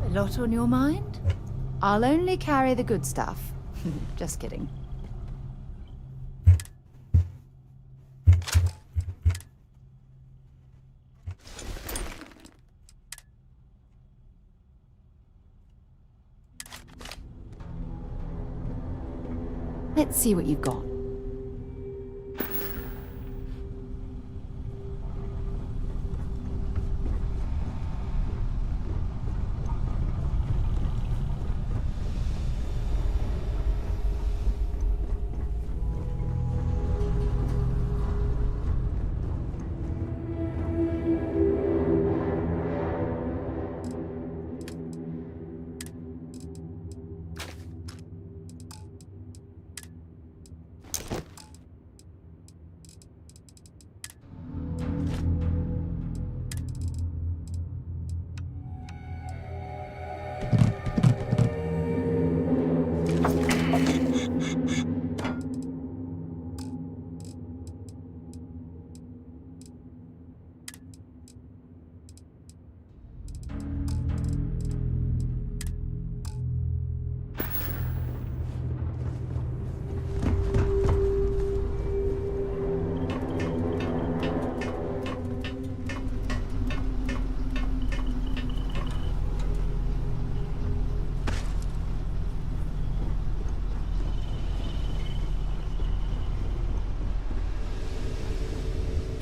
A lot on your mind? I'll only carry the good stuff. Just kidding. Let's see what you've got.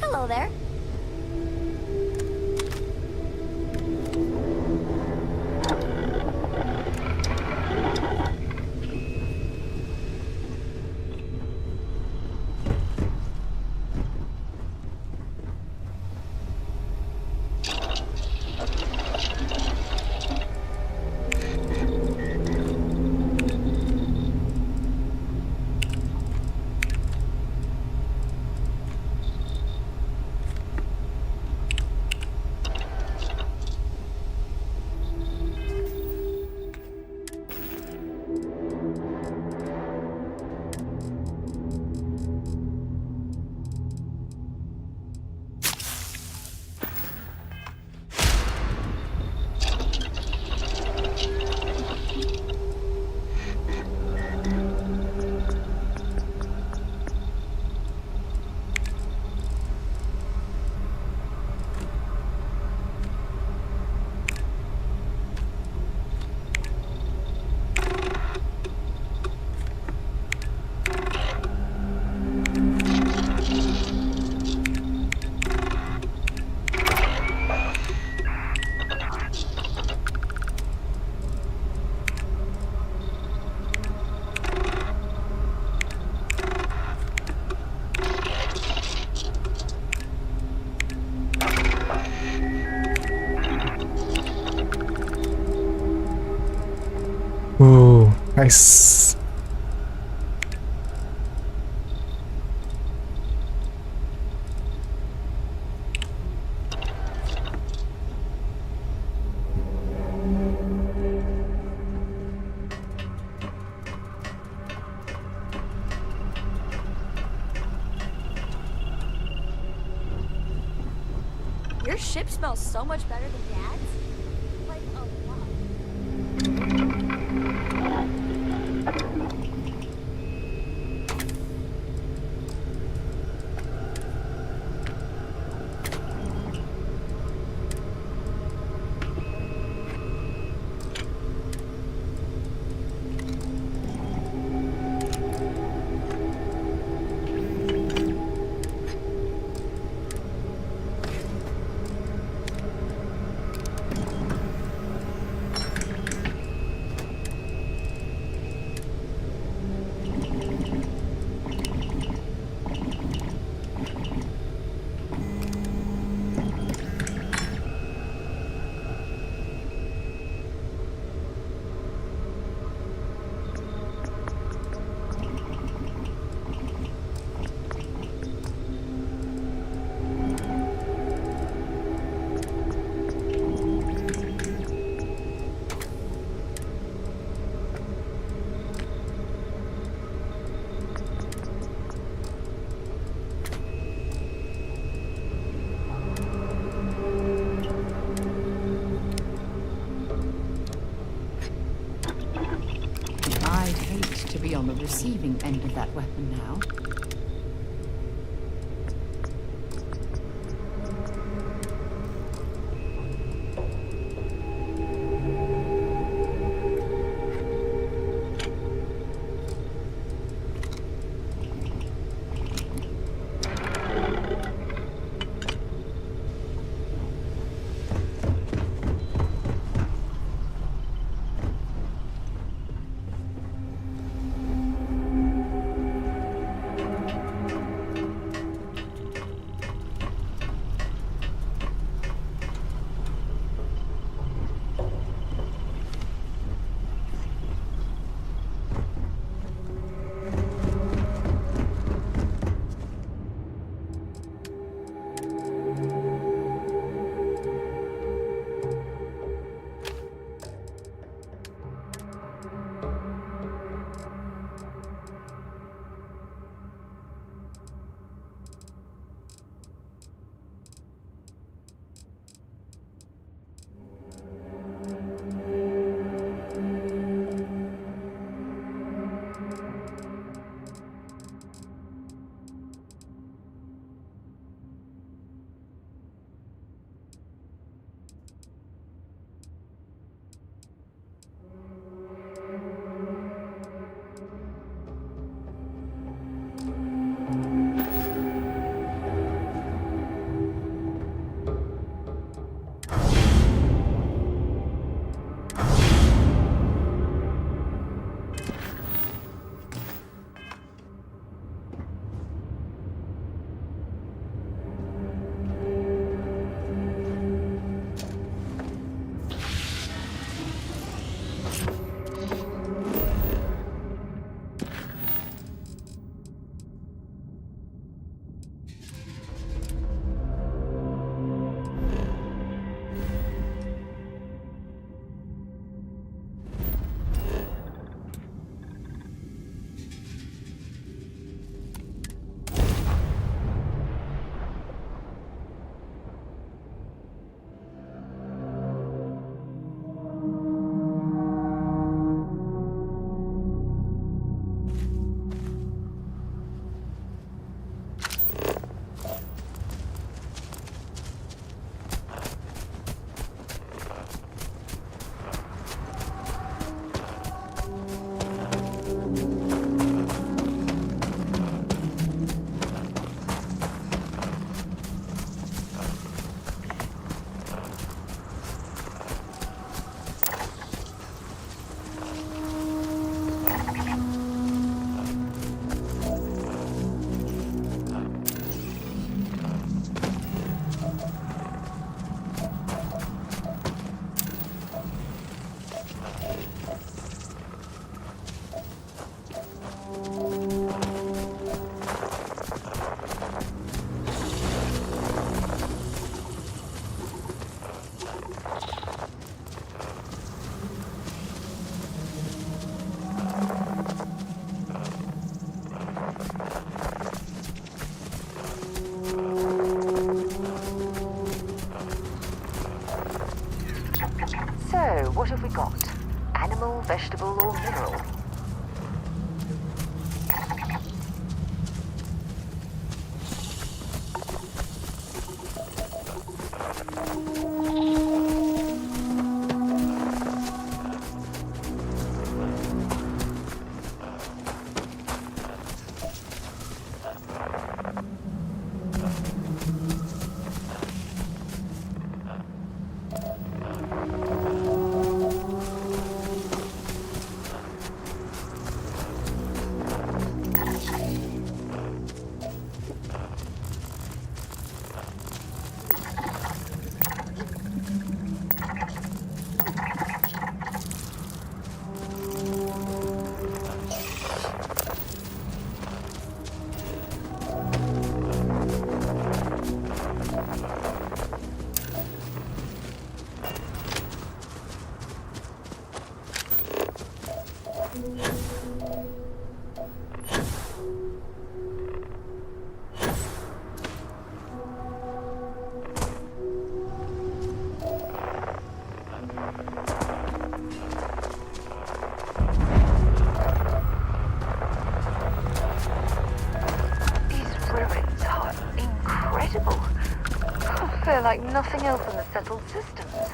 Hello there. Whoa, nice. Your ship smells so much better than Dad's. Like a lot. receiving end of that weapon now. So, what have we got? Animal, vegetable, or mineral? software like nothing else in the settled systems.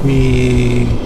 We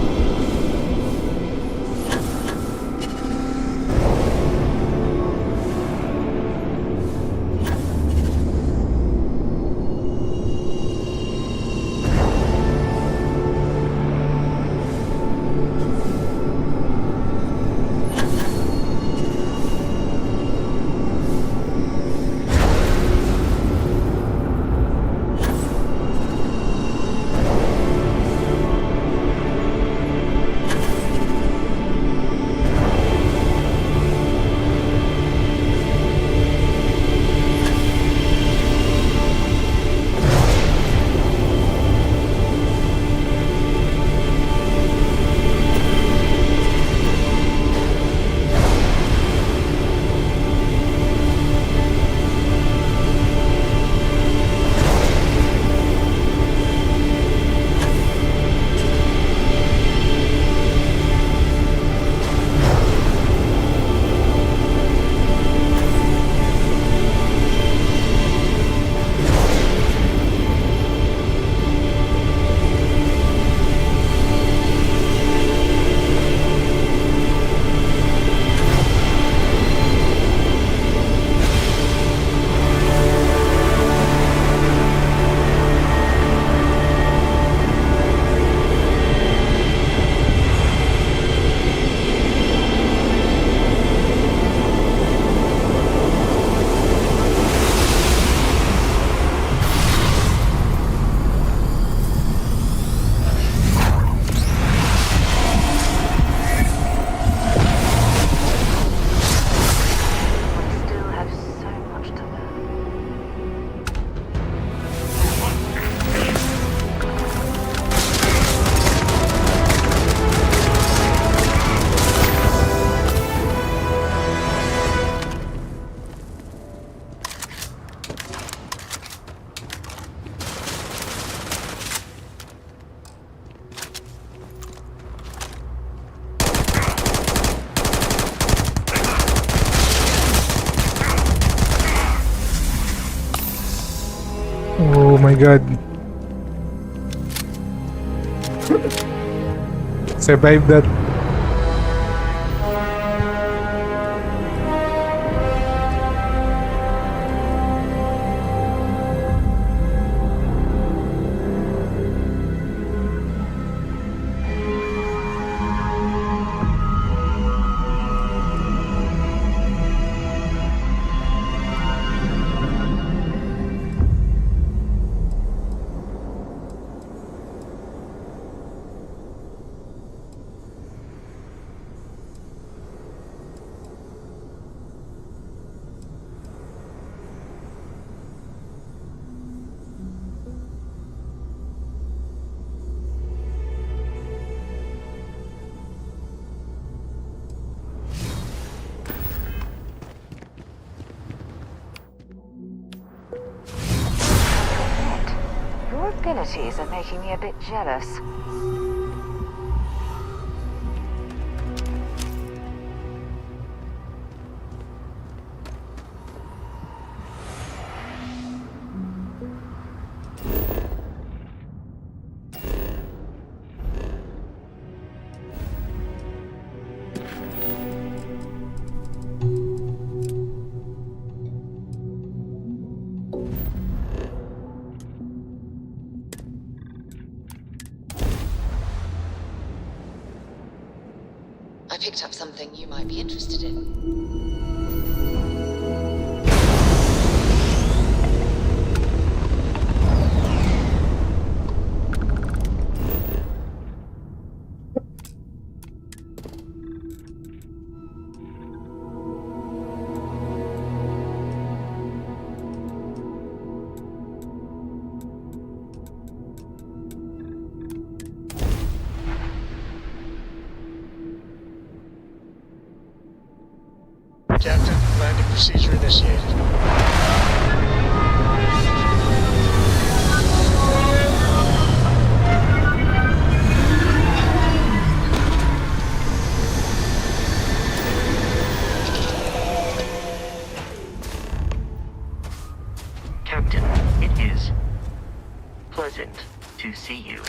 Oh my god. Survive that. Your abilities are making me a bit jealous. picked up something you might be interested in. Captain, landing procedure initiated. Captain, it is pleasant to see you.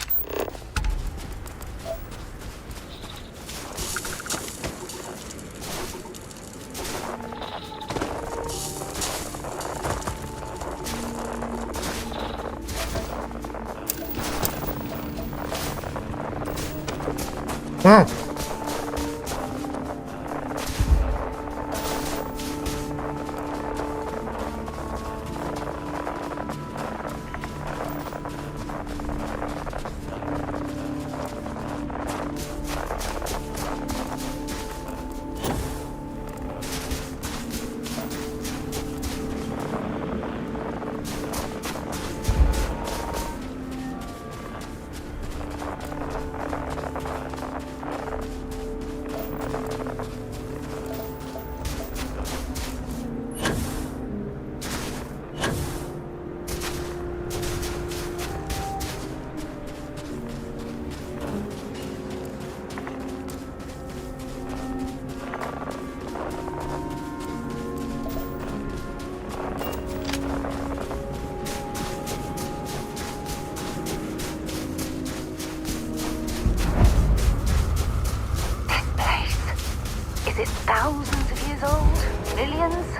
Is it thousands of years old? Millions?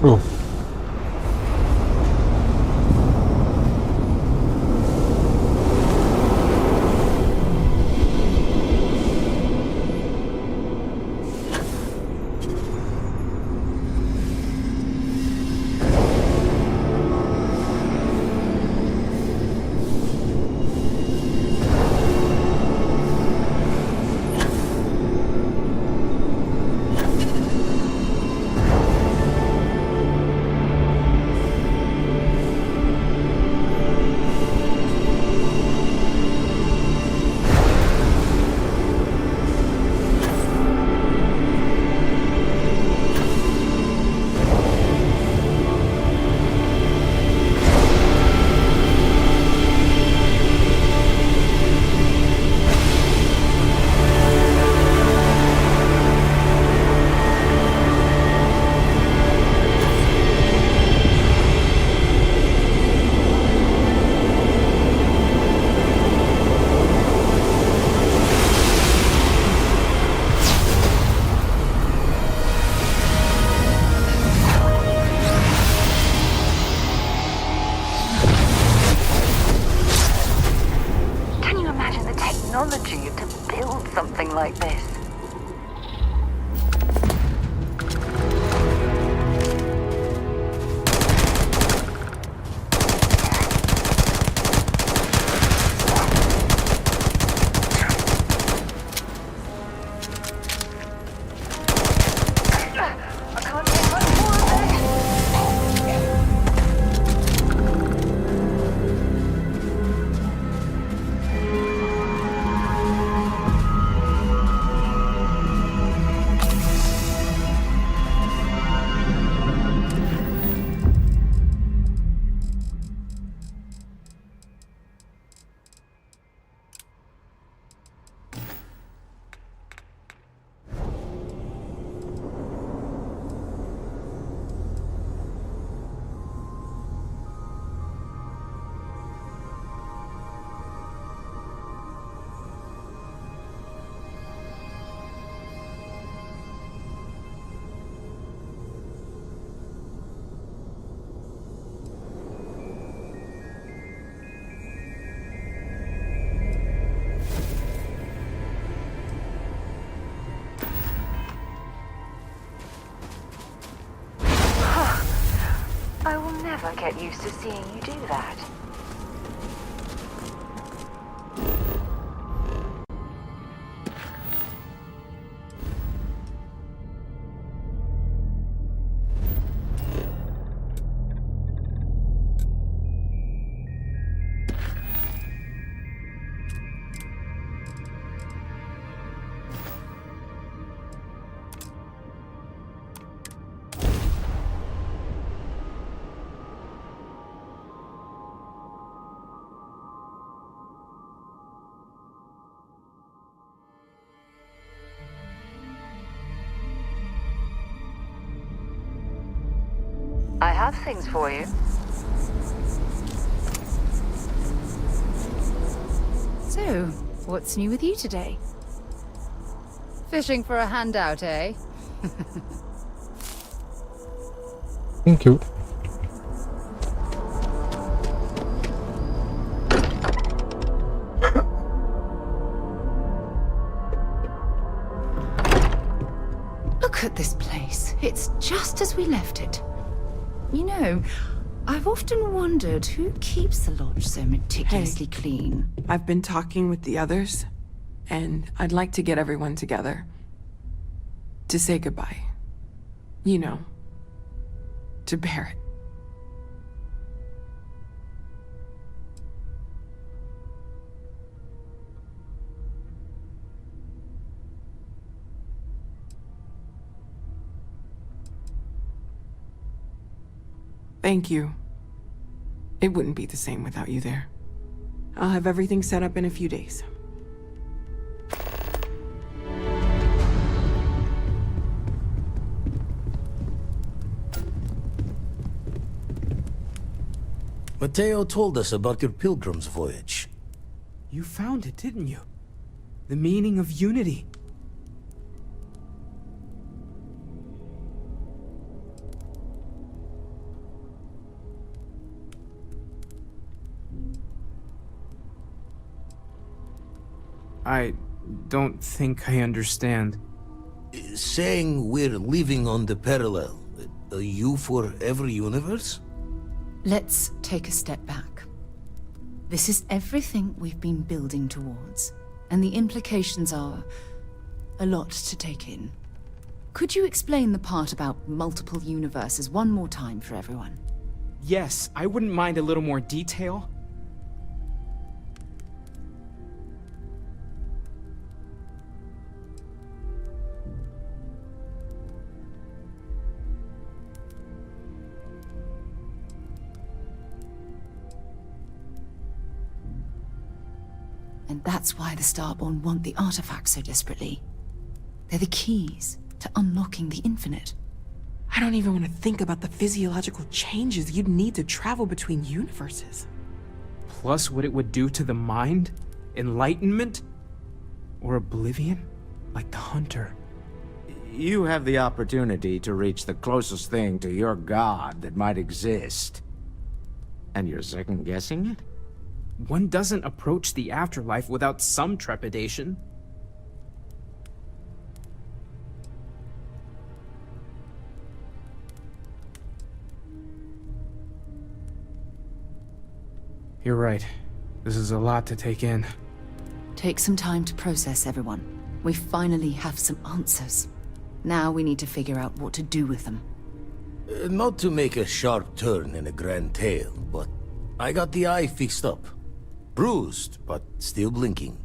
Oh. will never get used to seeing you do that. I have things for you. So, what's new with you today? Fishing for a handout, eh? Thank you. Look at this place. It's just as we left it. You know, I've often wondered who keeps the lodge so meticulously clean. I've been talking with the others, and I'd like to get everyone together. To say goodbye. You know, to Barrett. Thank you. It wouldn't be the same without you there. I'll have everything set up in a few days. Mateo told us about your pilgrim's voyage. You found it, didn't you? The meaning of unity. I don't think I understand. Saying we're living on the parallel, a you for every universe? Let's take a step back. This is everything we've been building towards, and the implications are a lot to take in. Could you explain the part about multiple universes one more time for everyone? Yes, I wouldn't mind a little more detail. And that's why the Starborn want the artifacts so desperately. They're the keys to unlocking the infinite. I don't even want to think about the physiological changes you'd need to travel between universes. Plus what it would do to the mind? Enlightenment? Or oblivion? Like the Hunter. You have the opportunity to reach the closest thing to your god that might exist. And you're second-guessing it? One doesn't approach the afterlife without some trepidation. You're right. This is a lot to take in. Take some time to process, everyone. We finally have some answers. Now we need to figure out what to do with them. Not to make a sharp turn in a grand tale, but I got the eye fixed up. Bruised, but still blinking.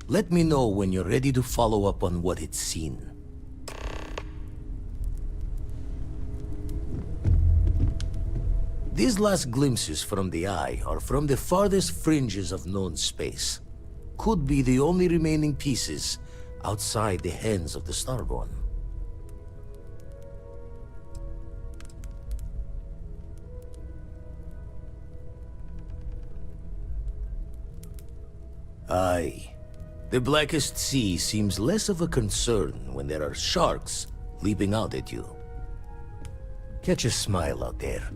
Let me know when you're ready to follow up on what it's seen. These last glimpses from the eye are from the farthest fringes of known space. Could be the only remaining pieces outside the hands of the Starborn. Aye. The Blackest Sea seems less of a concern when there are sharks leaping out at you. Catch a smile out there.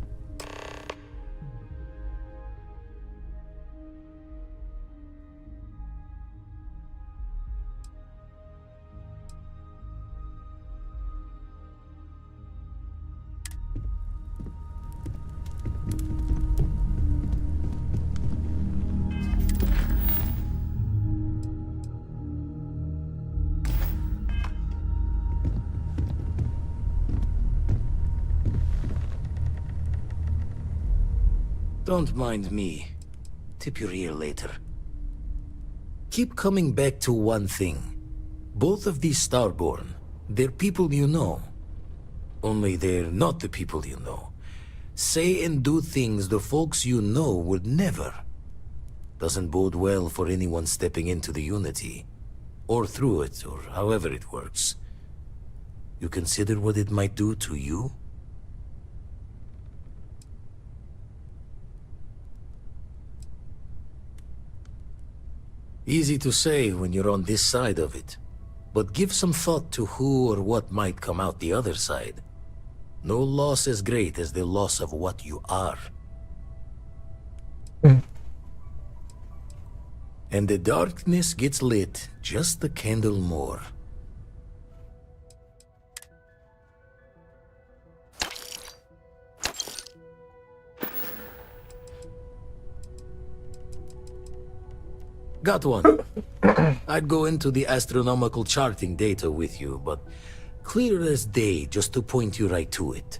Don't mind me. Tip your ear later. Keep coming back to one thing. Both of these Starborn, they're people you know. Only they're not the people you know. Say and do things the folks you know would never. Doesn't bode well for anyone stepping into the Unity. Or through it, or however it works. You consider what it might do to you? Easy to say when you're on this side of it. But give some thought to who or what might come out the other side. No loss as great as the loss of what you are. And the darkness gets lit just a candle more. Got one. I'd go into the astronomical charting data with you, but clear as day just to point you right to it.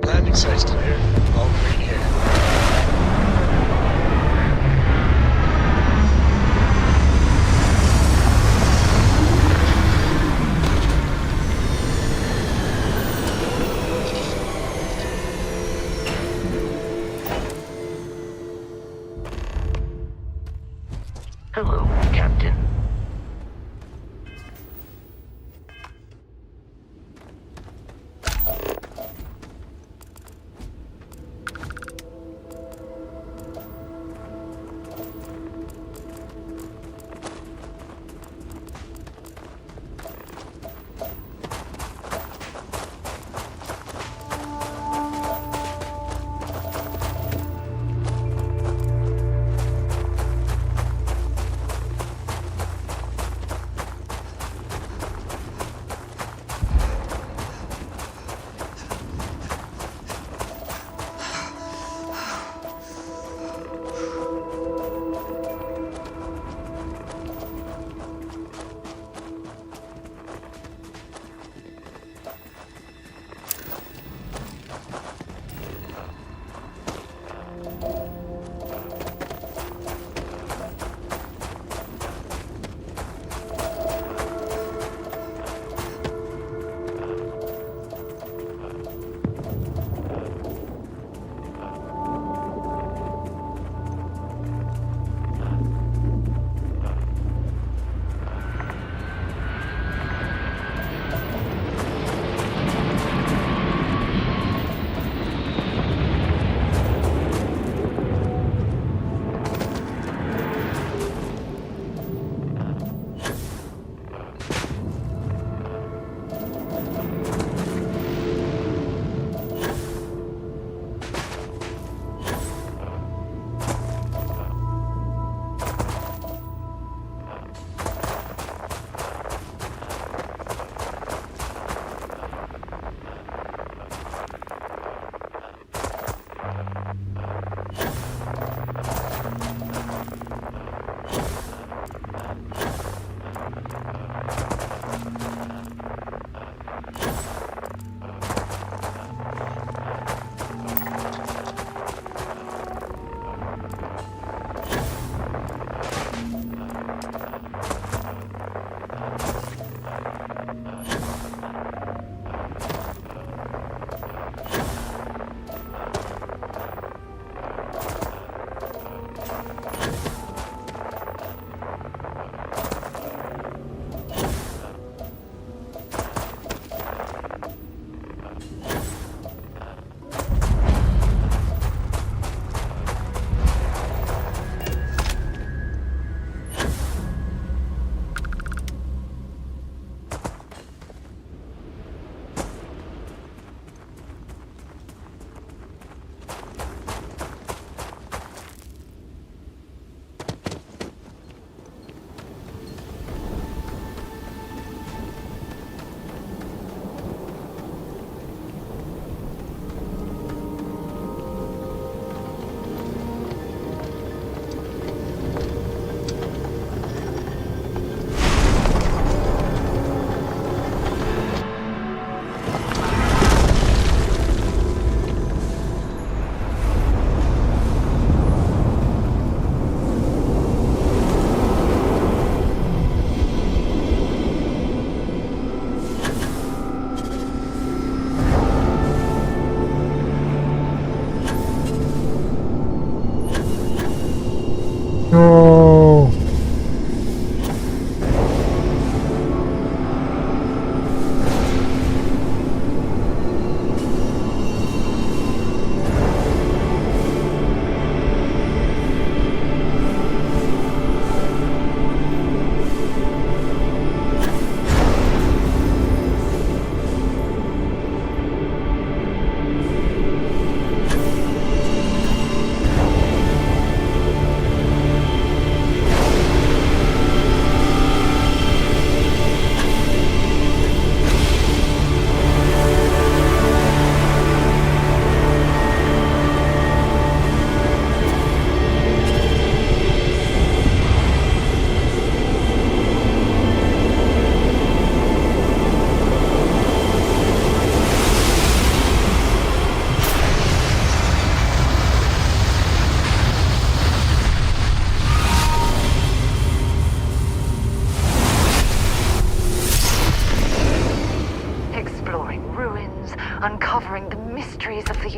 Landing site's clear. All green here. Hello, Captain.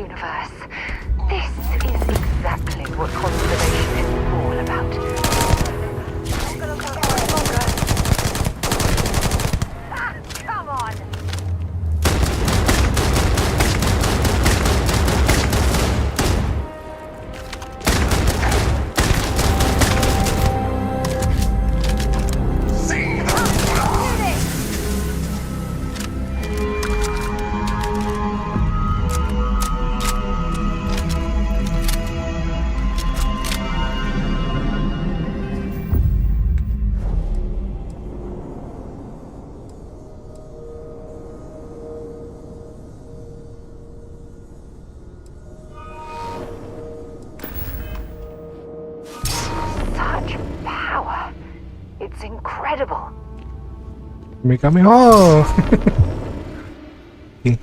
universe. This is exactly what conservation is all about. Ah, come on! It's incredible. Me coming. Oh. Okay.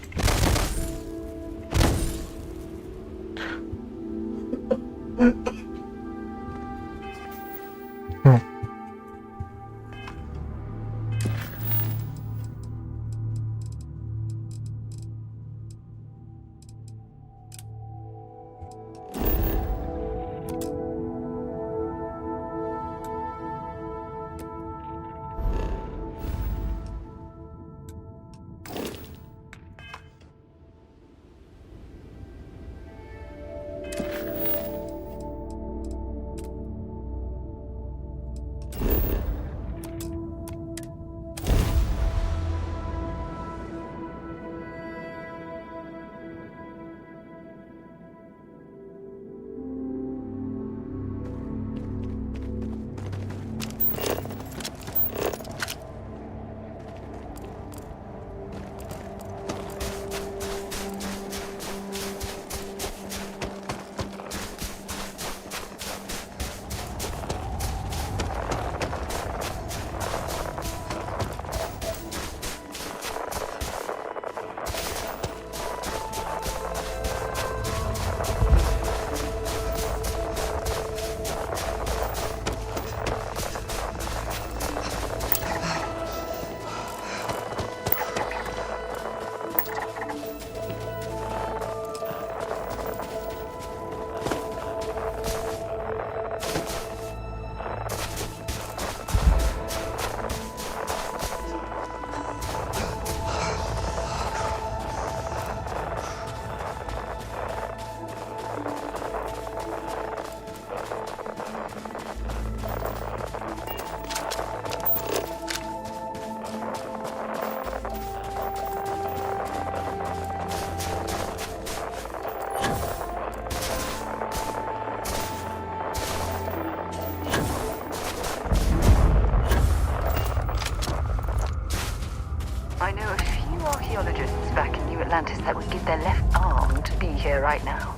I know a few archaeologists back in New Atlantis that would give their left arm to be here right now.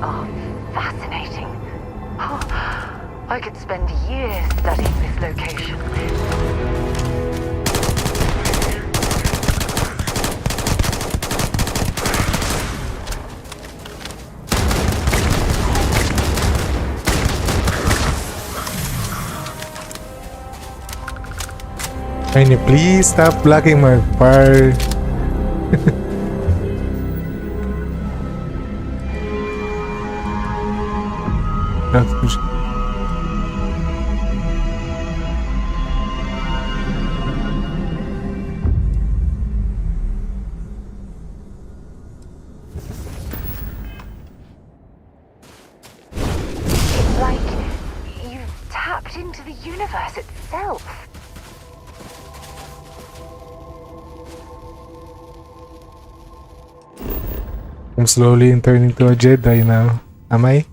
Oh, fascinating. Oh, I could spend years studying this location. Can you please stop blocking my fire? It's like you've tapped into the universe itself. I'm slowly turning into a Jedi now. Am I?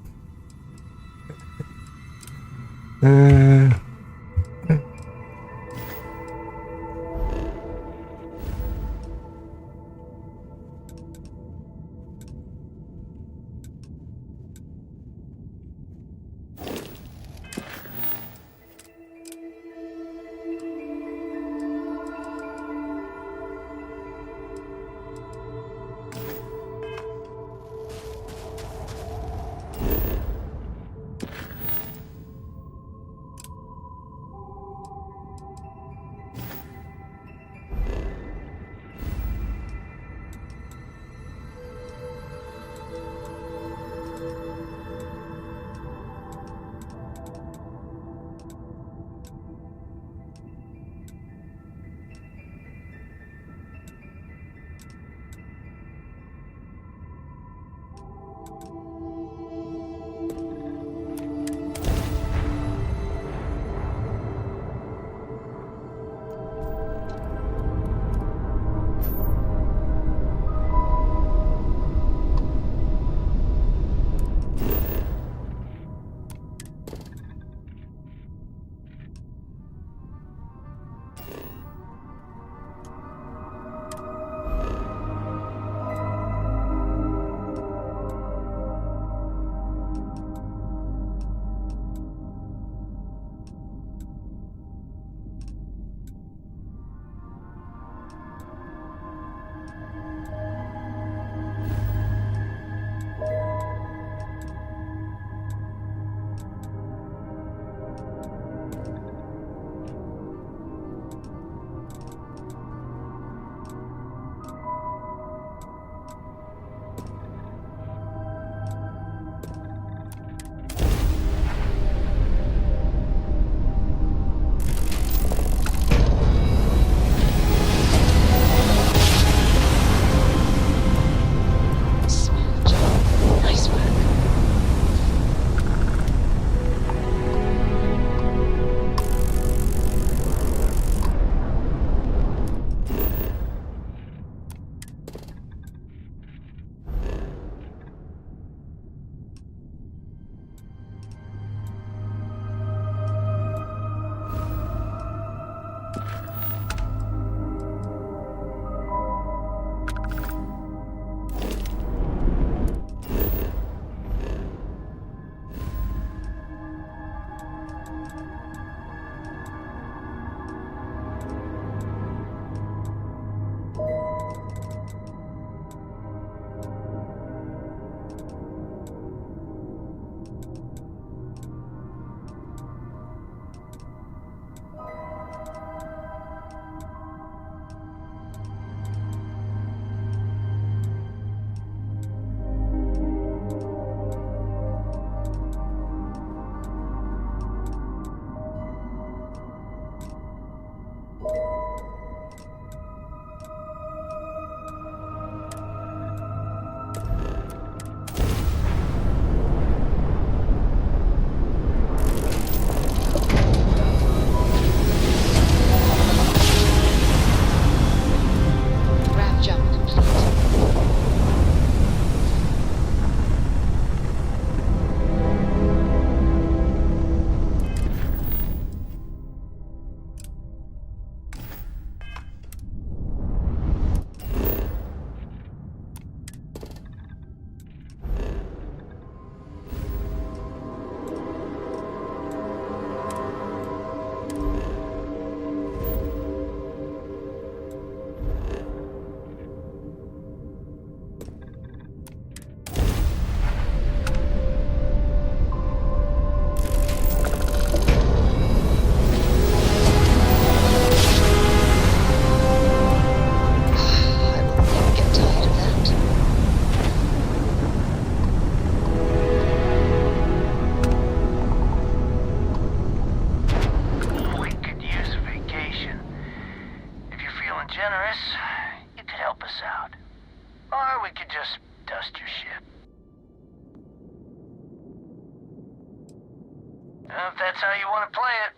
If that's how you want to play it.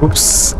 Oops.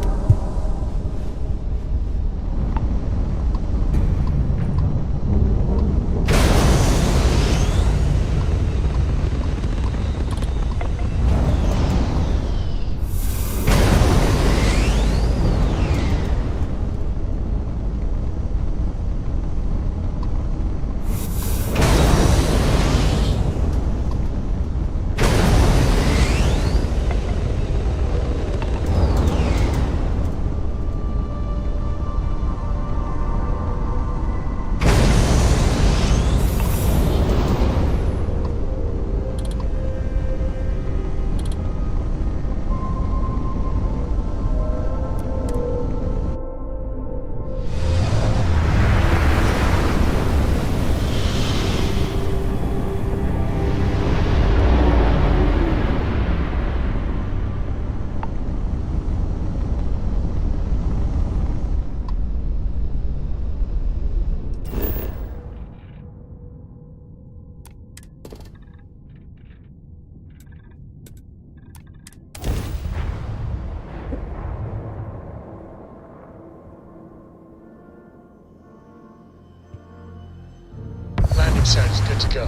Landing site is good to go.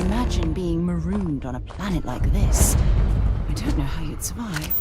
Imagine being marooned on a planet like this. I don't know how you'd survive.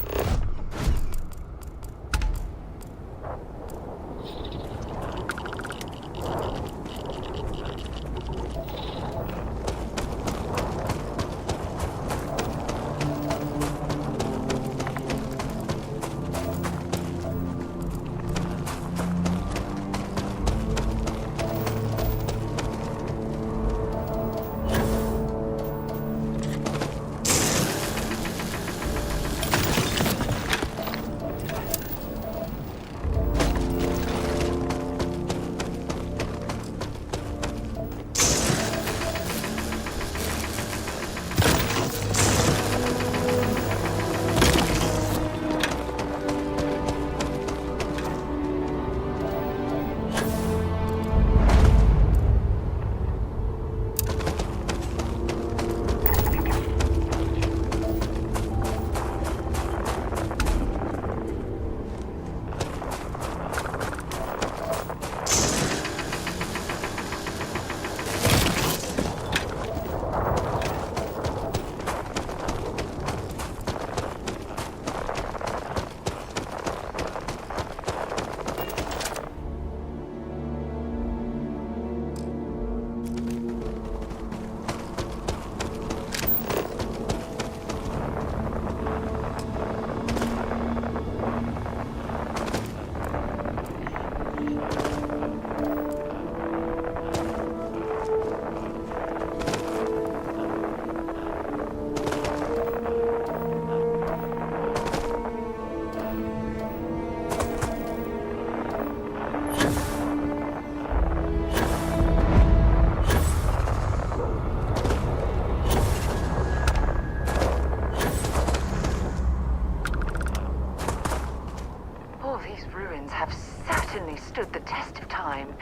These ruins have certainly stood the test of time.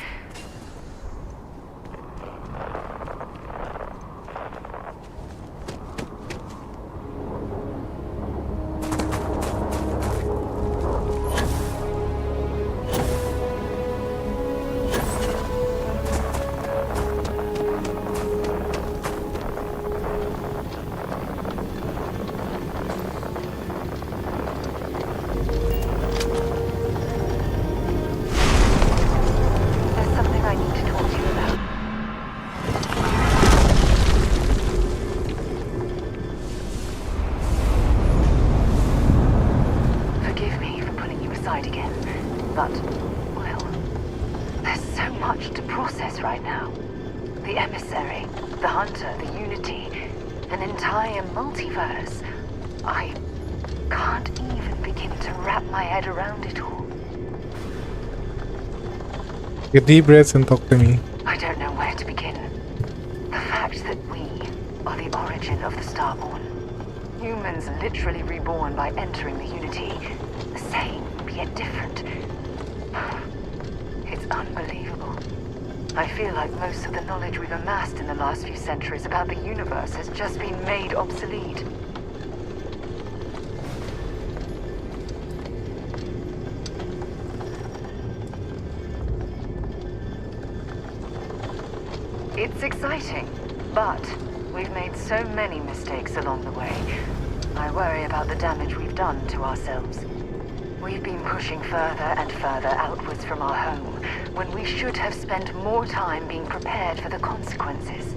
Get deep breaths and talk to me. I don't know where to begin. The fact that we are the origin of the Starborn. Humans literally reborn by entering the Unity. The same, yet different. It's unbelievable. I feel like most of the knowledge we've amassed in the last few centuries about the universe has just been made obsolete. It's exciting, but we've made so many mistakes along the way. I worry about the damage we've done to ourselves. We've been pushing further and further outwards from our home, when we should have spent more time being prepared for the consequences.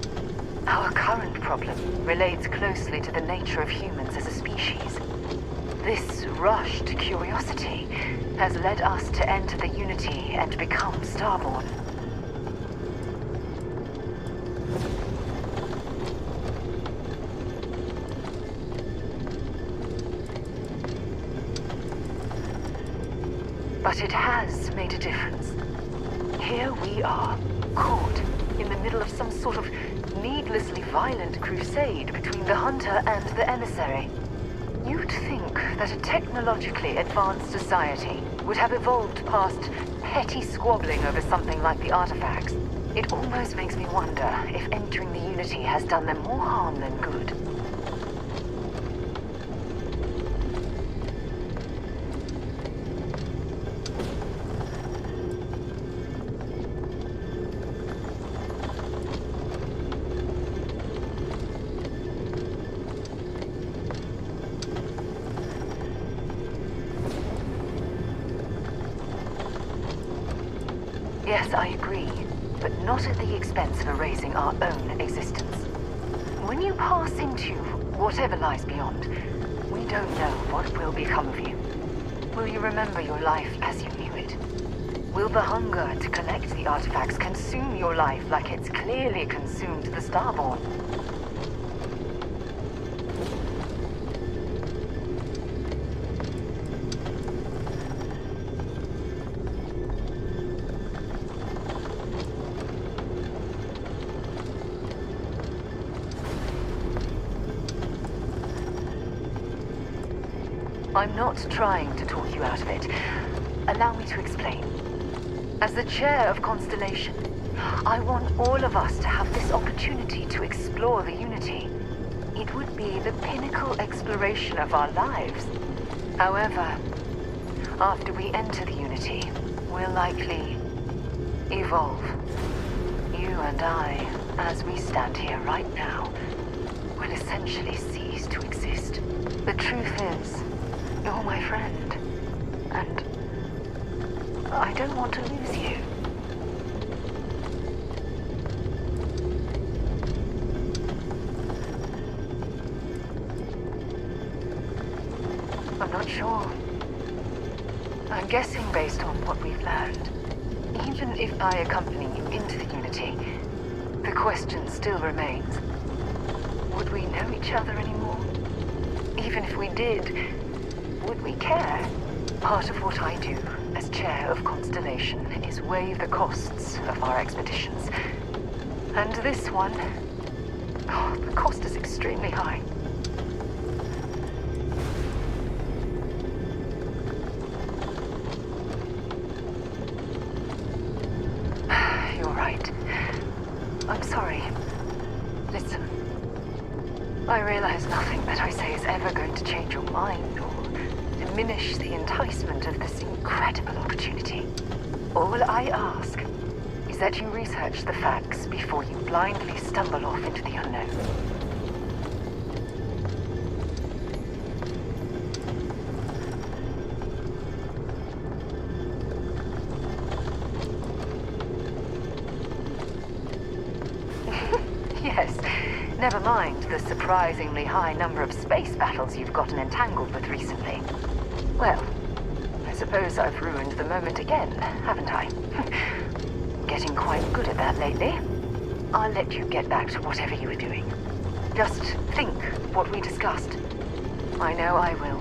Our current problem relates closely to the nature of humans as a species. This rush to curiosity has led us to enter the Unity and become Starborn. But it has made a difference. Here we are, caught in the middle of some sort of needlessly violent crusade between the Hunter and the Emissary. You'd think that a technologically advanced society would have evolved past petty squabbling over something like the artifacts. It almost makes me wonder if entering the Unity has done them more harm than good. Yes, I agree, but not at the expense of erasing our own existence. When you pass into whatever lies beyond, we don't know what will become of you. Will you remember your life as you knew it? Will the hunger to collect the artifacts consume your life like it's clearly consumed the Starborn? I'm not trying to talk you out of it. Allow me to explain. As the chair of Constellation, I want all of us to have this opportunity to explore the Unity. It would be the pinnacle exploration of our lives. However, after we enter the Unity, we'll likely evolve. You and I, as we stand here right now, will essentially cease to exist. The truth is, you're my friend, and I don't want to lose you. I'm not sure. I'm guessing based on what we've learned. Even if I accompany you into the Unity, the question still remains. Would we know each other anymore? Even if we did, would we care? Part of what I do as chair of Constellation is weigh the costs of our expeditions. And this one, the cost is extremely high. I'm sorry. Listen. I realize nothing that I say is ever going to change your mind or diminish the enticement of this incredible opportunity. All I ask is that you research the facts before you blindly stumble off into the unknown. Yes, never mind the surprisingly high number of space battles you've gotten entangled with recently. Well, I suppose I've ruined the moment again, haven't I? Getting quite good at that lately. I'll let you get back to whatever you were doing. Just think what we discussed. I know I will.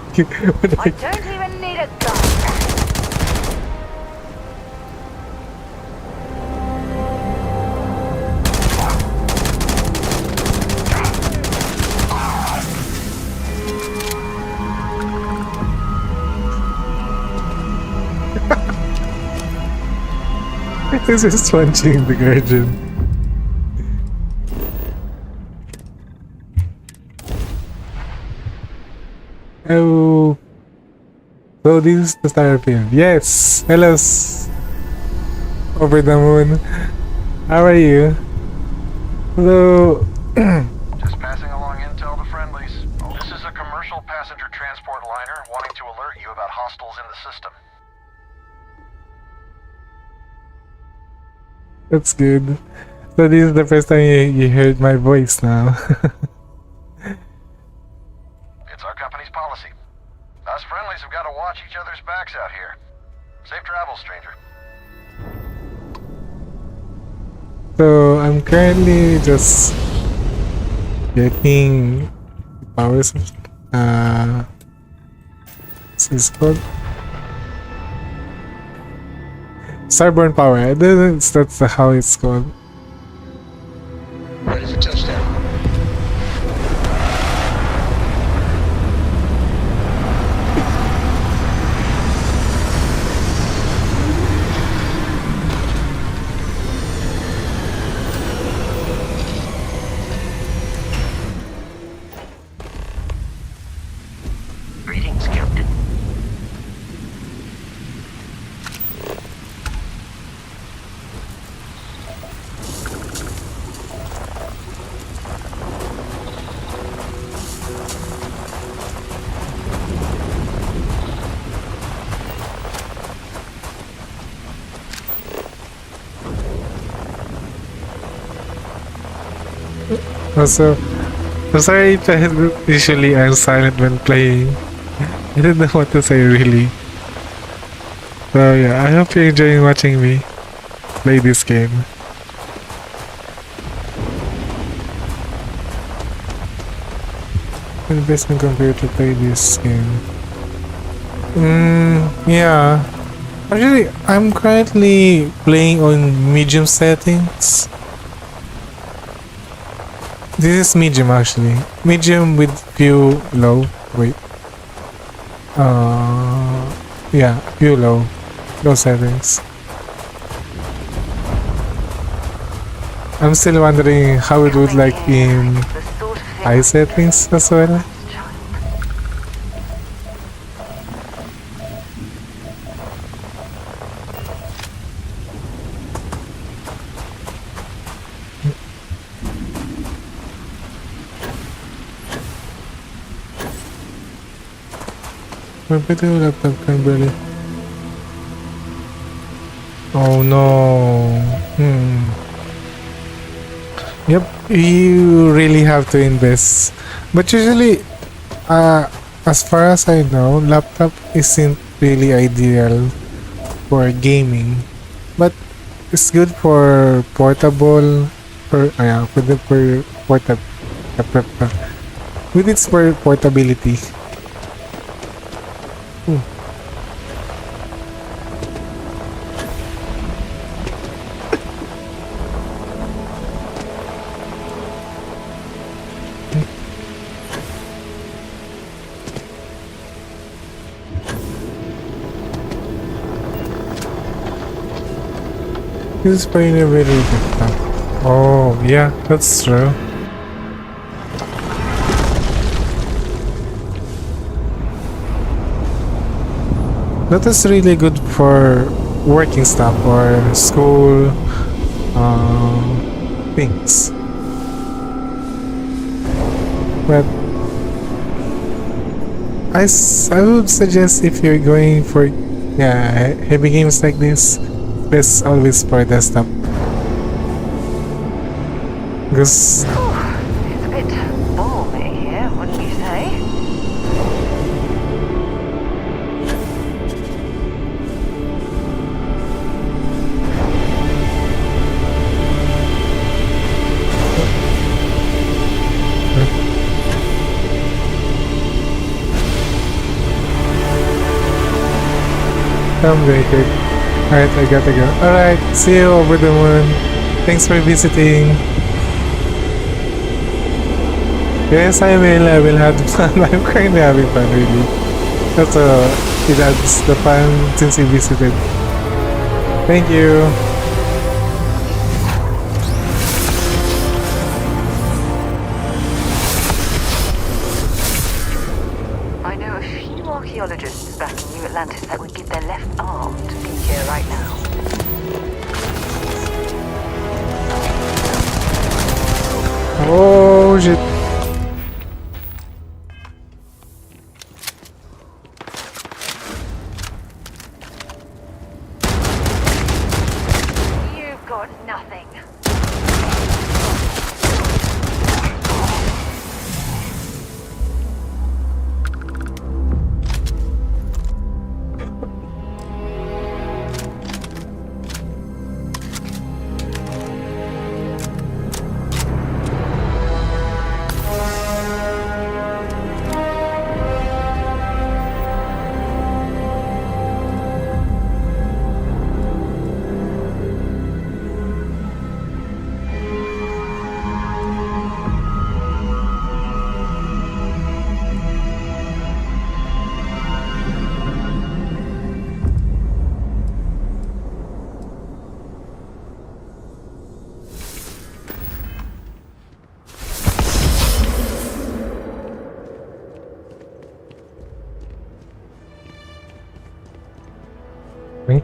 I don't even need a gun. This is punching the guardian. Oh, so this is the Starfield. Yes, hello, over the moon. How are you? Hello. Just passing along intel to friendlies. This is a commercial passenger transport liner wanting to alert you about hostiles in the system. That's good. So this is the first time you heard my voice now. It's our company's policy. Us friendlies have got to watch each other's backs out here. Safe travels, stranger. So I'm currently just getting powers of what's this called? Starborn power. I don't know that's how it's called. Ready for touchdown. Greetings, Captain. Also, I'm sorry if usually I'm silent when playing. I don't know what to say really. So yeah, I hope you're enjoying watching me play this game. The best computer to play this game. Yeah. Actually, I'm currently playing on medium settings. This is medium actually. Medium with few low. Wait. Yeah, few low. those settings. I'm still wondering how it would like in high settings as well. Pwede yung laptop can barely. Oh no. Yep, you really have to invest. But usually, as far as I know, laptop isn't really ideal for gaming. But it's good for portable, for with its portability. This is probably a very good stuff. Oh, yeah, that's true. That is really good for working stuff or school things. But I would suggest if you're going for heavy games like this, best always for desktop. Because It's a bit balmy here, wouldn't you say? I'm very good. Alright, I gotta go. Alright, see you over the moon. Thanks for visiting. Yes, I will have fun. I'm currently having fun, really. That's it adds the fun since you visited. Thank you. I know a few archaeologists back in New Atlantis that would give their left arm to be here right now. Oh shit. You've got nothing. Wait.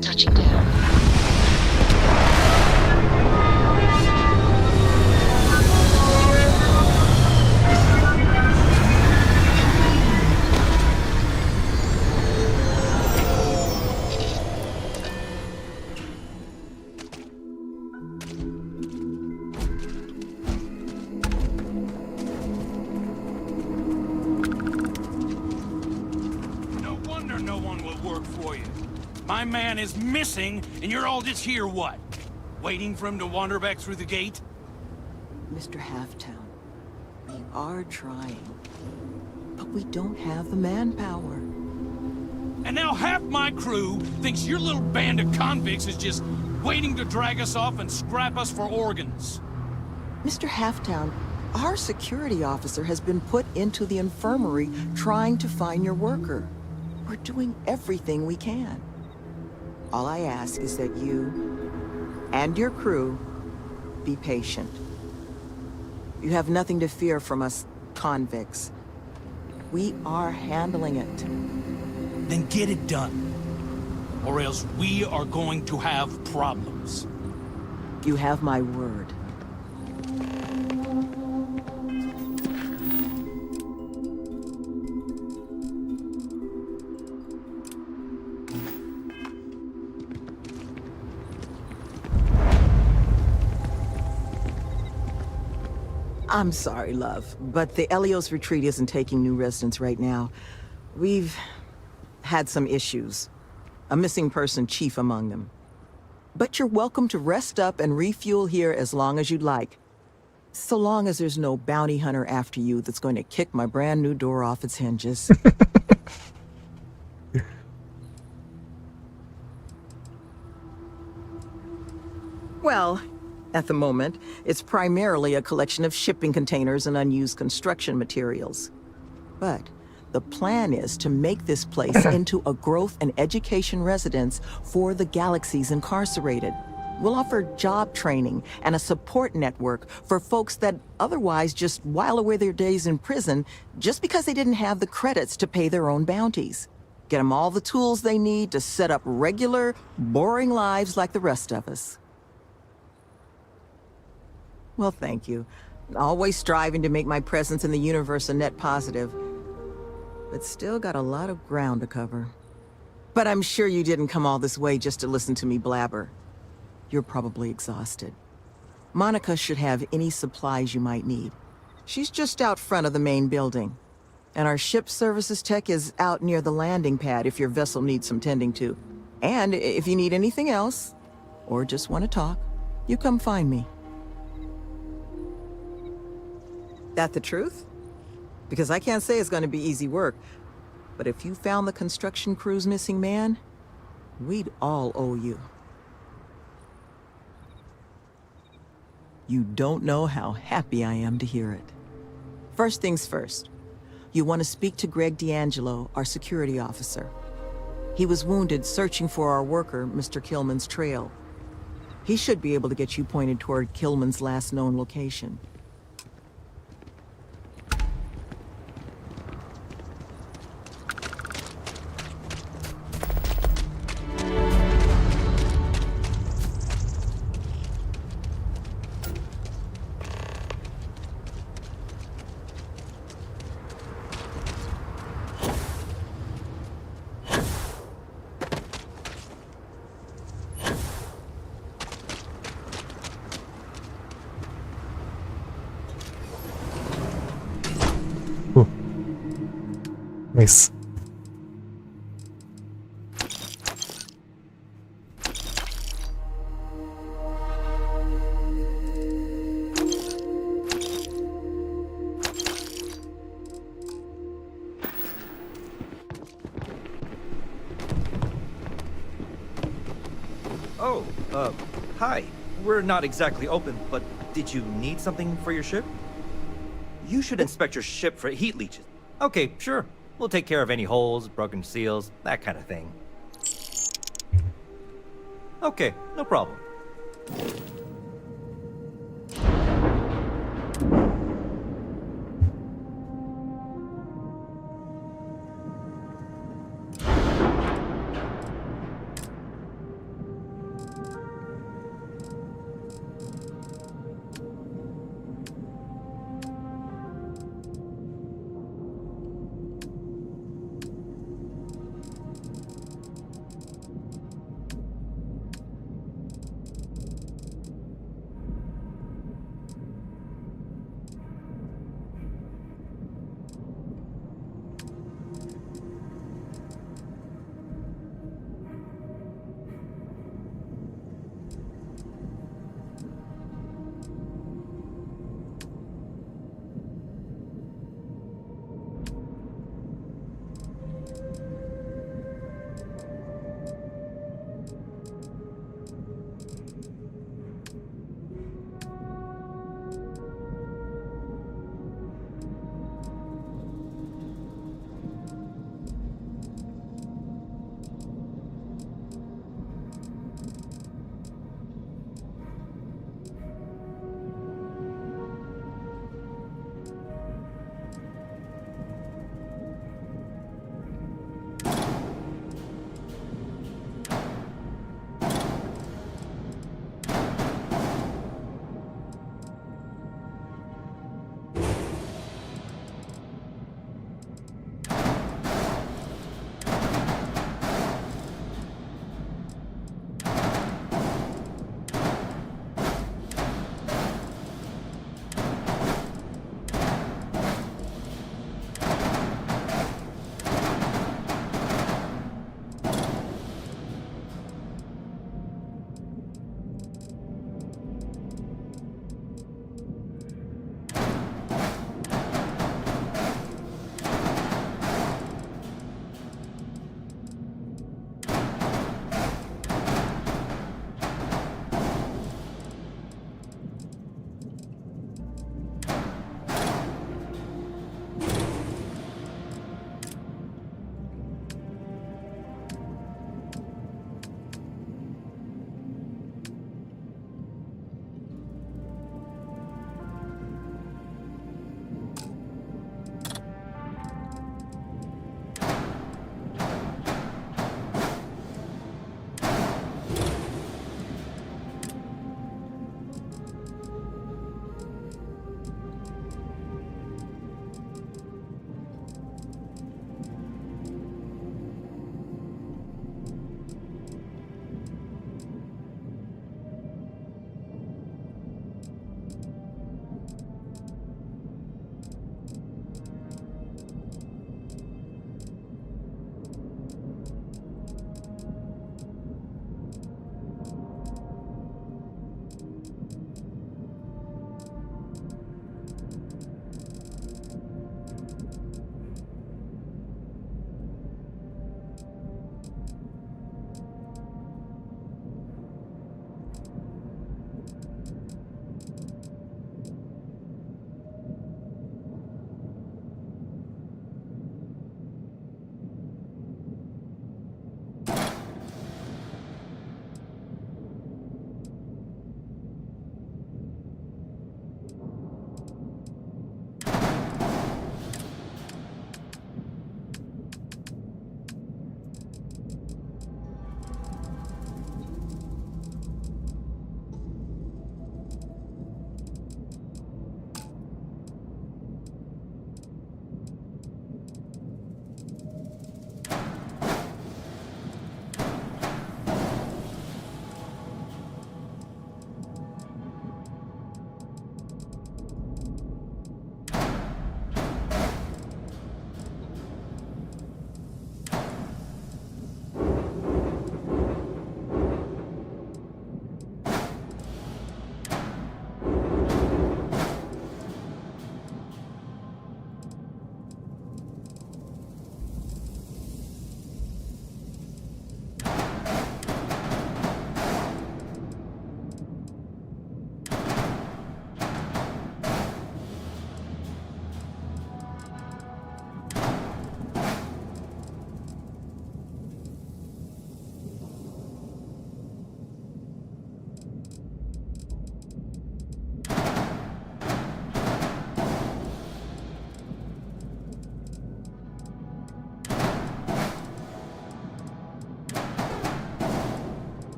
Touching down. No wonder no one will work for you. My man is missing, and you're all just here, what? Waiting for him to wander back through the gate? Mr. Halftown, we are trying, but we don't have the manpower. And now half my crew thinks your little band of convicts is just waiting to drag us off and scrap us for organs. Mr. Halftown, our security officer has been put into the infirmary trying to find your worker. We're doing everything we can. All I ask is that you and your crew be patient. You have nothing to fear from us convicts. We are handling it. Then get it done. Or else we are going to have problems. You have my word. I'm sorry, love, but the Elios retreat isn't taking new residents right now. We've had some issues. A missing person chief among them. But you're welcome to rest up and refuel here as long as you'd like. So long as there's no bounty hunter after you that's going to kick my brand new door off its hinges. Well, at the moment, it's primarily a collection of shipping containers and unused construction materials. But the plan is to make this place into a growth and education residence for the galaxy's incarcerated. We'll offer job training and a support network for folks that otherwise just while away their days in prison just because they didn't have the credits to pay their own bounties. Get them all the tools they need to set up regular, boring lives like the rest of us. Well, thank you. Always striving to make my presence in the universe a net positive. But still got a lot of ground to cover. But I'm sure you didn't come all this way just to listen to me blabber. You're probably exhausted. Monica should have any supplies you might need. She's just out front of the main building. And our ship services tech is out near the landing pad if your vessel needs some tending to. And if you need anything else, or just want to talk, you come find me. That the truth? Because I can't say it's going to be easy work. But if you found the construction crew's missing man, we'd all owe you. You don't know how happy I am to hear it. First things first. You want to speak to Greg D'Angelo, our security officer. He was wounded searching for our worker, Mr. Killman's trail. He should be able to get you pointed toward Killman's last known location. Nice. Oh, hi. We're not exactly open, but did you need something for your ship? You should inspect your ship for heat leeches. Okay, sure. We'll take care of any holes, broken seals, that kind of thing. Okay, no problem.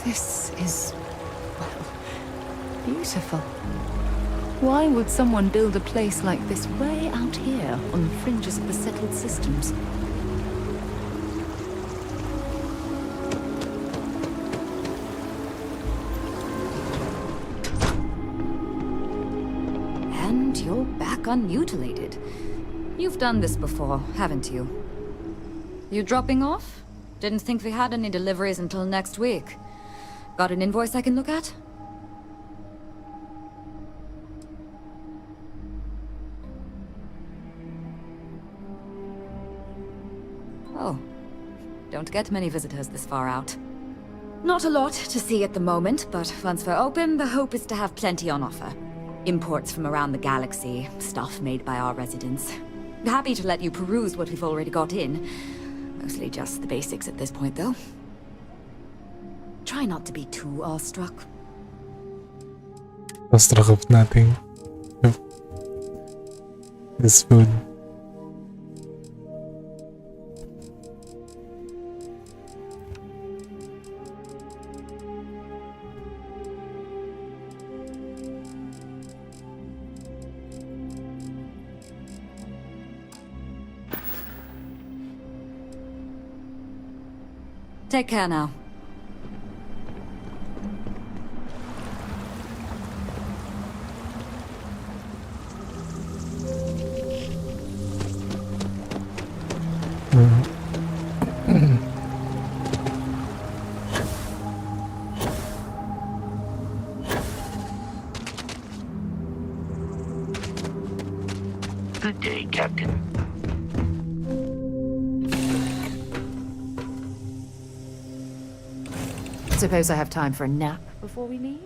This is, well, beautiful. Why would someone build a place like this way out here on the fringes of the settled systems? And you're back unmutilated. You've done this before, haven't you? You dropping off? Didn't think we had any deliveries until next week. Got an invoice I can look at? Oh. Don't get many visitors this far out. Not a lot to see at the moment, but once we're open, the hope is to have plenty on offer. Imports from around the galaxy, stuff made by our residents. Happy to let you peruse what we've already got in. Mostly just the basics at this point, though. Try not to be too awestruck. Awestruck of nothing. This food. Take care now. Good day, Captain. Suppose I have time for a nap before we leave?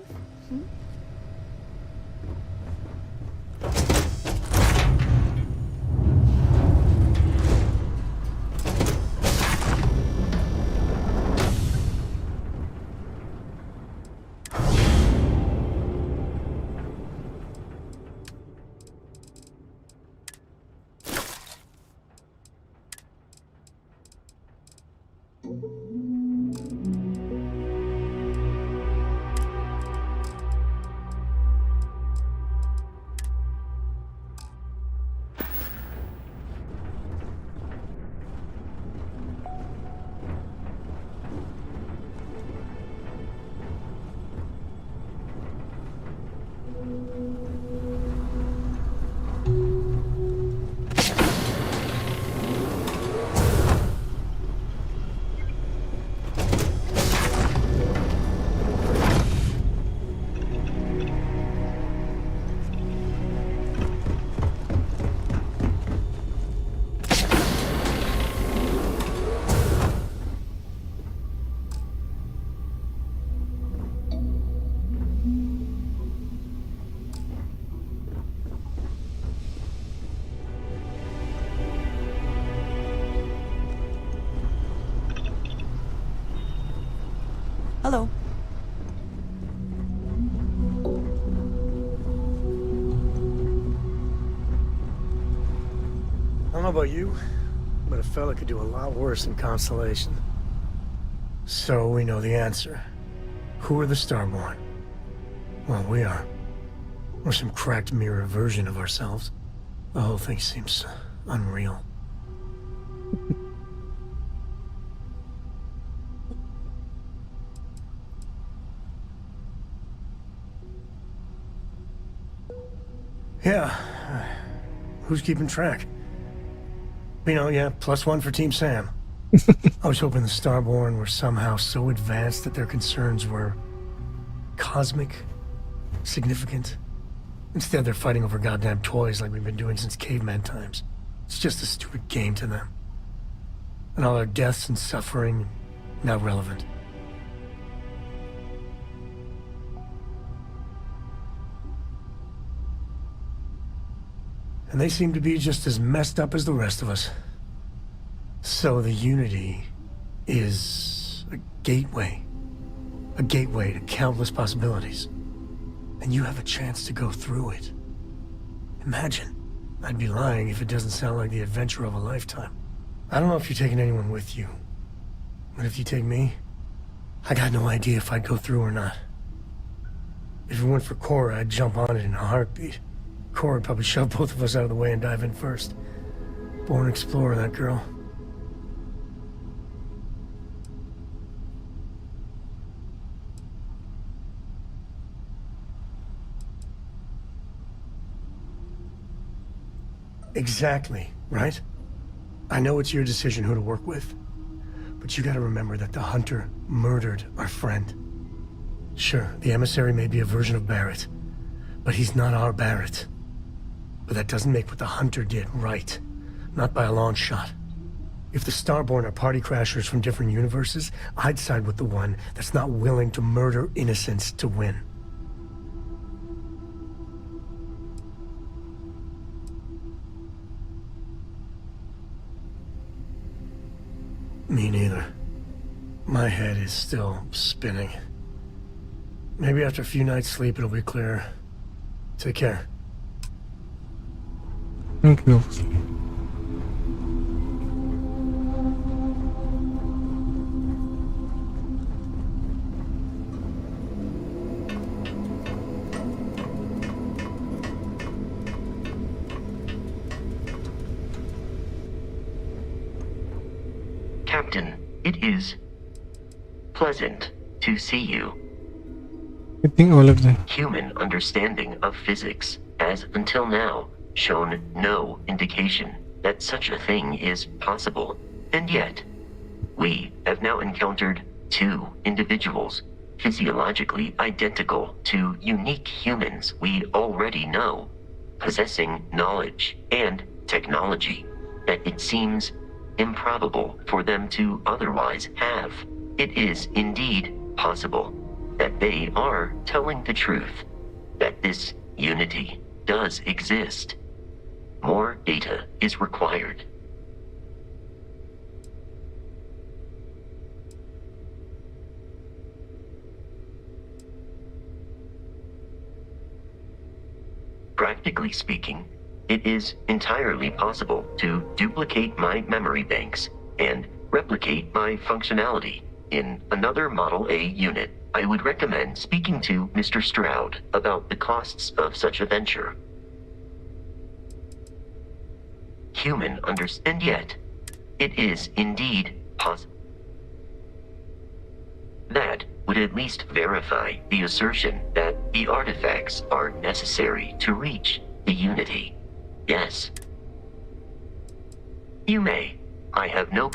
Hello. I don't know about you, but a fella could do a lot worse in Constellation. So we know the answer. Who are the Starborn? Well, we are. We're some cracked mirror version of ourselves. The whole thing seems unreal. Yeah. Who's keeping track? You know, yeah, +1 for Team Sam. I was hoping the Starborn were somehow so advanced that their concerns were cosmic, significant. Instead, they're fighting over goddamn toys like we've been doing since caveman times. It's just a stupid game to them. And all our deaths and suffering, now relevant. And they seem to be just as messed up as the rest of us. So the Unity is a gateway. A gateway to countless possibilities. And you have a chance to go through it. Imagine. I'd be lying if it doesn't sound like the adventure of a lifetime. I don't know if you're taking anyone with you. But if you take me, I got no idea if I'd go through or not. If it went for Cora, I'd jump on it in a heartbeat. Cora would probably shove both of us out of the way and dive in first. Born explorer, that girl. Exactly, right? I know it's your decision who to work with. But you gotta remember that the Hunter murdered our friend. Sure, the emissary may be a version of Barrett, but he's not our Barrett. But that doesn't make what the Hunter did right. Not by a long shot. If the Starborn are party crashers from different universes, I'd side with the one that's not willing to murder innocents to win. Me neither. My head is still spinning. Maybe after a few nights' sleep, it'll be clearer. Take care. Thank you. Captain, it is pleasant to see you. I think all of them. Human understanding of physics has until now shown no indication that such a thing is possible. And yet, we have now encountered two individuals physiologically identical to unique humans we already know, possessing knowledge and technology that it seems improbable for them to otherwise have. It is indeed possible that they are telling the truth, that this unity does exist. More data is required. Practically speaking, it is entirely possible to duplicate my memory banks and replicate my functionality in another Model A unit. I would recommend speaking to Mr. Stroud about the costs of such a venture. Human and yet, it is indeed possible. That would at least verify the assertion that the artifacts are necessary to reach the Unity. Yes. You may. I have no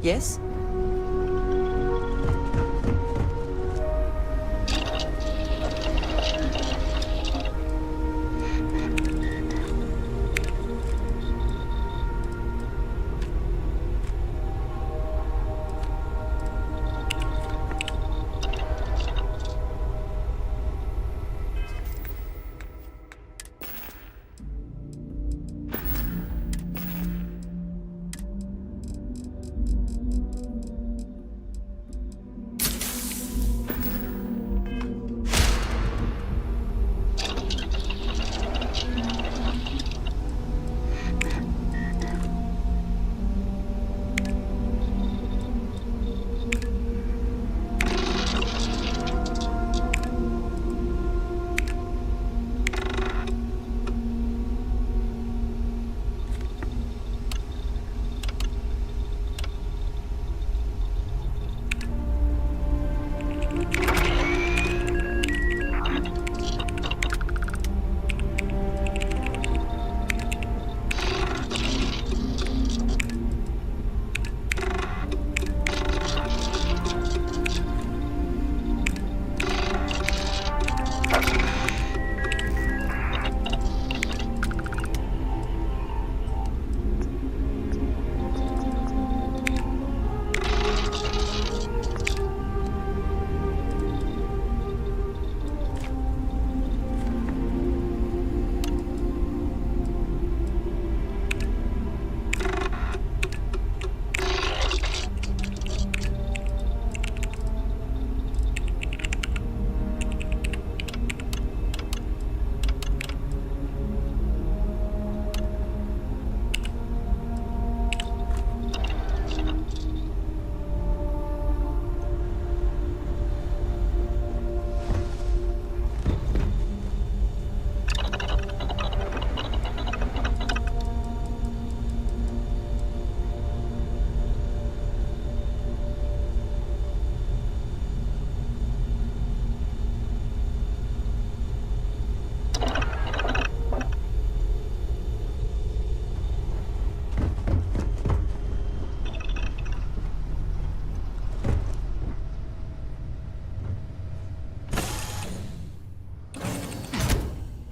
guess?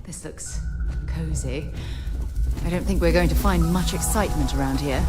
This looks cozy. I don't think we're going to find much excitement around here.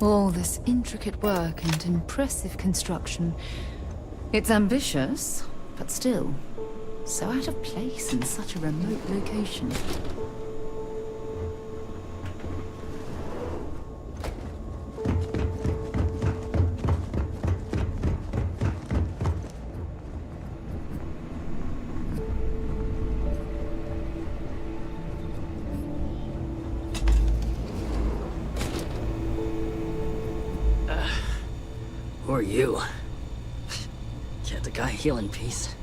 All this intricate work and impressive construction. It's ambitious, but still, so out of place in such a remote location. Who are you? Can't the guy heal in peace?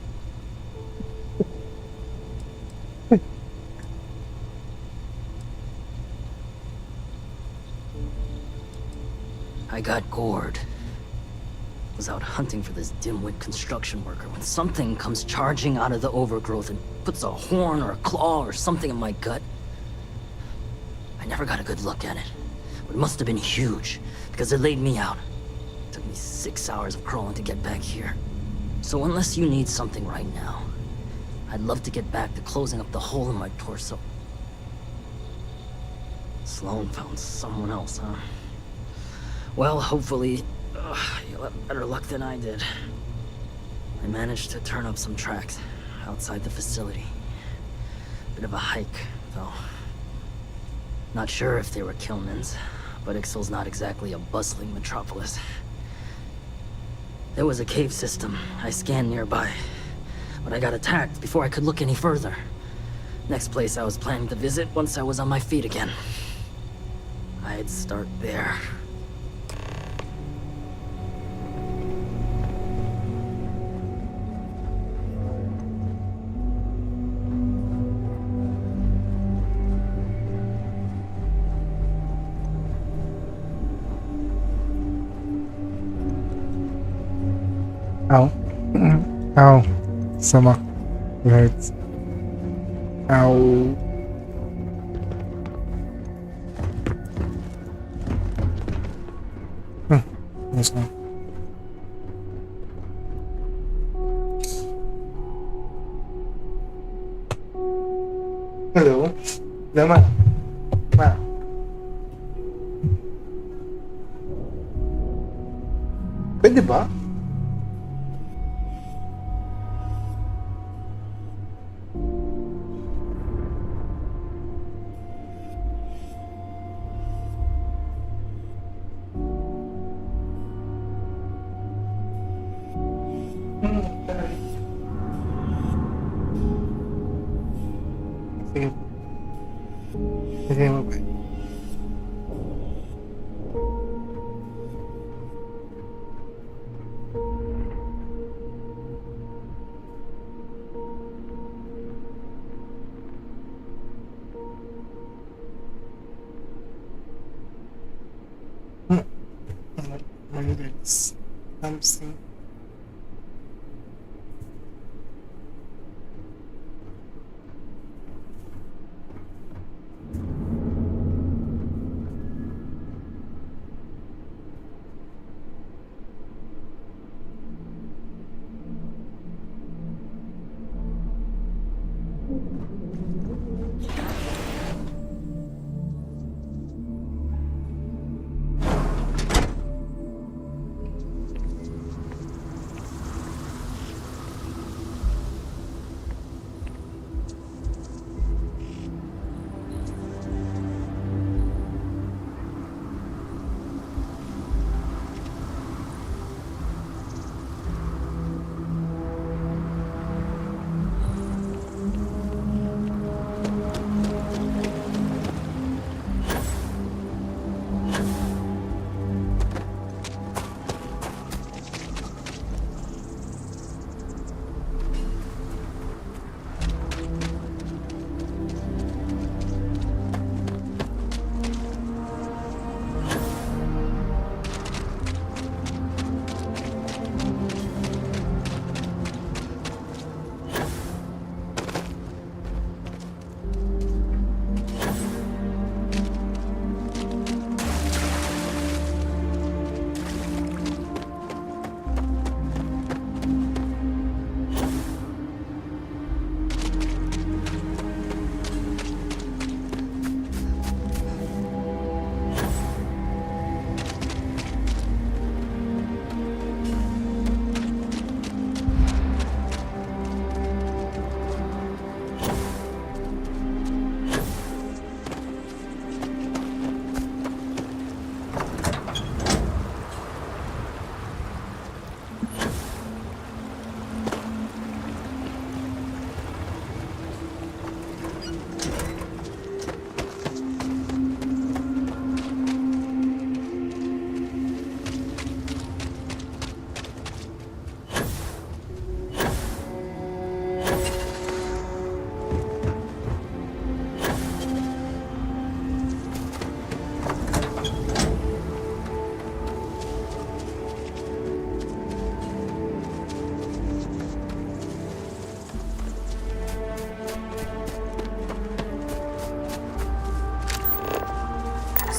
I got gored. Was out hunting for this dimwit construction worker when something comes charging out of the overgrowth and puts a horn or a claw or something in my gut. I never got a good look at it, but it must have been huge because it laid me out. Took me 6 hours of crawling to get back here. So unless you need something right now, I'd love to get back to closing up the hole in my torso. Sloan found someone else, huh? Well, hopefully, you'll have better luck than I did. I managed to turn up some tracks outside the facility. Bit of a hike, though. Not sure if they were Killmans, but Ixal's not exactly a bustling metropolis. There was a cave system I scanned nearby, but I got attacked before I could look any further. Next place I was planning to visit once I was on my feet again. I I'd start there. Ow. Ow. Stomach. It hurts. Ow. Yes, no. Hello? Lama. Ma. Pwede ba? Sige. Sige mo ba? That's something.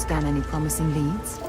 Scan any promising leads?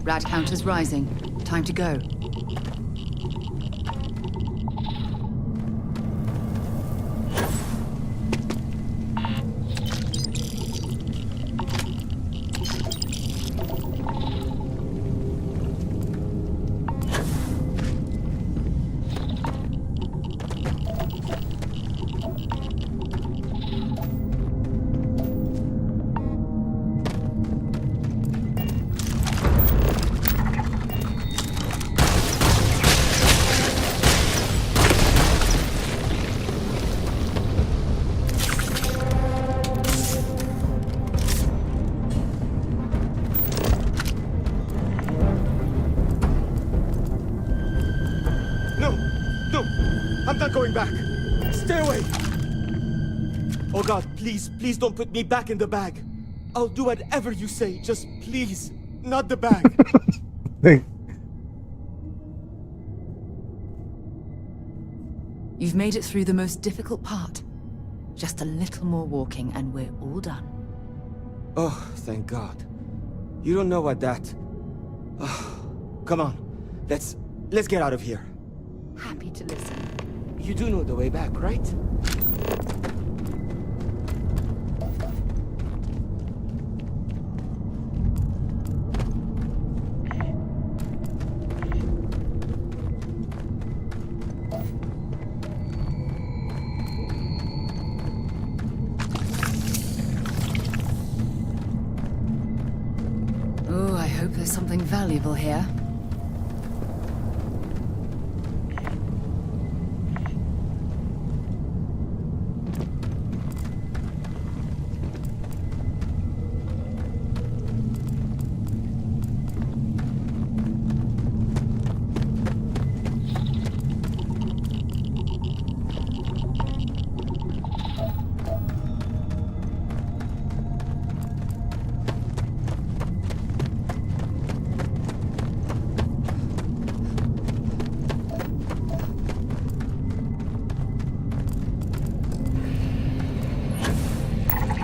Rat counter's rising. Time to go. I'm not going back. Stay away. Oh God, please, please don't put me back in the bag. I'll do whatever you say. Just please, not the bag. You've made it through the most difficult part. Just a little more walking and we're all done. Oh, thank God. You don't know what that... Oh, come on. Let's get out of here. Happy to listen. You do know the way back, right? Oh, I hope there's something valuable here.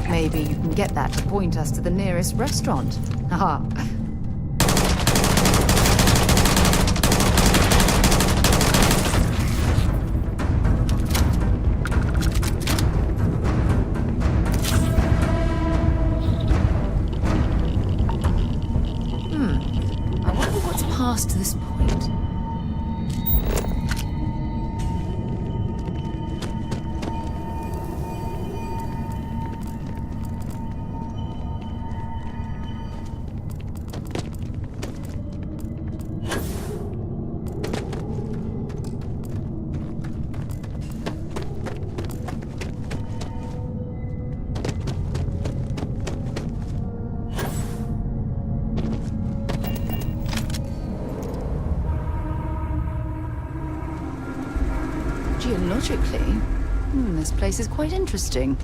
Maybe you can get that to point us to the nearest restaurant. Haha. I wonder what's past this point. Geologically, this place is quite interesting.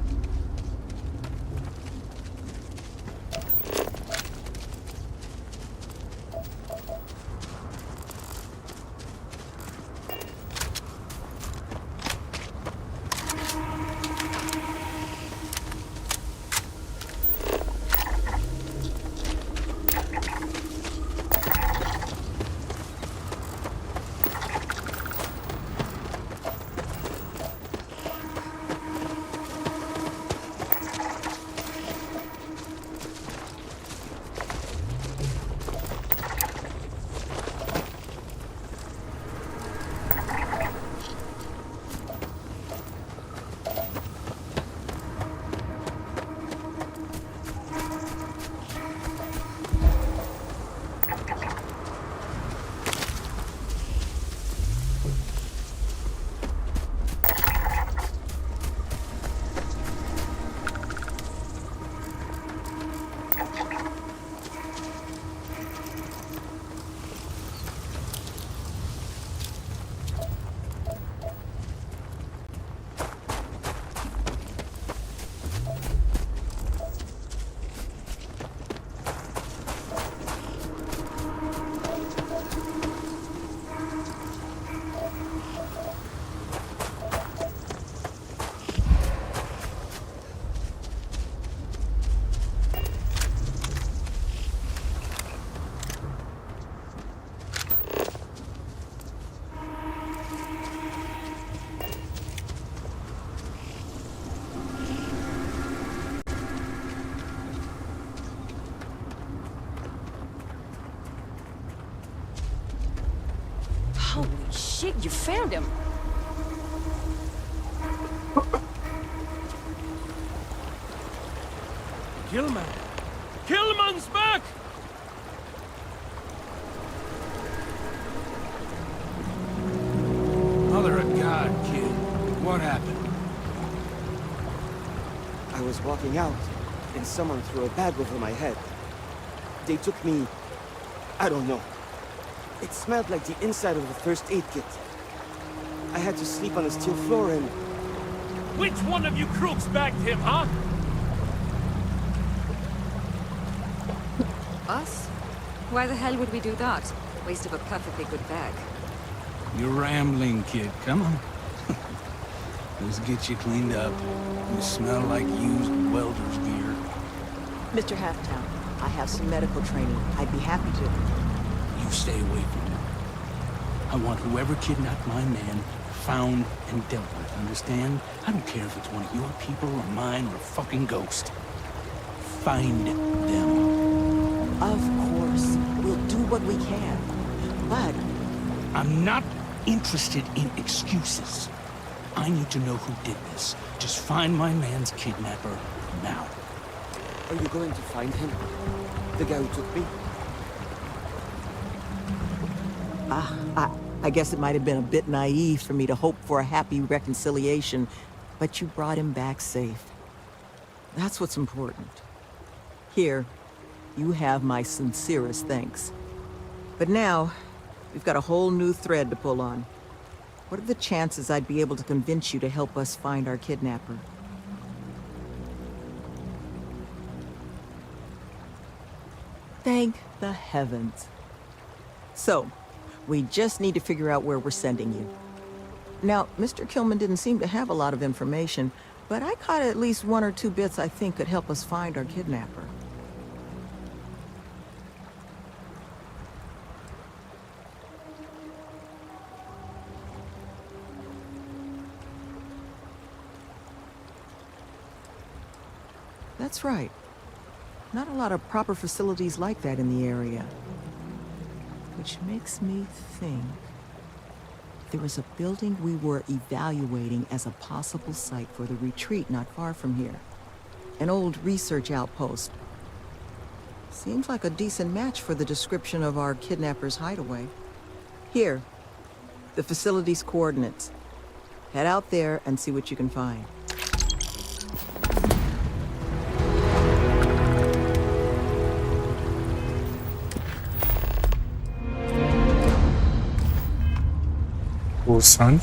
shit, you found him. Killman! Killman's back! Mother of God, kid. What happened? I was walking out, and someone threw a bag over my head. They took me... I don't know. It smelled like the inside of a first aid kit. I had to sleep on a steel floor and... Which one of you crooks bagged him, huh? Us? Why the hell would we do that? Waste of a perfectly good bag. You're rambling, kid. Come on. Let's get you cleaned up. You smell like used welder's gear. Mr. Halftown, I have some medical training. I'd be happy to. You stay away from him. I want whoever kidnapped my man found and dealt with, understand? I don't care if it's one of your people or mine or a fucking ghost. Find them. Of course. We'll do what we can. But... I'm not interested in excuses. I need to know who did this. Just find my man's kidnapper now. Are you going to find him? The guy who took me? I guess it might have been a bit naive for me to hope for a happy reconciliation, but you brought him back safe. That's what's important. Here, you have my sincerest thanks. But now, we've got a whole new thread to pull on. What are the chances I'd be able to convince you to help us find our kidnapper? Thank the heavens. So, we just need to figure out where we're sending you. Now, Mr. Killman didn't seem to have a lot of information, but I caught at least one or two bits I think could help us find our kidnapper. That's right. Not a lot of proper facilities like that in the area. Which makes me think there was a building we were evaluating as a possible site for the retreat not far from here. An old research outpost. Seems like a decent match for the description of our kidnapper's hideaway. Here, the facility's coordinates. Head out there and see what you can find. Oh, son.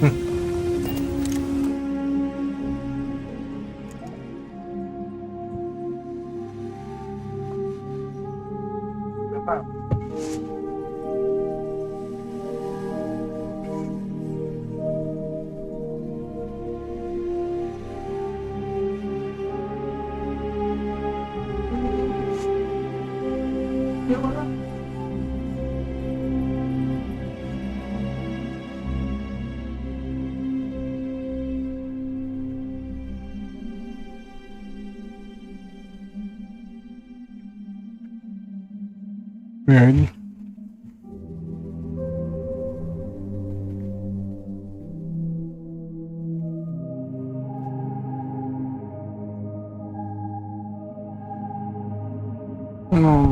Weird. Oh.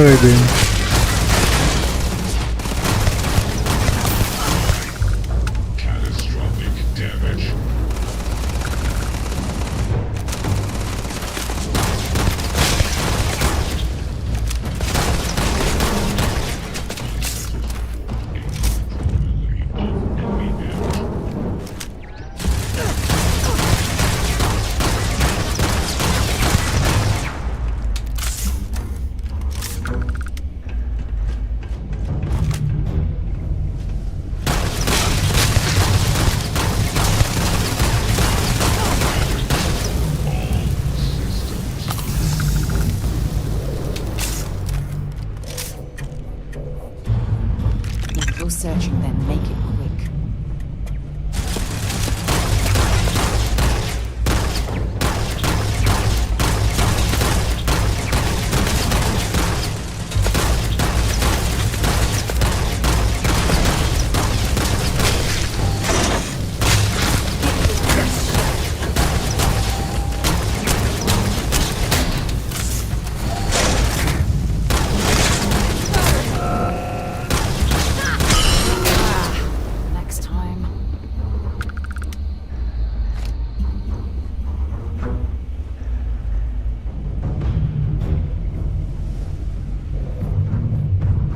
Alright then. searching, then make it quick. Next time.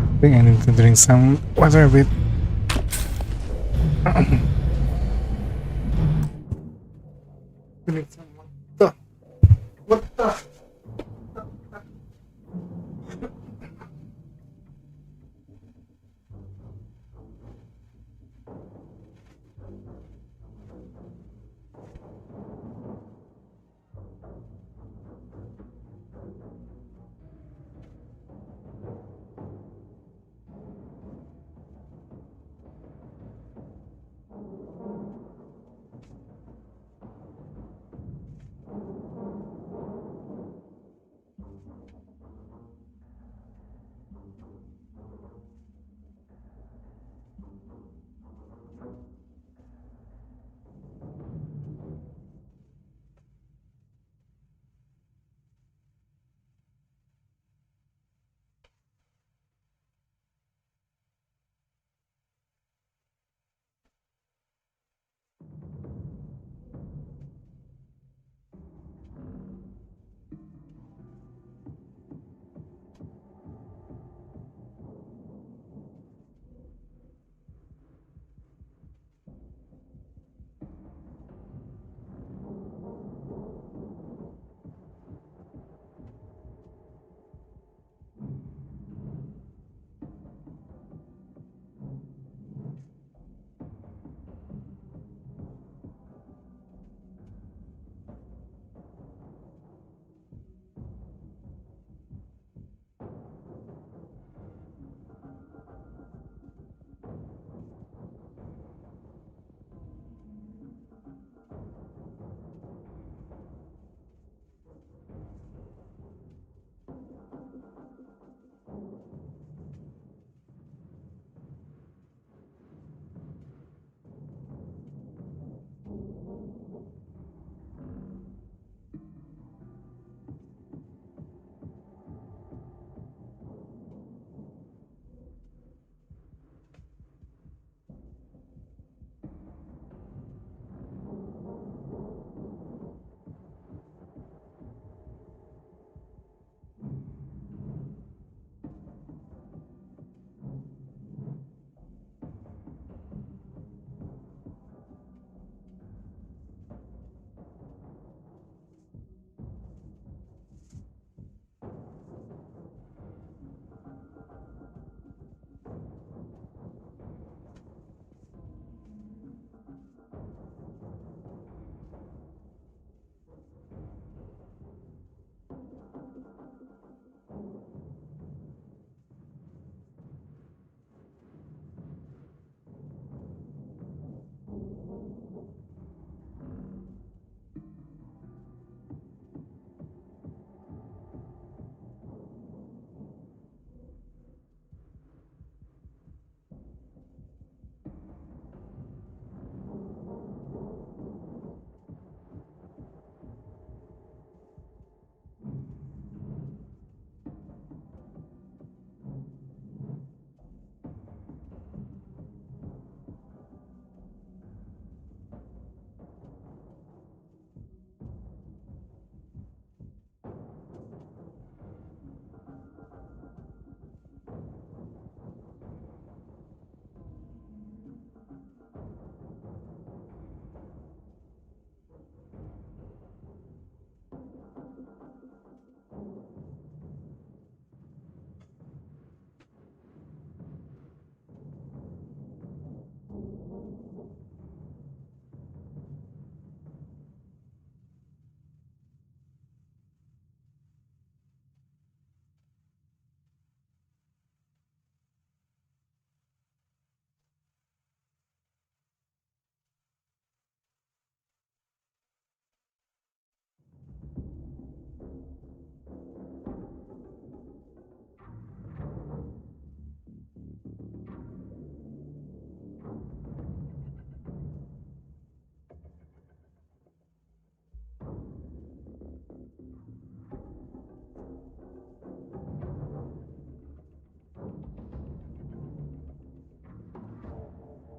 I think I need to drink some water a bit. Drink some water. Water.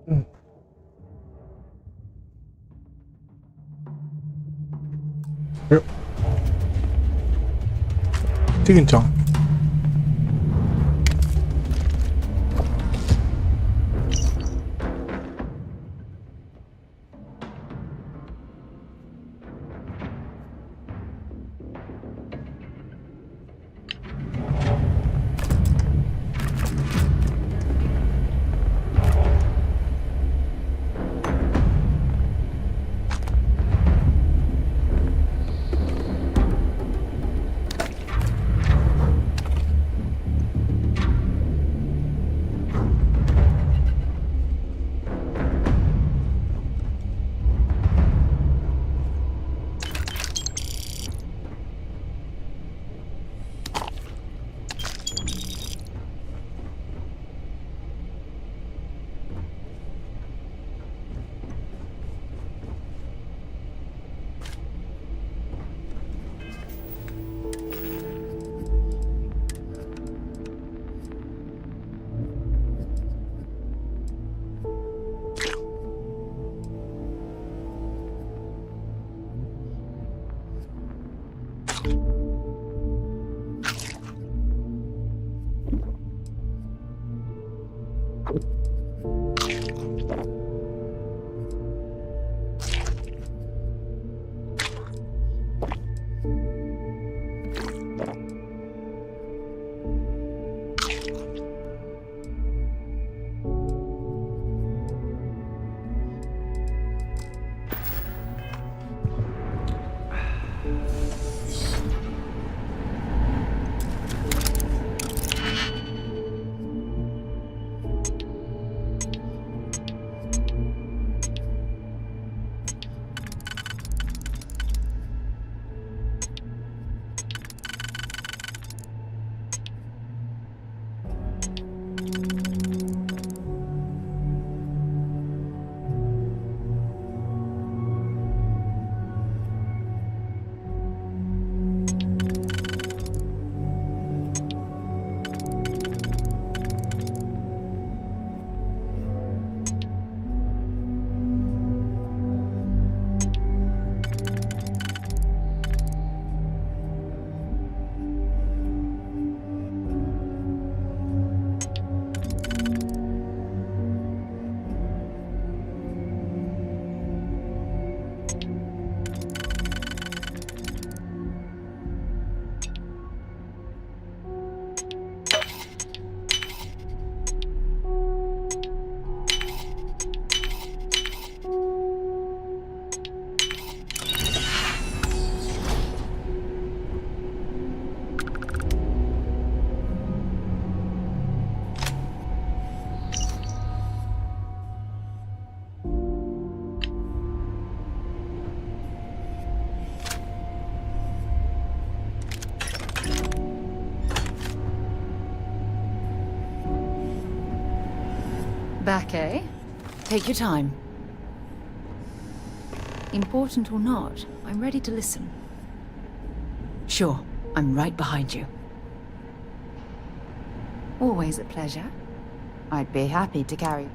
Yep. Chicken chong. Back, eh? Take your time. Important or not, I'm ready to listen. Sure, I'm right behind you. Always a pleasure. I'd be happy to carry.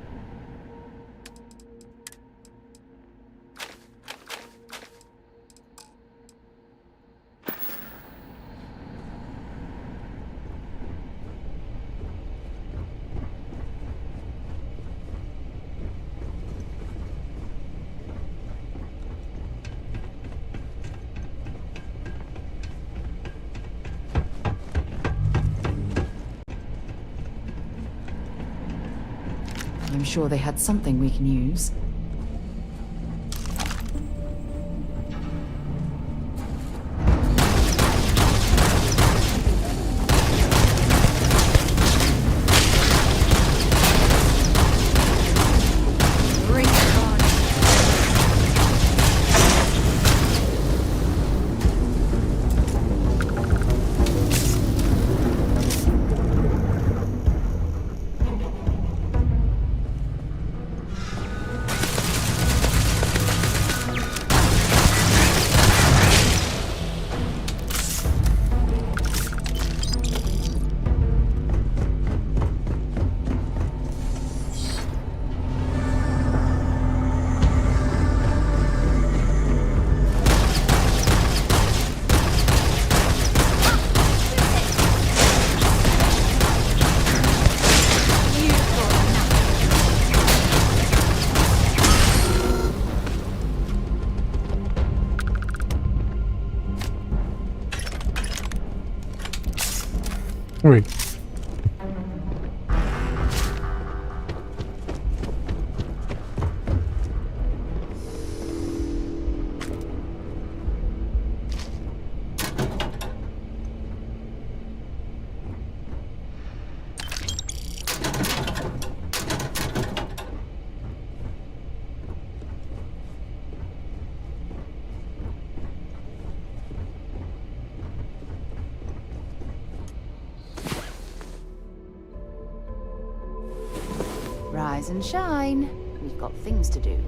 I'm sure they had something we can use. Bring it on. Wait. Rise and shine. We've got things to do.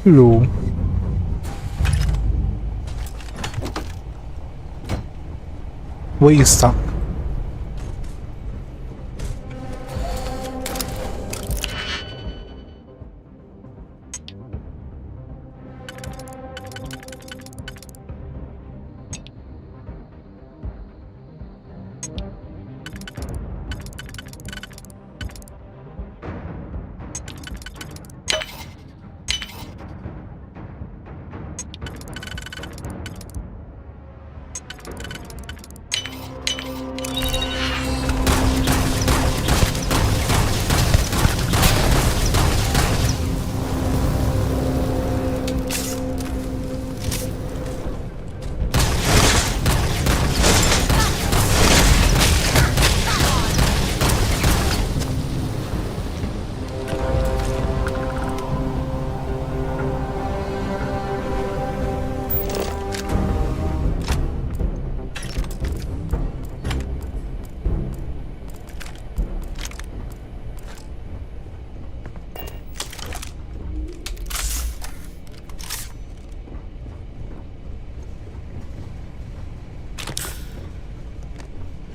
Hello. Where you stuck?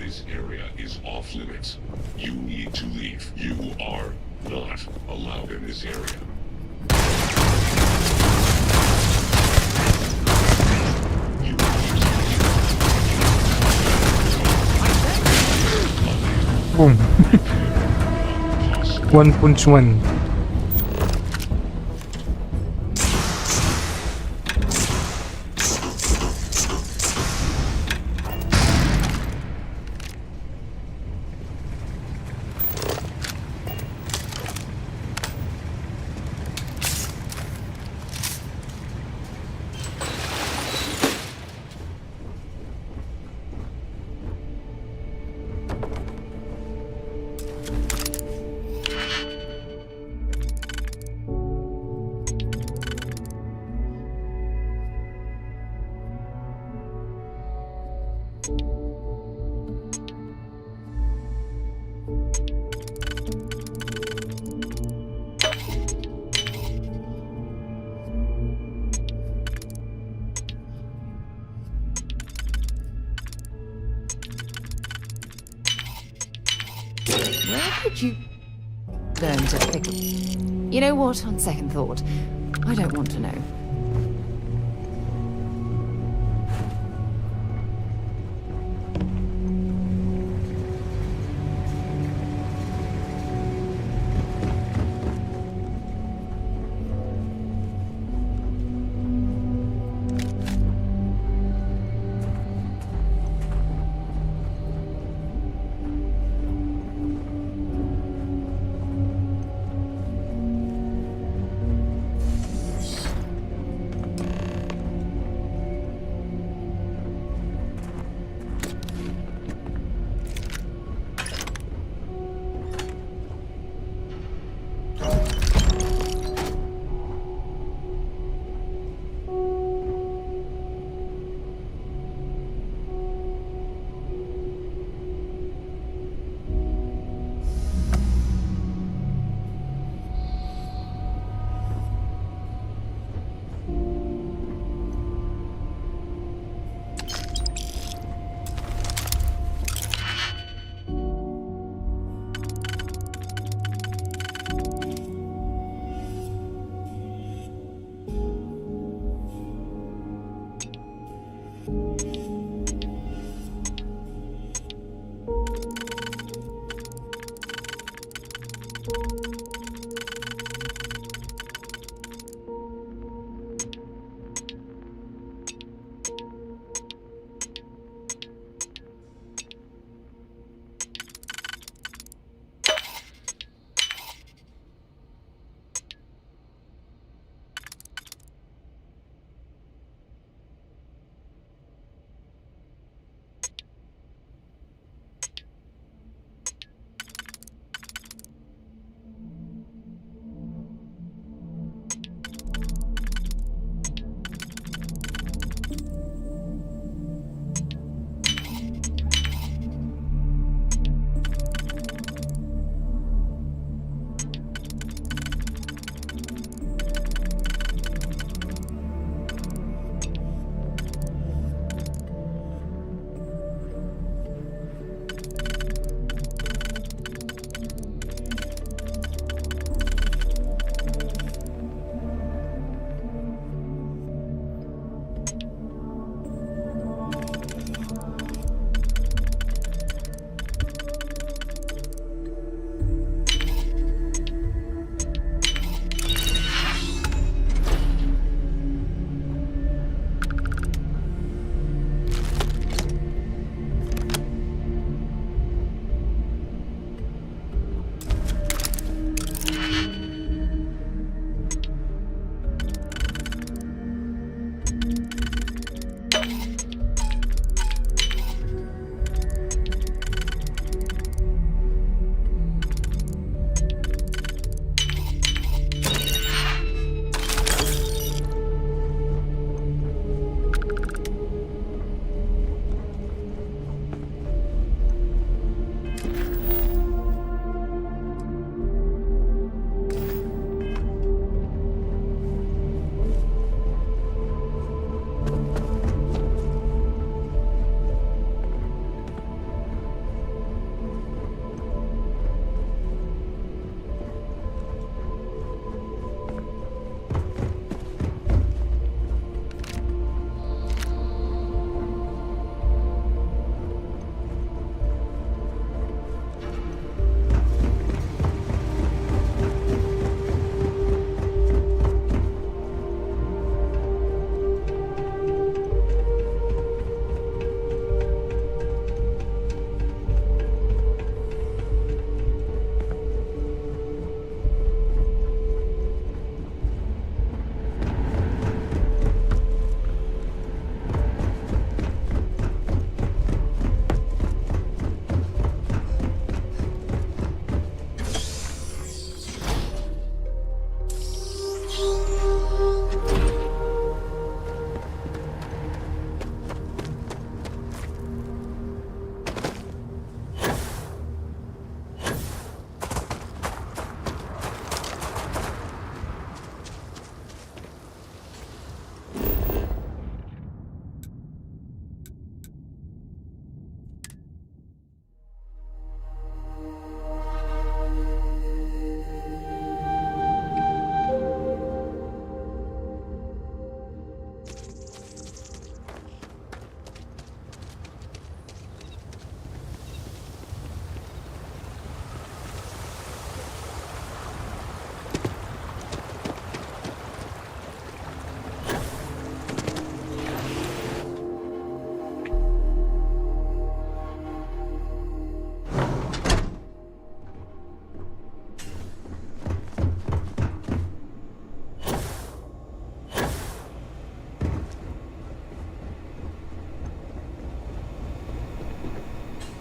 This area is off limits. You need to leave. You are not allowed in this area. Boom. 1.1. Where did you learn to pick up? You know what? On second thought, I don't want to know.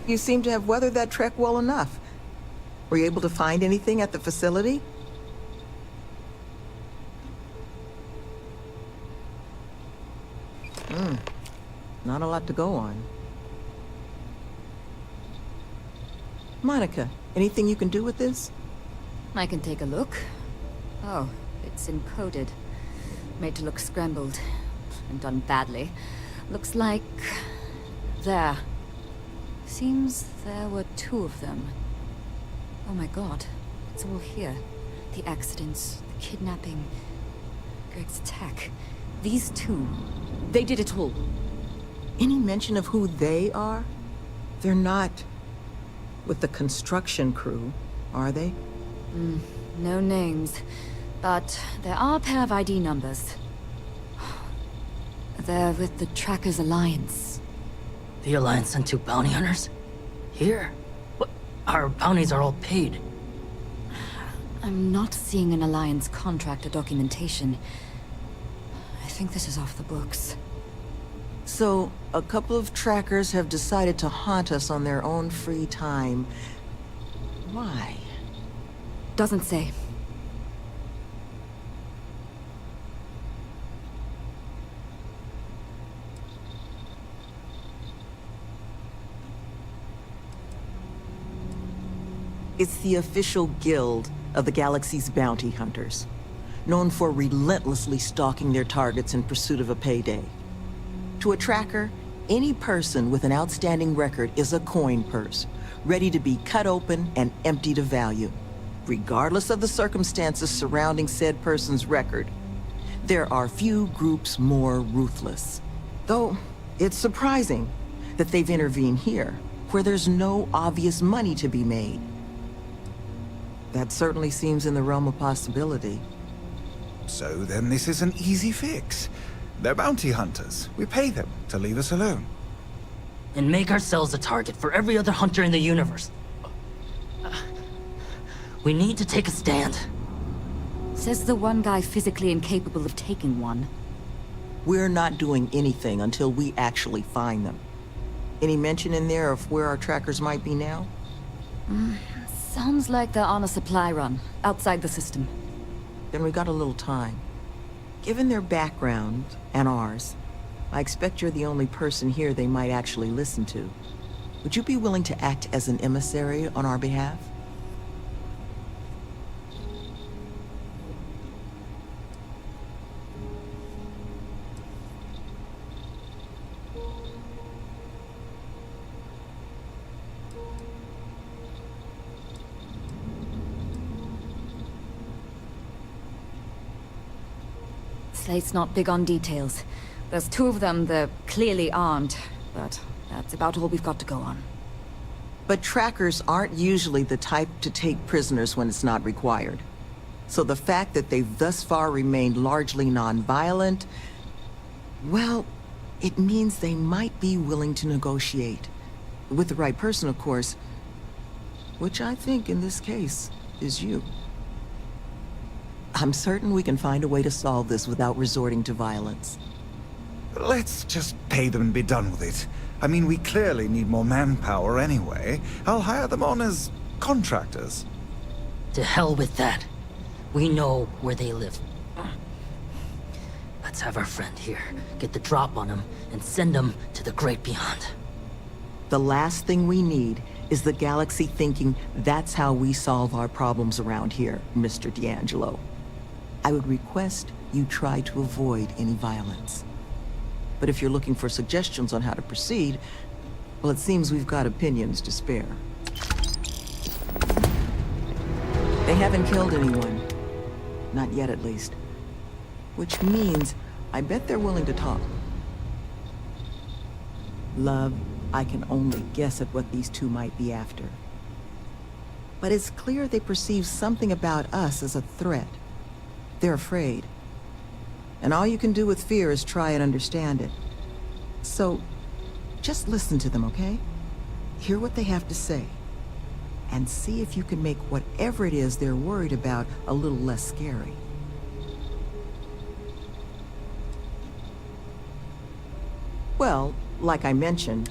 You seem to have weathered that trek well enough. Were you able to find anything at the facility? Not a lot to go on. Monica, anything you can do with this? I can take a look. Oh, it's encoded. Made to look scrambled. And done badly. Looks like... there. Seems there were 2 of them. Oh my god. It's all here. The accidents, the kidnapping, Greg's attack. These 2. They did it all. Any mention of who they are? They're not with the construction crew, are they? No names. But there are a pair of ID numbers. They're with the Trackers Alliance. The Alliance sent 2 bounty hunters? Here? What? Our bounties are all paid. I'm not seeing an Alliance contract or documentation. I think this is off the books. So, a couple of trackers have decided to haunt us on their own free time. Why? Doesn't say. It's the official guild of the galaxy's bounty hunters, known for relentlessly stalking their targets in pursuit of a payday. To a tracker, any person with an outstanding record is a coin purse, ready to be cut open and emptied of value, regardless of the circumstances surrounding said person's record. There are few groups more ruthless. Though, it's surprising that they've intervened here, where there's no obvious money to be made. That certainly seems in the realm of possibility. So then this is an easy fix. They're bounty hunters. We pay them to leave us alone. And make ourselves a target for every other hunter in the universe. We need to take a stand. Says the one guy physically incapable of taking one. We're not doing anything until we actually find them. Any mention in there of where our trackers might be now? Sounds like they're on a supply run, outside the system. Then we got a little time. Given their background, and ours, I expect you're the only person here they might actually listen to. Would you be willing to act as an emissary on our behalf? Slate's not big on details. There's 2 of them, they're clearly armed, but that's about all we've got to go on. But trackers aren't usually the type to take prisoners when it's not required. So the fact that they've thus far remained largely non-violent, well, it means they might be willing to negotiate. With the right person, of course, which I think in this case is you. I'm certain we can find a way to solve this without resorting to violence. Let's just pay them and be done with it. I mean, we clearly need more manpower anyway. I'll hire them on as contractors. To hell with that. We know where they live. Let's have our friend here get the drop on them and send them to the great beyond. The last thing we need is the galaxy thinking that's how we solve our problems around here, Mr. D'Angelo. I would request you try to avoid any violence. But if you're looking for suggestions on how to proceed, well, it seems we've got opinions to spare. They haven't killed anyone. Not yet, at least. Which means, I bet they're willing to talk. Love, I can only guess at what these 2 might be after. But it's clear they perceive something about us as a threat. They're afraid. And all you can do with fear is try and understand it. So, just listen to them, okay? Hear what they have to say. And see if you can make whatever it is they're worried about a little less scary. Well, like I mentioned,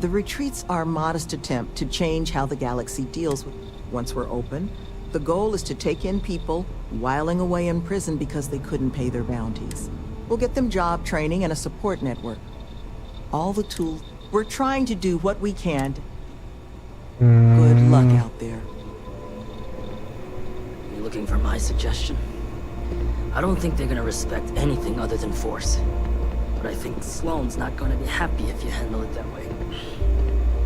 The retreats are a modest attempt to change how the galaxy deals with. Once we're open, the goal is to take in people whiling away in prison because they couldn't pay their bounties. We'll get them job training and a support network. All the tools. We're trying to do what we can. Good luck out there. You looking for my suggestion? I don't think they're gonna respect anything other than force. But I think Sloane's not gonna be happy if you handle it that way.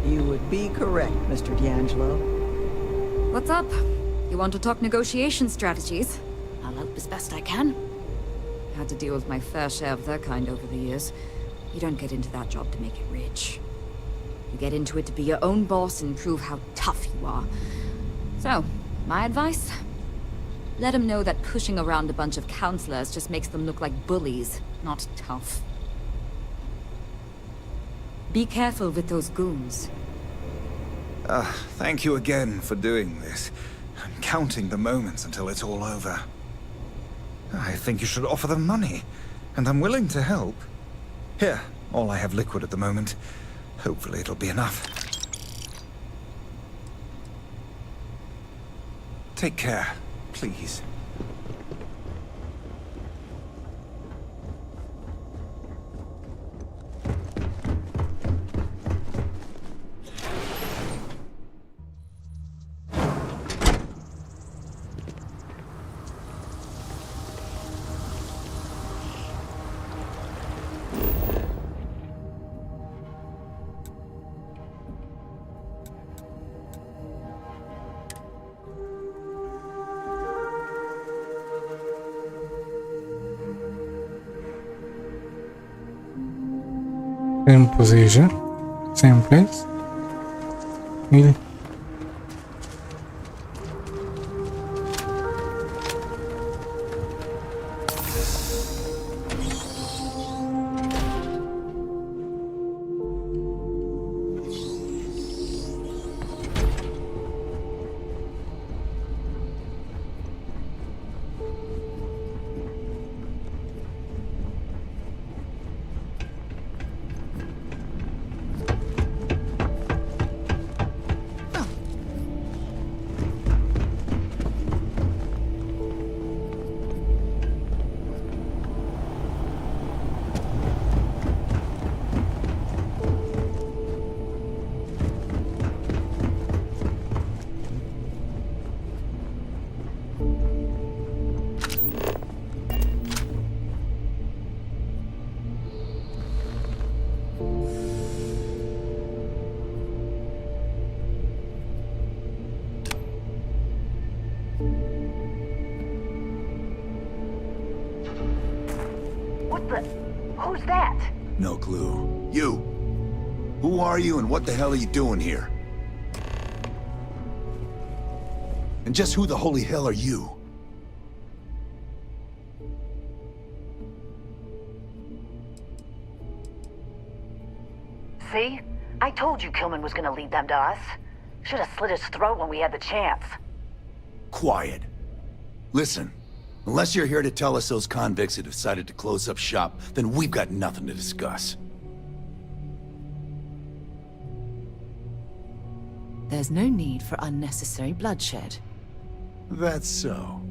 You would be correct, Mr. D'Angelo. What's up? You want to talk negotiation strategies? I'll help as best I can. Had to deal with my fair share of their kind over the years. You don't get into that job to make it rich. You get into it to be your own boss and prove how tough you are. So, my advice? Let them know that pushing around a bunch of counselors just makes them look like bullies, not tough. Be careful with those goons. Thank you again for doing this. I'm counting the moments until it's all over. I think you should offer them money, and I'm willing to help. Here, all I have liquid at the moment. Hopefully it'll be enough. Take care, please. Same position, same place. Really? Who's that? No clue. You! Who are you and what the hell are you doing here? And just who the holy hell are you? See? I told you Kilman was gonna lead them to us. Should have slit his throat when we had the chance. Quiet. Listen, unless you're here to tell us those convicts have decided to close up shop, then we've got nothing to discuss. There's no need for unnecessary bloodshed. That's so.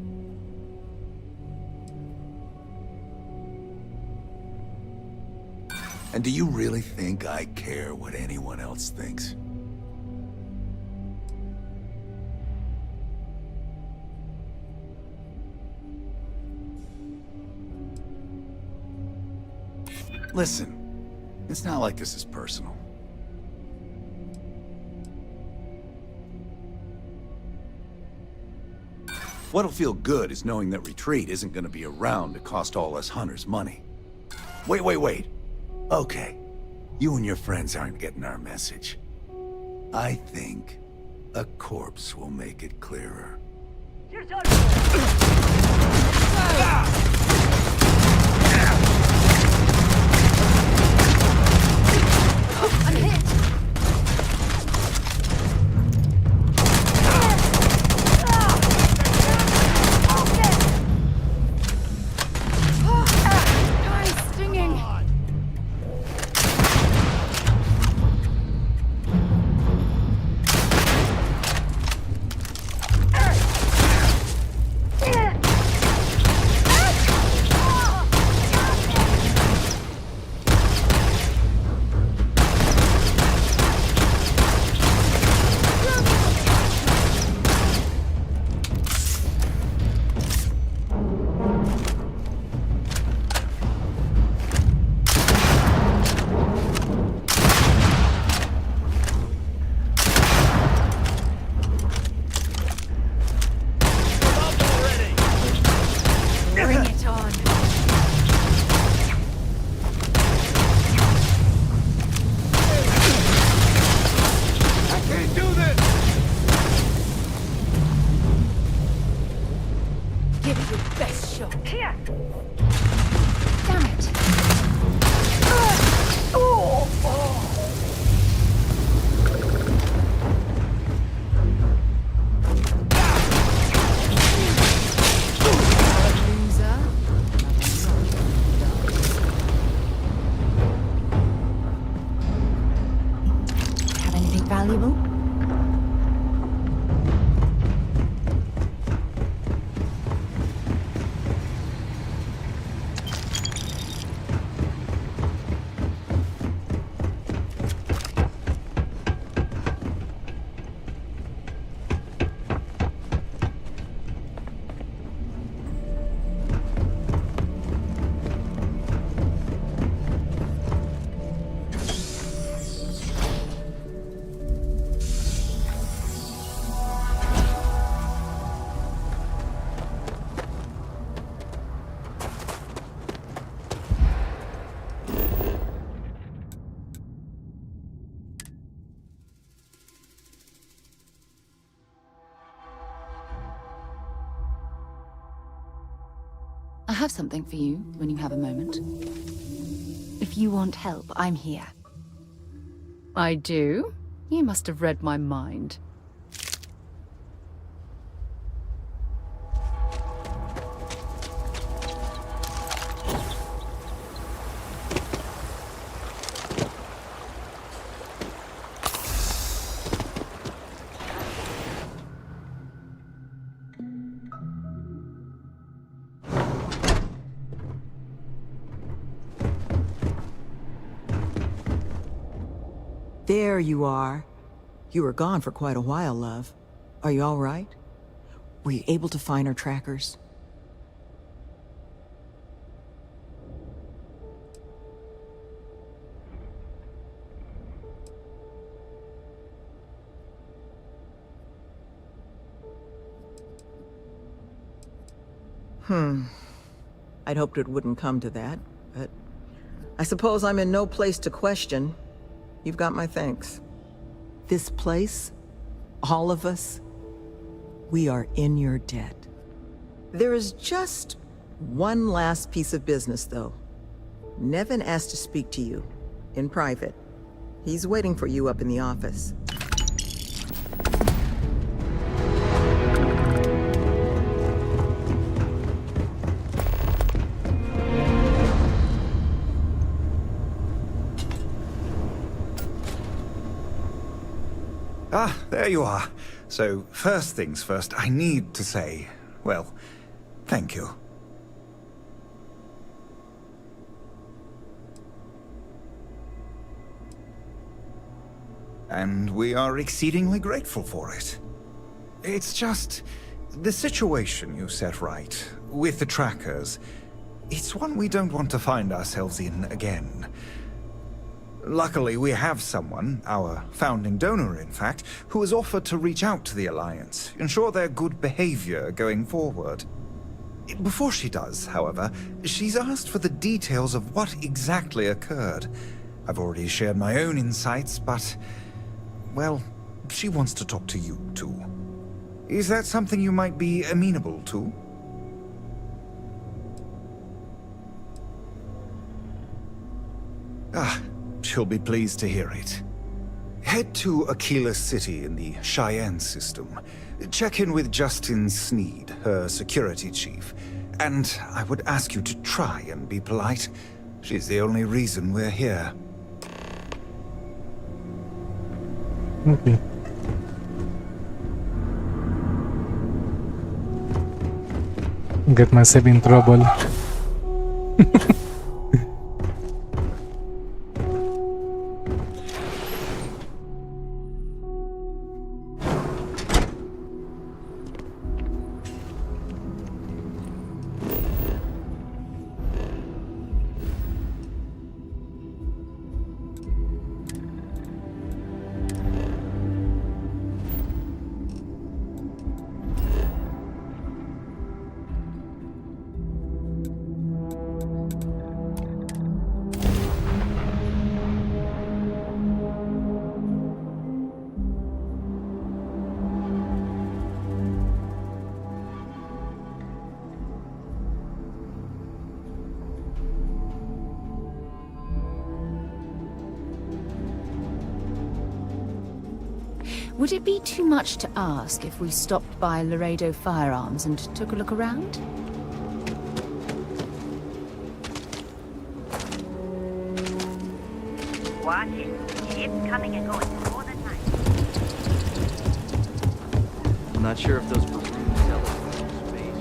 And do you really think I care what anyone else thinks? Listen, it's not like this is personal. What'll feel good is knowing that Retreat isn't gonna be around to cost all us hunters money. Wait. Okay, you and your friends aren't getting our message. I think a corpse will make it clearer. I'm hit! Give it your best shot. Here. Damn it. Loser. Have anything valuable? I have something for you when you have a moment. If you want help, I'm here. I do? You must have read my mind. There you are. You were gone for quite a while, love. Are you all right? Were you able to find our trackers? I'd hoped it wouldn't come to that, but I suppose I'm in no place to question. You've got my thanks. This place, all of us, we are in your debt. There is just one last piece of business, though. Nevin asked to speak to you, in private. He's waiting for you up in the office. Ah, there you are. So, first things first, I need to say, well, thank you. And we are exceedingly grateful for it. It's just, the situation you set right, with the trackers, it's one we don't want to find ourselves in again. Luckily, we have someone, our founding donor in fact, who has offered to reach out to the Alliance, ensure their good behavior going forward. Before she does, however, she's asked for the details of what exactly occurred. I've already shared my own insights, but, well, she wants to talk to you too. Is that something you might be amenable to? Ah. She'll be pleased to hear it. Head to Aquila City in the Cheyenne system. Check in with Justin Sneed, her security chief. And I would ask you to try and be polite. She's the only reason we're here. Okay. Get myself in trouble. Would it be too much to ask if we stopped by Laredo Firearms and took a look around? Watch it. It's coming and going all the time. I'm not sure if those books do tell us from space.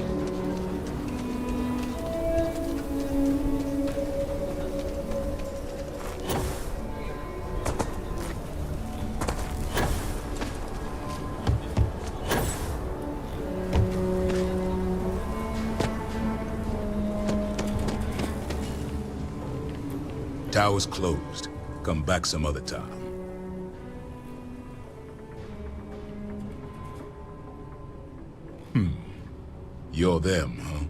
Tower's closed. Come back some other time. You're them, huh?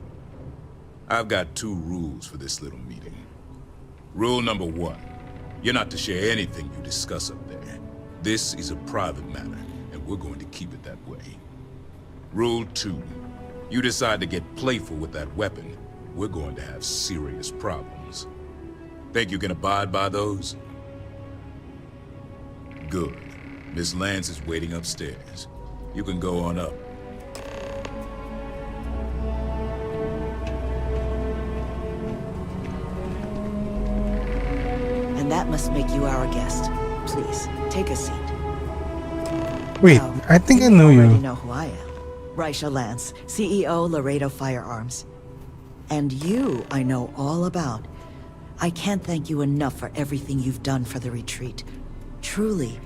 I've got 2 rules for this little meeting. Rule number 1, you're not to share anything you discuss up there. This is a private matter, and we're going to keep it that way. Rule 2, you decide to get playful with that weapon, we're going to have serious problems. Think you can abide by those? Good. Miss Lance is waiting upstairs. You can go on up. And that must make you our guest. Please, take a seat. Wait, I think I know You already you. know who I am. Raisha Lance, CEO, Laredo Firearms. And you, I know all about. I can't thank you enough for everything you've done for the retreat. Truly,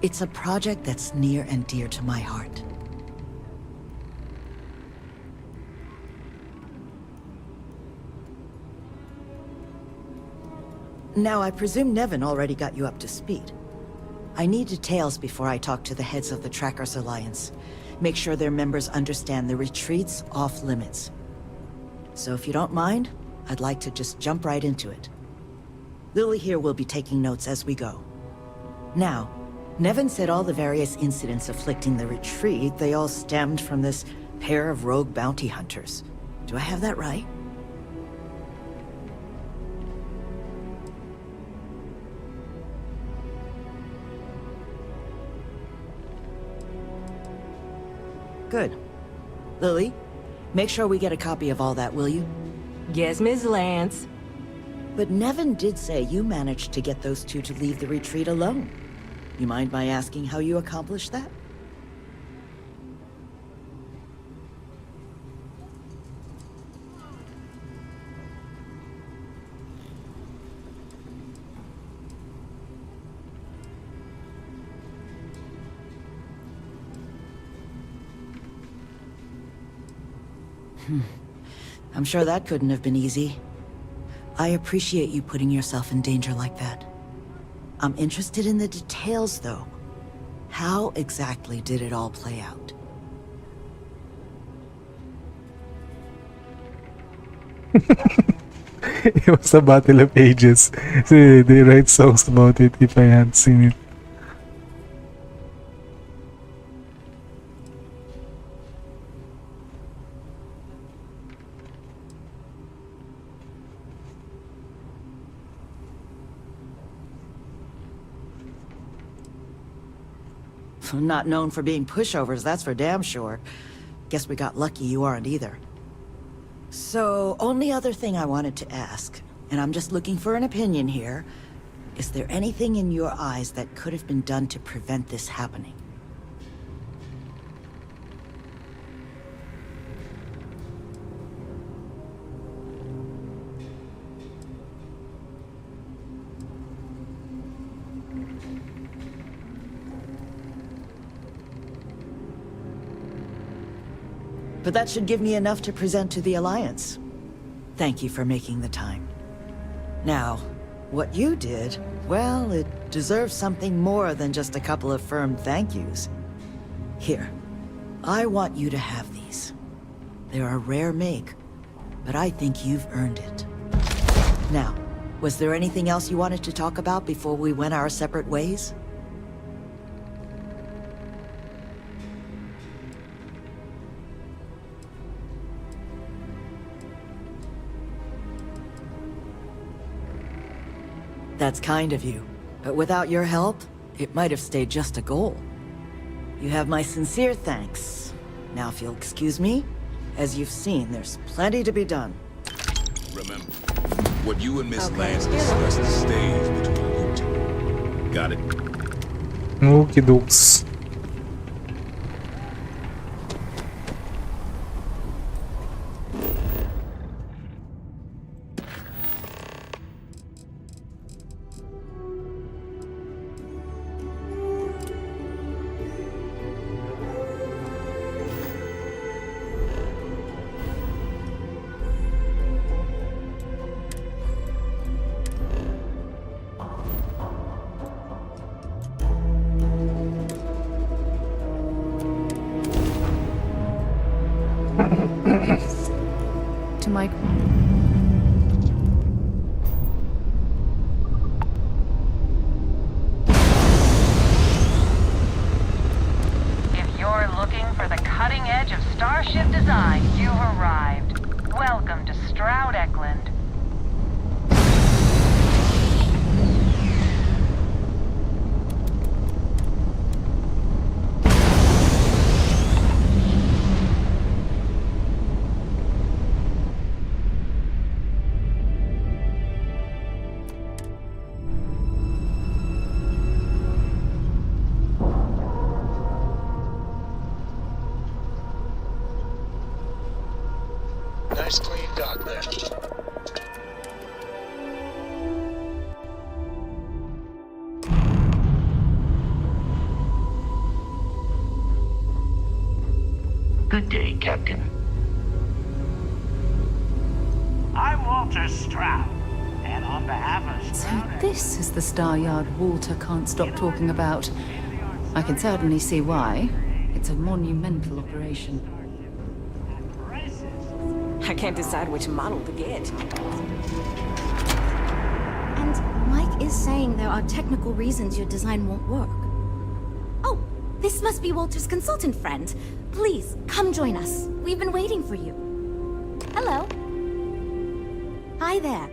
it's a project that's near and dear to my heart. Now, I presume Nevin already got you up to speed. I need details before I talk to the heads of the Trackers Alliance. Make sure their members understand the retreat's off limits. So if you don't mind, I'd like to just jump right into it. Lily here will be taking notes as we go. Now, Nevin said all the various incidents afflicting the retreat, they all stemmed from this pair of rogue bounty hunters. Do I have that right? Good. Lily, make sure we get a copy of all that, will you? Yes, Miss Lance. But Nevin did say you managed to get those 2 to leave the retreat alone. You mind my asking how you accomplished that? I'm sure that couldn't have been easy. I appreciate you putting yourself in danger like that. I'm interested in the details, though. How exactly did it all play out? It was a battle of ages. They write songs about it if I had seen it. Not known for being pushovers, that's for damn sure. Guess we got lucky you aren't either. So, only other thing I wanted to ask, and I'm just looking for an opinion here. Is there anything in your eyes that could have been done to prevent this happening? But that should give me enough to present to the Alliance. Thank you for making the time. Now, what you did, well, it deserves something more than just a couple of firm thank yous. Here, I want you to have these. They're a rare make, but I think you've earned it. Now, was there anything else you wanted to talk about before we went our separate ways? That's kind of you, but without your help, it might have stayed just a goal. You have my sincere thanks. Now, if you'll excuse me, as you've seen, there's plenty to be done. Remember, what you and Miss Lance discussed stays between you two. Got it? Okie dokes. To my... If you're looking for the cutting edge of starship design, you've arrived. Welcome to Stroud Eklund. Nice clean dock there. Good day, Captain. I'm Walter Stroud, and on behalf of So Stroud... this is the Star Yard Walter can't stop talking about. I can certainly see why. It's a monumental operation. I can't decide which model to get. And Mike is saying there are technical reasons your design won't work. Oh, this must be Walter's consultant friend. Please, come join us. We've been waiting for you. Hello. Hi there.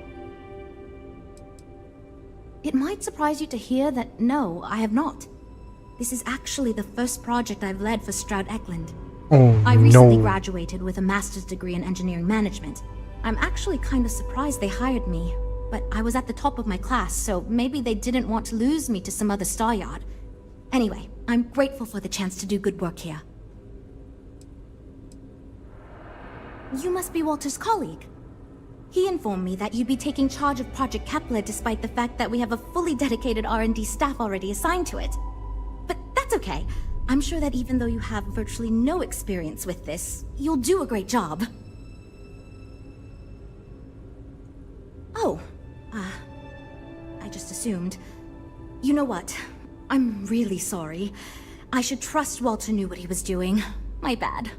It might surprise you to hear that no, I have not. This is actually the first project I've led for Stroud Eklund. Oh, I recently no. graduated with a master's degree in engineering management. I'm actually kind of surprised they hired me, but I was at the top of my class, so maybe they didn't want to lose me to some other Star Yard. Anyway, I'm grateful for the chance to do good work here. You must be Walter's colleague. He informed me that you'd be taking charge of Project Kepler despite the fact that we have a fully dedicated R&D staff already assigned to it. But that's okay. I'm sure that even though you have virtually no experience with this, you'll do a great job. Oh, I just assumed. You know what? I'm really sorry. I should trust Walter knew what he was doing. My bad.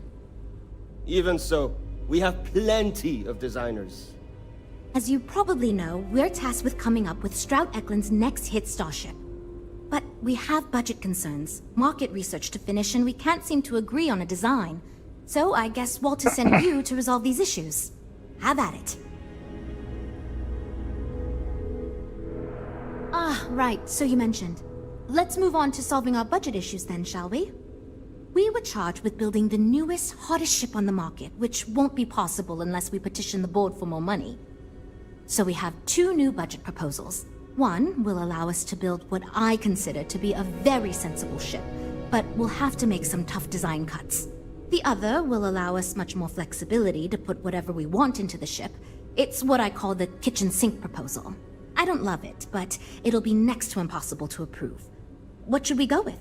Even so, we have plenty of designers. As you probably know, we're tasked with coming up with Stroud Eklund's next hit starship. But we have budget concerns, market research to finish, and we can't seem to agree on a design. So I guess Walter sent you to resolve these issues. Have at it. Ah, right, so you mentioned. Let's move on to solving our budget issues then, shall we? We were charged with building the newest, hottest ship on the market, which won't be possible unless we petition the board for more money. So we have two new budget proposals. One will allow us to build what I consider to be a very sensible ship, but we'll have to make some tough design cuts. The other will allow us much more flexibility to put whatever we want into the ship. It's what I call the kitchen sink proposal. I don't love it, but it'll be next to impossible to approve. What should we go with?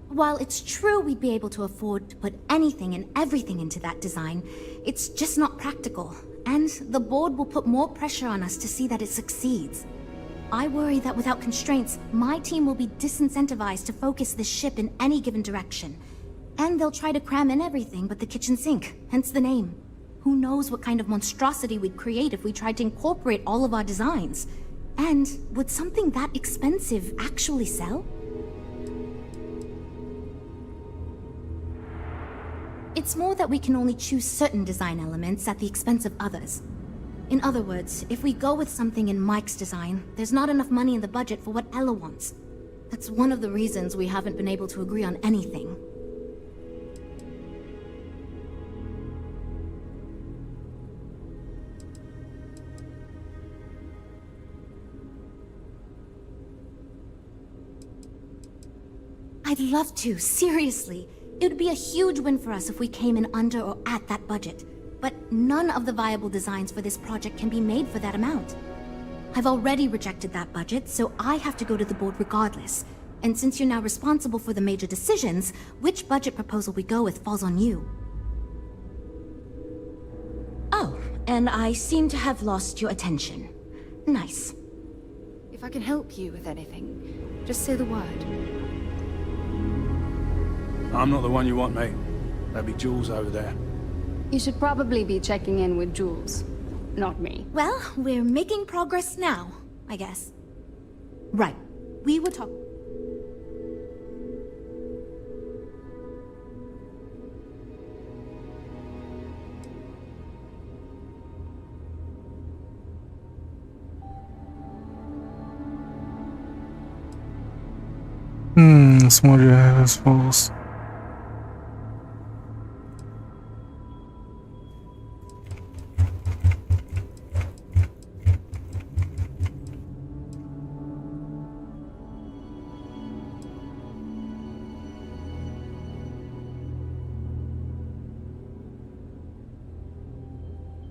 While it's true we'd be able to afford to put anything and everything into that design, it's just not practical, and the board will put more pressure on us to see that it succeeds. I worry that without constraints, my team will be disincentivized to focus this ship in any given direction, and they'll try to cram in everything but the kitchen sink, hence the name. Who knows what kind of monstrosity we'd create if we tried to incorporate all of our designs? And would something that expensive actually sell? It's more that we can only choose certain design elements at the expense of others. In other words, if we go with something in Mike's design, there's not enough money in the budget for what Ella wants. That's one of the reasons we haven't been able to agree on anything. I'd love to, seriously. It would be a huge win for us if we came in under or at that budget. But none of the viable designs for this project can be made for that amount. I've already rejected that budget, so I have to go to the board regardless. And since you're now responsible for the major decisions, which budget proposal we go with falls on you. Oh, and I seem to have lost your attention. Nice. If I can help you with anything, just say the word. I'm not the one you want, mate. That'd be Jules over there. You should probably be checking in with Jules, not me. Well, we're making progress now, I guess. Right. We were talking... Small as false.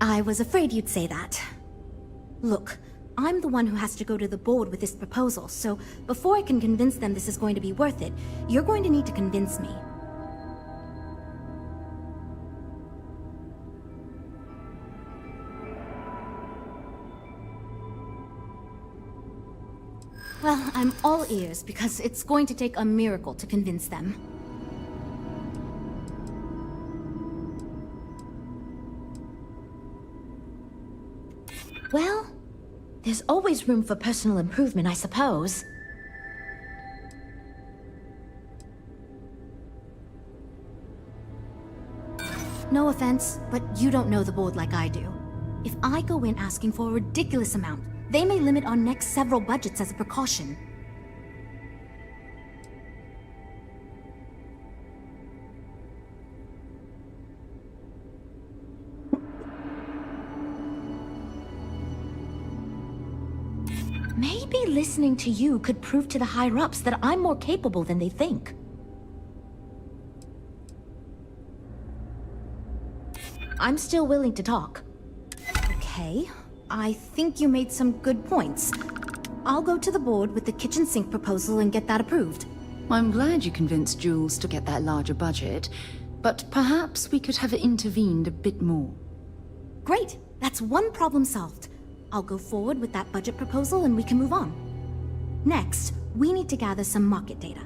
I was afraid you'd say that. Look, I'm the one who has to go to the board with this proposal, so before I can convince them this is going to be worth it, you're going to need to convince me. Well, I'm all ears because it's going to take a miracle to convince them. Well, there's always room for personal improvement, I suppose. No offense, but you don't know the board like I do. If I go in asking for a ridiculous amount, they may limit our next several budgets as a precaution. Maybe listening to you could prove to the higher-ups that I'm more capable than they think. I'm still willing to talk. Okay, I think you made some good points. I'll go to the board with the kitchen sink proposal and get that approved. I'm glad you convinced Jules to get that larger budget, but perhaps we could have intervened a bit more. Great, that's one problem solved. I'll go forward with that budget proposal and we can move on. Next, we need to gather some market data.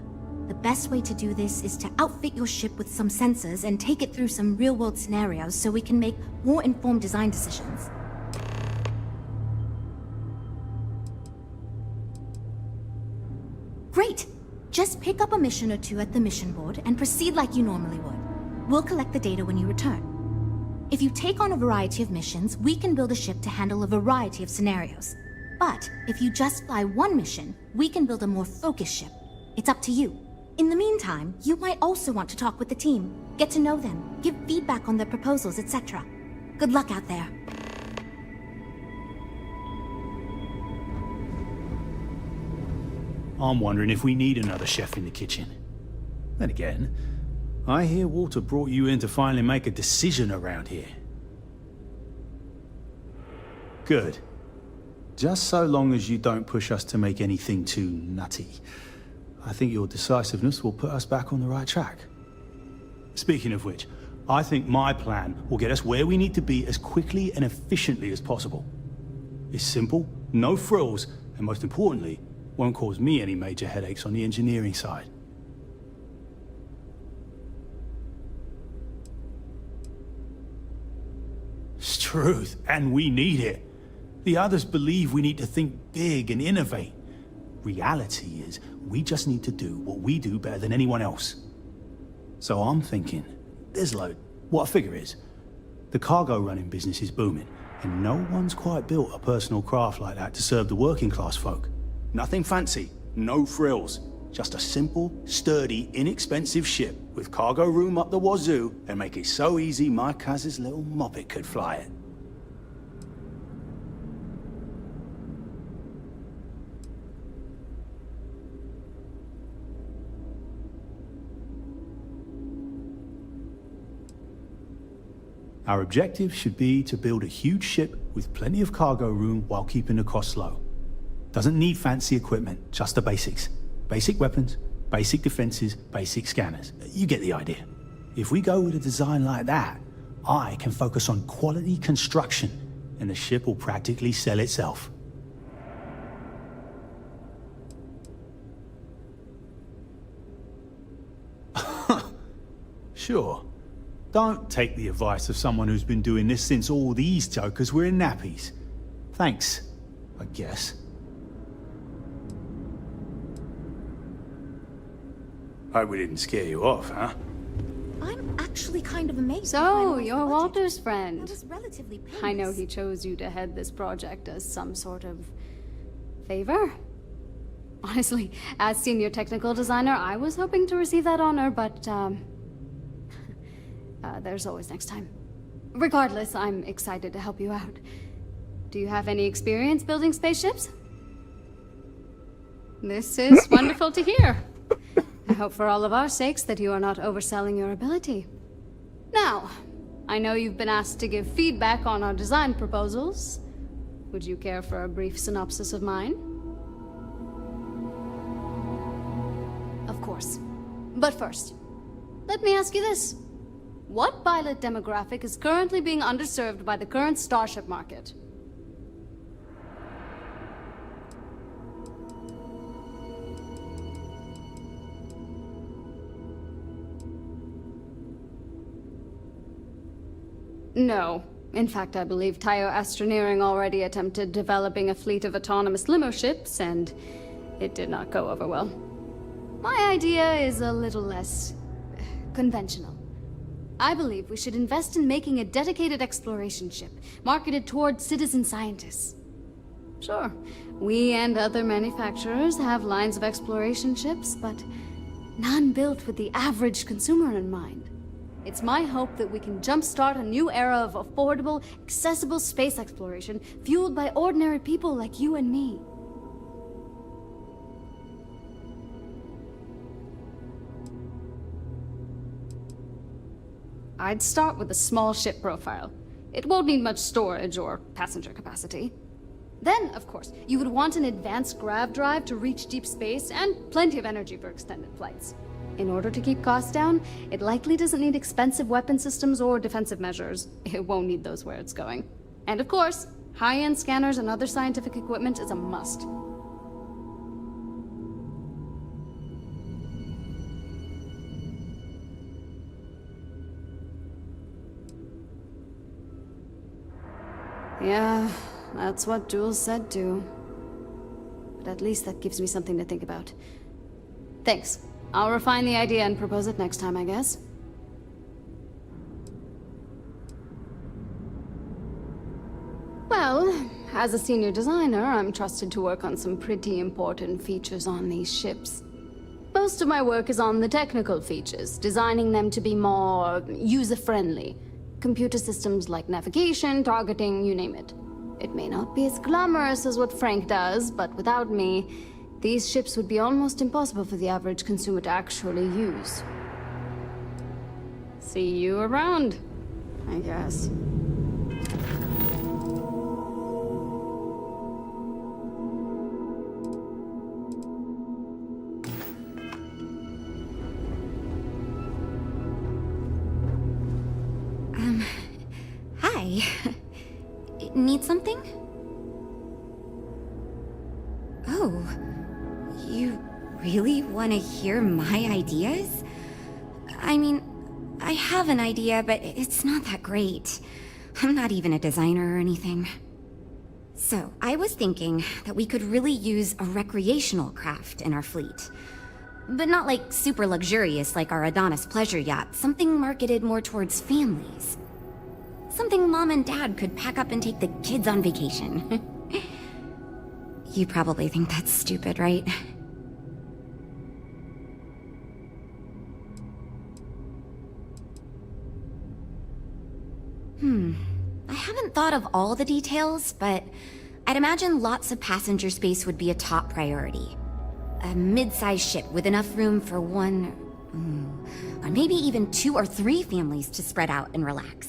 The best way to do this is to outfit your ship with some sensors and take it through some real-world scenarios so we can make more informed design decisions. Great! Just pick up a mission or two at the mission board and proceed like you normally would. We'll collect the data when you return. If you take on a variety of missions, we can build a ship to handle a variety of scenarios. But if you just fly one mission, we can build a more focused ship. It's up to you. In the meantime, you might also want to talk with the team, get to know them, give feedback on their proposals, etc. Good luck out there. I'm wondering if we need another chef in the kitchen. Then again, I hear Walter brought you in to finally make a decision around here. Good. Just so long as you don't push us to make anything too nutty. I think your decisiveness will put us back on the right track. Speaking of which, I think my plan will get us where we need to be as quickly and efficiently as possible. It's simple, no frills, and most importantly, won't cause me any major headaches on the engineering side. It's truth, and we need it. The others believe we need to think big and innovate. Reality is, we just need to do what we do better than anyone else. So I'm thinking, there's What I figure is, the cargo running business is booming, and no one's quite built a personal craft like that to serve the working class folk. Nothing fancy, no frills. Just a simple, sturdy, inexpensive ship with cargo room up the wazoo and make it so easy my cousin's little moppet could fly it. Our objective should be to build a huge ship with plenty of cargo room while keeping the costs low. Doesn't need fancy equipment, just the basics. Basic weapons, basic defenses, basic scanners. You get the idea. If we go with a design like that, I can focus on quality construction, and the ship will practically sell itself. Sure. Don't take the advice of someone who's been doing this since all these jokers were in nappies. Thanks, I guess. Hope we didn't scare you off, huh? I'm actually kind of amazed. So, you're Walter's friend. That was relatively painless. I know he chose you to head this project as some sort of favor. Honestly, as senior technical designer, I was hoping to receive that honor, but there's always next time. Regardless, I'm excited to help you out. Do you have any experience building spaceships? This is wonderful to hear. I hope for all of our sakes that you are not overselling your ability. Now, I know you've been asked to give feedback on our design proposals. Would you care for a brief synopsis of mine? Of course. But first, let me ask you this. What pilot demographic is currently being underserved by the current starship market? No. In fact, I believe Tayo Astroneering already attempted developing a fleet of autonomous limo ships, and it did not go over well. My idea is a little less conventional. I believe we should invest in making a dedicated exploration ship, marketed toward citizen scientists. Sure, we and other manufacturers have lines of exploration ships, but none built with the average consumer in mind. It's my hope that we can jumpstart a new era of affordable, accessible space exploration, fueled by ordinary people like you and me. I'd start with a small ship profile. It won't need much storage or passenger capacity. Then, of course, you would want an advanced grav drive to reach deep space and plenty of energy for extended flights. In order to keep costs down, it likely doesn't need expensive weapon systems or defensive measures. It won't need those where it's going. And of course, high-end scanners and other scientific equipment is a must. Yeah, that's what Jules said too. But at least that gives me something to think about. Thanks. I'll refine the idea and propose it next time, I guess. Well, as a senior designer, I'm trusted to work on some pretty important features on these ships. Most of my work is on the technical features, designing them to be more user-friendly. Computer systems like navigation, targeting, you name it. It may not be as glamorous as what Frank does, but without me, these ships would be almost impossible for the average consumer to actually use. See you around, I guess. Hi. Need something? Oh. You really want to hear my ideas? I mean, I have an idea, but it's not that great. I'm not even a designer or anything. So, I was thinking that we could really use a recreational craft in our fleet. But not like super luxurious like our Adonis pleasure yacht. Something marketed more towards families. Something Mom and Dad could pack up and take the kids on vacation. You probably think that's stupid, right? I haven't thought of all the details, but I'd imagine lots of passenger space would be a top priority. A mid-sized ship with enough room for one, or maybe even 2 or 3 families to spread out and relax.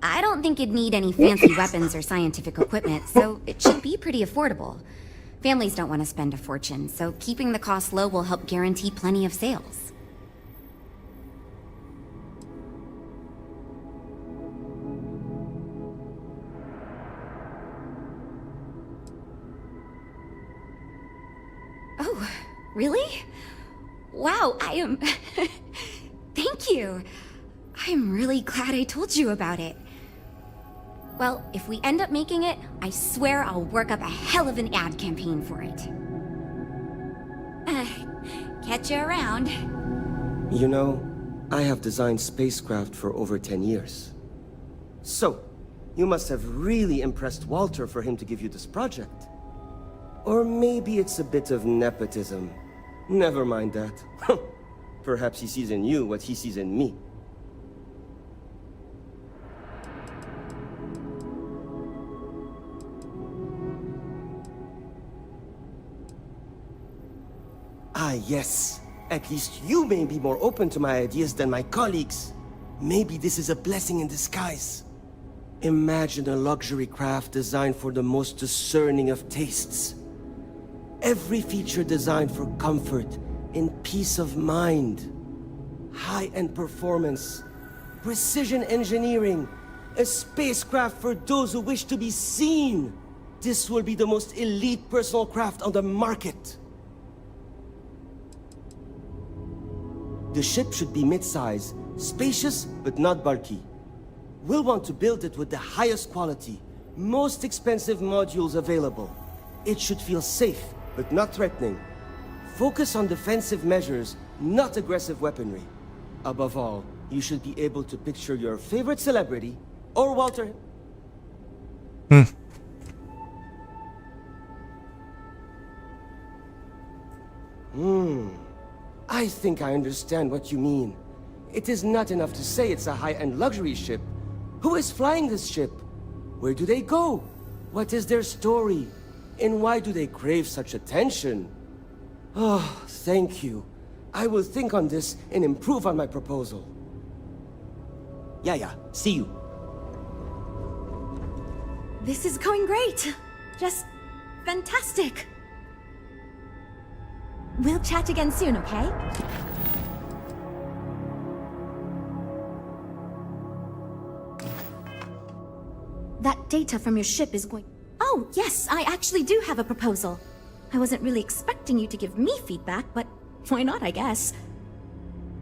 I don't think it'd need any fancy weapons or scientific equipment, so it should be pretty affordable. Families don't want to spend a fortune, so keeping the cost low will help guarantee plenty of sales. Oh, really? Wow, I am... Thank you. I'm really glad I told you about it. Well, if we end up making it, I swear I'll work up a hell of an ad campaign for it. Catch you around. You know, I have designed spacecraft for over 10 years. So, you must have really impressed Walter for him to give you this project. Or maybe it's a bit of nepotism. Never mind that. Perhaps he sees in you what he sees in me. Ah, yes. At least you may be more open to my ideas than my colleagues. Maybe this is a blessing in disguise. Imagine a luxury craft designed for the most discerning of tastes. Every feature designed for comfort and peace of mind. High-end performance, precision engineering, a spacecraft for those who wish to be seen. This will be the most elite personal craft on the market. The ship should be mid-size, spacious but not bulky. We'll want to build it with the highest quality, most expensive modules available. It should feel safe but not threatening. Focus on defensive measures, not aggressive weaponry. Above all, you should be able to picture your favorite celebrity, or Walter. I think I understand what you mean. It is not enough to say it's a high-end luxury ship. Who is flying this ship? Where do they go? What is their story? And why do they crave such attention? Oh, thank you. I will think on this and improve on my proposal. Yeah, see you. This is going great. Just fantastic. We'll chat again soon, okay? That data from your ship is going... Oh, yes, I actually do have a proposal. I wasn't really expecting you to give me feedback, but why not, I guess.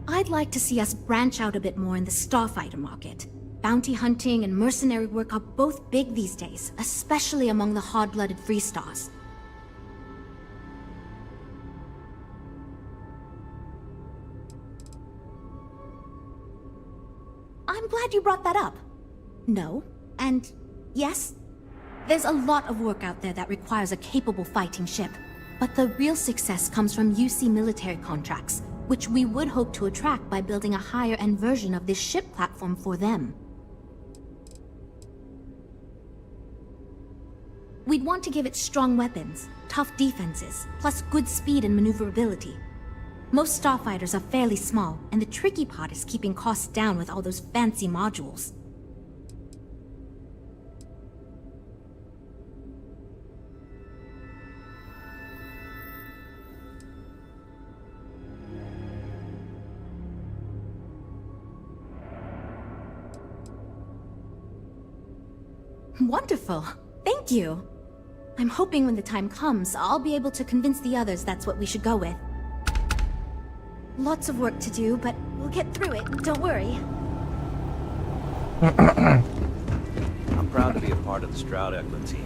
I'd like to see us branch out a bit more in the starfighter market. Bounty hunting and mercenary work are both big these days, especially among the hard-blooded Freestars. I'm glad you brought that up. No, and yes, there's a lot of work out there that requires a capable fighting ship. But the real success comes from UC military contracts, which we would hope to attract by building a higher-end version of this ship platform for them. We'd want to give it strong weapons, tough defenses, plus good speed and maneuverability. Most starfighters are fairly small, and the tricky part is keeping costs down with all those fancy modules. Wonderful. Thank you. I'm hoping when the time comes, I'll be able to convince the others that's what we should go with. Lots of work to do, but we'll get through it. Don't worry. I'm proud to be a part of the Stroud Eklund team.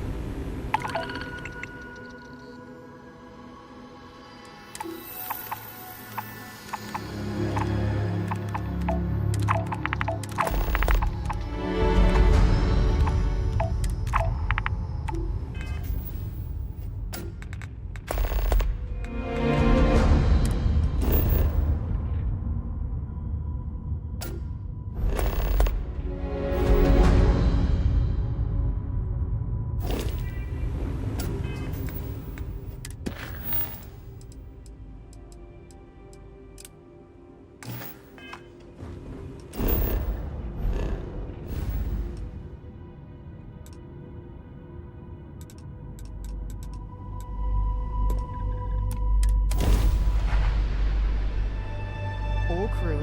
whole crew.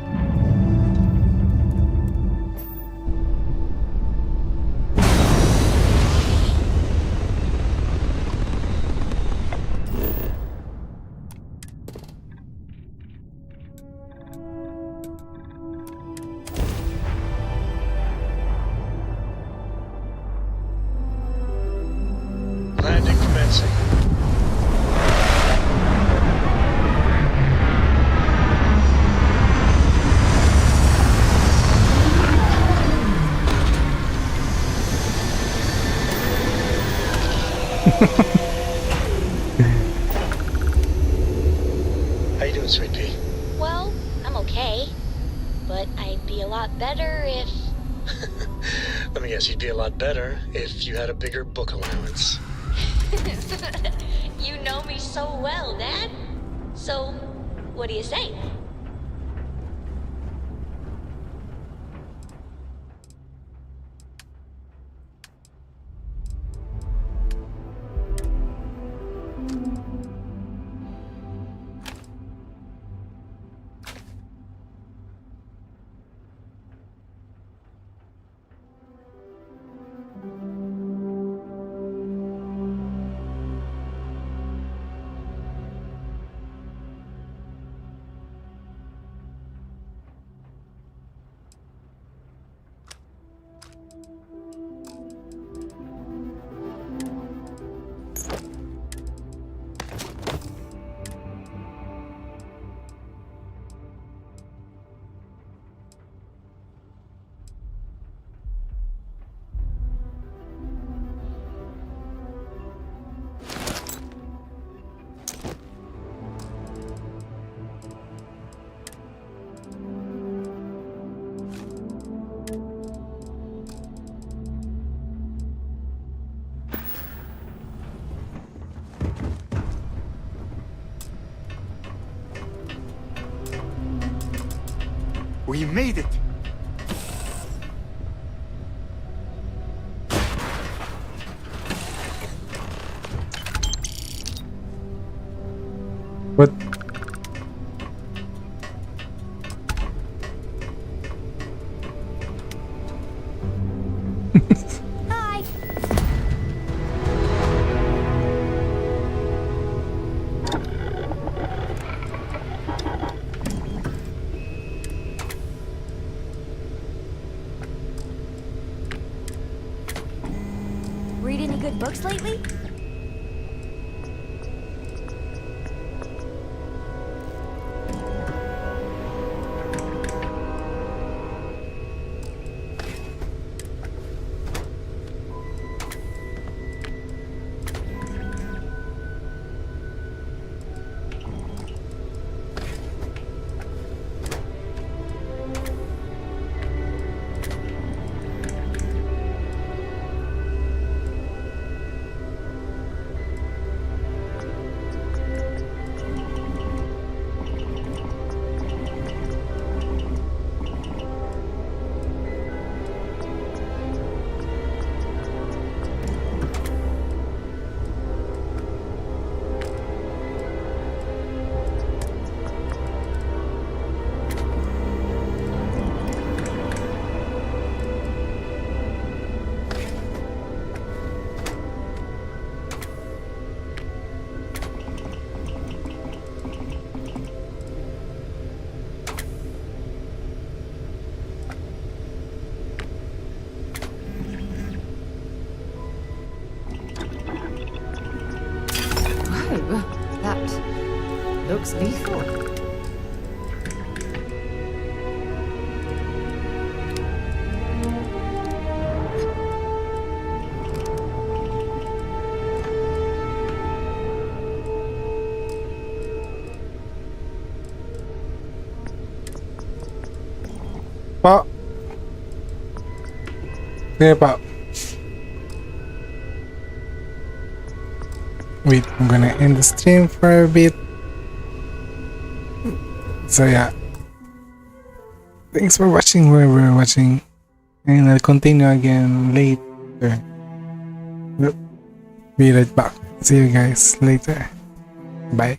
Landing commencing. How you doing, sweet pea? Well, I'm okay. But I'd be a lot better if... Let me guess, you'd be a lot better if you had a bigger book allowance. You know me so well, Dad. So, what do you say? We made it! What? Hi. Read any good books lately? That looks lethal. Pak. Sige, Pak. Wait, I'm gonna end the stream for a bit. So yeah. Thanks for watching wherever you're watching. And I'll continue again later. Be right back. See you guys later. Bye.